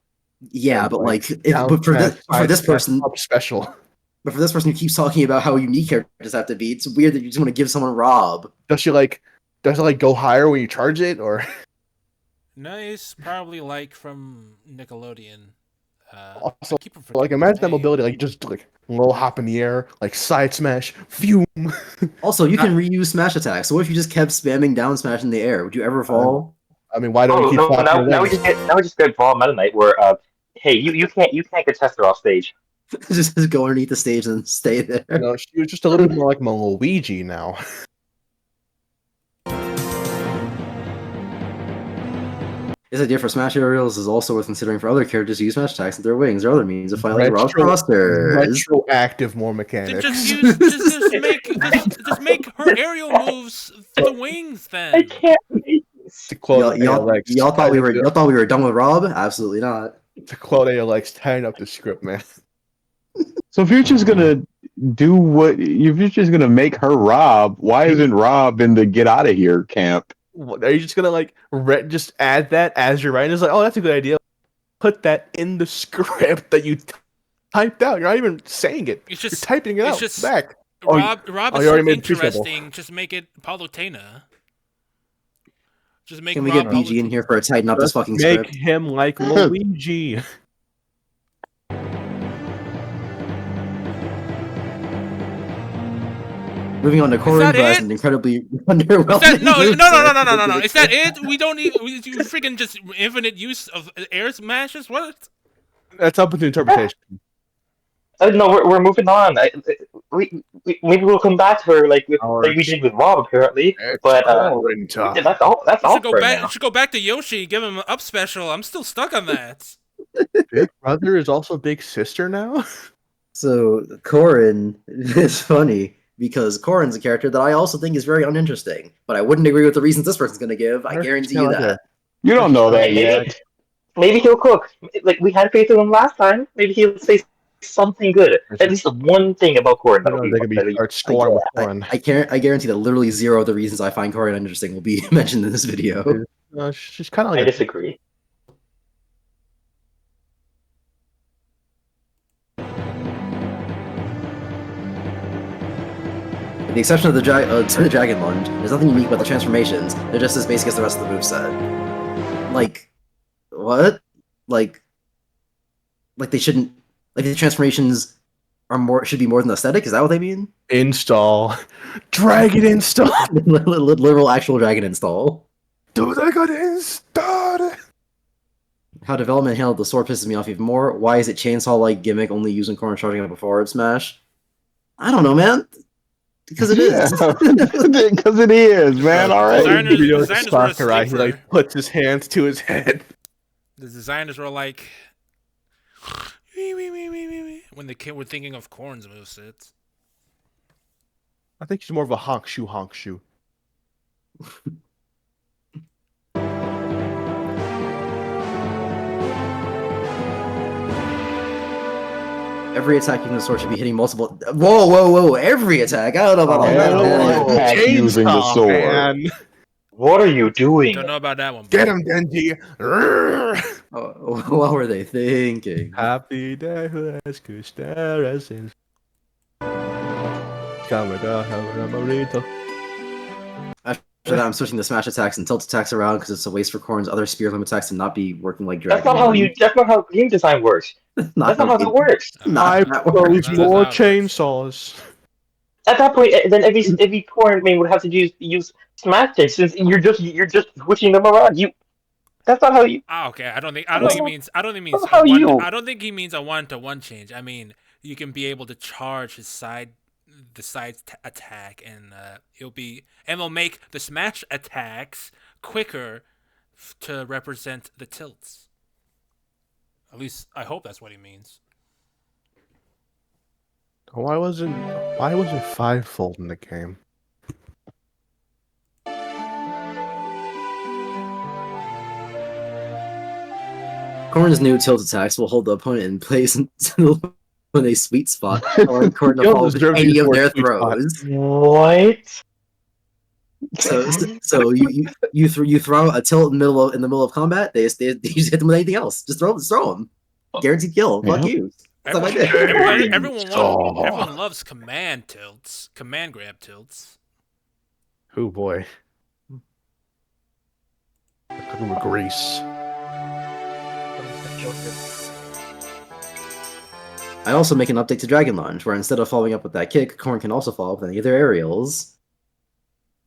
Yeah, but like, Down but for smash, this side person, smash, up special. but for this person who keeps talking about how unique characters have to be, it's weird that you just want to give someone Rob. Does it like go higher when you charge it, or Nice, probably like from Nickelodeon. also I keep forgetting like the imagine that name. mobility, like just like a little hop in the air, like side smash, fume. Also, you can reuse smash attacks. So what if you just kept spamming down smash in the air? Would you ever fall? I mean, why don't you keep no, flapping your now we wings? just get Brawl Meta Knight where hey, you can't contest her off stage. just go underneath the stage and stay there. No, she was just a little bit more like Luigi now. This idea for Smash aerials is also worth considering for other characters who use Smash attacks with their wings or other means of fighting like Rob's rosters. Retroactive more mechanics. Just make her aerial moves to the wings then. I can't make this. To quote Y'all thought we were done with Rob? Absolutely not. To quote ALX, tying up the script, man. So if you're just gonna do what, if you're just gonna make her Rob, why isn't Rob in the get out of here camp? Are you just gonna like just add that as you're writing? It's like, oh, that's a good idea. Put that in the script that you typed out. You're not even saying it. You're typing it out back. Rob is you already so made it appreciable. interesting. Just make it Palutena. Just make. Can we Rob get BG in here for a tighten up this fucking Make script? him like Luigi. Moving on to Corrin, who has an incredibly underwhelming. No. Is that it? We don't need you freaking just infinite use of air smashes. What? That's up to interpretation. No, we're moving on. Maybe we'll come back to her like we did with Rob apparently. But yeah, that's all. That's all for now. Should go back to Yoshi. Give him an up special. I'm still stuck on that. Big brother is also big sister now. So Corrin is funny because Corrin's a character that I also think is very uninteresting, but I wouldn't agree with the reasons this person's going to give. I guarantee you that. You don't know that yet. Maybe he'll cook. Like we had faith in him last time. Maybe he'll say something good. At least one thing about Corrin. I guarantee that literally zero of the reasons I find Corrin uninteresting will be mentioned in this video. She's kind of like I disagree. With the exception of the Dragon Lunge, there's nothing unique about the transformations. They're just as basic as the rest of the moveset. Like, what? Like they shouldn't. Like the transformations should be more than aesthetic. Is that what they mean? Install, dragon install, literal actual dragon install. Do they got installed? How development handled the sword pisses me off even more. Why is it chainsaw-like gimmick only using Corrin charging up a forward smash? I don't know, man. Because it is. Because it is, man. All right. Designers he like puts his hands to his head. The designers were like, when they were thinking of Corrin's movesets. I think she's more of a honk shoe. Every attack using the sword should be hitting multiple. Whoa! Every attack. I don't know about that. Using the sword. Man. What are you doing? Don't know about that one. Get him, Denji. What were they thinking? Happy day who has since. After that, I'm switching the smash attacks and tilt attacks around because it's a waste for Corrin's other spear limit attacks to not be working like Dragon. That's not how game design works. That's not how it works. I propose more chainsaws. At that point, then every Corrin main would have to use smash attacks since you're just switching them around. That's not how you. Okay, I don't think he means a 1-to-1 change. I mean, you can be able to charge the side attack, and it'll make the smash attacks quicker to represent the tilts. At least I hope that's what he means. Why wasn't 5-fold in the game? Corrin's new tilt attacks will hold the opponent in place until when a sweet spot, allowing Corrin to You don't fall with deserve to any use the of word their sweet spot. throws. What? So you throw a tilt in the middle of combat. They just hit them with anything else. Just throw them. Guaranteed kill. Fuck Yeah. you. That's what I did. Everyone loves command tilts, command grab tilts. Oh boy. Cooking with grease. I also make an update to Dragon Lunge, where instead of following up with that kick, Corrin can also follow up with any of their aerials.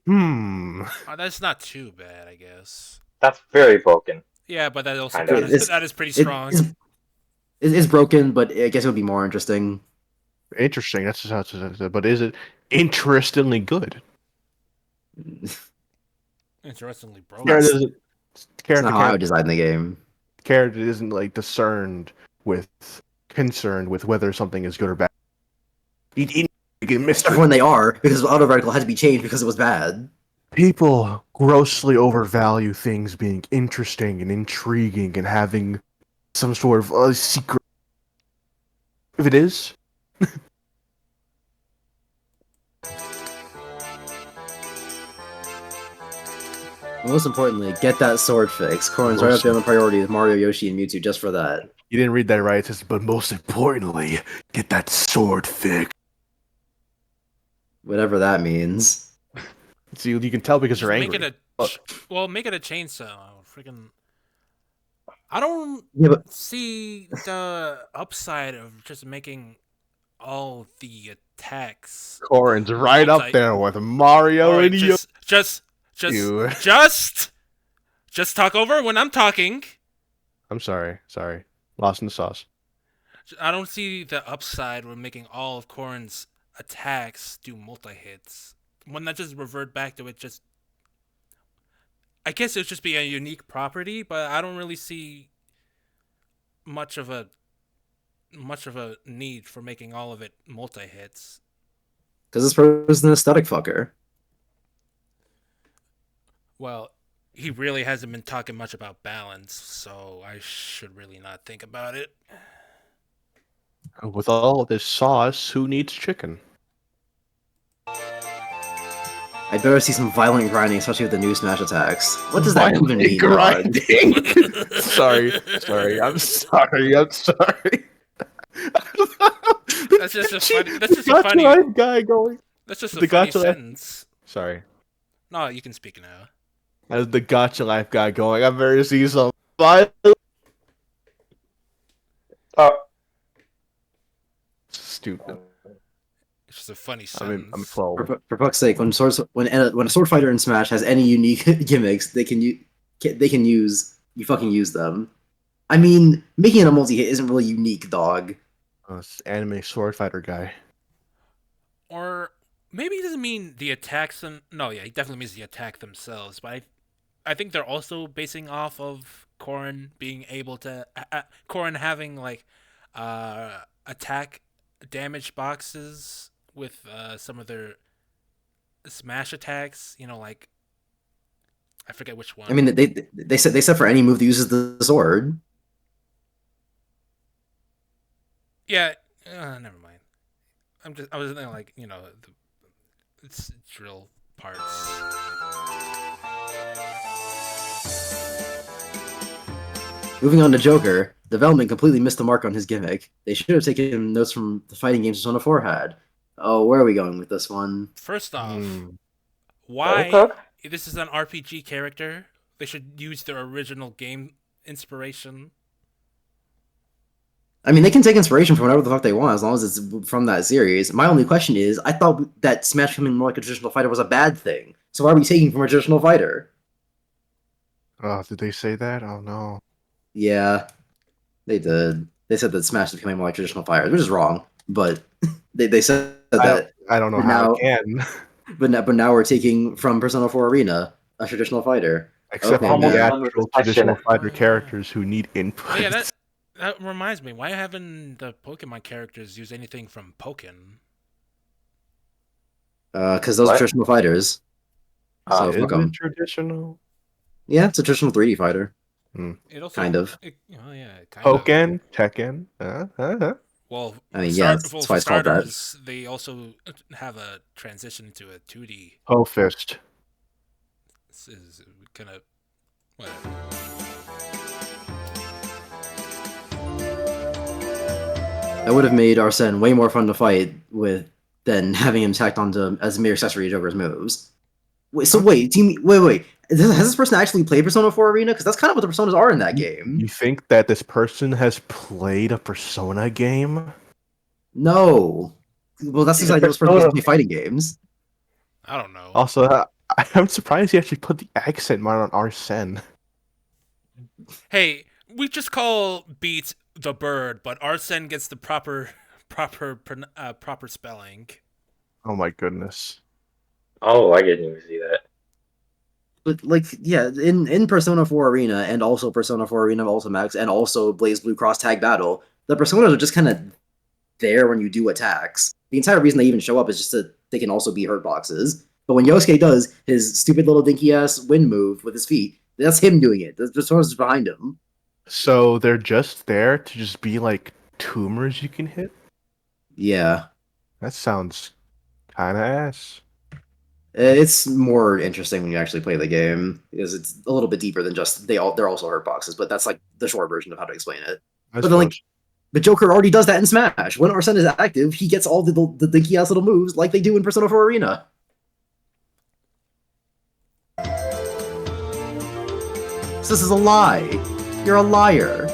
Hmm. Oh, that's not too bad, I guess. That's very broken. Yeah, but that also Kinda. that is pretty strong. It's broken, but I guess it would be more interesting. Interesting. That's just how it's. But is it interestingly good? Interestingly broken. Character doesn't. It's Character not how I would can't. design the game. Character isn't like concerned with whether something is good or bad. He get Except for when they are, because auto reticle had to be changed because it was bad. People grossly overvalue things being interesting and intriguing and having some sort of secret. If it is, Most importantly, get that sword fix. Corrin's right up there on the priority with Mario, Yoshi, and Mewtwo just for that. you didn't read that right. It says, but most importantly, get that sword fix. Whatever that means. See, you can tell because Just they're make angry. it make it a chainsaw. Freaking. I don't Yeah, but see the upside of just making all the attacks. Corin's right up Multi- there with Mario Alright, and you. just talk over when I'm talking. I'm sorry. Lost in the sauce. I don't see the upside with making all of Corrin's attacks do multi-hits. Wouldn't that just revert back to it just... I guess it would just be a unique property, but I don't really see much of a need for making all of it multi-hits. because this person's an aesthetic fucker. Well, he really hasn't been talking much about balance, so I should really not think about it. With all this sauce, who needs chicken? I'd better see some violent grinding, especially with the new Smash attacks. What does that even mean, dog? Grinding. sorry. I'm sorry. That's just a funny. That's just a funny. Life guy going. That's just a The funny Gacha Life- sentence. Sorry. No, you can speak now. As the Gotcha Life guy going, I'm very see some violent. Oh, Stupid. It's just a funny sentence. I'm 12. For fuck's sake, when a sword fighter in Smash has any unique gimmicks, they can use. You fucking use them. I mean, making it a multi-hit isn't really unique, dog. It's anime sword fighter guy. Or maybe he doesn't mean the attacks. No, yeah, he definitely means the attack themselves. But I think they're also basing off of Corrin being able to Corrin having like attack damage boxes with some of their smash attacks. You know, like I forget which one. I mean, they said for any move that uses the sword. Yeah, never mind. I was thinking like it's drill parts. Moving on to Joker, development completely missed the mark on his gimmick. They should have taken notes from the fighting games Persona 4 had. Oh, where are we going with this one? First off, Hmm. why if this is an RPG character, they should use their original game inspiration. I mean, they can take inspiration from whatever the fuck they want as long as it's from that series. My only question is, I thought that Smash becoming more like a traditional fighter was a bad thing. So why are we taking from a traditional fighter? Oh, did they say that? Oh no. Yeah, they did. They said that Smash is becoming more like traditional fighters, which is wrong. But they said that. I don't know But how now- it can. But now we're taking from Persona 4 Arena a traditional fighter. Except Okay, for the yeah. actual traditional fighter characters who need input. Oh, yeah, that reminds me. Why haven't the Pokemon characters used anything from Pokken? Because those are What? traditional fighters. So Is fuck it 'em. traditional? Yeah, it's a traditional 3D fighter. It also Kind of. kind of. Pokken, Tekken. Well, I mean, yeah, that's for why it's called that. starters, they also have a transition into a 2D. Ho Fist. This is kind of whatever. That would have made Arsene way more fun to fight with than having him tacked onto as a mere accessory to Joker's moves. Wait, so wait, wait. Has this person actually played Persona 4 Arena? Because that's kind of what the personas are in that game. You think that this person has played a Persona game? No. Well, that's He's just a like those persons Persona. play fighting games. I don't know. Also, I'm surprised he actually put the accent mark on Arsene. Hey, we just call Beat the bird, but Arsene gets the proper spelling. Oh my goodness. Oh, I didn't even see that. But like, yeah, in Persona 4 Arena and also Persona 4 Arena of Ultimax and also Blaze Blue Cross Tag Battle, the personas are just kind of there when you do attacks. The entire reason they even show up is just that they can also be hurt boxes. But when Yosuke does his stupid little dinky ass wind move with his feet, that's him doing it. The persona's behind him. So they're just there to just be like tumors you can hit? Yeah. That sounds kind of ass. It's more interesting when you actually play the game because it's a little bit deeper than just they're also hurt boxes, but that's like the short version of how to explain it. I But then, like, suppose. but Joker already does that in Smash. When Arsene is active, he gets all the dinky ass little moves like they do in Persona 4 Arena. So this is a lie. You're a liar.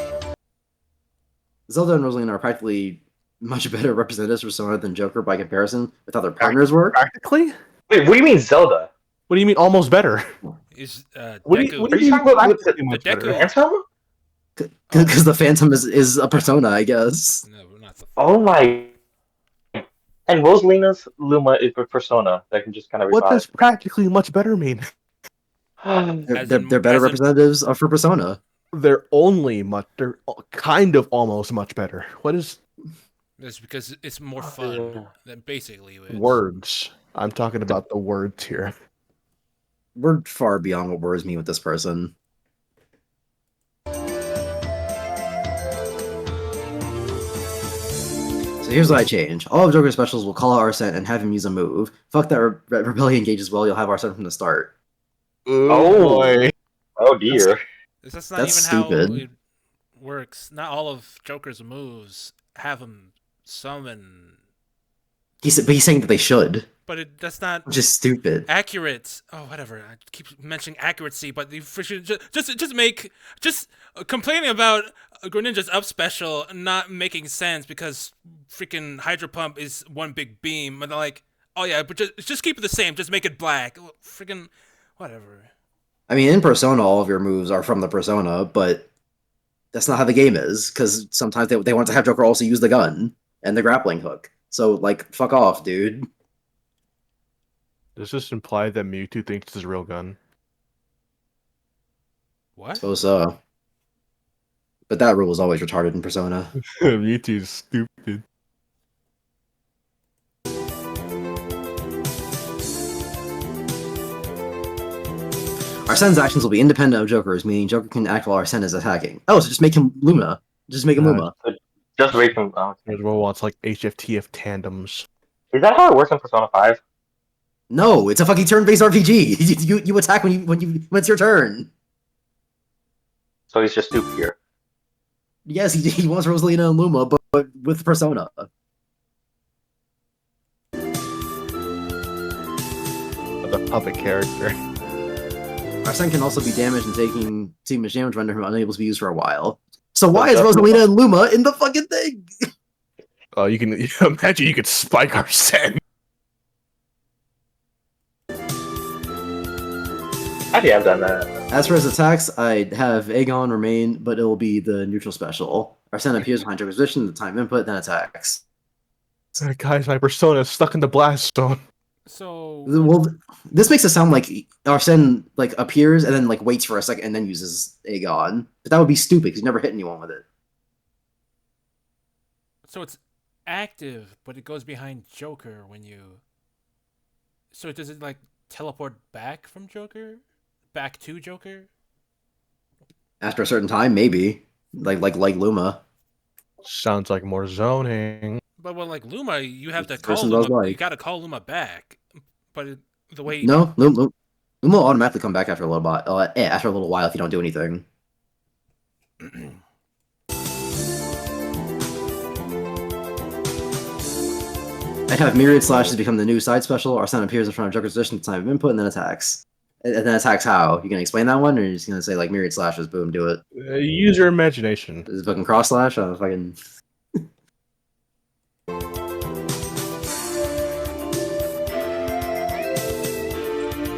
Zelda and Rosalina are practically much better representatives of Persona than Joker by comparison with how their partners were. Practically? Wait, what do you mean Zelda? What do you mean almost better? Is What do Deku? you Are you talking about with practically the much better? Deku? Phantom? Because the Phantom is a persona, I guess. No, not the. Oh my. And Rosalina's Luma is a persona that can just kind of What does revive. practically much better mean? They're better representatives of for Persona. They're kind of almost much better. What is It's because it's more fun than basically it. words? I'm talking about the words here. We're far beyond what words mean with this person. So here's what I change. All of Joker's specials will call out Arsene and have him use a move. Fuck that Rebellion gauge as well, you'll have Arsene from the start. Oh. Boy. Oh dear. That's not That's even how stupid. it works. Not all of Joker's moves have him summon, But he's saying that they should, that's not which is stupid. accurate. Oh, whatever. I keep mentioning accuracy, but you should just complaining about Greninja's up special not making sense because freaking Hydro Pump is one big beam, and they're like, oh yeah, but just keep it the same. Just make it black. Freaking whatever. I mean, in Persona, all of your moves are from the Persona, but that's not how the game is, because sometimes they want to have Joker also use the gun and the grappling hook. So, like, fuck off, dude. Does this imply that Mewtwo thinks it's a real gun? What? Suppose so. But that rule was always retarded in Persona. Mewtwo's stupid. Arsene's actions will be independent of Joker's, meaning Joker can act while Arsene is attacking. Oh, so just make him Luma. Just make him Luma. Just wait from. Everyone wants like HFTF tandems. Is that how it works in Persona 5? No, it's a fucking turn-based RPG. You attack when it's your turn. So he's just stupid here. Yes, he wants Rosalina and Luma, but with Persona. The puppet character. Arsene can also be damaged and taking too much damage, render him unable to be used for a while. So why is Rosalina and Luma in the fucking thing? Oh, you can imagine you could spike Arsene. Actually, I've done that. As for his attacks, I'd have Aegon remain, but it will be the neutral special. Arsene appears behind Joker's position, the time input, then attacks. Guys, my persona is stuck in the blast zone. So Well, this makes it sound like Arsene like appears and then like waits for a second and then uses Aegon. But that would be stupid because you never hit anyone with it. So it's active, but it goes behind Joker when you. So does it like teleport back from Joker, back to Joker? After a certain time, maybe. Like Luma. Sounds like more zoning. But with like Luma, you have Which to this call person does Luma. You like. got to call Luma back. But the way No, Luma will automatically come back after a little while. After a little while if you don't do anything. I'd have Myriad Slashes become the new side special. Arsene appears in front of Joker's position at the time of input and then attacks. And then attacks how? You gonna explain that one, or you're just gonna say like Myriad Slashes, boom, do it? Use your imagination. Is it fucking cross slash? Oh, fucking.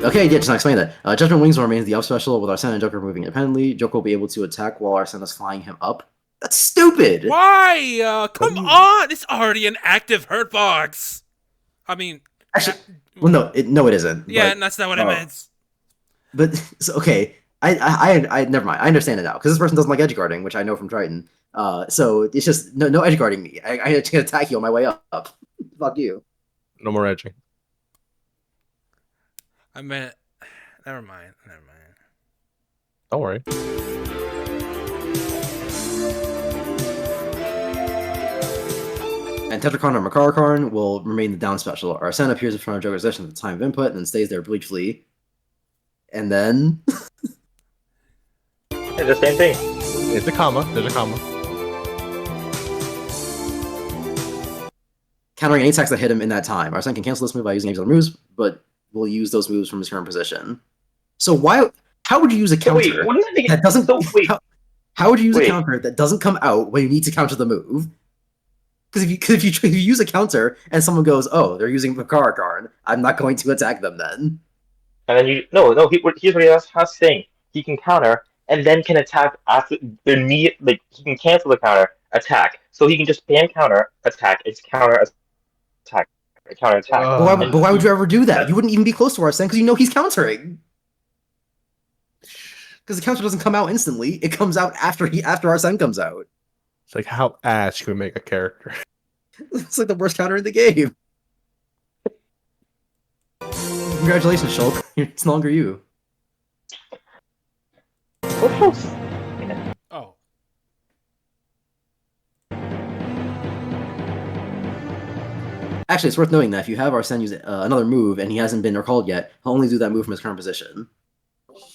Okay, yeah, just not explain that. Judgment Wings will remain the up special with Arsene and Joker moving independently. Joker will be able to attack while Arsene is flying him up. That's stupid! Why? Come on! It's already an active hurt box. I mean, Actually, well, no, it isn't. yeah, but, and that's not what I meant. But so, okay, I never mind. I understand it now because this person doesn't like edge guarding, which I know from Triton. So it's just no edge guarding me. I can attack you on my way up. Fuck you. No more edging. I meant, never mind. Don't worry. And Tetrakarn or Makarakarn will remain the down special. Arsene appears in front of Joker's position at the time of input and then stays there briefly. And then. It's the same thing. It's a comma. There's a comma. Countering any attacks that hit him in that time. Arsene can cancel this move by using any other moves, but will use those moves from his current position. So how would you use a counter that doesn't? How would you use a counter that doesn't come out when you need to counter the move? Because if you use a counter and someone goes, "Oh, they're using Makarakarn," I'm not going to attack them then. And then here's what he was saying. He can counter and then can attack after the immediate. Like he can cancel the counter attack, so he can just spam counter attack. It's counter attack, counter attack. But why would you ever do that? You wouldn't even be close to Arsene because you know he's countering. Because the counter doesn't come out instantly; it comes out after Arsene comes out. It's like how ass can we make a character? It's like the worst counter in the game. Congratulations, Shulk. It's no longer you. Oh. Actually, it's worth noting that if you have Arsene use another move and he hasn't been recalled yet, he'll only do that move from his current position.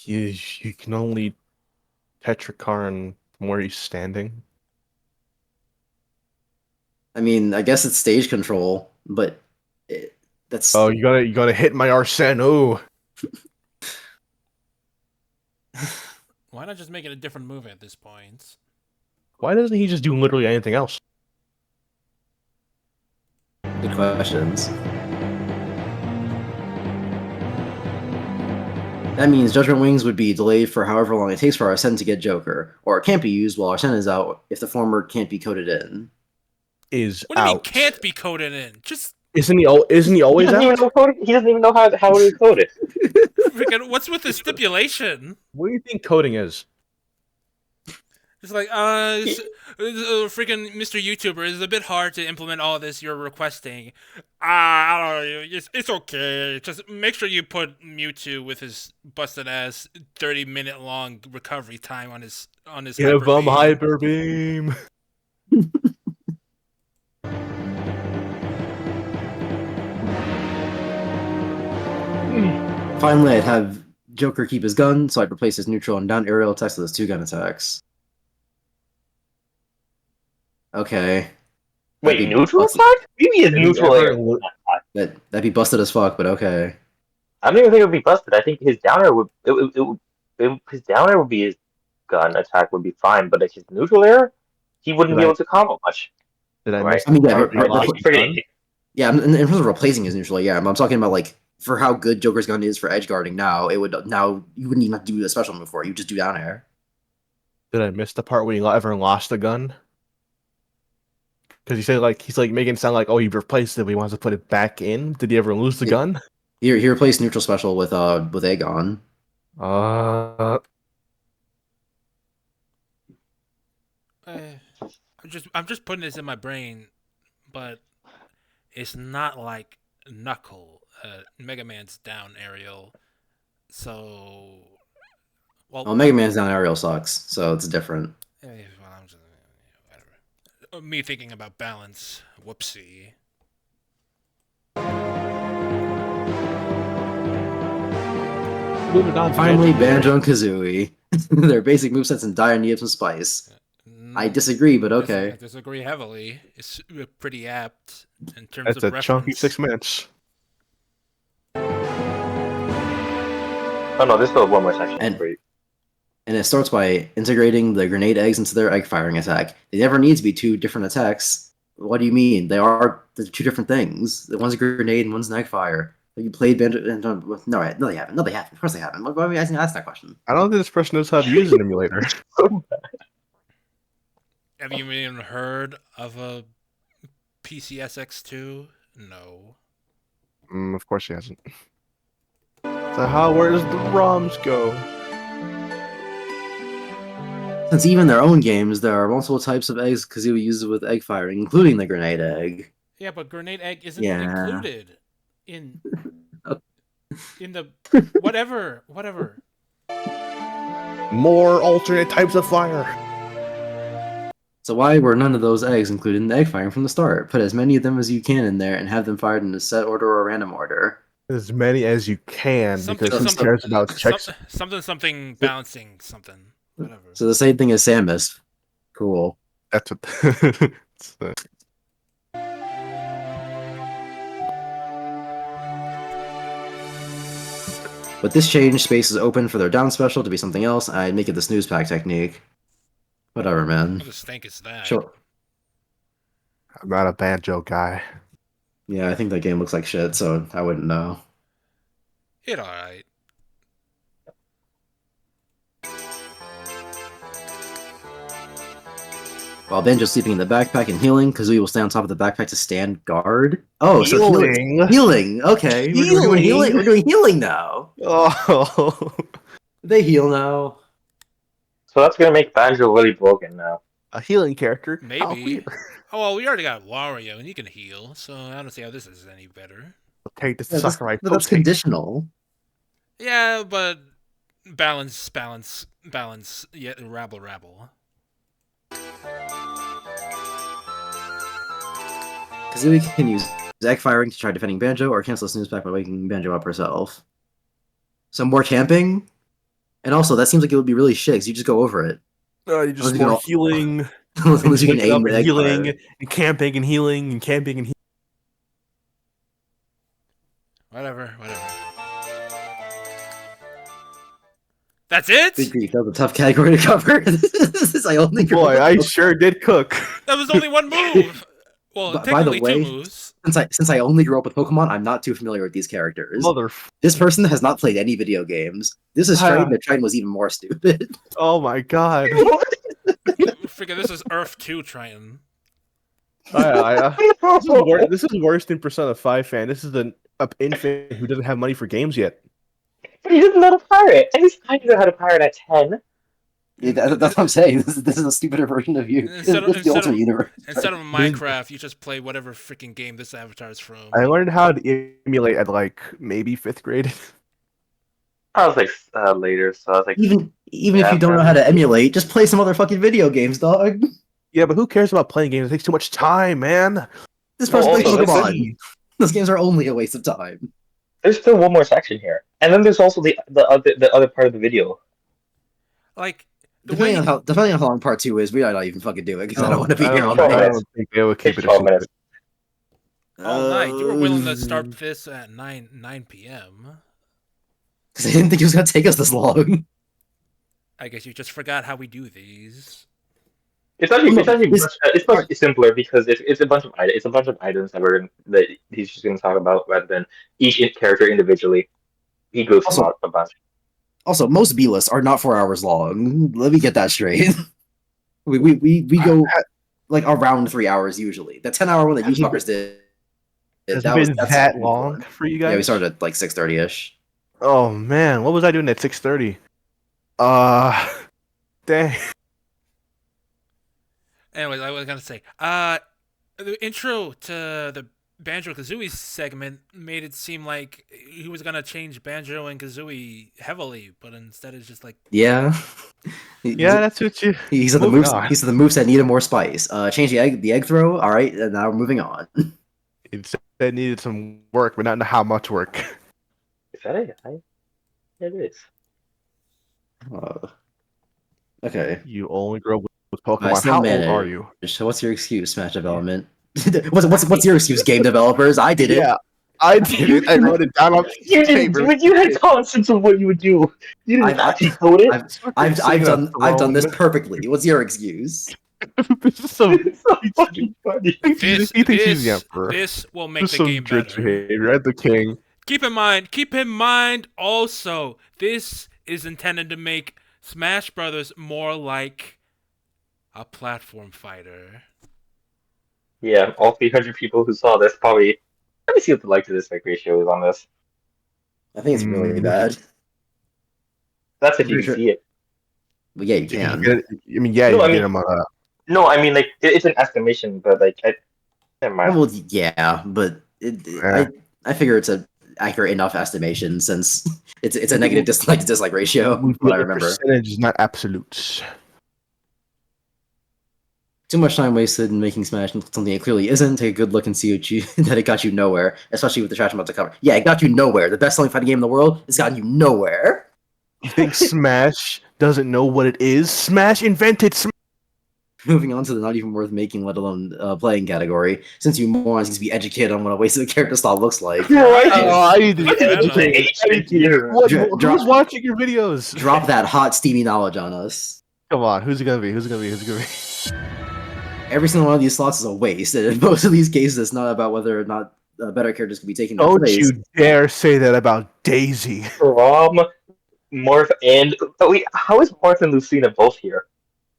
You can only Tetrakarn from where he's standing. I mean, I guess it's stage control, but that's. Oh, you gotta hit my Arsene. Oh. Why not just make it a different move at this point? Why doesn't he just do literally anything else? Good questions. That means Judgment Wings would be delayed for however long it takes for Arsene to get Joker, or it can't be used while Arsene is out if the former can't be coded in. What do you mean can't be coded in? Just isn't he always out? He doesn't even know how to code it. freaking, what's with the stipulation? What do you think coding is? It's like, freaking Mr. YouTuber, it's a bit hard to implement all this you're requesting. I don't know, it's okay. Just make sure you put Mewtwo with his busted ass 30-minute long recovery time on his Give him Hyper Beam. Finally, I'd have Joker keep his gun, so I'd replace his neutral and down aerial attacks with his 2 gun attacks. Okay. Wait, neutral attack? Maybe his neutral air. That'd be busted as fuck, but okay. I don't even think it would be busted. I think his downer his downer would be his gun attack would be fine, but his neutral air, he wouldn't be able to combo much. Did I miss? I mean, yeah, in terms of replacing his neutral, yeah, I'm talking about like for how good Joker's gun is for edge guarding now. You wouldn't even have to do a special move for it. You just do down air. Did I miss the part where he ever lost the gun? Because he said he's making it sound like he replaced it, but he wants to put it back in. Did he ever lose the gun? He replaced neutral special with Aegon. I'm just putting this in my brain, but it's not like Knuckle, Mega Man's down aerial. So Well, Mega Man's down aerial sucks, so it's different. Well, I'm just, whatever. Me thinking about balance. Whoopsie. Moving on. Finally, Banjo and Kazooie. Their basic movesets and dire need of some spice. I disagree, but okay. I disagree heavily. It's pretty apt in terms That's of a reference. chunky 6 minutes. Oh no, there's still one more section. And it starts by integrating the grenade eggs into their egg firing attack. They never need to be two different attacks. What do you mean? They're two different things. One's a grenade and one's an egg fire. You played Banjo? No, they haven't. No, they haven't. Of course they haven't. Why are we asking that question? I don't think this person knows how to use an emulator. Have you even heard of a PCSX2? No. Of course he hasn't. So where does the ROMs go? Since even their own games, there are multiple types of eggs Kazooie uses with egg firing, including the grenade egg. Yeah, but grenade egg isn't included in the whatever. More alternate types of fire. So why were none of those eggs included in the egg firing from the start? Put as many of them as you can in there and have them fired in a set order or a random order. As many as you can, because who cares about checks? Something balancing something. Whatever. So the same thing as Samus. Cool. That's what. But this change, space is open for their down special to be something else. I'd make it the snooze pack technique. Whatever, man. What the stink is that? Sure. I'm not a Banjo guy. Yeah, I think that game looks like shit, so I wouldn't know. It alright. While Banjo's sleeping in the backpack and healing, Kazooie will stay on top of the backpack to stand guard. Oh, healing. So healing. Okay, We're doing healing. We're doing healing now. Oh, they heal now. So that's gonna make Banjo really broken now. A healing character? Maybe. Oh well, we already got Wario, and he can heal, so I don't see how this is any better. Okay, this Yeah, is Sakurai. That's conditional. Yeah, but balance. Yeah, rabble. Kazooie can use egg firing to try defending Banjo, or cancel a snooze pack by waking Banjo up herself. Some more camping? And also, that seems like it would be really shit, because you just go over it. You just more healing. Unless you can aim the egg healing, fire. and camping and healing, and camping and healing. Whatever. That's it? Big grief, that was a tough category to cover. This is I only Boy, I sure did cook. That was only one move. Well, by the way, 2 moves. Since I only grew up with Pokemon, I'm not too familiar with these characters. This person has not played any video games. This is Triton, but Triton was even more stupid. Oh my god. Figure this is Earth 2 Triton. This is worse than Persona 5 fan. This is an infant who doesn't have money for games yet. But he doesn't know how to pirate. At least I know how to pirate at 10. Yeah, that's what I'm saying. This is a stupider version of you. This is the ultimate universe. Instead of Minecraft, you just play whatever freaking game this avatar is from. I learned how to emulate at like maybe 5th grade. I was like later, so I was like, even if you don't know how to emulate, just play some other fucking video games, dog. Yeah, but who cares about playing games? It takes too much time, man. This person plays Pokemon. Those games are only a waste of time. There's still one more section here, and then there's also the other part of the video. Like depending on how long part 2 is, we might not even fucking do it because I don't want to be here all night. night. I don't think they would keep it a secret. All night. You were willing to start this at 9 p.m. Because I didn't think it was gonna take us this long. I guess you just forgot how we do these. It's much simpler because it's a bunch of items that he's just going to talk about rather than each character individually. He goes about a bunch. Also, most B lists are not 4 hours long. Let me get that straight. we go like around 3 hours usually. The 10-hour one that you fuckers did. Has been that long for you guys? Yeah, we started at like 6:30ish. Oh man, what was I doing at 6:30? Dang. Anyways, I was gonna say, the intro to the Banjo-Kazooie's segment made it seem like he was gonna change Banjo and Kazooie heavily, but instead it's just like Yeah. Yeah, that's what you. He said the Moving moves. on. He said the moveset needed more spice. Change the egg throw. All right, and now we're moving on. It needed some work, but not know how much work. Is that it? It is. Okay. You only grow with I Pokemon. still How old managed. are you? So what's your excuse, Smash Development? what's your excuse, game developers? I did it. Yeah, I did it. I wrote it down on You didn't paper. do it. You had common sense of what you would do. You didn't I- actually code it. I've done this perfectly. What's your excuse? This is some. It's so fucking funny. He thinks he's the emperor. this will make This the is some game dritch better. behavior. I'm the king. Keep in mind also, this is intended to make Smash Brothers more like a platform fighter. Yeah, all 300 people who saw this probably. Let me see what the like to dislike ratio is on this. I think it's really bad. That's if you Pretty can sure- see it. But yeah, you You can can. get it, I mean, yeah, No, you I can get mean- him on a. No, I mean like it's an estimation, but like never mind. Well, yeah, but Yeah. I figure it's a accurate enough estimation since it's a negative dislike ratio. What I The remember. percentage is not absolutes. Too much time wasted in making Smash something it clearly isn't. Take a good look and see what you that it got you nowhere, especially with the trash I'm about to cover. Yeah, it got you nowhere. The best selling fighting game in the world has gotten you nowhere. You think Smash doesn't know what it is? Smash invented Smash. Moving on to the not even worth making, let alone playing category, since you morons need to be educated on what a wasted character style looks like. Right. I need to That's be bad, educated. Here. What, Dra- who's drop- watching your videos? Drop that hot, steamy knowledge on us. Come on, who's it gonna be? Who's it gonna be? Who's it gonna be? Every single one of these slots is a waste, and in most of these cases, it's not about whether or not better characters can be taken in Don't place. you dare say that about Daisy. From Morph and wait, how is Morph and Lucina both here?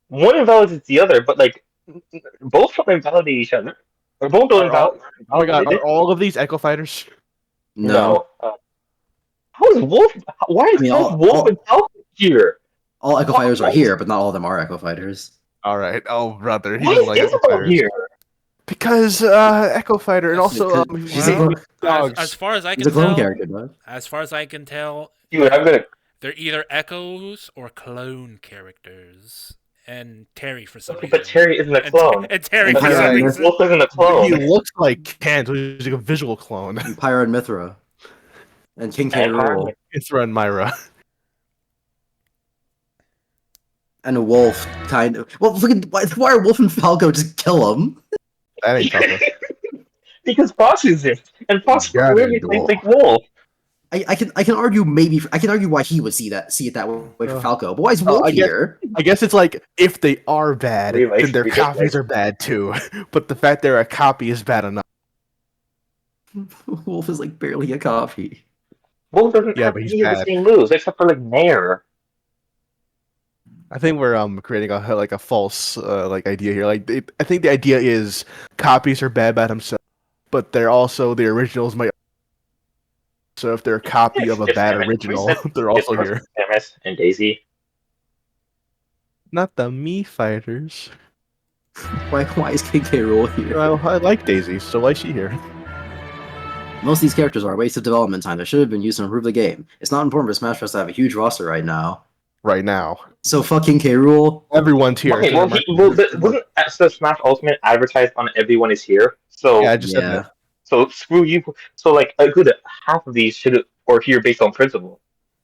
One invalidates the other, but like both don't invalidate each other. Or both don't invalidate. Oh my god, are all of these Echo Fighters? No, How is Wolf? Why is I mean, both all- Wolf all- and Falcon here? all Echo Fighters are here, but not all of them are Echo Fighters. Alright, oh brother, he Why doesn't is like Echo Isabel Fighters. here? Because Echo Fighter and also Because she's a Well, clone- dogs. As far as I He's a can clone tell, character, bud. as far as I can tell, Dude, I'm gonna. they're either echoes or clone characters. And Terry for some reason. But Terry isn't a clone. And Terry And for Pyra some and reason. Wolf isn't a He clone. looks like Kant, who's like a visual clone. And Pyra and Mithra. And King K. And Rool. Ithra and Myra. And a wolf, kind of. Well, look at why are Wolf and Falco just kill him? That ain't Falco. Because Fox is here, and Fox Got it, really Wolf. thinks like Wolf. I can argue why he would see it that way for Falco, but why is Wolf I guess- here? I guess it's like if they are bad, Really? then their Really? copies are bad too. But the fact they're a copy is bad enough. Wolf is like barely a copy. Wolf doesn't Yeah, have but he's any of the bad. same moves except for like Nair. I think we're creating a false idea here. I think the idea is copies are bad by themselves, but they're also the originals might. So if they're a copy of a If bad Samus- original, if they're also Samus- here. Samus and Daisy. Not the me fighters. Why is King K. Rool here? Well, I like Daisy, so why is she here? Most of these characters are a waste of development time that should have been used to improve the game. It's not important for Smash Bros. To have a huge roster right now. Right now, So fucking K. Rool. everyone's here. Okay, well, wasn't so Smash Ultimate advertised on Everyone is Here? So, Yeah, I just said Yeah. that. so screw you. So, like, a good half of these should are here based on principle.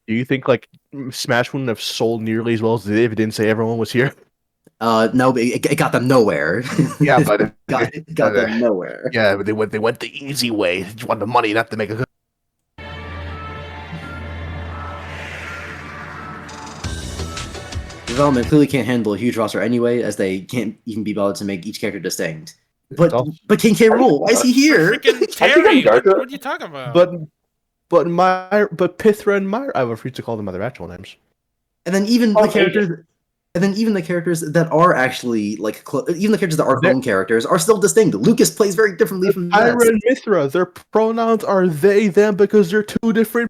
Do you think Smash wouldn't have sold nearly as well as it did if it didn't say everyone was here? No, but it got them nowhere. Yeah, but it got them nowhere. yeah, but they went the easy way. They just wanted the money, not to make a good. Development clearly can't handle a huge roster anyway, as they can't even be bothered to make each character distinct. But Oh. King K. Rool, why is he here? Freaking I think Terry! I'm darker. What are you talking about? But Pithra and Myra, I refuse to call them by their actual names. And then even Oh, the characters, that are actually even the characters that are clone characters are still distinct. Lucas plays very differently from the Myra rest. and Mithra, their pronouns are they, them because they're two different.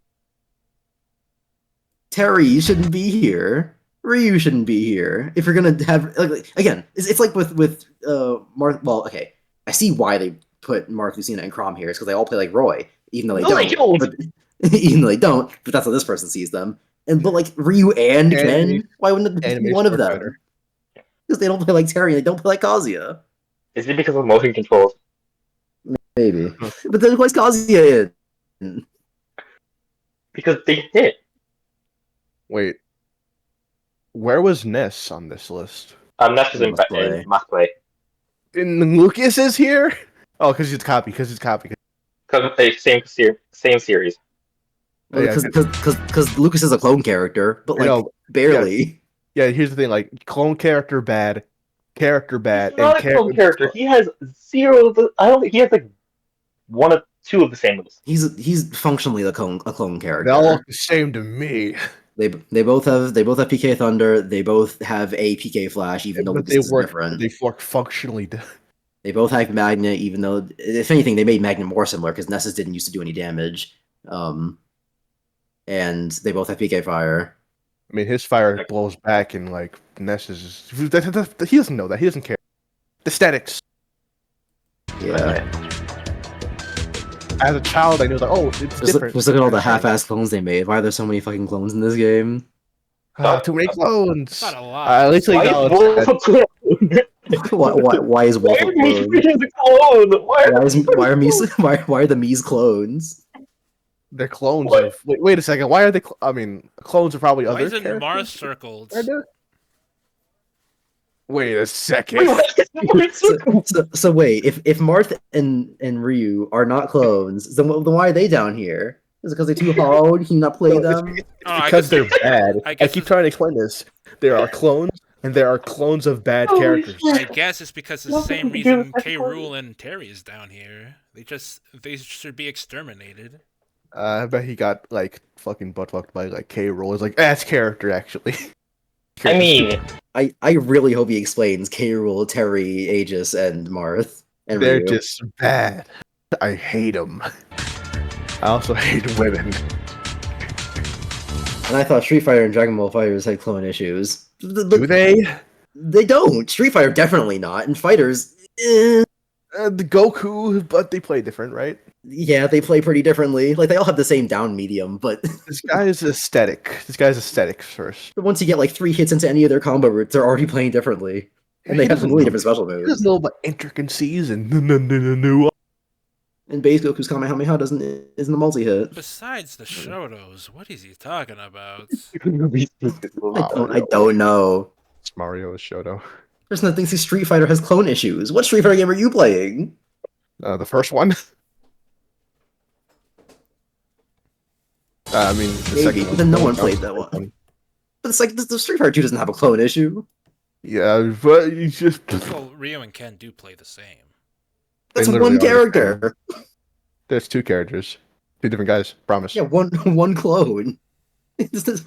Terry, you shouldn't be here. Ryu shouldn't be here. If you're gonna have again, it's like with Well, okay, I see why they put Marth, Lucina, and Crom here is because they all play like Roy, even though they No, they don't. don't. But, even though they don't, but that's how this person sees them. But like Ryu and Ken, why wouldn't it just be one of them? Because they don't play like Terry, and they don't play like Kazuya. Is it because of motion controls? Maybe. But then why's Kazuya in? Because they did. Wait, where was Ness on this list? That's just in must play. And Lucas is here? Oh, because it's copy. Because Same series. Because Lucas is a clone character, but like barely. Yeah, here's the thing: like clone character bad, character bad. He's not a clone character. He has zero. I don't think he has like one or two of the same moves. He's functionally a clone character. They all look the same to me. They both have PK Thunder. They both have a PK Flash, even though Lucas is different. They work functionally. They both have Magnet, even though if anything, they made Magnet more similar because Nessus didn't used to do any damage. And they both have PK Fire. I mean, his fire blows back, and like Nessus he doesn't know that. He doesn't care. Aesthetics. Yeah. As a child, I knew like, oh, it's different. Just look at all the half-ass clones they made. Why are there so many fucking clones in this game? Too many clones. Not a lot. At least why is Wolf a clone? Why is Wolf a clone? Why are the Mii's clones? They're clones of. Wait a second. Why are they? I mean, clones are probably Why other. isn't characters? Mars circled? Wait a second. So wait, if Marth and Ryu are not clones, then why are they down here? Is it because they're too hard? Can you not play them? It's because they're bad. I keep trying to explain this. There are clones, and there are clones of bad characters. I guess it's because it's the same reason K. Rool and Terry is down here. They should be exterminated. I bet he got like fucking butt fucked by like K. Rool. It's like that's character actually. I mean, I really hope he explains K. Rool, Terry, Aegis, and Marth. And they're Ryu. just bad. I hate them. I also hate women. And I thought Street Fighter and Dragon Ball Fighters had clone issues. Do they? They don't. Street Fighter definitely not. And Fighters, The Goku, but they play different, right? yeah, they play pretty differently. Like they all have the same down medium, but This guy is aesthetic. This guy's aesthetic first. once you get like 3 hits into any of their combo routes, they're already playing differently. And they have completely different special He moves. doesn't know about intricacies and no. And base Goku's Kamehameha isn't a multi-hit. Besides the Shotos, what is he talking about? I don't know. It's Mario Shoto. There's nothing thinks Street Fighter has clone issues. What Street Fighter game are you playing? The first one. I mean, the Maybe, second but one. then no one played that one. But it's like the Street Fighter 2 doesn't have a clone issue. Yeah, but you just. Well, Ryu and Ken do play the same. That's They literally one are. character. There's 2 characters. 2 different guys. Promise. Yeah, one clone. It's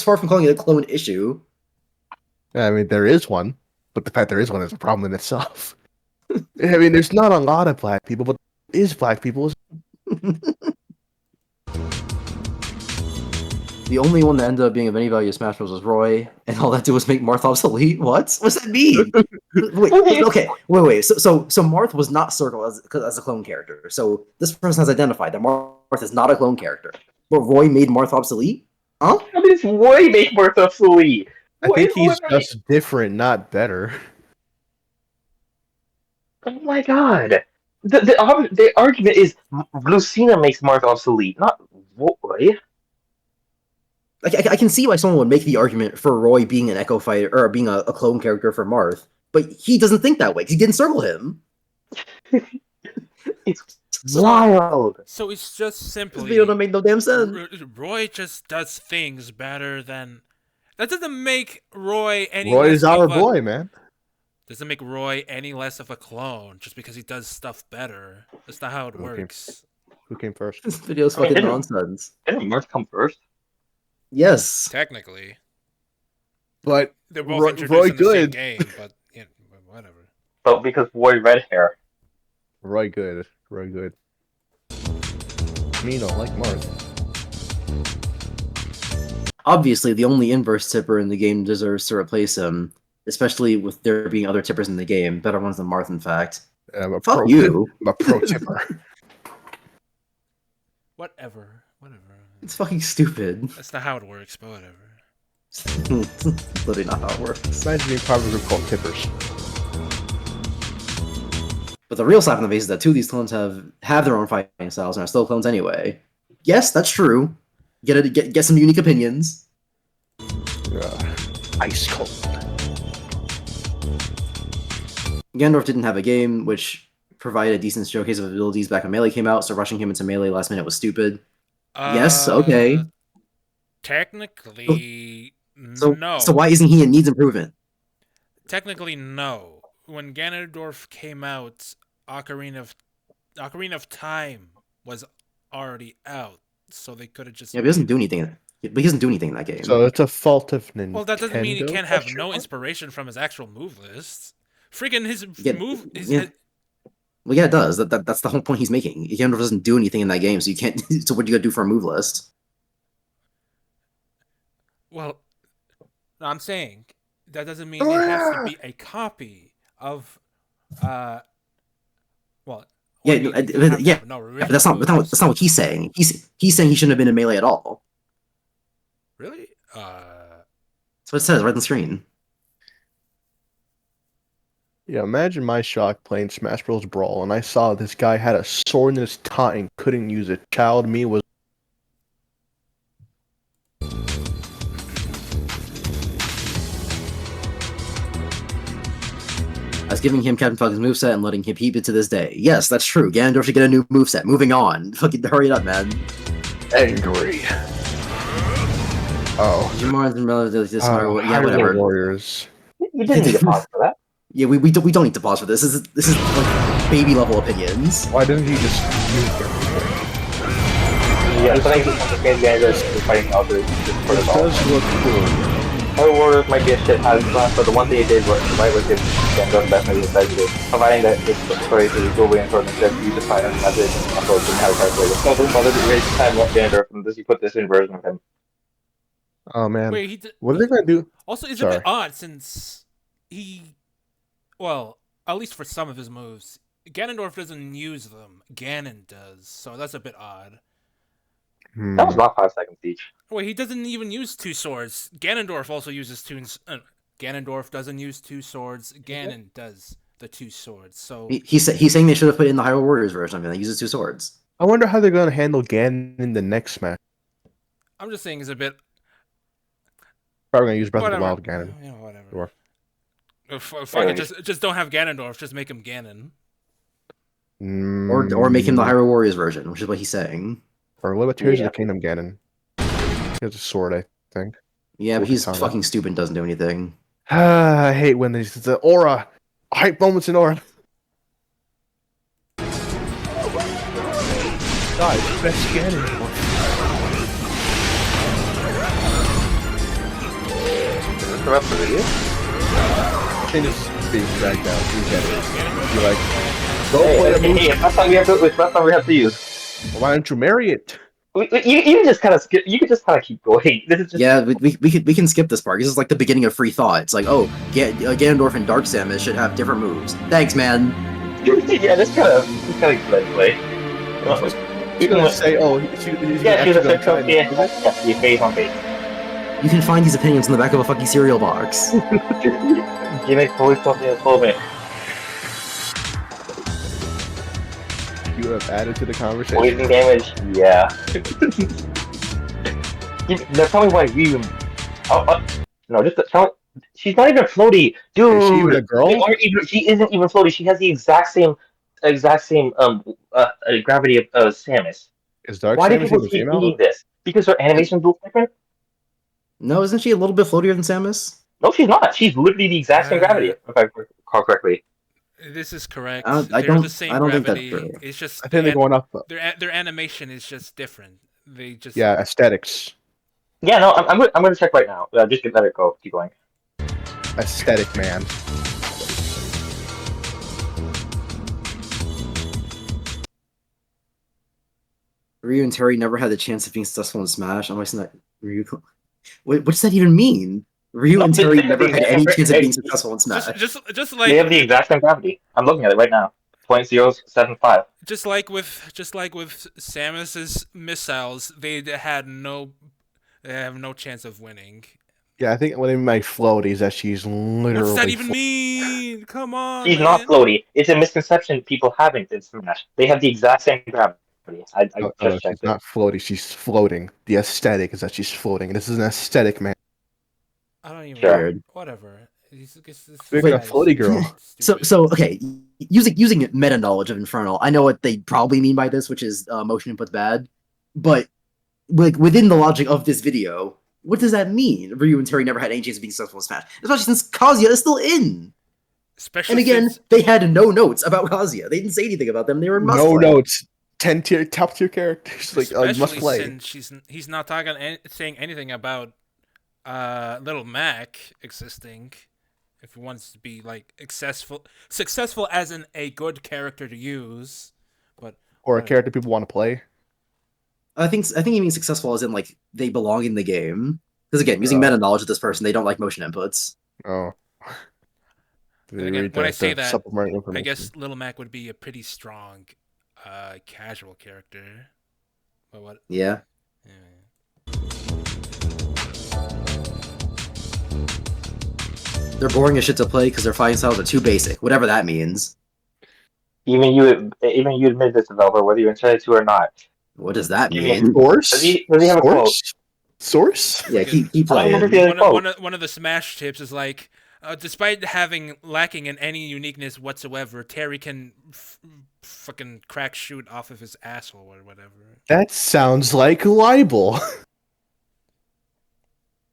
far from calling it a clone issue. I mean, there is one, but the fact there is one is a problem in itself. I mean, there's not a lot of black people, but there is black people. The only one that ended up being of any value to Smash Bros. Was Roy, and all that did was make Marth obsolete. What? What's that mean? Wait. So Marth was not circled as a clone character. So this person has identified that Marth is not a clone character. But Roy made Marth obsolete? Huh? How does Roy make Marth obsolete? I think he's just different, not better. Oh my god. The argument is Lucina makes Marth obsolete, not Roy. I can see why someone would make the argument for Roy being an Echo Fighter or being a clone character for Marth, but he doesn't think that way because he didn't circle him. It's wild. So it's just simply This video don't make no damn sense. Roy just does things better than. That doesn't make Roy any. Roy less is our of a- boy, man. Doesn't make Roy any less of a clone just because he does stuff better. That's not how it works. Who came first? This video's fucking nonsense. Didn't Marth come first? Yes. Technically, But they're both Roy introduced in the same good. game, but you know, whatever. But because Roy red hair. Roy good. Mino, like Marth. Obviously, the only inverse tipper in the game deserves to replace him, especially with there being other tippers in the game, better ones than Marth, in fact. I'm a Fuck pro. you. I'm a pro tipper. Whatever. It's fucking stupid. That's not how it works, but whatever. Literally not how it works. Imagine being part of a group called tippers. But the real slap in the face is that two of these clones have their own fighting styles and are still clones anyway. Yes, that's true. Get some unique opinions. Ice cold. Ganondorf didn't have a game, which provided a decent showcase of abilities back when Melee came out, so rushing him into Melee last minute was stupid. Yes, okay. Technically, So, no. So why isn't he in needs improvement? Technically, no. When Ganondorf came out, Ocarina of Time was already out, so they could have just. Yeah, but he doesn't do anything. But he doesn't do anything in that game. So it's a fault of Nintendo. Well, that doesn't mean he can't have no inspiration from his actual move list. Freaking his move is. Yeah. Well, yeah, it does. That's the whole point he's making. Ganondorf doesn't do anything in that game, so you can't. So what do you gotta do for a move list? Well, no, I'm saying that doesn't mean it has to be a copy of. Well. Yeah, you can have but that's not what he's saying. He's saying he shouldn't have been in Melee at all. Really? That's what it says right on the screen. Yeah, imagine my shock playing Smash Bros. Brawl, and I saw this guy had a sword in his tie and couldn't use it. Child me was. I was giving him Captain Falcon's moveset and letting him keep it to this day. Yes, that's true. Ganondorf should get a new moveset. Moving on. Fucking hurry it up, man. Angry. Oh. Yeah, whatever. Warriors. You didn't need to pause for that. Yeah, we don't need to pause for this. This is like baby level opinions. Why didn't he just use everything? Yeah, but I think the main guy is fighting others just for the It ball. does look cool. Other Warriors might be a shit as class, but the one thing they did was give Ganondorf definitely decided to, providing that it's sorry to go away and sort of just use the final method and approach and how to calculate it. So this mother to raise time up Ganondorf and this you put this in version of him. Oh man. Wait, what are they gonna do? Also, it's a bit odd since he, well, at least for some of his moves, Ganondorf doesn't use them. Ganon does, so that's a bit odd. That was about 5 seconds each. Wait, he doesn't even use two swords. Ganondorf also uses two. Ganondorf doesn't use two swords. Ganon does the two swords. So he's saying they should have put in the Hyrule Warriors version of it that uses two swords. I wonder how they're gonna handle Ganon in the next Smash. I'm just saying it's a bit. Probably gonna use Breath Whatever. of the Wild Ganon. Yeah, whatever. Sure. Fuck it, just don't have Ganondorf. Just make him Ganon. Or make him the Hyrule Warriors version, which is what he's saying. Or what about Tears of the Kingdom Ganon? He has a sword, I think. Yeah, but he's fucking stupid and doesn't do anything. I hate when there's the aura. Hype moments in aura. Guys, best Ganon. The rest of it is? They just being dragged down. You get it. You're like, go play a movie. It's last time we have to use. Why don't you marry it? You can just kind of skip. You can just kind of keep going. This is just... Yeah, we can skip this part. This is like the beginning of free thought. It's like, oh, Ganondorf and Dark Samus should have different moves. Thanks, man. Yeah, this kind of play. You're gonna say, oh, he's Yeah, she's a gonna try yeah, and do this? yeah, you face on face. You can find these opinions in the back of a fucking cereal box. Gimmick always talking a little bit. You have added to the conversation. Poison damage, yeah. Now tell me why we even. No, just tell me. She's not even floaty, dude. Is she even a girl? She isn't even floaty. She has the exact same gravity of Samus. Is Dark Why do Samus people even keep female? reading this? Because her animation looks different? No, isn't she a little bit floatier than Samus? No, she's not. She's literally the exact same gravity, if I recall correctly. This is correct. I They're don't the same think that's gravity. true. It's just I think they're going up. their animation is just different. They just Yeah, aesthetics. Yeah, no, I'm going to check right now. Just let it go. Keep going. Aesthetic, man. Ryu and Terry never had the chance of being successful in Smash. I'm wasting that Ryu. What does that even mean? Ryu and Terry never had any chance of being successful in Smash. just They like have the exact same gravity. I'm looking at it right now. .075. Just like with Samus's missiles, they have no chance of winning. Yeah, I think what I mean by floaty is that she's literally. What's that even mean? Come on, She's man. not floaty. It's a misconception people haven't in Smash. They have the exact same gravity. I just checked she's not floaty. She's floating. The aesthetic is that she's floating. This is an aesthetic, man. I don't even Sure. know. Whatever. We're gonna floaty girl. So okay, using meta knowledge of Infernal, I know what they probably mean by this, which is motion input's bad, but like within the logic of this video, what does that mean? Ryu and Terry never had any chance of being successful in Smash, especially since Kazuya is still in. Especially And again, since they had no notes about Kazuya. They didn't say anything about them. They were No notes. 10-tier, top-tier characters. Like, especially must play. since he's not saying anything about Little Mac existing. If he wants to be like successful as in a good character to use, but Or a character people want to play. I think he means successful as in like they belong in the game. Because again, using meta knowledge of this person, they don't like motion inputs. Oh. And again, when I say that, information. I guess Little Mac would be a pretty strong casual character. But what? Yeah. They're boring as shit to play because their fighting styles are too basic, whatever that means. Even you admit this, developer, whether you're excited to or not. What does that You mean? mean- Source? Does he have a quote? Source? Yeah, keep I playing. remember the other quote. One of the Smash tips is like, despite lacking in any uniqueness whatsoever, Terry can fucking crack shoot off of his asshole or whatever. That sounds like libel.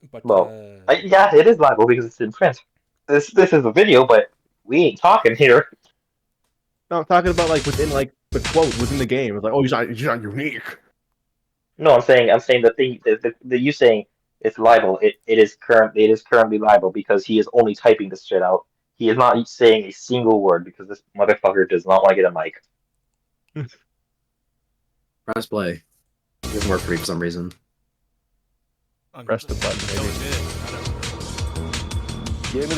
But Well, yeah, it is liable because it's in print. This is a video, but we ain't talking here. No, I'm talking about like within like the quote within the game. It's like, oh, he's not unique. No, I'm saying the thing the you saying it's libel. It is currently libel because he is only typing this shit out. He is not saying a single word because this motherfucker does not want to get a mic. Press play. It doesn't work for me for some reason. Press the button, maybe. In your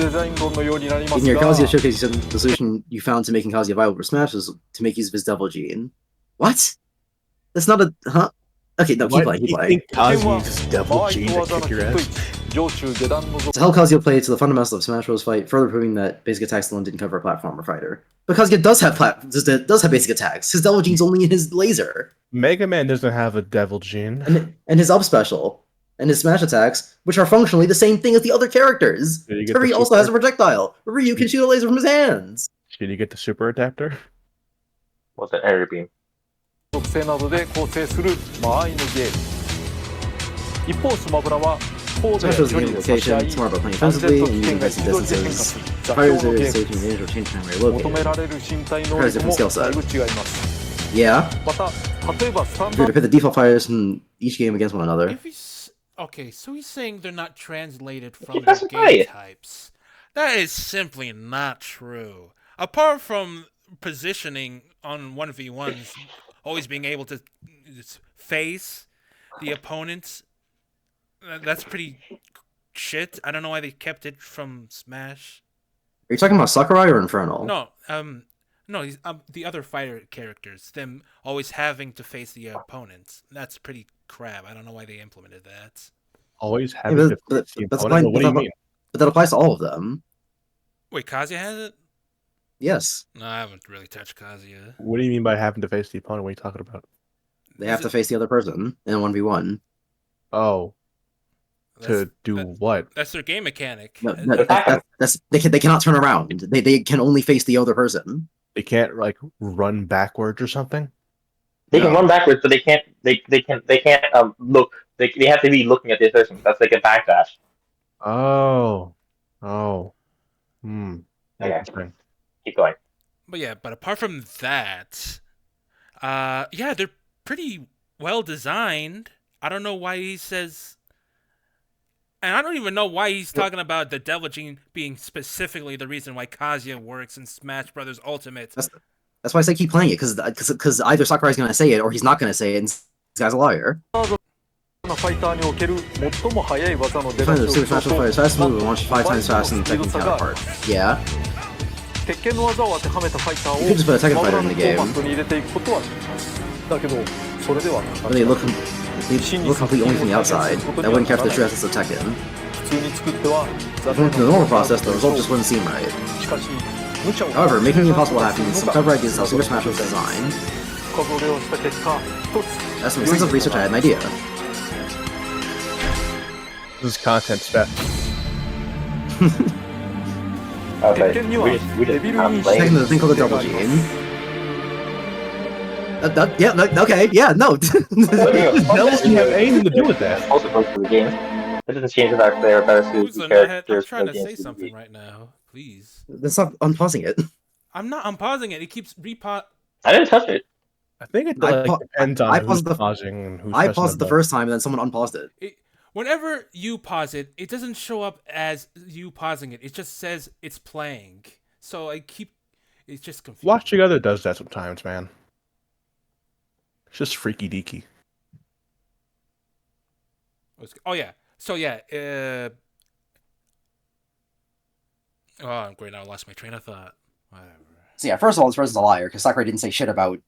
Kazuya showcase, you said the solution you found to making Kazuya viable for Smash was to make use of his Devil Gene. What? That's not a... Huh? Okay, no, keep playing, keep playing. Kazuya's Devil Gene to kick your ass. To help Kazuya play to the fundamentals of Smash Bros. Fight, further proving that basic attacks alone didn't cover a platformer fighter. But Kazuya does have basic attacks. His Devil Gene's only in his laser. Mega Man doesn't have a Devil Gene. And his up special. And his smash attacks, which are functionally the same thing as the other characters. Terry also has a projectile. Ryu can shoot a laser from his hands. Did you get the super adapter? What's an area beam? Smash Bros. Game location, it's more about playing offensively and using dicey distances. Fighters are station advantage or change time where you're located. Requires different skill set. Yeah. You're to pit the default fighters from each game against one another. Okay, so he's saying they're not translated from the game types. That is simply not true. Apart from positioning on 1v1s, always being able to face the opponents, that's pretty shit. I don't know why they kept it from Smash. Are you talking about Sakurai or Infernal? No, he's, the other fighter characters, them always having to face the opponents. That's pretty crap. I don't know why they implemented that. Always having to face the opponent? What do you mean? But that applies to all of them. Wait, Kazuya has it? Yes. No, I haven't really touched Kazuya. What do you mean by having to face the opponent? What are you talking about? They have to face the other person in a 1v1. Oh. To do what? That's their game mechanic. No, they cannot turn around. They can only face the other person. They can't like run backwards or something. They can run backwards, but they can't. They can't look. They have to be looking at the other person. That's like a backdash. Oh. Okay. Keep going. But apart from that, yeah, they're pretty well designed. I don't know why he says. And I don't even know why he's talking about the Devil Gene being specifically the reason why Kazuya works in Smash Brothers Ultimate. That's why I say keep playing it, because either Sakurai's going to say it or he's not going to say it, and this guy's a liar. Super Smash Bros. Fighters fast move and launch 5 times faster than the Tekken counterpart. Yeah. You could just put a Tekken fighter in the game. But they look complete only from the outside. That wouldn't capture the true essence of Tekken. If we went through the normal process, the result just wouldn't seem right. However, making the impossible happen, some clever ideas how Super Smash was designed. That's some extensive research, I had an idea. This is content spec. Okay, we just Taking the thing called the Double Gene. Yeah, okay, yeah, no. That doesn't have anything to do with that. Also goes for the game. It doesn't change the fact that they are better suited Who's to the nuthead? I'm characters trying for to the say games. something right now. Please. Let's stop unpausing it. I'm not unpausing it. It keeps I didn't touch it. I think it I depends on who's pausing and who's I pressing paused it the button. first time and then someone unpaused it. Whenever you pause it, it doesn't show up as you pausing it. It just says it's playing. So it's just confusing. Watch Together does that sometimes, man. It's just freaky deaky. Oh yeah. So yeah. Oh, great! Now I lost my train of thought. Whatever. So yeah, first of all, this person's a liar because Sakurai didn't say shit about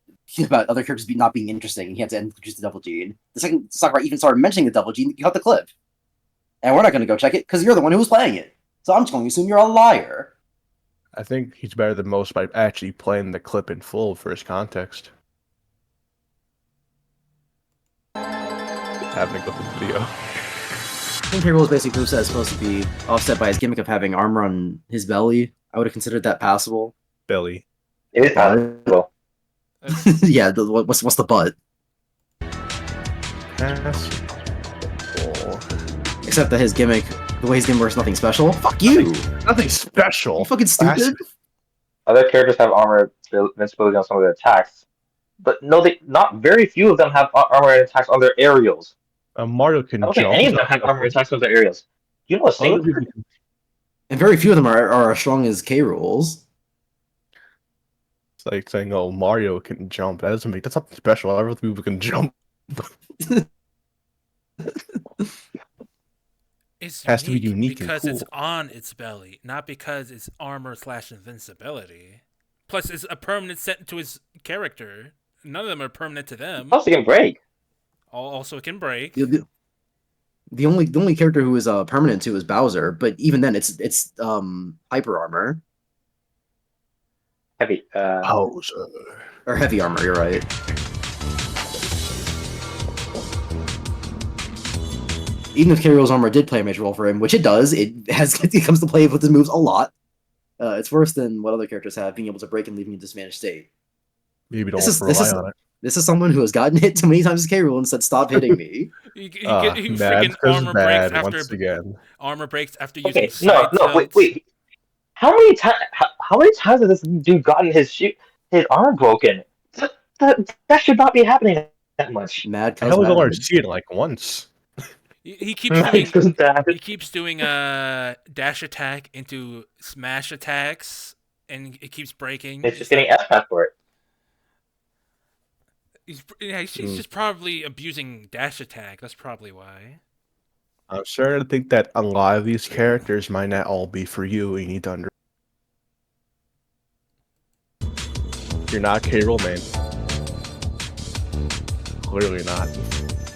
other characters not being interesting, and he had to introduce the Double Gene. The second Sakurai even started mentioning the Double Gene, you got the clip. And we're not going to go check it because you're the one who was playing it. So I'm just going to assume you're a liar. I think he's better than most by actually playing the clip in full for his context. Having a good video. I think K-Rool's basic moveset is supposed to be offset by his gimmick of having armor on his belly. I would have considered that passable. Belly. It is possible. Yeah, what's the butt? Except that his gimmick, the way his gimmick works, nothing special. Fuck you! Nothing special. You fucking stupid. Other characters have armor invincibility on some of their attacks, but no, not very few of them have armor attacks on their aerials. Mario can I don't jump. think any of them have armor attacks on their aerials. You know a single? And very few of them are as strong as K-Rool's. It's like saying, "Oh, Mario can jump." That doesn't make that's something special. Other people can jump. It's has to be unique and because cool. it's on its belly, not because it's armor/invincibility. Plus, it's a permanent set to his character. None of them are permanent to them. Also, it can break. Also, it can break. The only character who is permanent to is Bowser, but even then, it's hyper armor Heavy. Bowser. or heavy armor. You're right. Even if K-Rool's armor did play a major role for him, which it does, it comes to play with his moves a lot. It's worse than what other characters have, being able to break and leave you in a disadvantaged state. Maybe don't rely on it. This is someone who has gotten hit too many times as K-Rool and said, "Stop hitting me." He freaking armor breaks after using no, wait. How many times has this dude gotten his arm broken? That should not be happening that much. I only only see it like once. He keeps doing dash attack into smash attacks, and it keeps breaking. It's just getting S-Pass for it. He's just probably abusing dash attack. That's probably why. I'm starting to think that a lot of these characters might not all be for you. You need to understand. You're not K-Rool, man. Clearly not.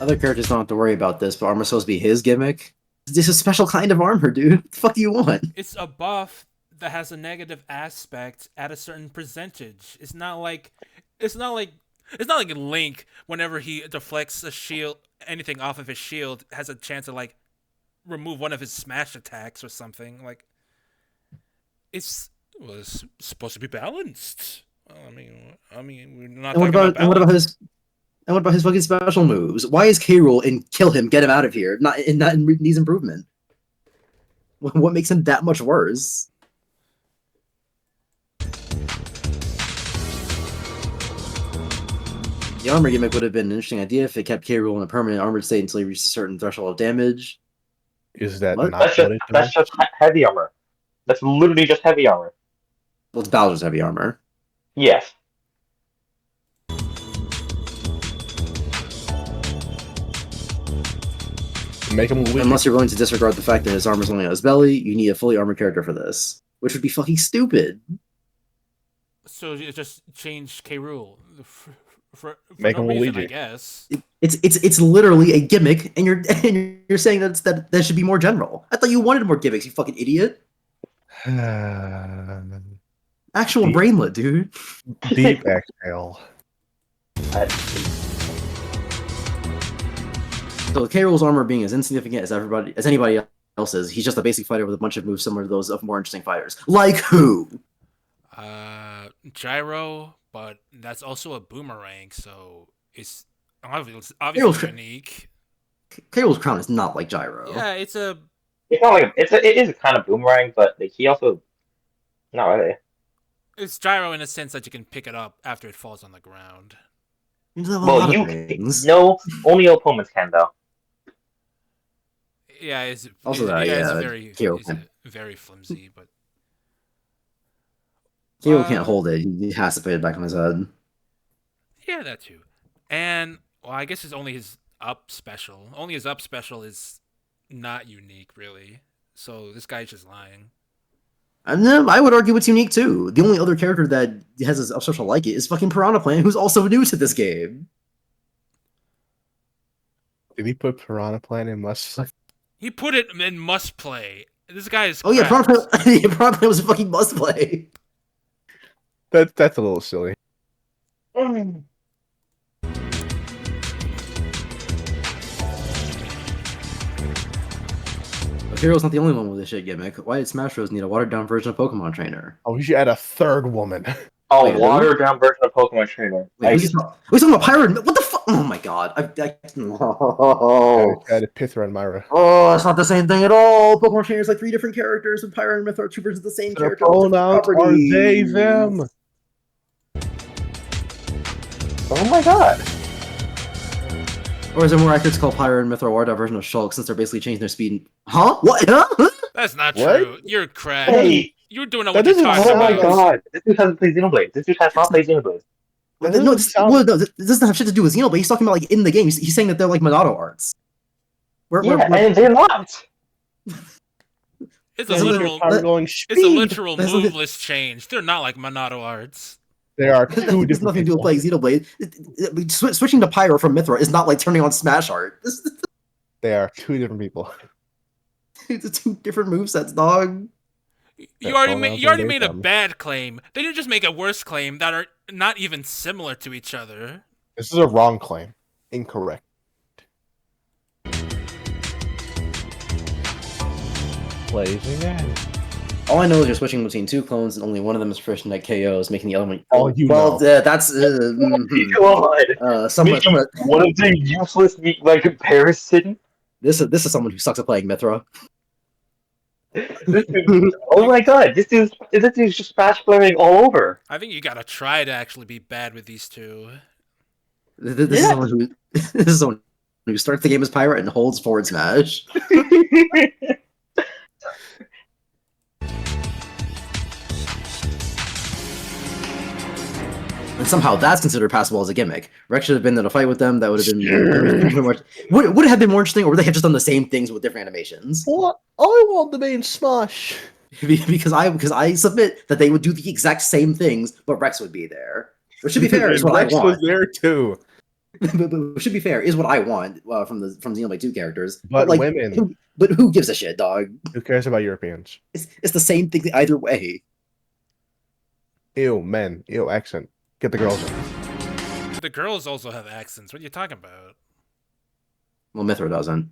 Other characters don't have to worry about this, but armor's supposed to be his gimmick. This is a special kind of armor, dude. What the fuck do you want? It's a buff that has a negative aspect at a certain percentage. It's not like Link, whenever he deflects a shield, anything off of his shield, has a chance to like remove one of his smash attacks or something. Like, it's supposed to be balanced. I mean, we're not talking about balance. And what about his fucking special moves? Why is K-Rool in kill him, get him out of here? Not needs improvement. What makes him that much worse? The armor gimmick would have been an interesting idea if it kept K-Rool in a permanent armored state until he reached a certain threshold of damage. Is that what? not That's just heavy armor. That's literally just heavy armor. Well, it's Bowser's heavy armor. Yes. Make him weak. Unless you're willing to disregard the fact that his armor's only on his belly, you need a fully armored character for this. Which would be fucking stupid. So you just change K. Rool for Make no him reason, I Luigi. guess. It's literally a gimmick, and you're saying that should be more general. I thought you wanted more gimmicks, you fucking idiot. Actual Deep- brainlet, dude. Deep exhale. So K. Rool's armor being as insignificant as anybody else's, he's just a basic fighter with a bunch of moves similar to those of more interesting fighters. Like who? Gyro, but that's also a boomerang, so it's obviously Kyro's- unique. K. Rool's crown is not like Gyro. Yeah, it's a It's not like it is a kind of boomerang, but like, he also not really. it's gyro in a sense that you can pick it up after it falls on the ground. There's a Well, lot you of things. no, only your opponents can though. Yeah, it's Also it's, that, yeah, yeah, Kiro it's can. very flimsy, but K. Rool can't hold it. He has to put it back on his head. yeah, that too. And well, I guess it's only his up special. Only his up special is not unique, really. So this guy's just lying. And then I would argue it's unique too. The only other character that has a special like it is fucking Piranha Plant, who's also new to this game. Did he put Piranha Plant in must? He put it in must play. This guy is. Oh yeah, cracked. Piranha Plant was a fucking must play. That's a little silly. But Hero's not the only one with a shit gimmick. Why did Smash Bros. Need a watered down version of Pokemon Trainer? Oh, we should add a third woman. A Wait, watered down version of Pokemon Trainer. Wait, who's talking about Pirate? What the fuck? Oh my god! No. Add a Pithra and Myra. Oh, it's not the same thing at all. Pokemon Trainer is like 3 different characters, and Pyro and Myth are 2 versions of the same Their character. with different pronouns are they, properties. them. Oh my god. Or is it more accurate to call Pyro and Myth a watered down version of Shulk since they're basically changing their speed? Huh? What? Huh? That's not What? true. You're cracked. Hey. You're doing what That you're doesn't talking Oh my about. god. This dude hasn't played Xenoblade. This dude has not played Xenoblade. That No, doesn't sound- no, this doesn't have shit to do with Xenoblade. He's talking about like in the game. He's saying that they're like Monado arts. Yeah, and they're not. It's Yeah, a literal. I'm going It's a speed. literal That's nothing- moveless change. They're not like Monado arts. They are It two has different nothing to do with people. playing Xenoblade. Switching to Pyro from Mythra is not like turning on Smash Art. They are two different people. It's 2 different movesets, dog. You Their already pronouns you are already they, made a them. bad claim. They didn't just make a worse claim that are not even similar to each other. This is a wrong claim. Incorrect. Plays again. All I know is you're switching between 2 clones, and only one of them is proficient at KOs, making the other one. All you well, know. that's God. somewhat. One of the useless like comparison. This is someone who sucks at playing Mythra. This dude, oh my god, this dude's just Smash playing all over. I think you gotta try to actually be bad with these two. This is Yeah. someone who this is someone who starts the game as Pirate and holds forward smash. And somehow that's considered passable as a gimmick. Rex should have been in a fight with them. That would have been would it have been more interesting, or would they have just done the same things with different animations? What? I want the main Smash. because I submit that they would do the exact same things, but Rex would be there. Which should be fair is what Rex I was want. there too. But should be fair is what I want from Xenoblade 2 characters. But like, women. But who gives a shit, dog? Who cares about Europeans? It's the same thing either way. Ew, men. Ew, accent. Get the girls in. The girls also have accents. What are you talking about? Well, Mythra doesn't.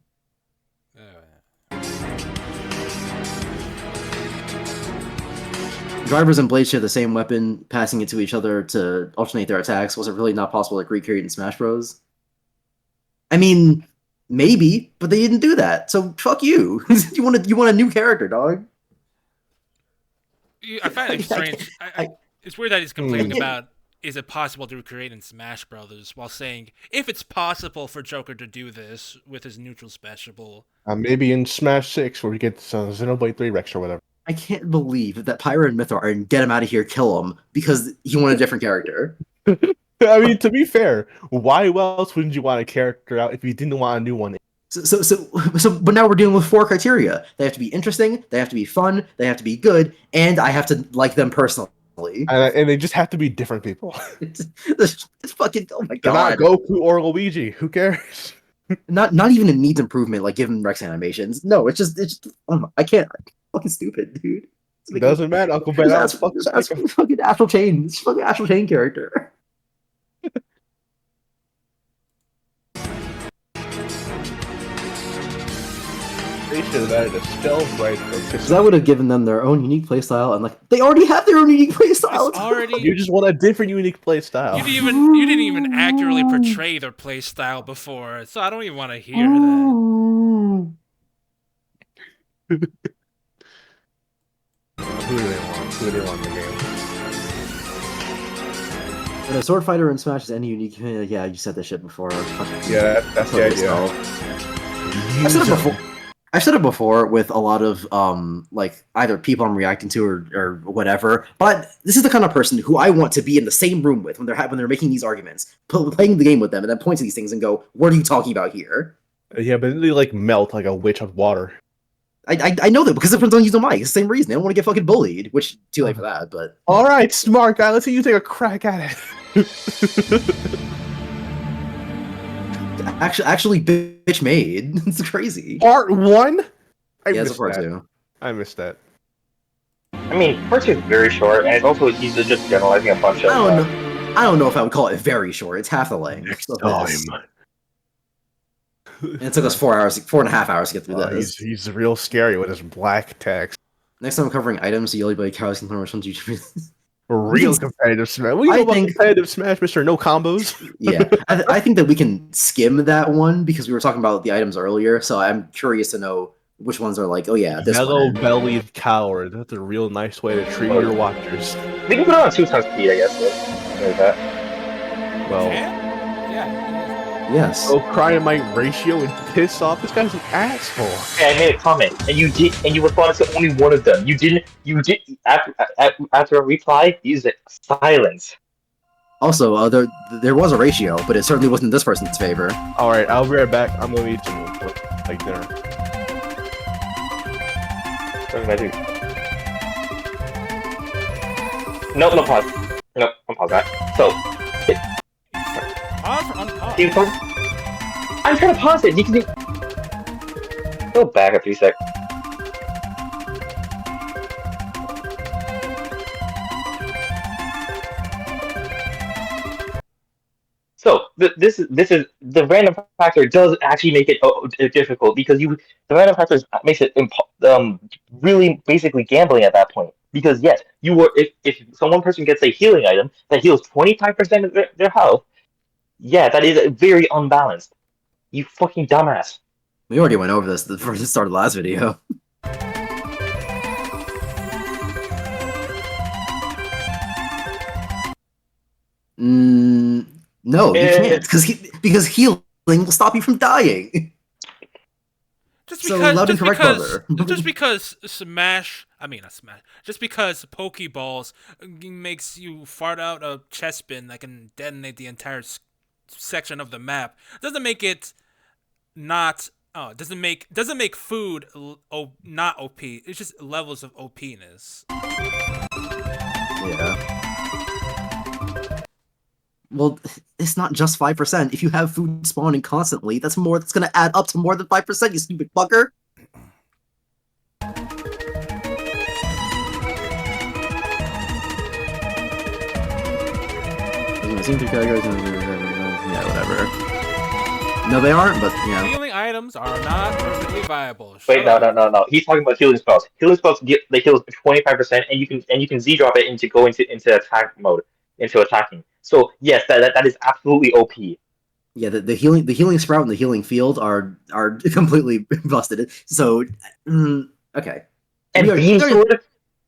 Drivers and Blades share the same weapon, passing it to each other to alternate their attacks. Was it really not possible to recreate in Smash Bros? I mean, maybe, but they didn't do that. So fuck you. you want a new character, dog. I find it strange. It's weird that he's complaining about is it possible to recreate in Smash Brothers while saying if it's possible for Joker to do this with his neutral special. Maybe in Smash 6 where we get Xenoblade 3 Rex or whatever. I can't believe that Pyro and Mythra are in Get Him Out of Here, Kill Him because he wanted a different character. I mean, to be fair, why else wouldn't you want a character out if you didn't want a new one? But now we're dealing with 4 criteria. They have to be interesting, they have to be fun, they have to be good, and I have to like them personally. And they just have to be different people. It's fucking, oh my They're not god. Goku or Luigi. Who cares? Not even it needs improvement, like given Rex animations. No, it's just oh my, I can't. Fucking stupid, dude. It doesn't matter, Uncle Ben. That's fucking Astral Chain. It's fucking Astral Chain character. They should have added a stealth rifle. Because that would have given them their own unique playstyle, and like they already have their own unique playstyle. It's already. You just want a different unique playstyle. You didn't even accurately portray their playstyle before, so I don't even want to hear that. Who do they want? Who do they want in the game? When a sword fighter in Smash is any unique, yeah, you said this shit before. Yeah, that's the idea. I've said it before with a lot of like either people I'm reacting to or whatever. But this is the kind of person who I want to be in the same room with when they're making these arguments, playing the game with them, and then point to these things and go, "What are you talking about here?" Yeah, but they like melt like a witch on water. I know that because the friends don't use the mic. It's the same reason. They don't want to get fucking bullied, which too late for that, but all right, smart guy, let's see you take a crack at it. actually bitch made. It's crazy. Part 1? Yeah, it's a part 2. I missed that. I mean, part 2 is very short, and it's also he's just generalizing a bunch of. I don't know if I would call it very short. It's half the length. And it took us 4.5 hours to get through this. He's real scary with his black text. Next time I'm covering items, Yelly by Cows can learn which ones YouTube. Real competitive Smash. We know about competitive Smash, Mr. No Combos. Yeah, I think that we can skim that one because we were talking about the items earlier. So I'm curious to know which ones are like, oh yeah, this Yellow-bellied coward. That's a real nice way to treat your watchers. We can put it on 2 times speed, I guess. Like that. Well, yes. So Cryomite ratio and piss off. This guy's an asshole. Okay, I made a comment, and you responded to only one of them. You did after a reply. Use it silence. Also, there was a ratio, but it certainly wasn't in this person's favor. All right, I'll be right back. I'm gonna eat some like dinner. What did I do? Nope, no pause. Nope, unpause that. So. Pause or unpause? I'm trying to pause it. You can go back a few seconds. So this is the random factor does actually make it difficult because the random factor makes it really basically gambling at that point. Because yes, you were if one person gets a healing item that heals 25% of their health. Yeah, that is very unbalanced. You fucking dumbass. We already went over this before the start of the last video. No, you can't, because healing will stop you from dying. Just because Pokeballs makes you fart out a chest bin that can detonate the entire section of the map doesn't make it not. Oh, doesn't make food not OP. It's just levels of OPness. Yeah. Well, it's not just 5%. If you have food spawning constantly, that's gonna add up to more than 5%, you stupid fucker. Yeah, whatever. No, they aren't, but yeah. Healing items are not perfectly viable. Wait, no. He's talking about healing spells. Healing spells they heal 25%, and you can Z drop it into attack mode, into attacking. So yes, that is absolutely OP. Yeah, the healing sprout and the healing field are completely busted. So okay. And beam sword.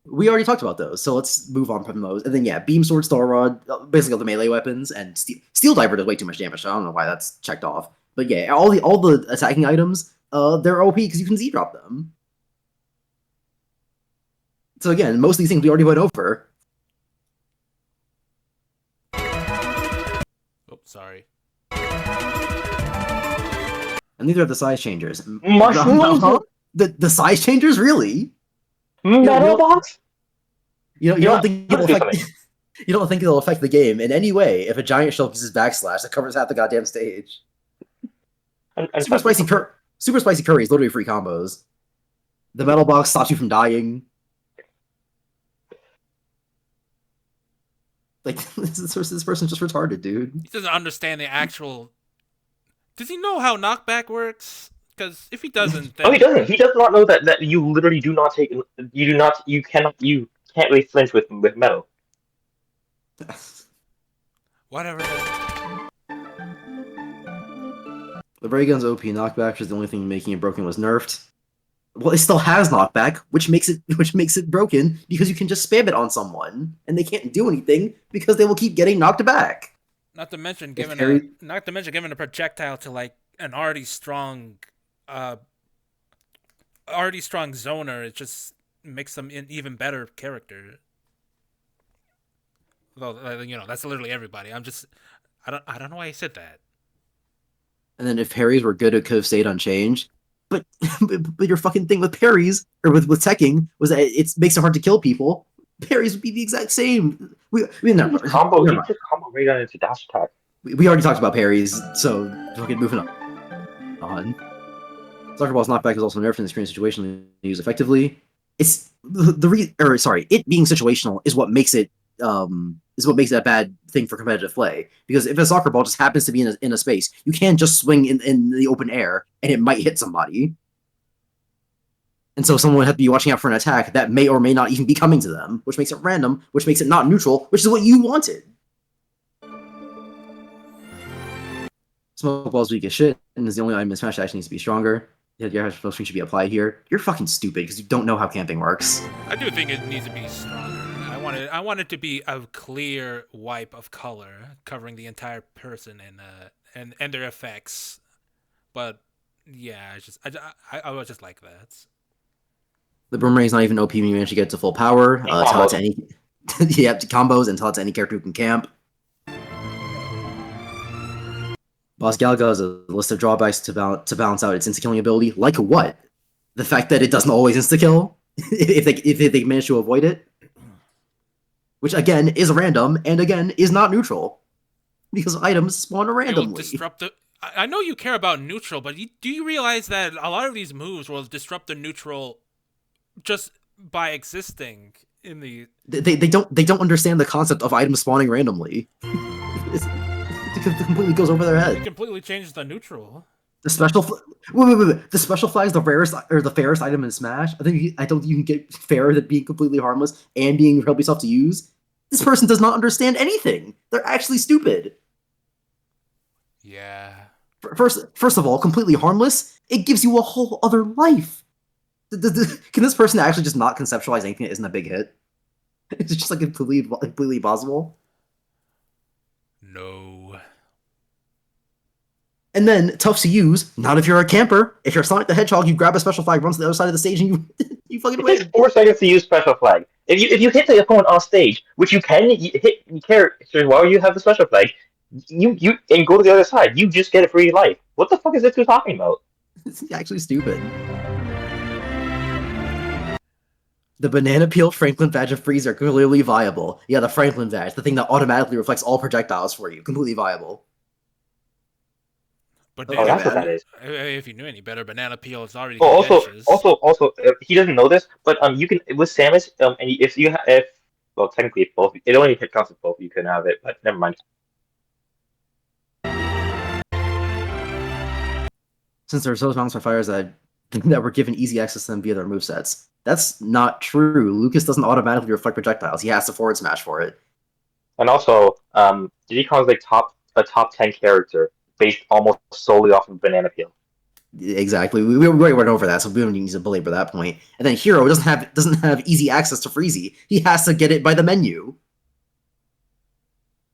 We already talked about those, so let's move on from those. And then yeah, beam sword, star rod, basically all the melee weapons, and steel diver does way too much damage. So I don't know why that's checked off. But yeah, all the attacking items, they're OP because you can Z drop them. So again, most of these things we already went over. Oops, sorry. And these are the size changers. Mushrooms? The size changers, really? Metal box? You don't think it'll do affect something. you don't think it'll affect the game in any way if a giant shell uses backslash that covers half the goddamn stage. Super spicy curry is literally free combos. The metal box stops you from dying. Like this person's just retarded, dude. He doesn't understand the actual. Does he know how knockback works? Because if he doesn't, then Oh, he doesn't. He does not know that you literally do not take. You can't really flinch with metal. whatever. The ray gun's OP knockback is the only thing making it broken was nerfed. Well, it still has knockback, which makes it broken because you can just spam it on someone and they can't do anything because they will keep getting knocked back. Not to mention Harry- giving a projectile to like an already strong zoner. It just makes them an even better character. Well, that's literally everybody. I don't know why he said that. And then if parries were good, it could have stayed unchanged. But your fucking thing with parries or with teching was that it makes it hard to kill people. Parries would be the exact same. You just combo ray gun into dash attack. We already talked about parries, so fucking moving on. Soccer Ball's knockback is also nerfed in the screen situation to use effectively. It's it being situational is what makes it a bad thing for competitive play. Because if a soccer ball just happens to be in a space, you can just swing in the open air and it might hit somebody. And so someone would have to be watching out for an attack that may or may not even be coming to them, which makes it random, which makes it not neutral, which is what you wanted. Smoke Ball's weak as shit, and is the only item in Smash that actually needs to be stronger. Yeah, your spell string should be applied here. You're fucking stupid because you don't know how camping works. I do think it needs to be stronger. I want it to be a clear wipe of color covering the entire person and their effects. But yeah, I was just like that. The Boomerang's not even OP when you manage to get to full power. Tell it to any combos and tell it to any character who can camp. Boss Galaga has a list of drawbacks to balance out its insta-killing ability. Like what? The fact that it doesn't always insta-kill? if they manage to avoid it? Which, again, is random, and again, is not neutral. Because items spawn randomly. I know you care about neutral, but do you realize that a lot of these moves will disrupt the neutral just by existing in the... They don't understand the concept of items spawning randomly. It completely goes over their head. It completely changes the neutral. The special wait. The special flag is the rarest or the fairest item in Smash. I don't think you can get fairer than being completely harmless and being incredibly tough to use. This person does not understand anything. They're actually stupid. Yeah. First of all, completely harmless. It gives you a whole other life. Can this person actually just not conceptualize anything that isn't a big hit? It's just like completely possible. No. And then, tough to use, not if you're a camper. If you're Sonic the Hedgehog, you grab a special flag, run to the other side of the stage, and you fucking win. It takes 4 seconds to use special flag. If you hit the opponent on stage, which you can hit characters while you have the special flag, you and go to the other side, you just get a free life. What the fuck is this dude talking about? It's actually stupid. The banana peel Franklin badge of freeze are clearly viable. Yeah, the Franklin badge, the thing that automatically reflects all projectiles for you, completely viable. But that's what that is. If you knew any better, banana peel is already. Also, he doesn't know this, but you can with Samus, and well, technically both, it only counts with both. You can have it, but never mind. Since there are so many fires that were given easy access to them via their movesets, that's not true. Lucas doesn't automatically reflect projectiles. He has to forward smash for it. And also, Diddy Kong's like a top 10 character, based almost solely off of banana peel. Exactly. We already went over that, so we don't need to belabor that point. And then Hero doesn't have easy access to Freezy. He has to get it by the menu,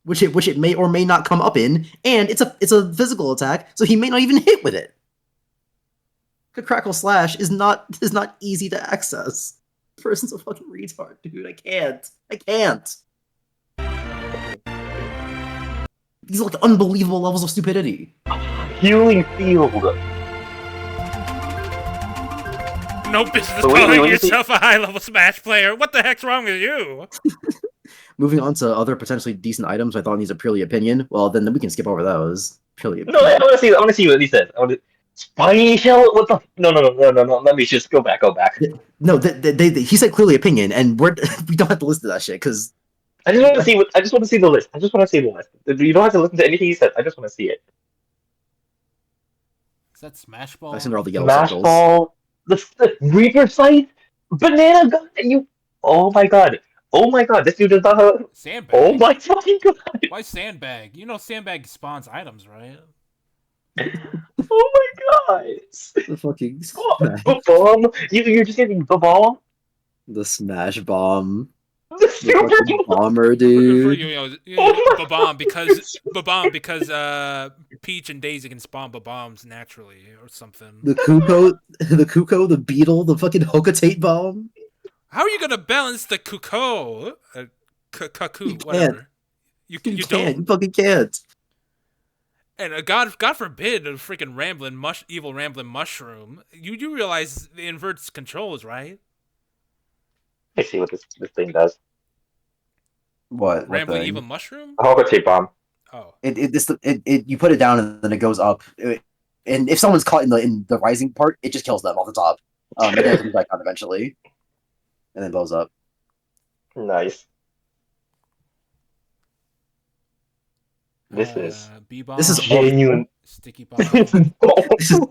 which it may or may not come up in, and it's a physical attack, so he may not even hit with it. Crackle Slash is not easy to access. This person's a fucking retard, dude. I can't. These are like unbelievable levels of stupidity. Healing Field. no business But wait, calling when you see- yourself a high-level Smash player. What the heck's wrong with you? Moving on to other potentially decent items, I thought needs a purely opinion. Well, then we can skip over those. Purely No, I opinion. want to see. I want to see what he says. Spiny shell. What the? No. Let me just go back. No, he said clearly opinion, and we don't have to listen to that shit because I just want to see what. I just want to see the list. I just want to see the list. You don't have to listen to anything he says. I just want to see it. Is that Smash Ball? I send her all the yellow Smash circles. ball. The Reaper site. Banana gun. You. Oh my god. Oh my god. This dude does not have. Sandbag. Oh my fucking god. Why Sandbag? You know Sandbag spawns items, right? Oh my god. The fucking The bomb. You're just getting the bomb. the smash bomb. The The super fucking bomber, dude. Babam because Peach and Daisy can spawn Babams naturally or something. The Kuko, the beetle, the fucking Hokatate bomb. How are you gonna balance the Kuko? Kaku, You whatever. You You can't. don't. You fucking can't. And God forbid a freaking evil rambling mushroom. You do realize it inverts controls, right? I see what this thing does. What? Rambling evil mushroom? A Hokatate bomb. Oh. You put it down and then it goes up. And if someone's caught in the rising part, it just kills them off the top. And then it comes back down eventually, and then blows up. Nice. This is B-bomb. This is genuine. Sticky bomb.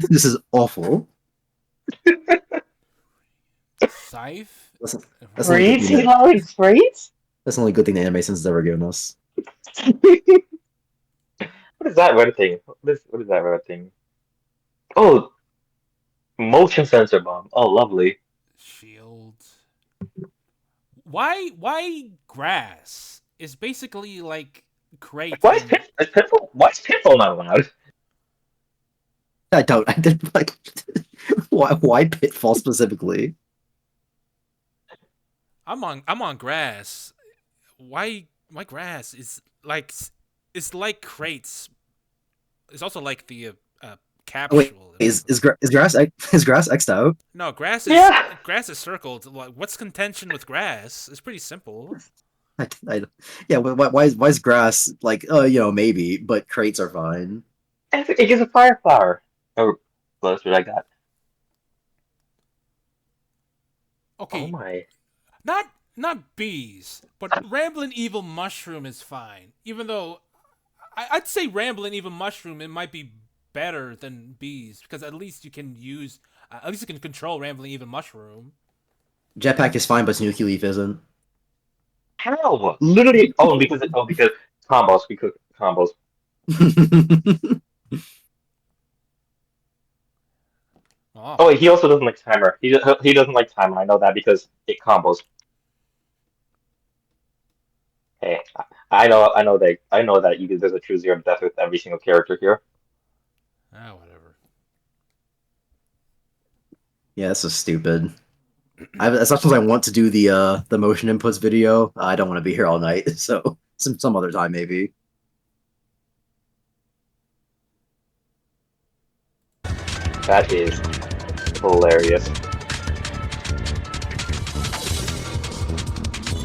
This is awful. Scythe. That's the only good thing that's the only good thing the Anime Sense has ever given us. What is that red thing? What is that red thing? Oh, motion sensor bomb. Oh, lovely. Shield. Why grass? It's basically like crate. Why is Pitfall not allowed? I didn't like. Why Pitfall specifically? I'm on grass. Why grass? It's like crates. It's also like the capsule. Wait, is grass X'd out? No, grass is circled. Like, what's contention with grass? It's pretty simple. Yeah, why is grass like? Maybe, but crates are fine. It gives a fire flower. Oh, that's what I got. Okay. Oh my. Not bees, but Ramblin' Evil Mushroom is fine. Even though I'd say Ramblin' Evil Mushroom, it might be better than bees because at least you can control Ramblin' Evil Mushroom. Jetpack is fine, but Snooky Leaf isn't. How? Literally. Because combos. Because combos. Oh, wait, he also doesn't like timer. He doesn't like timer. I know that because it combos. Hey, I know that there's a true zero death with every single character here. Whatever. Yeah, this is stupid. As much as I want to do the motion inputs video, I don't want to be here all night. So some other time maybe. That is hilarious.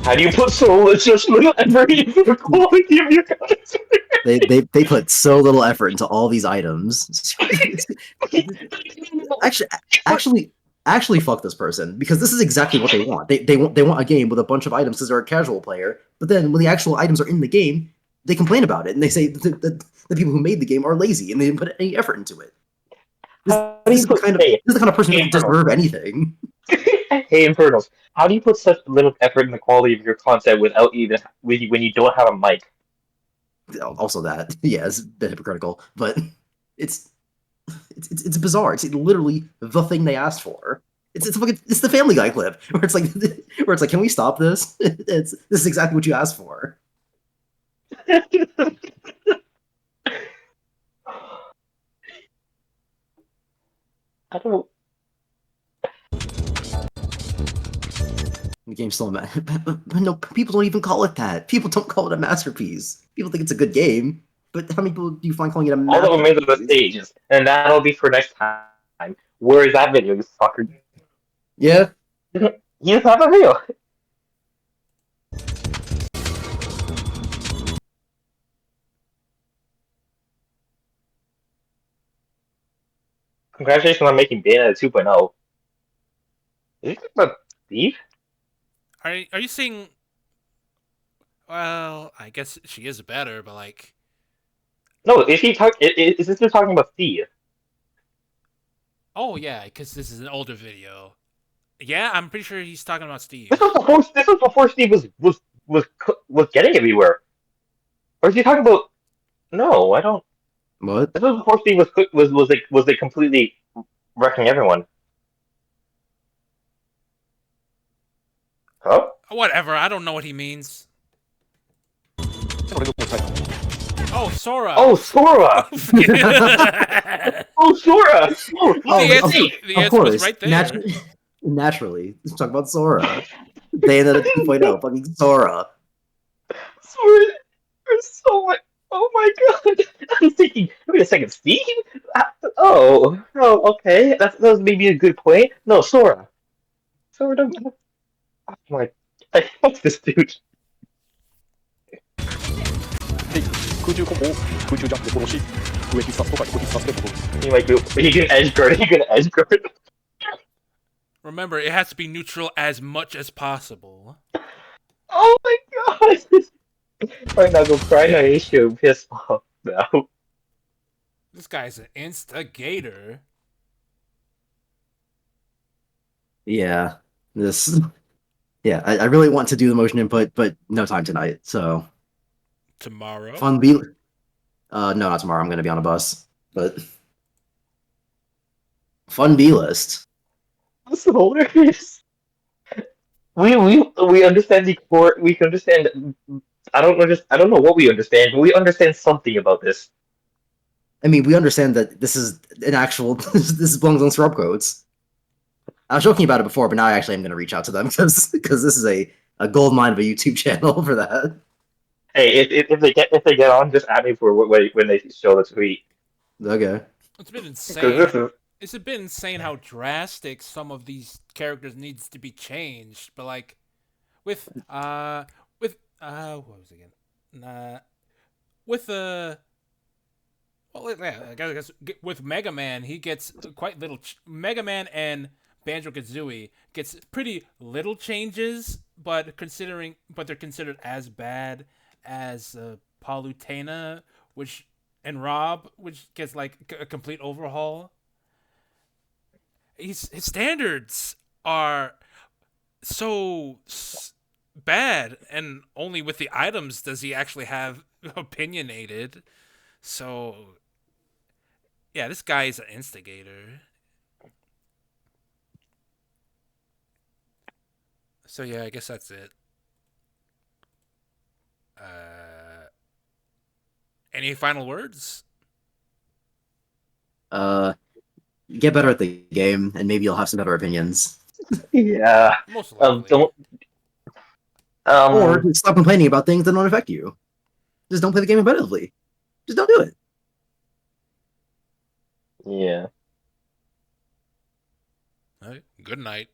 How do you put so just little effort into the quality of your content? They put so little effort into all these items. Actually, fuck this person because this is exactly what they want. They want a game with a bunch of items because they're a casual player. But then when the actual items are in the game, they complain about it and they say the people who made the game are lazy and they didn't put any effort into it. This is the kind of person who doesn't deserve anything. Hey, Infernals, how do you put such little effort in the quality of your content without even when you don't have a mic? Also, that it's a bit hypocritical, but it's bizarre. It's literally the thing they asked for. It's the Family Guy clip where it's like, can we stop this? This is exactly what you asked for. I don't. The game's still but no, people don't even call it that. People don't call it a masterpiece. People think it's a good game, but how many people do you find calling it a masterpiece? All of them made the stages, and that'll be for next time. Where is that video, you fucker? Yeah. He's not a real. Congratulations on making Bayonetta 2.0. Is he talking about Steve? Are you saying? Well, I guess she is better, but like, No, is this just talking about Steve? oh yeah, because this is an older video. Yeah, I'm pretty sure he's talking about This Steve. was before. This was before Steve was getting everywhere. Or is he talking about? No, I don't. What? This was before Steve was like completely wrecking everyone. Huh? Whatever, I don't know what he means. Oh, Sora. Oh, Sora! Oh, Sora! Oh, Well, my Of, mistake! the of answer was course. right there. Naturally. Let's talk about Sora. Bayonetta 2.0. Fucking Sora. Sora, there's so much. Oh my god! I'm thinking. Wait a second, Steve? Oh, okay. That was maybe a good point. No, Sora. Sora, don't. Oh my. I fuck this dude. で空中コンボを空中ジャンプで殺し上必殺とか横必殺で戻る He can edge guard. He can edge guard. Remember, it has to be neutral as much as possible. Oh my god! Right now, go cry on issue. Piss off now. This guy's an instigator. Yeah. This. Yeah, I really want to do the motion input, but no time tonight. So Tomorrow? fun B. No, not tomorrow. I'm gonna be on a bus. But fun B list. That's hilarious. We understand the core. We understand. I don't know what we understand, but we understand something about this. I mean, we understand that this is an actual. This belongs on scrub codes. I was joking about it before, but now I actually am going to reach out to them because this is a gold mine of a YouTube channel for that. Hey, if they get on, just add me for when they show the tweet. Okay. It's been Because insane. this is It's been insane how drastic some of these characters needs to be changed. But like, what was it again? With well, yeah, I guess with Mega Man, he gets quite little. Mega Man and Banjo Kazooie gets pretty little changes, but they're considered as bad as Palutena, and Rob, which gets like a complete overhaul. His standards are so bad, and only with the items does he actually have opinionated. So yeah, this guy is an instigator. So yeah, I guess that's it. Any final words? Get better at the game, and maybe you'll have some better opinions. yeah. Most likely. Don't Or stop complaining about things that don't affect you. Just don't play the game competitively. Just don't do it. Yeah. All right. Good night.